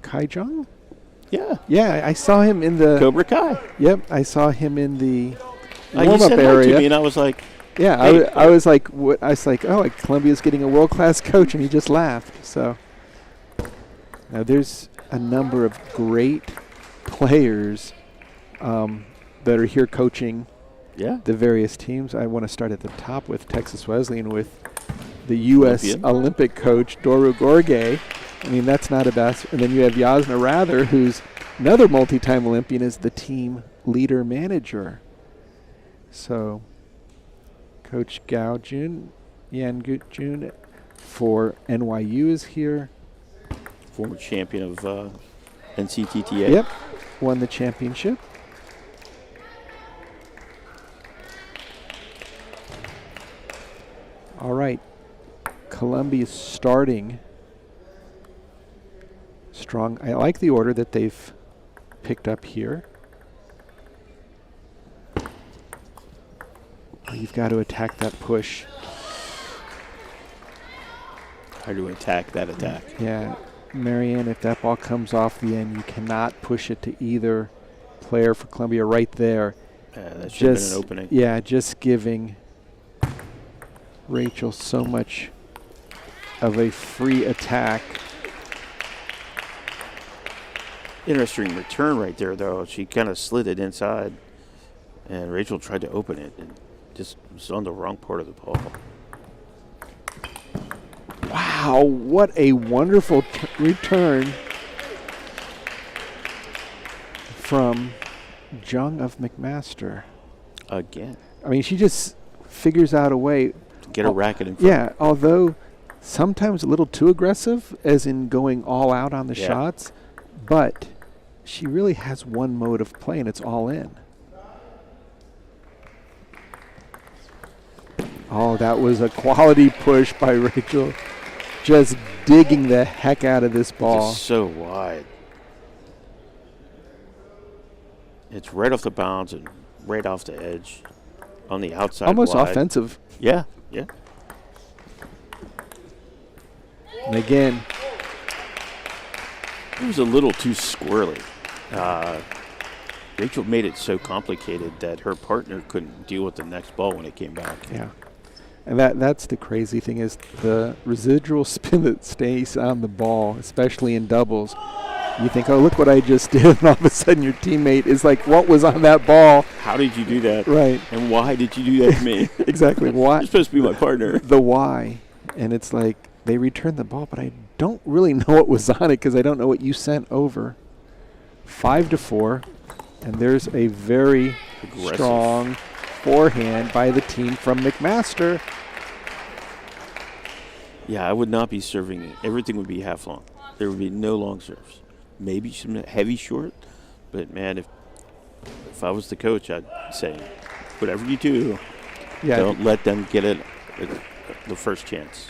Kai Jung. Yeah. Yeah, I saw him in the Cobra Kai. Yep, I saw him in the You warm-up said hi area. to me, and I was like, Yeah, I was like, what? I was like, oh, Columbia's getting a world-class coach, and he just laughed. So now there's a number of great players that are here coaching the various teams. I want to start at the top with Texas Wesleyan with the U.S. Olympic coach, Doru Gorgay. I mean, that's not a bad. And then you have Yasna Rather, who's another multi-time Olympian, is the team leader manager. So Coach Gao Jun, Yan Jun for NYU is here. Former champion of NCTTA. Yep, won the championship. All right, Columbia's starting strong. I like the order that they've picked up here. You've got to attack that push. How do you attack that attack? Yeah, Marianne, if that ball comes off the end, you cannot push it to either player for Columbia right there. That should have been an opening. Yeah, just giving Rachel so much of a free attack. Interesting return right there, though. She kind of slid it inside, and Rachel tried to open it and just was on the wrong part of the ball. Wow, what a wonderful return from Jung of McMaster. Again. I mean, she just figures out a way to get a racket in front. Yeah, although sometimes a little too aggressive, as in going all out on the shots, but she really has one mode of play, and it's all in. Oh, that was a quality push by Rachel. Just digging the heck out of this ball. Just so wide. It's right off the bounds and right off the edge on the outside. Almost wide. Offensive. Yeah, yeah. And again, it was a little too squirrely. Rachel made it so complicated that her partner couldn't deal with the next ball when it came back. Yeah. And that's the crazy thing, is the residual spin that stays on the ball, especially in doubles. You think, oh, look what I just did, and all of a sudden your teammate is like, what was on that ball? How did you do that? Right. And why did you do that to me? Exactly. Why? You're supposed to be my partner. The why. And it's like, they returned the ball, but I don't really know what was on it because I don't know what you sent over. 5-4, and there's a very strong forehand by the team from McMaster. Yeah, I would not be serving. Everything would be half long. There would be no long serves. Maybe some heavy short, but man, if I was the coach, I'd say, whatever you do, don't let them get it the first chance.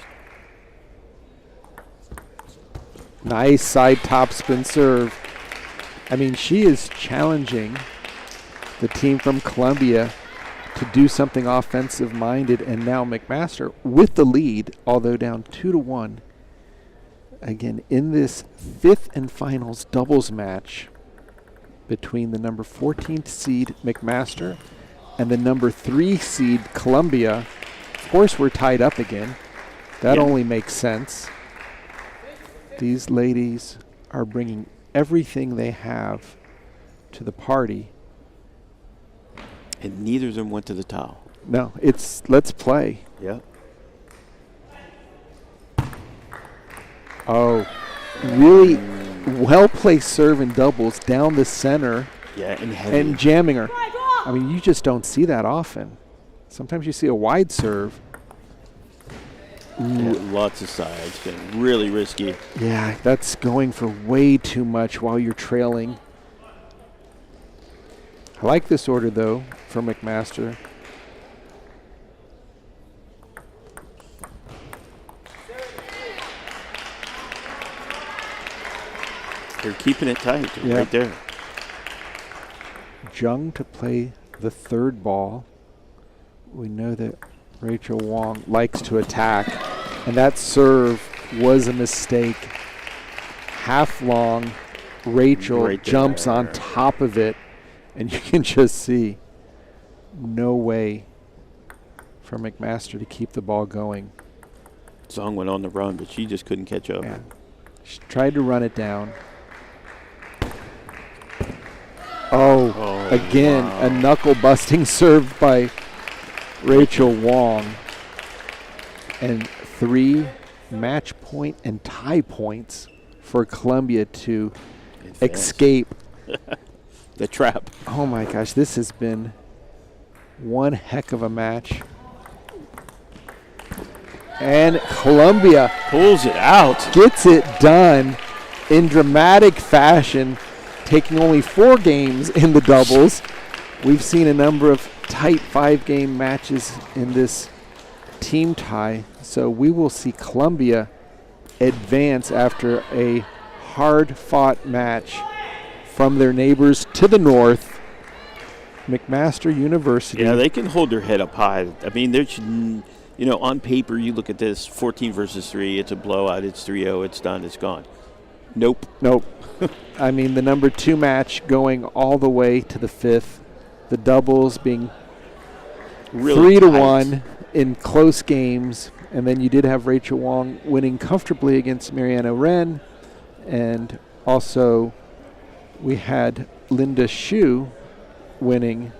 Nice side top spin serve. I mean, she is challenging the team from Columbia to do something offensive-minded, and now McMaster with the lead, although down 2-1. Again, in this fifth and finals doubles match between the number 14th seed McMaster and the number 3 seed Columbia. Of course, we're tied up again. That only makes sense. These ladies are bringing everything they have to the party. And neither of them went to the towel. No, it's let's play. Yeah. Oh, really well-placed serve in doubles down the center. Yeah, and heavy. And jamming her. I mean, you just don't see that often. Sometimes you see a wide serve. Yeah, lots of sides. Been really risky. Yeah, that's going for way too much while you're trailing. I like this order, though, for McMaster. They're keeping it tight right there. Jung to play the third ball. We know that Rachel Wong likes to attack, and that serve was a mistake. Half long, Rachel jumps on top of it, and you can just see no way for McMaster to keep the ball going. Zhang went on the run, but she just couldn't catch up. Yeah. She tried to run it down. Oh, again, wow. a knuckle-busting serve by Rachel Wong. And 3 match point and tie points for Columbia to escape the trap. Oh my gosh, this has been one heck of a match. And Columbia pulls it out. Gets it done in dramatic fashion, taking only 4 games in the doubles. We've seen a number of tight 5-game matches in this team tie. So we will see Columbia advance after a hard-fought match from their neighbors to the north, McMaster University. Yeah, they can hold their head up high. I mean, there's, on paper, you look at this, 14 versus 3, it's a blowout, it's 3-0, it's done, it's gone. Nope. I mean, the number 2 match going all the way to the 5th, the doubles being really 3-1 in close games, and then you did have Rachel Wong winning comfortably against Mariana Wren, and also we had Linda Hsu winning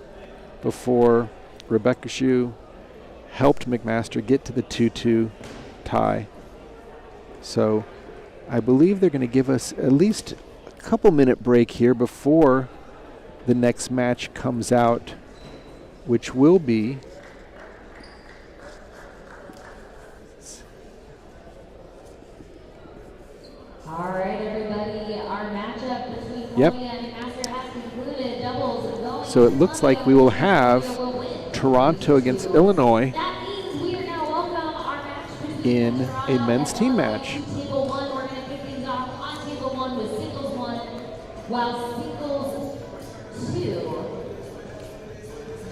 before Rebecca Hsu helped McMaster get to the 2-2 tie. So I believe they're going to give us at least a couple-minute break here before the next match comes out, which will be all right, everybody. Our matchup between Columbia and McMaster has concluded. Doubles going. So it looks like we will have Toronto against Illinois in a men's team match. Table 1, we're going to kick things off on table 1 with singles 1, while singles 2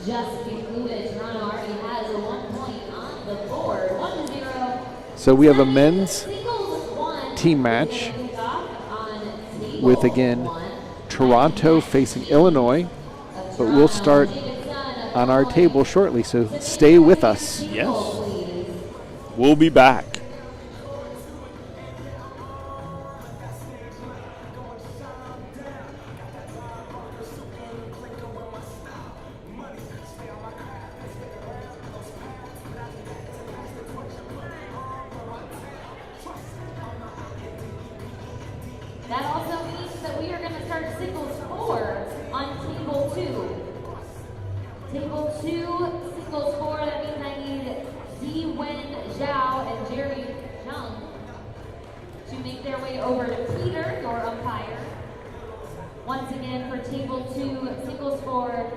just concluded. Toronto already has a 1 point on the board, 1-0. So we have a men's team match with, again, Toronto facing Illinois, but we'll start on our table shortly, so stay with us. Yes. We'll be back. That also means that we are going to start singles 4 on table 2. Table 2, singles 4, that means I need Zi-Wen Zhao and Jerry Zhang to make their way over to Peter, your umpire. Once again, for table 2, singles 4,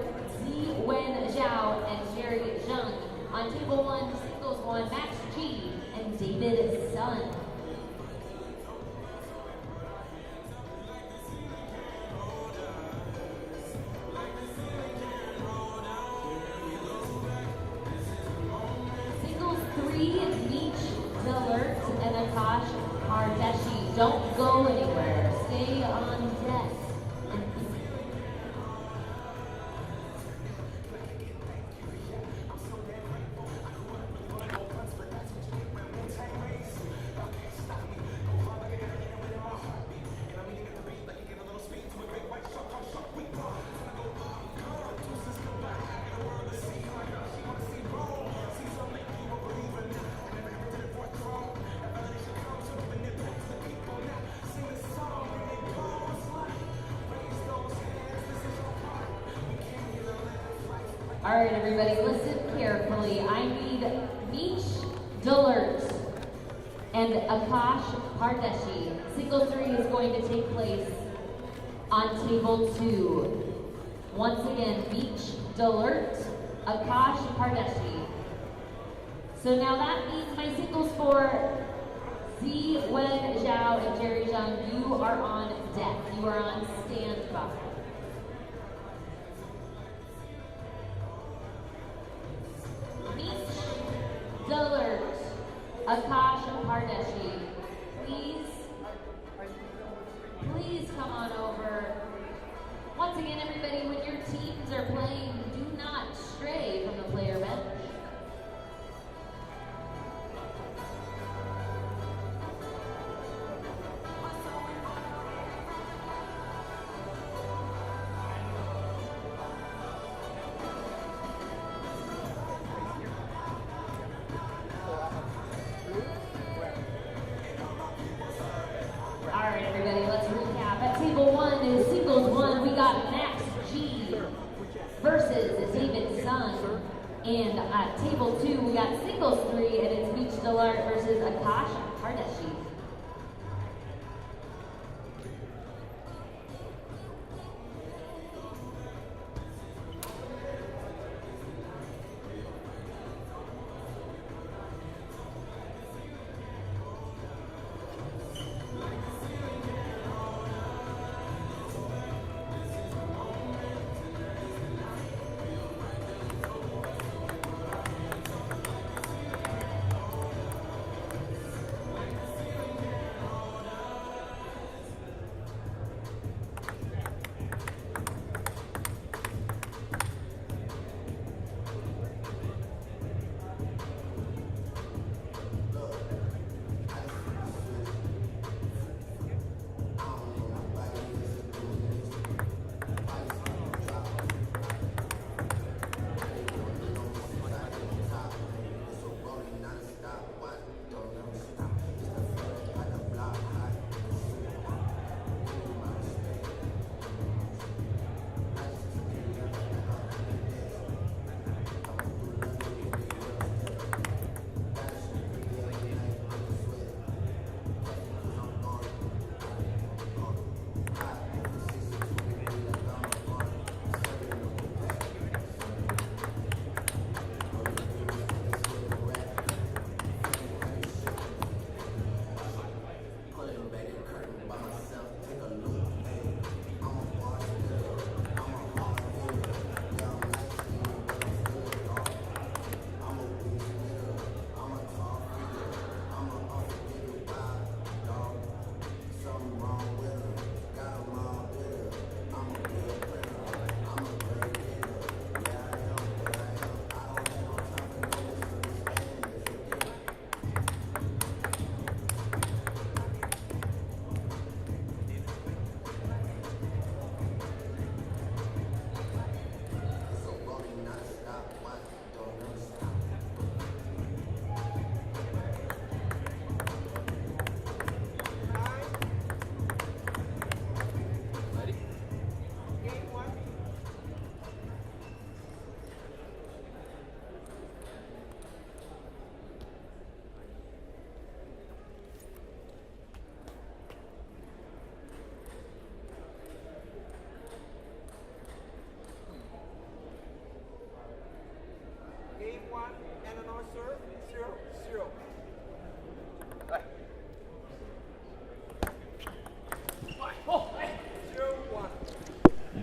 Zi-Wen Zhao and Jerry Zhang. On table 1, singles 1, Max G and David Sun. Don't go anywhere. Stay on deck. All right, everybody, listen carefully. I need Meech Dillert and Akash Pardeshi. Single 3 is going to take place on table 2. Once again, Meech Dillert, Akash Pardeshi. So now that means my singles 4, Zi-Wen Zhao and Jerry Zhang, you are on deck. You are on standby. Dillert, Akash Pardeshi, please come on over. Once again, everybody, when your teams are playing, do not stray from the player bench. versus David Sun. And at table 2, we got singles 3, and it's Beach Dillard versus Akash Hardeshi.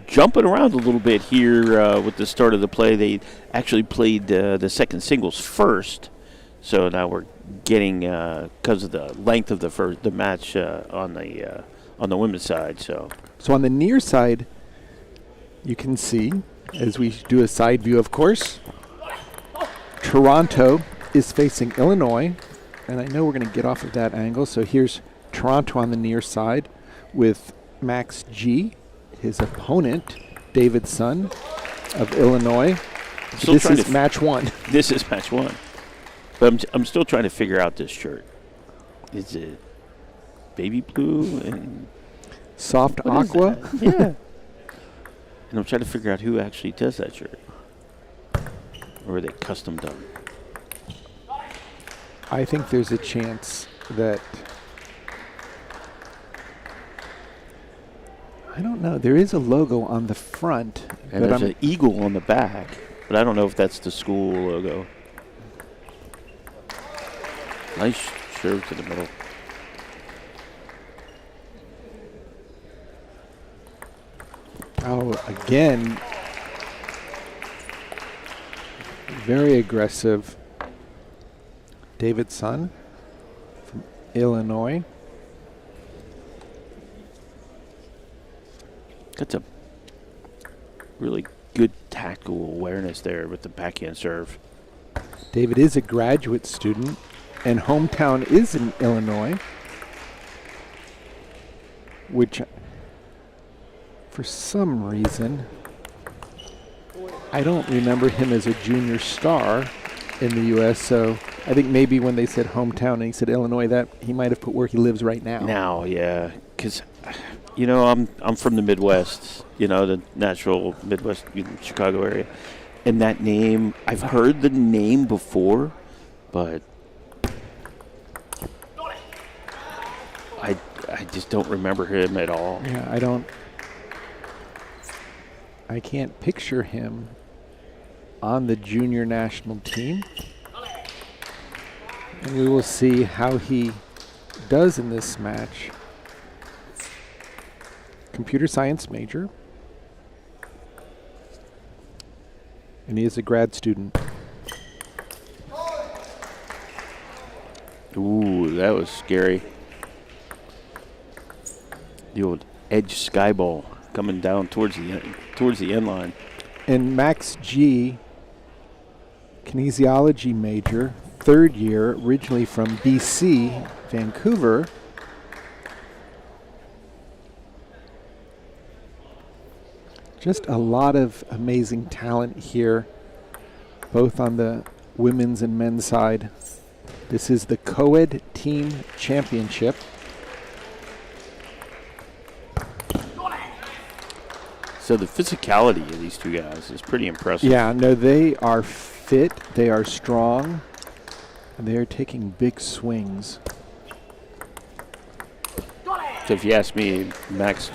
Jumping around a little bit here with the start of the play. They actually played the second singles first, so now we're getting because of the length of the match on the women's side. So on the near side, you can see, as we do a side view, of course, Toronto is facing Illinois, and I know we're going to get off of that angle. So here's Toronto on the near side with Max G. His opponent, David Sun of Illinois. This is match 1. This is match 1. But I'm still trying to figure out this shirt. Is it baby blue and soft aqua? Yeah. And I'm trying to figure out who actually does that shirt. Or are they custom done? I think there's a chance that, I don't know. There is a logo on the front. And there's an eagle on the back, but I don't know if that's the school logo. Nice shirt to the middle. Oh, again, very aggressive. David Sun from Illinois. That's a really good tactical awareness there with the backhand serve. David is a graduate student, and hometown is in Illinois, which for some reason, I don't remember him as a junior star in the U.S., so I think maybe when they said hometown and he said Illinois, that he might have put where he lives right now. Now, yeah, because, I'm from the Midwest, the natural Midwest, Chicago area. And that name, I've heard the name before, but I just don't remember him at all. Yeah, I can't picture him on the junior national team. And we will see how he does in this match. Computer science major. And he is a grad student. Ooh, that was scary. The old edge sky ball coming down towards the end line. And Max G, kinesiology major, third year, originally from BC, Vancouver. Just a lot of amazing talent here, both on the women's and men's side. This is the Coed Team Championship. So the physicality of these two guys is pretty impressive. Yeah, no, they are fit, they are strong, and they are taking big swings. So if you ask me, Max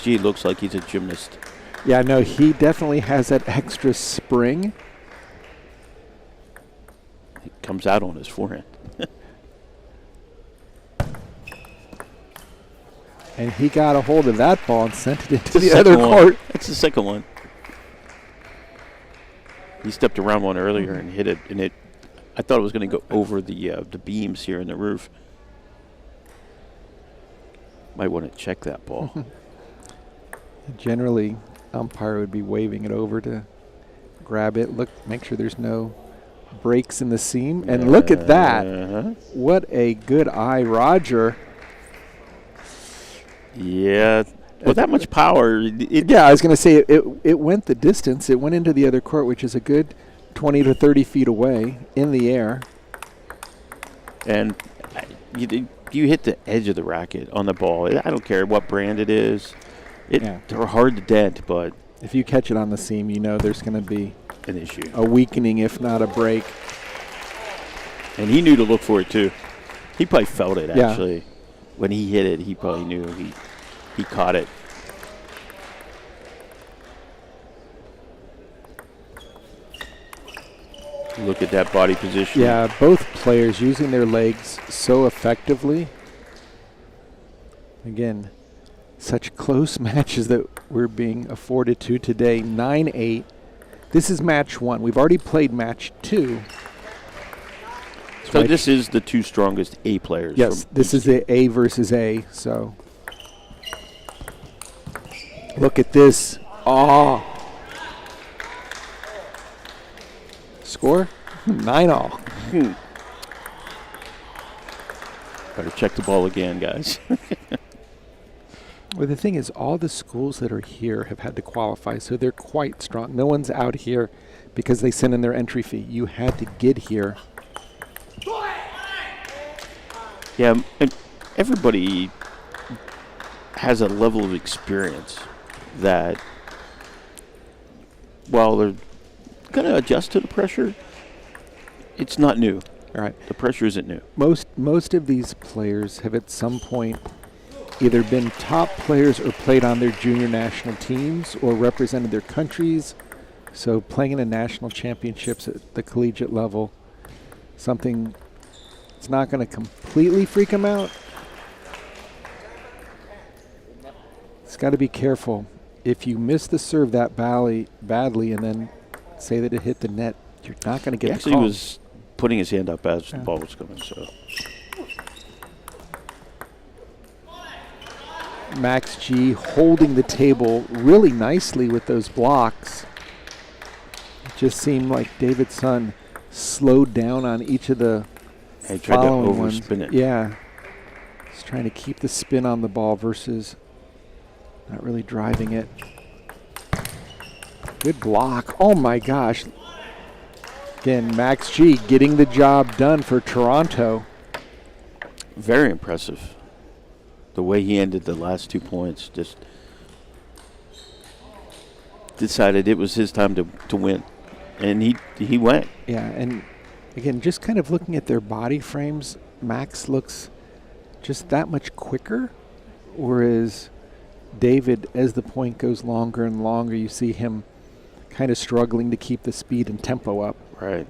G looks like he's a gymnast. Yeah, no, he definitely has that extra spring. It comes out on his forehand. And he got a hold of that ball and sent it into the other court. That's the second one. He stepped around one earlier and hit it, and I thought it was going to go over the beams here in the roof. Might want to check that ball. Generally, umpire would be waving it over to grab it. Look, make sure there's no breaks in the seam. And look at that. What a good eye, Roger. Yeah, with that much power. Yeah, I was going to say it went the distance. It went into the other court, which is a good 20 to 30 feet away in the air. And you hit the edge of the racket on the ball. I don't care what brand it is. They're hard to dent, but if you catch it on the seam, you know there's going to be an issue, a weakening, if not a break. And he knew to look for it too. He probably felt it actually. When he hit it, he probably knew he caught it. Look at that body position. Yeah, both players using their legs so effectively. Again, such close matches that we're being afforded to today. 9-8. This is match 1. We've already played match 2. So this is the two strongest A players. Yes, this is the A versus A. So look at this. Oh. Score? 9-all. Better check the ball again, guys. Well, the thing is, all the schools that are here have had to qualify, so they're quite strong. No one's out here because they sent in their entry fee. You had to get here. Yeah, and everybody has a level of experience that, while they're going to adjust to the pressure, it's not new. All right. The pressure isn't new. Most of these players have at some point either been top players or played on their junior national teams or represented their countries. So playing in a national championships at the collegiate level, something it's not going to completely freak them out. It's got to be careful. If you miss the serve that badly and then say that it hit the net, you're not going to get the call. He actually was putting his hand up as the ball was coming. So Max G holding the table really nicely with those blocks. It just seemed like David Sun slowed down on each of the he tried to overspin it. Yeah. He's trying to keep the spin on the ball versus not really driving it. Good block. Oh my gosh. Again, Max G getting the job done for Toronto. Very impressive. The way he ended the last 2 points, just decided it was his time to win. And he went. Yeah, and again, just kind of looking at their body frames, Max looks just that much quicker, whereas David, as the point goes longer and longer, you see him kind of struggling to keep the speed and tempo up. Right.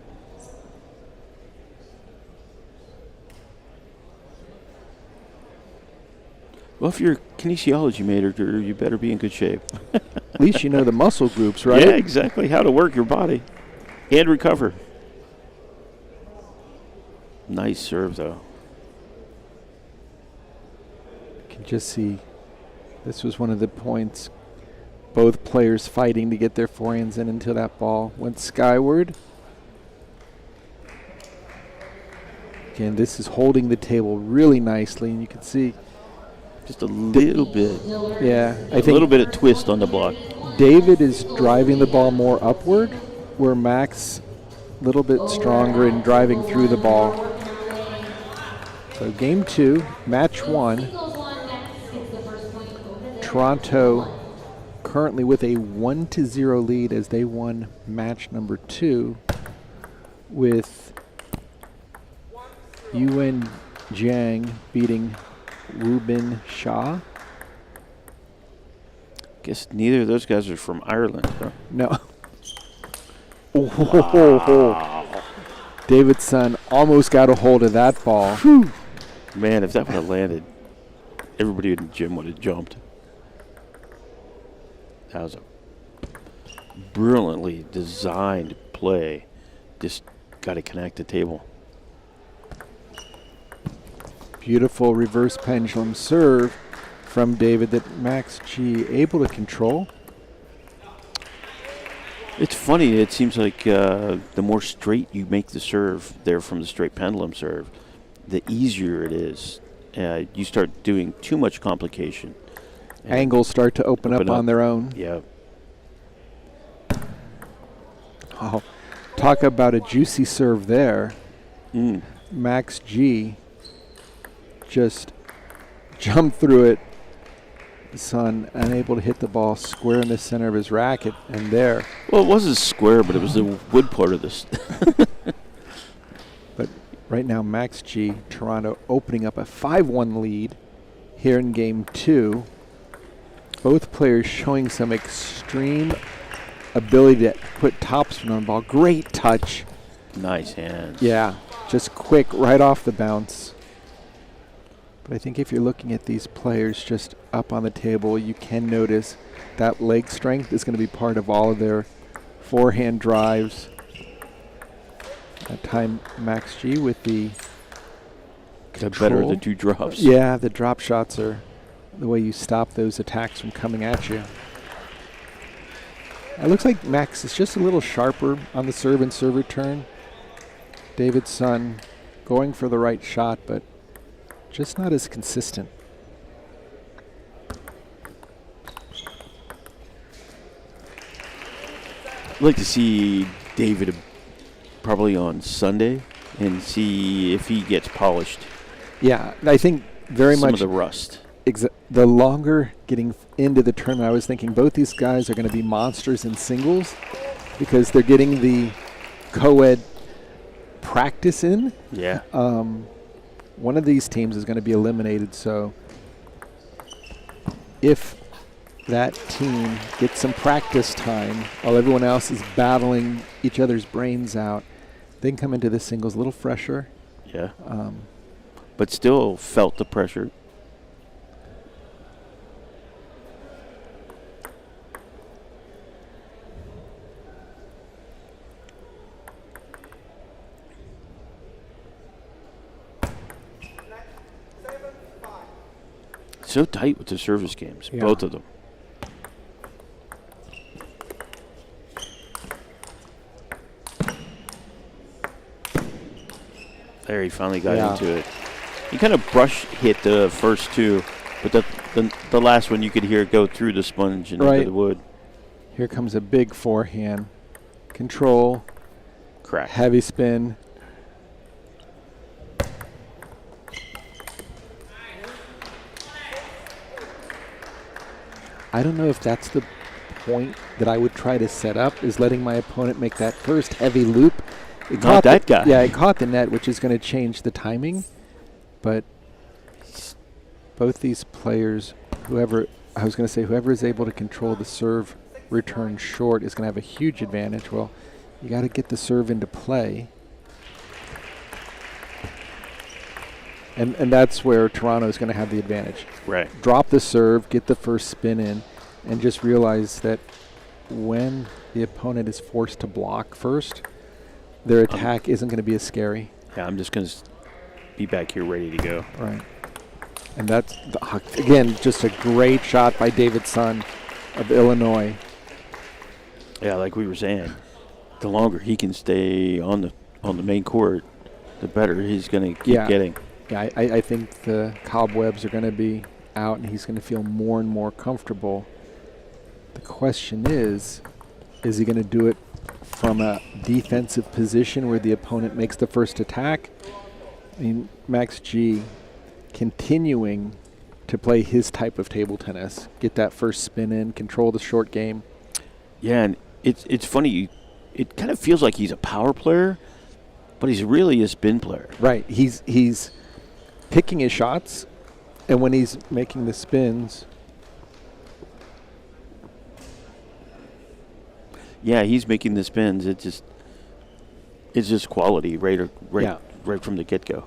Well, if you're a kinesiology major, you better be in good shape. At least you know the muscle groups, right? Yeah, exactly. How to work your body and recover. Nice serve, though. You can just see this was one of the points. Both players fighting to get their forehands in until that ball went skyward. Again, this is holding the table really nicely, and you can see just a little bit. Yeah, I think a little bit of twist on the block. David is driving the ball more upward, where Max a little bit stronger in driving through the ball. So game 2, match 1. Toronto currently with a 1-0 lead as they won match number 2 with Yuan Jiang beating Ruben Shah. Guess neither of those guys are from Ireland, huh? No. Wow. David's son almost got a hold of that ball. Whew. Man, if that would have landed, everybody in the gym would have jumped. That was a brilliantly designed play. Just got to connect the table. Beautiful reverse pendulum serve from David that Max G able to control. It's funny, it seems like the more straight you make the serve there from the straight pendulum serve, the easier it is. You start doing too much complication. Angles start to open up on their own. Yeah. Oh, talk about a juicy serve there. Mm. Max G just jumped through it. Son unable to hit the ball square in the center of his racket, and there. Well, it wasn't square, but it was the wood part of this. But right now, Max G, Toronto opening up a 5-1 lead here in game 2. Both players showing some extreme ability to put topspin on the ball. Great touch. Nice hands. Yeah, just quick, right off the bounce. But I think if you're looking at these players just up on the table, you can notice that leg strength is going to be part of all of their forehand drives. That time, Max G with the control. Better the 2 drops. Yeah, the drop shots are the way you stop those attacks from coming at you. It looks like Max is just a little sharper on the serve and serve return. David's son going for the right shot, but just not as consistent. I'd like to see David probably on Sunday and see if he gets polished. Yeah, I think very much. Some of the rust. The longer getting into the tournament, I was thinking both these guys are going to be monsters in singles because they're getting the co-ed practice in. Yeah. One of these teams is going to be eliminated, so if that team gets some practice time while everyone else is battling each other's brains out, they can come into the singles a little fresher. Yeah. But still felt the pressure. So tight with the service games, Yeah. both of them. There, he finally got into it. He kind of brush hit the first 2, but the last one you could hear it go through the sponge and into the wood. Here comes a big forehand. Control. Correct. Heavy spin. I don't know if that's the point that I would try to set up, is letting my opponent make that first heavy loop. It Not that guy. Yeah, it caught the net, which is going to change the timing. But both these players, whoever is able to control the serve return short is going to have a huge advantage. Well, you got to get the serve into play. And that's where Toronto is going to have the advantage. Right. Drop the serve, get the first spin in, and just realize that when the opponent is forced to block first, their attack isn't going to be as scary. Yeah, I'm just going to be back here ready to go. Right. And that's, again, just a great shot by David Sun of Illinois. Yeah, like we were saying, the longer he can stay on the main court, the better he's going to keep getting. Yeah, I think the cobwebs are going to be out, and he's going to feel more and more comfortable. The question is he going to do it from a defensive position where the opponent makes the first attack? I mean, Max G continuing to play his type of table tennis, get that first spin in, control the short game. Yeah, and it's funny. It kind of feels like he's a power player, but he's really a spin player. Right. He's picking his shots, and when he's making the spins. Yeah, he's making the spins. It's just quality right from the get-go.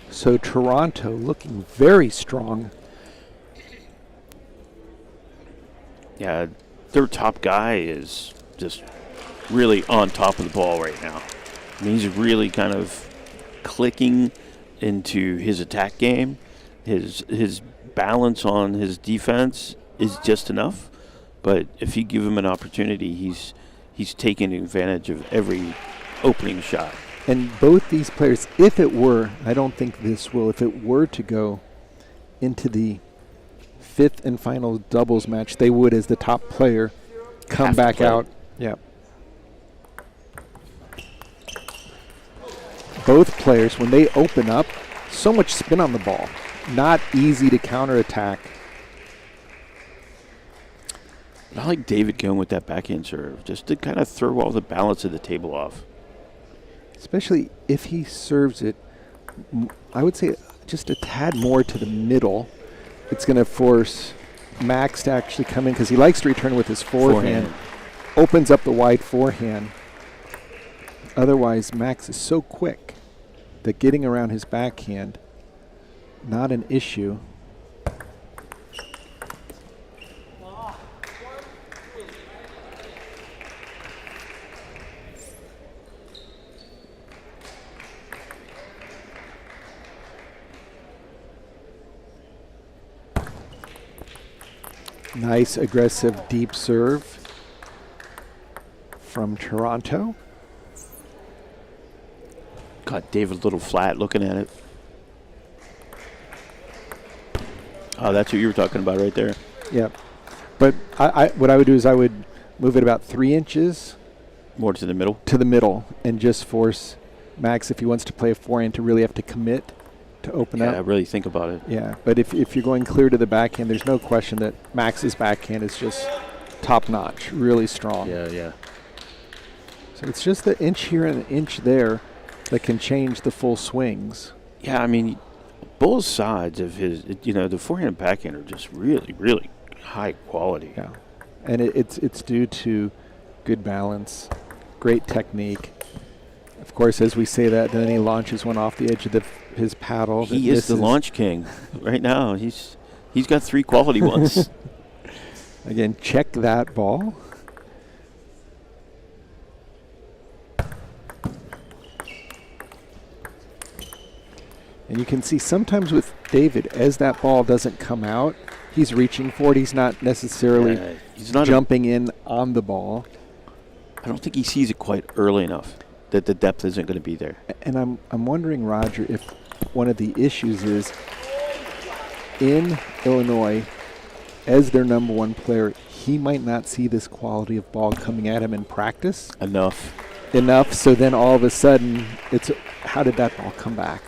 So Toronto looking very strong. Yeah, their top guy is just really on top of the ball right now. I mean, he's really kind of clicking into his attack game. His balance on his defense is just enough, but if you give him an opportunity, he's taking advantage of every opening shot. And both these players, if it were, I don't think this will, if it were to go into the fifth and final doubles match, they would, as the top player, come back out. Yeah. Both players, when they open up, so much spin on the ball. Not easy to counterattack. I like David going with that backhand serve, just to kind of throw all the balance of the table off. Especially if he serves it, I would say just a tad more to the middle. It's going to force Max to actually come in because he likes to return with his forehand. Opens up the wide forehand. Otherwise, Max is so quick that getting around his backhand, not an issue. Nice aggressive deep serve from Toronto. Got David a little flat looking at it. Oh, that's what you were talking about right there. Yep. But what I would do is I would move it about 3 inches. More to the middle? To the middle, and just force Max, if he wants to play a forehand, to really have to commit to open up. Yeah, really think about it. Yeah, but if you're going clear to the backhand, there's no question that Max's backhand is just top-notch, really strong. Yeah. So it's just the inch here and an inch there that can change the full swings. Yeah, I mean, both sides of his, the forehand and backhand are just really, really high quality. Yeah, and it's due to good balance, great technique. Of course, as we say that, then he launches one off the edge of his paddle. He is the launch king right now. He's got 3 quality ones. Again, check that ball. And you can see sometimes with David, as that ball doesn't come out, he's reaching for it. He's not necessarily jumping in on the ball. I don't think he sees it quite early enough that the depth isn't going to be there. And I'm wondering, Roger, if one of the issues is in Illinois, as their number one player, he might not see this quality of ball coming at him in practice. Enough, so then all of a sudden, it's how did that ball come back?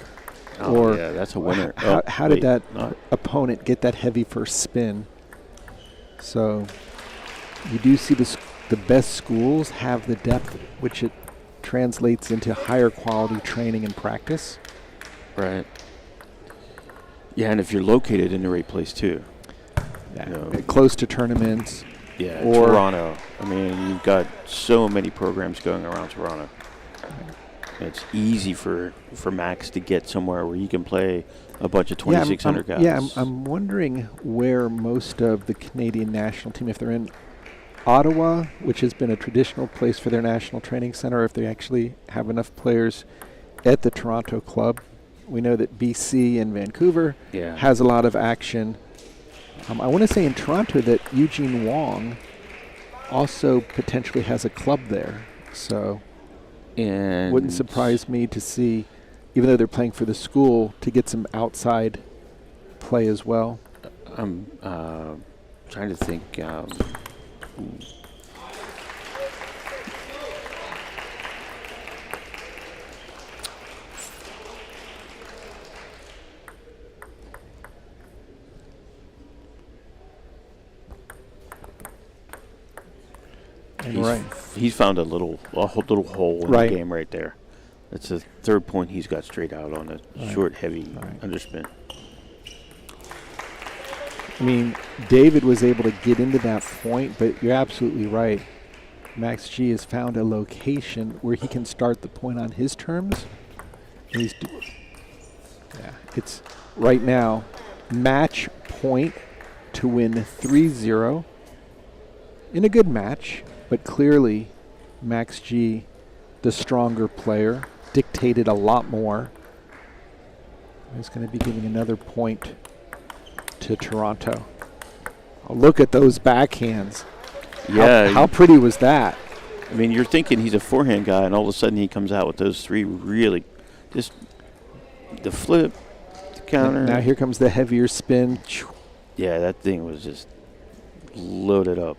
Oh, yeah, that's a winner. How did that opponent get that heavy first spin? So you do see the best schools have the depth, which it translates into higher quality training and practice. Right. Yeah, and if you're located in the right place too. Yeah. You know, close to tournaments. Yeah, or Toronto. I mean, you've got so many programs going around Toronto. It's easy for Max to get somewhere where he can play a bunch of 2,600 guys. Yeah, I'm wondering where most of the Canadian national team, if they're in Ottawa, which has been a traditional place for their national training center, or if they actually have enough players at the Toronto club. We know that BC and Vancouver has a lot of action. I want to say in Toronto that Eugene Wong also potentially has a club there. So it wouldn't surprise me to see, even though they're playing for the school, to get some outside play as well. I'm trying to think. He's found a little hole in the game right there. That's the third point he's got straight out on a short, heavy underspin. I mean, David was able to get into that point, but you're absolutely right. Max G has found a location where he can start the point on his terms. And it's right now match point to win 3-0 in a good match. But clearly, Max G, the stronger player, dictated a lot more. He's going to be giving another point to Toronto. Oh, look at those backhands. Yeah. How pretty was that? I mean, you're thinking he's a forehand guy, and all of a sudden he comes out with those three really just the flip, the counter. Now here comes the heavier spin. Yeah, that thing was just loaded up.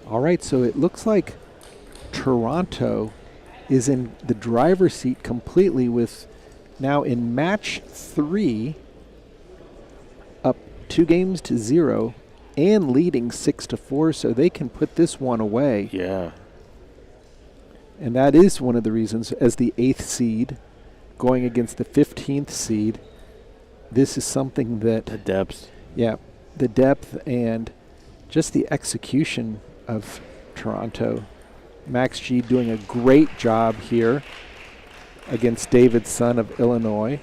All right, so it looks like Toronto is in the driver's seat completely with now in match 3 up 2-0 and leading 6-4, so they can put this one away. Yeah. And that is one of the reasons, as the 8th seed going against the 15th seed, this is something that... The depth. Yeah, the depth and just the execution of Toronto. Max G doing a great job here against David Sun of Illinois.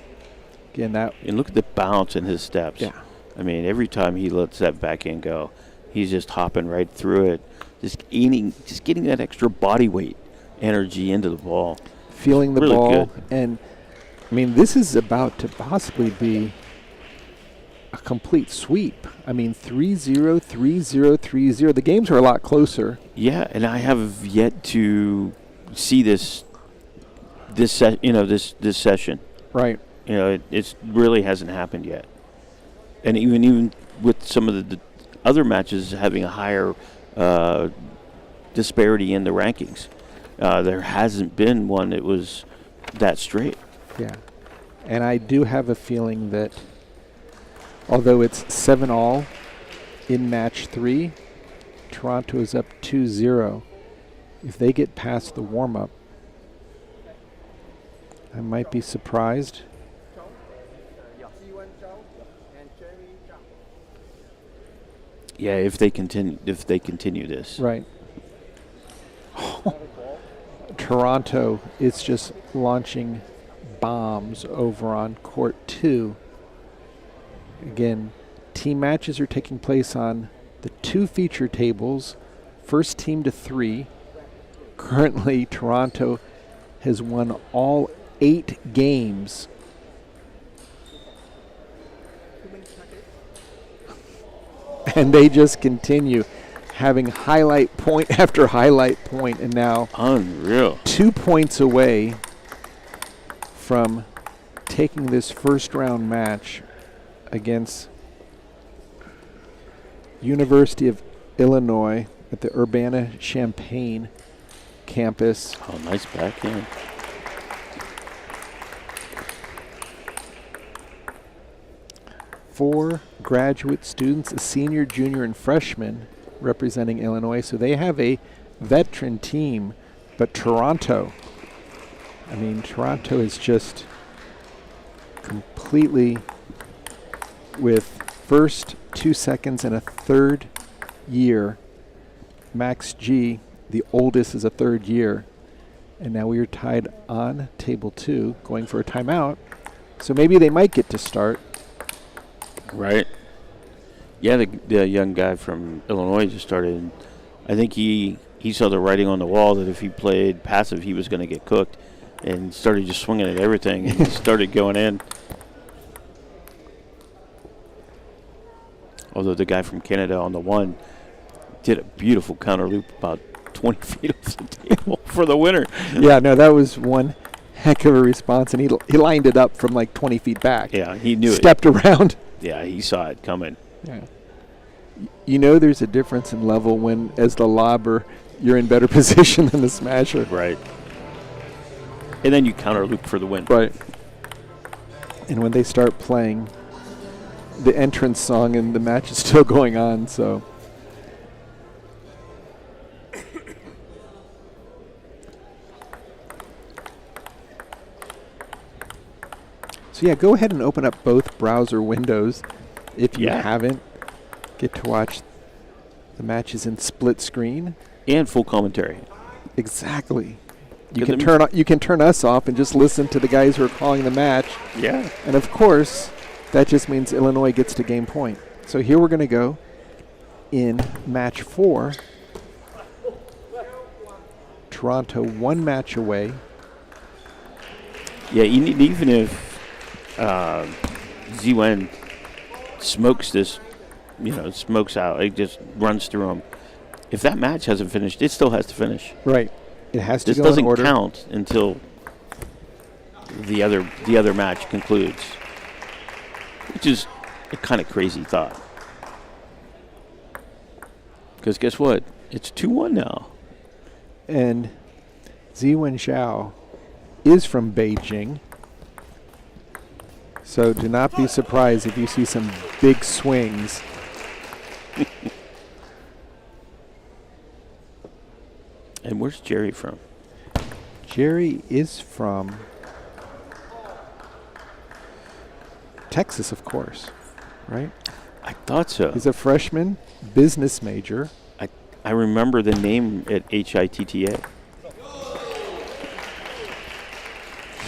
Again, and look at the bounce in his steps. Yeah. I mean, every time he lets that backhand go, he's just hopping right through it, just getting that extra body weight energy into the ball. Feeling the really ball. Good. And, I mean, this is about to possibly be a complete sweep. I mean, 3-0, 3-0, 3-0. The games are a lot closer. Yeah, and I have yet to see this session. Right. You know, it really hasn't happened yet. And even with some of the other matches having a higher disparity in the rankings, there hasn't been one that was that straight. Yeah. And I do have a feeling that although it's 7-all in match 3, Toronto is up 2-0. If they get past the warm-up, I might be surprised. Yeah, if they continue this. Right. Toronto is just launching bombs over on court 2. Again, team matches are taking place on the 2 feature tables, first team to 3. Currently, Toronto has won all 8 games. And they just continue. having highlight point after highlight point, and now unreal. 2 points away from taking this first round match against University of Illinois at the Urbana-Champaign campus. Oh, nice backhand. Four graduate students, a senior, junior, and freshman representing Illinois. So they have a veteran team, but Toronto is just completely with first, 2 seconds, and a third year. Max G, the oldest, is a third year. And now we are tied on table 2, going for a timeout. So maybe they might get to start. Right. Yeah, the young guy from Illinois just started. I think he saw the writing on the wall that if he played passive, he was going to get cooked, and started just swinging at everything and started going in. Although the guy from Canada on the 1 did a beautiful counter loop about 20 feet off the table for the winner. Yeah, no, that was one heck of a response, and he lined it up from like 20 feet back. Yeah, he knew Stepped around. Yeah, he saw it coming. Yeah. You know there's a difference in level when, as the lobber, you're in better position than the smasher. Right. And then you counter loop for the win. Right. And when they start playing the entrance song and the match is still going on, so. So yeah, go ahead and open up both browser windows if you haven't. Get to watch the matches in split screen and full commentary. Exactly. You can turn us off and just listen to the guys who are calling the match. Yeah. And of course, that just means Illinois gets to game point. So here we're going to go in match 4. Toronto 1 match away. Yeah, even if Z-Wen smokes this, smokes out, it just runs through him. If that match hasn't finished, it still has to finish. Right. It has to this go in doesn't order. count until the other match concludes, which is a kind of crazy thought. Because guess what? It's 2-1 now. And Ziwen Zhao is from Beijing. So do not be surprised if you see some big swings. And where's Jerry from? Jerry is from Texas, of course, right? I thought so. He's a freshman, business major. I remember the name at HITTA.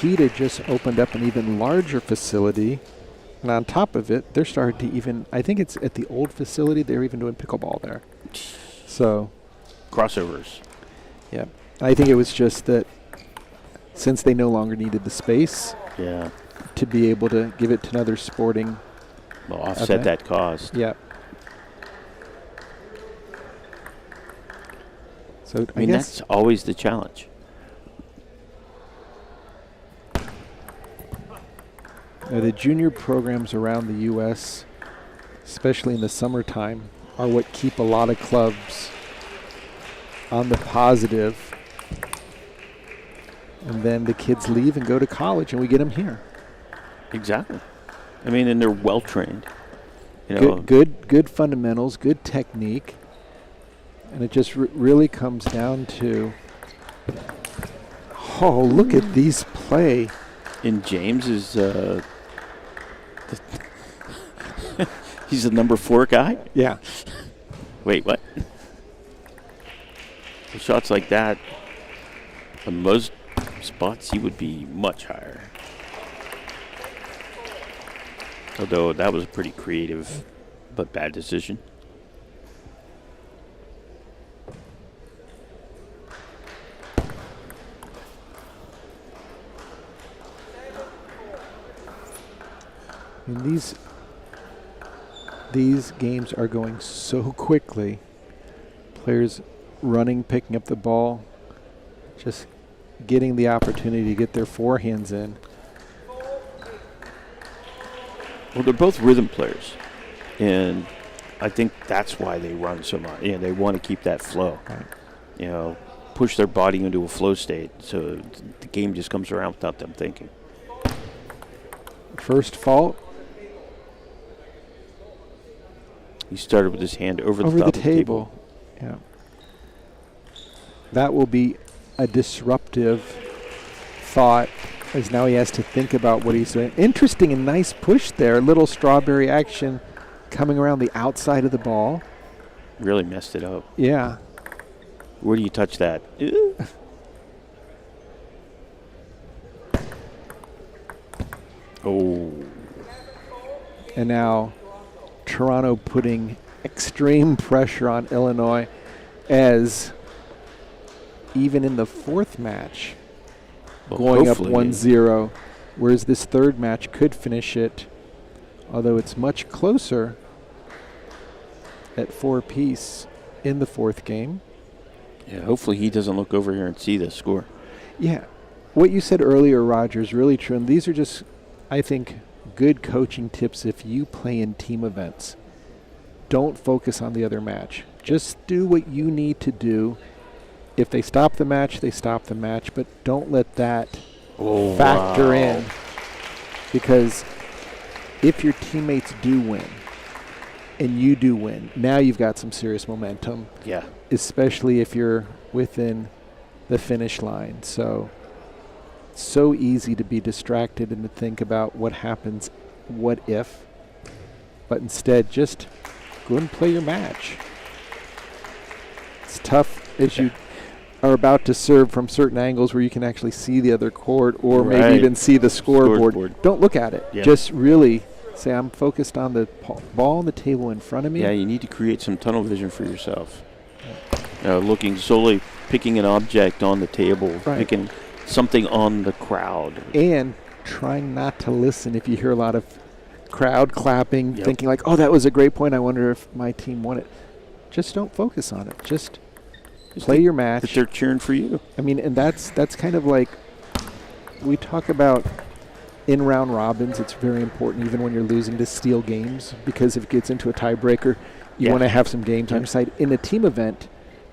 Kita just opened up an even larger facility. And on top of it, they're starting to even, I think it's at the old facility, they're even doing pickleball there. So. Crossovers. Yeah. I think it was just that since they no longer needed the space. Yeah. To be able to give it to another sporting. Well, offset that cost. Yeah. So I mean, that's always the challenge. The junior programs around the U.S., especially in the summertime, are what keep a lot of clubs on the positive. And then the kids leave and go to college, and we get them here. Exactly. I mean, and they're well trained. You know, good fundamentals, good technique, and it just really comes down to. Oh, look at these play! And James is. He's the number 4 guy? Yeah. Wait, what? With shots like that, on most spots, he would be much higher. Although that was a pretty creative but bad decision. And these games are going so quickly Players running, picking up the ball, just getting the opportunity to get their forehands in. Well, they're both rhythm players, and I think that's why they run so much. Yeah, they want to keep that flow. Right. You know, push their body into a flow state, so the game just comes around without them thinking. First fault. He started with his hand over the top of the table. Yeah. That will be a disruptive thought, as now he has to think about what he's doing. Interesting and nice push there. Little strawberry action coming around the outside of the ball. Really messed it up. Yeah. Where do you touch that? Oh. And now Toronto putting extreme pressure on Illinois, as even in the fourth match, going up 1-0, whereas this third match could finish it, although it's much closer at 4-piece in the fourth game. Yeah, hopefully he doesn't look over here and see the score. Yeah. What you said earlier, Roger, is really true. And these are just, I think, good coaching tips if you play in team events. Don't focus on the other match. Just do what you need to do. If they stop the match, they stop the match. But don't let that factor in. Because if your teammates do win, and you do win, now you've got some serious momentum. Yeah. Especially if you're within the finish line. So easy to be distracted and to think about what happens, what if. But instead, just go and play your match. It's tough as you are about to serve from certain angles where you can actually see the other court or maybe even see the scoreboard. Don't look at it. Yeah. Just really say, I'm focused on the ball on the table in front of me. Yeah, you need to create some tunnel vision for yourself. Looking solely, picking an object on the table, picking something on the crowd. And trying not to listen if you hear a lot of crowd clapping, thinking like, oh, that was a great point. I wonder if my team won it. Just don't focus on it. Just play your match. But they're cheering for you. I mean, and that's kind of like, we talk about in round robins. It's very important, even when you're losing, to steal games, because if it gets into a tiebreaker, you want to have some games on your side. In a team event,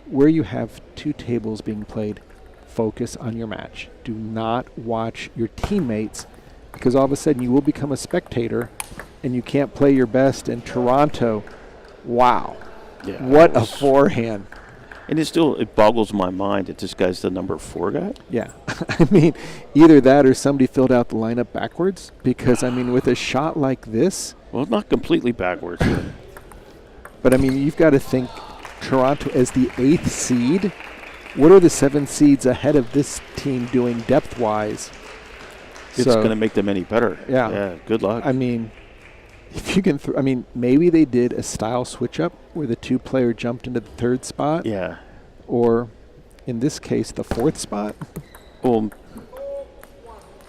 where you have two tables being played, focus on your match. Do not watch your teammates, because all of a sudden you will become a spectator and you can't play your best. In Toronto, wow. Yeah, what a forehand. And it boggles my mind that this guy's the number 4 guy. Yeah. I mean, either that or somebody filled out the lineup backwards, because, I mean, with a shot like this. Well, not completely backwards. But, I mean, you've got to think Toronto as the 8th seed. What are the 7 seeds ahead of this team doing depth-wise? It's going to make them any better. Yeah. Good luck. I mean, if you can, I mean, maybe they did a style switch-up where the 2-player jumped into the 3rd spot. Yeah. Or, in this case, the 4th spot. Well,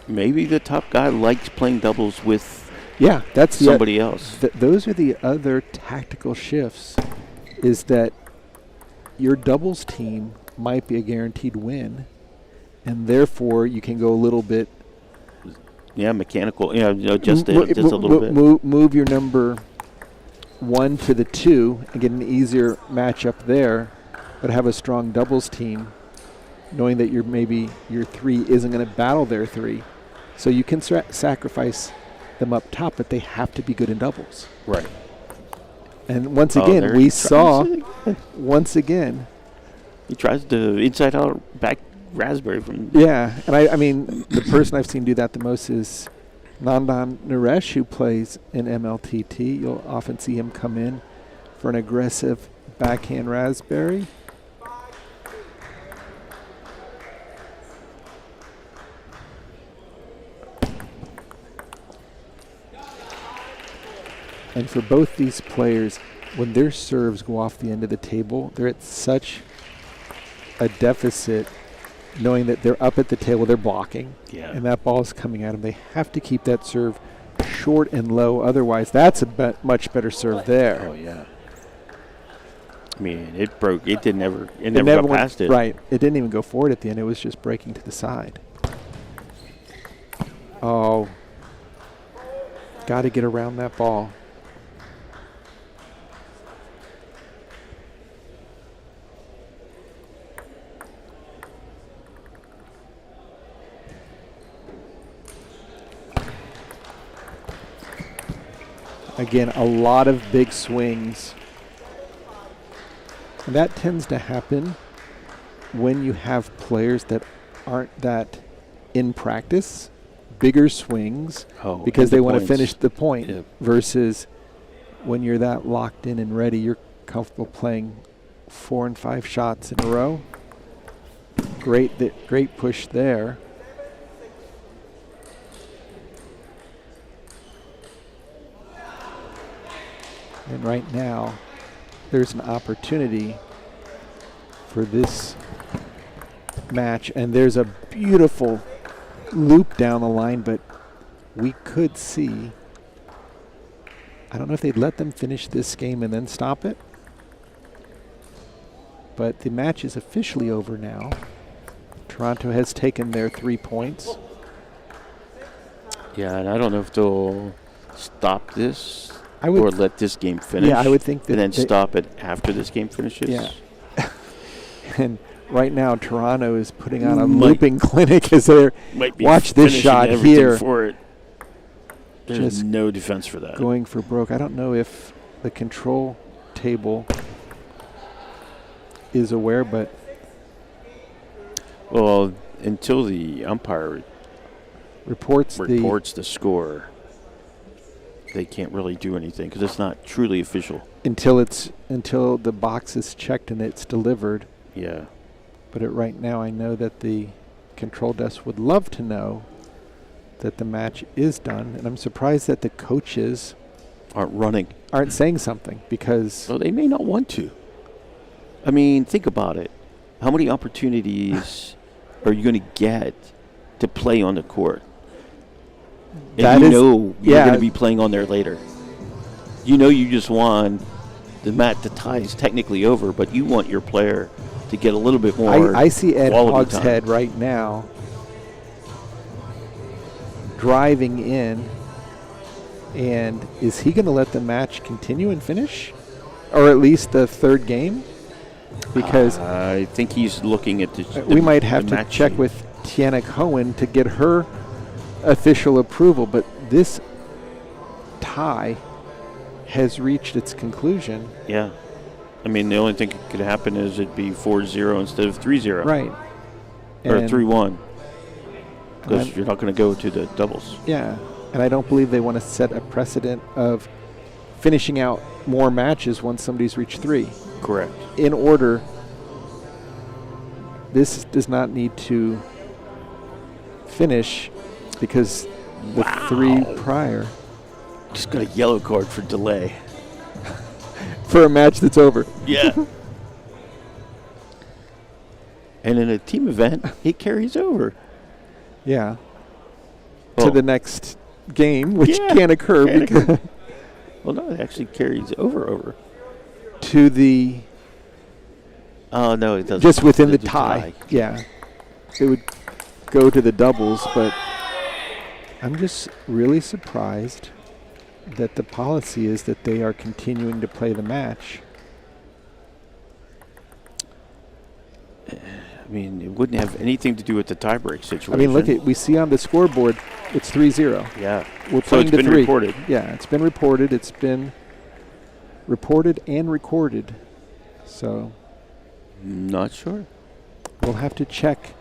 maybe the top guy likes playing doubles with that's somebody else. Those are the other tactical shifts, is that your doubles team might be a guaranteed win, and therefore you can go a little bit mechanical. Just a little bit. Move your number 1 to the 2 and get an easier matchup there, but have a strong doubles team, knowing that your 3 isn't going to battle their 3. So you can sacrifice them up top, but they have to be good in doubles. Right. And once again, we saw, once again. He tries to inside out back raspberry from. Yeah, and I mean, the person I've seen do that the most is Nandan Naresh, who plays in MLTT. You'll often see him come in for an aggressive backhand raspberry. And for both these players, when their serves go off the end of the table, they're at such a deficit, knowing that they're up at the table, they're blocking, and that ball is coming at them. They have to keep that serve short and low. Otherwise, that's a much better serve there. Oh, yeah. I mean, it broke. It never got past it. Right. It didn't even go forward at the end. It was just breaking to the side. Oh. Got to get around that ball. Again, a lot of big swings. And that tends to happen when you have players that aren't that in practice. Bigger swings because they want to finish the point versus when you're that locked in and ready, you're comfortable playing 4 and 5 shots in a row. Great push there. And right now, there's an opportunity for this match, and there's a beautiful loop down the line, but we could see, I don't know if they'd let them finish this game and then stop it, but the match is officially over now. Toronto has taken their 3 points. Yeah, and I don't know if they'll stop this or let this game finish. Yeah, I would think that. And then stop it after this game finishes. Yeah. And right now, Toronto is putting on a looping clinic as they're watch this shot here. For it. There's no defense for that. Going for broke. I don't know if the control table is aware, but well, until the umpire reports the score, they can't really do anything because it's not truly official until the box is checked and it's delivered. Yeah. But right now, I know that the control desk would love to know that the match is done, and I'm surprised that the coaches aren't saying something because well, they may not want to. I mean, think about it. How many opportunities are you going to get to play on the court? And you know you're going to be playing on there later. You know you just won the match. The tie is technically over, but you want your player to get a little bit more. I see Ed Hogshead right now driving in, and is he going to let the match continue and finish, or at least the third game? Because I think he's looking at the we might have to check with Tiana Cohen to get her official approval, but this tie has reached its conclusion. Yeah. I mean, the only thing that could happen is it'd be 4-0 instead of 3-0. Right. Or 3-1. Because you're not going to go to the doubles. Yeah. And I don't believe they want to set a precedent of finishing out more matches once somebody's reached 3. Correct. In order, this does not need to finish because the 3 prior. Just got a yellow card for delay. For a match that's over. Yeah. And in a team event, it carries over. Yeah. To the next game, which can't occur. Well, no, it actually carries over. To the... Oh, no, it doesn't. Just within the tie. Yeah. It would go to the doubles, but I'm just really surprised that the policy is that they are continuing to play the match. I mean, it wouldn't have anything to do with the tiebreak situation. I mean, look at we see on the scoreboard, it's 3-0. Yeah. We're So playing it's to been 3. reported. Yeah, it's been reported. It's been reported and recorded. So not sure. We'll have to check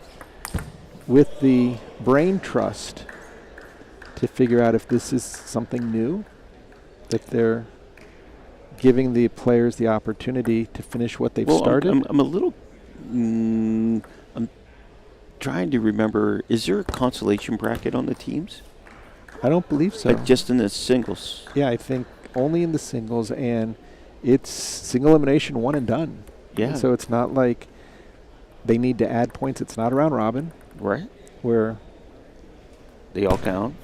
with the Brain Trust to figure out if this is something new, that they're giving the players the opportunity to finish what they've started. I'm a little... I'm trying to remember, is there a consolation bracket on the teams? I don't believe so. Just in the singles? Yeah, I think only in the singles, and it's single elimination, one and done. Yeah. So it's not like they need to add points. It's not a round robin. Right. Where they all count.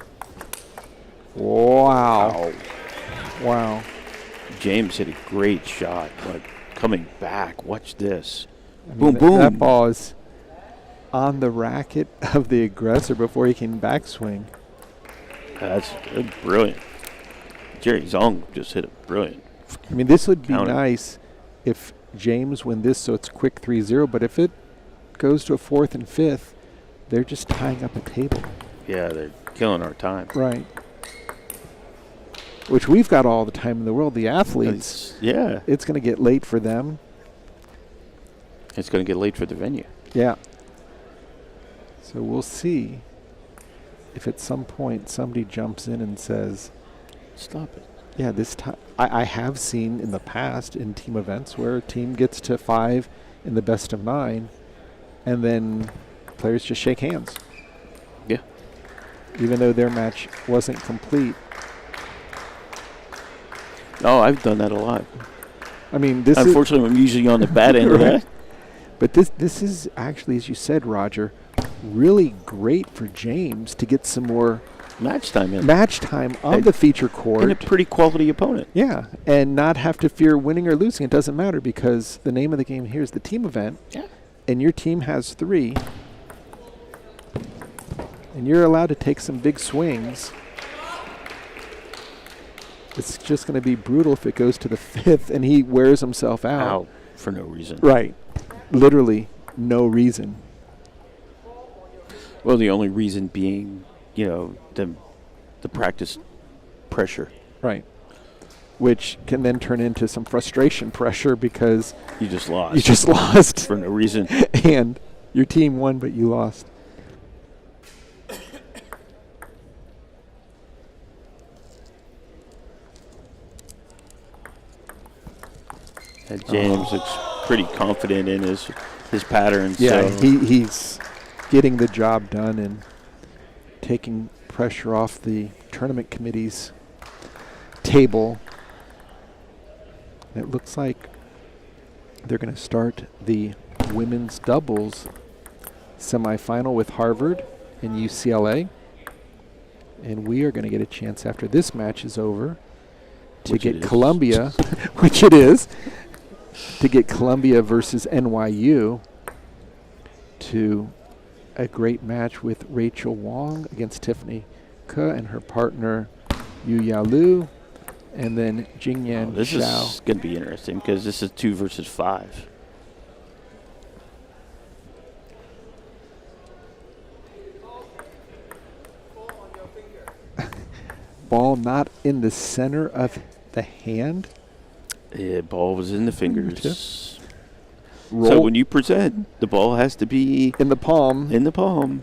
Wow. Wow. James hit a great shot, like coming back. Watch this. I Boom, mean, boom. That ball is on the racket of the aggressor before he can backswing. That's brilliant. Jerry Zong just hit it brilliant. I mean, this would be Counter. nice if James win this, so it's quick 3-0. But if it goes to a 4th and 5th, they're just tying up a table. Yeah, they're killing our time. Right. Which we've got all the time in the world. The athletes, yeah, it's going to get late for them. It's going to get late for the venue. Yeah. So we'll see if at some point somebody jumps in and says, stop it. Yeah, this time I have seen in the past in team events where a team gets to 5 in the best of 9 and then players just shake hands. Yeah. Even though their match wasn't complete. Oh, I've done that a lot. I mean, this unfortunately, I'm usually on the bad end of that. But this is actually, as you said, Roger, really great for James to get some more match time on the feature court. And a pretty quality opponent. Yeah, and not have to fear winning or losing. It doesn't matter because the name of the game here is the team event. Yeah. And your team has 3. And you're allowed to take some big swings. It's just going to be brutal if it goes to the 5th and he wears himself out. For no reason. Right. Literally no reason. Well, the only reason being, the practice pressure. Right. Which can then turn into some frustration pressure because you just lost. You just lost. For no reason. And your team won, but you lost. And James looks pretty confident in his patterns. Yeah, so. he's getting the job done and taking pressure off the tournament committee's table. It looks like they're going to start the women's doubles semifinal with Harvard and UCLA. And we are going to get a chance after this match is over to get Columbia, which it is, to get Columbia versus NYU to a great match with Rachel Wong against Tiffany Ke and her partner Yu Ya Lu, and then Jingyan This Zhao. is going to be interesting because this is 2 versus 5. Ball not in the center of the hand. Yeah, ball was in the fingers. Roll. So when you present, the ball has to be in the palm. In the palm.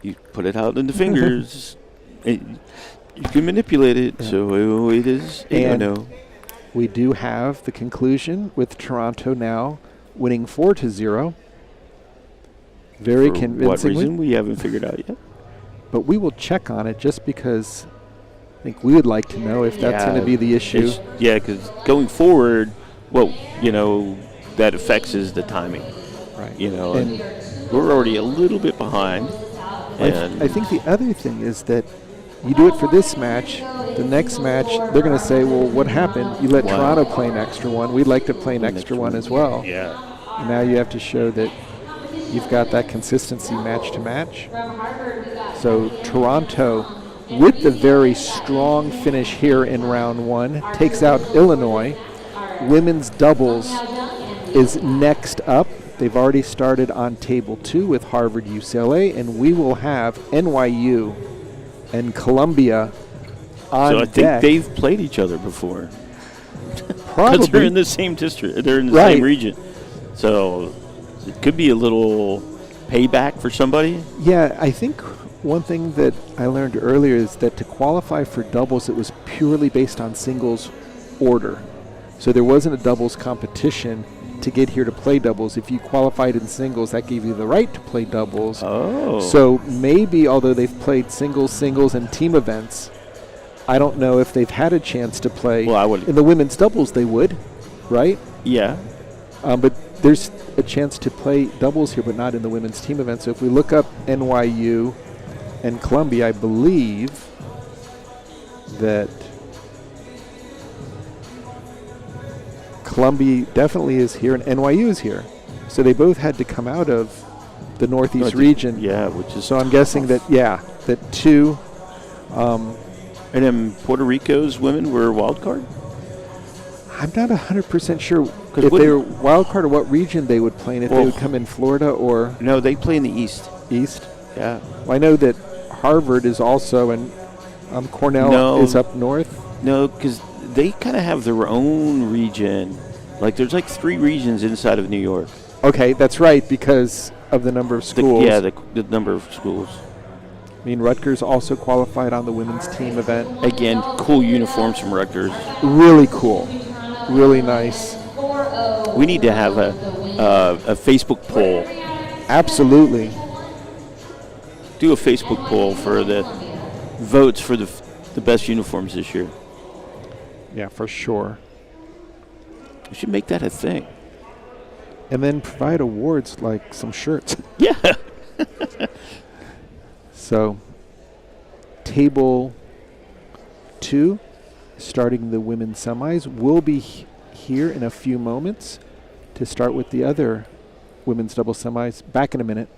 You put it out in the fingers. You can manipulate it, so it is. And we do have the conclusion with Toronto now winning 4-0. Very convincingly. What reason we haven't figured out yet. But we will check on it just because I think we would like to know if that's going to be the issue. Yeah, because going forward, that affects is the timing. Right. And we're already a little bit behind. I think the other thing is that you do it for this match. The next match, they're going to say, well, what happened? You let Toronto play an extra one. We'd like to play an extra one as well. Yeah. And now you have to show that you've got that consistency match to match. So Toronto, with the very strong finish here in round 1, takes out Illinois. Women's doubles is next up. They've already started on table 2 with Harvard, UCLA, and we will have NYU and Columbia on So I deck. think they've played each other before. Probably. They're in the same district. They're in the Right. same region. So it could be a little payback for somebody. Yeah, I think one thing that I learned earlier is that to qualify for doubles, it was purely based on singles order. So there wasn't a doubles competition to get here to play doubles. If you qualified in singles, that gave you the right to play doubles. Oh. So maybe, although they've played singles, and team events, I don't know if they've had a chance to play. Well, I would. In the women's doubles, they would, right? Yeah. But there's a chance to play doubles here, but not in the women's team event. So if we look up NYU and Columbia, I believe that Columbia definitely is here, and NYU is here. So they both had to come out of the Northeast region. Yeah, which is so I'm guessing that that two. And then Puerto Rico's women were wild card. I'm not 100% sure if they were wild card or what region they would play in. If they would come in Florida or no, they play in the East. East. Yeah. Well, I know that Harvard is also, and Cornell is up north. No, because they kind of have their own region. Like there's like 3 regions inside of New York. Okay, that's right, because of the number of schools. The number of schools. I mean, Rutgers also qualified on the women's team event. Again, cool uniforms from Rutgers. Really cool. Really nice. We need to have a Facebook poll. Absolutely. Do a Facebook poll for the votes for the best uniforms this year. Yeah, for sure. We should make that a thing. And then provide awards like some shirts. Yeah. So, table 2, starting the women's semis, will be here in a few moments to start with the other women's double semis. Back in a minute.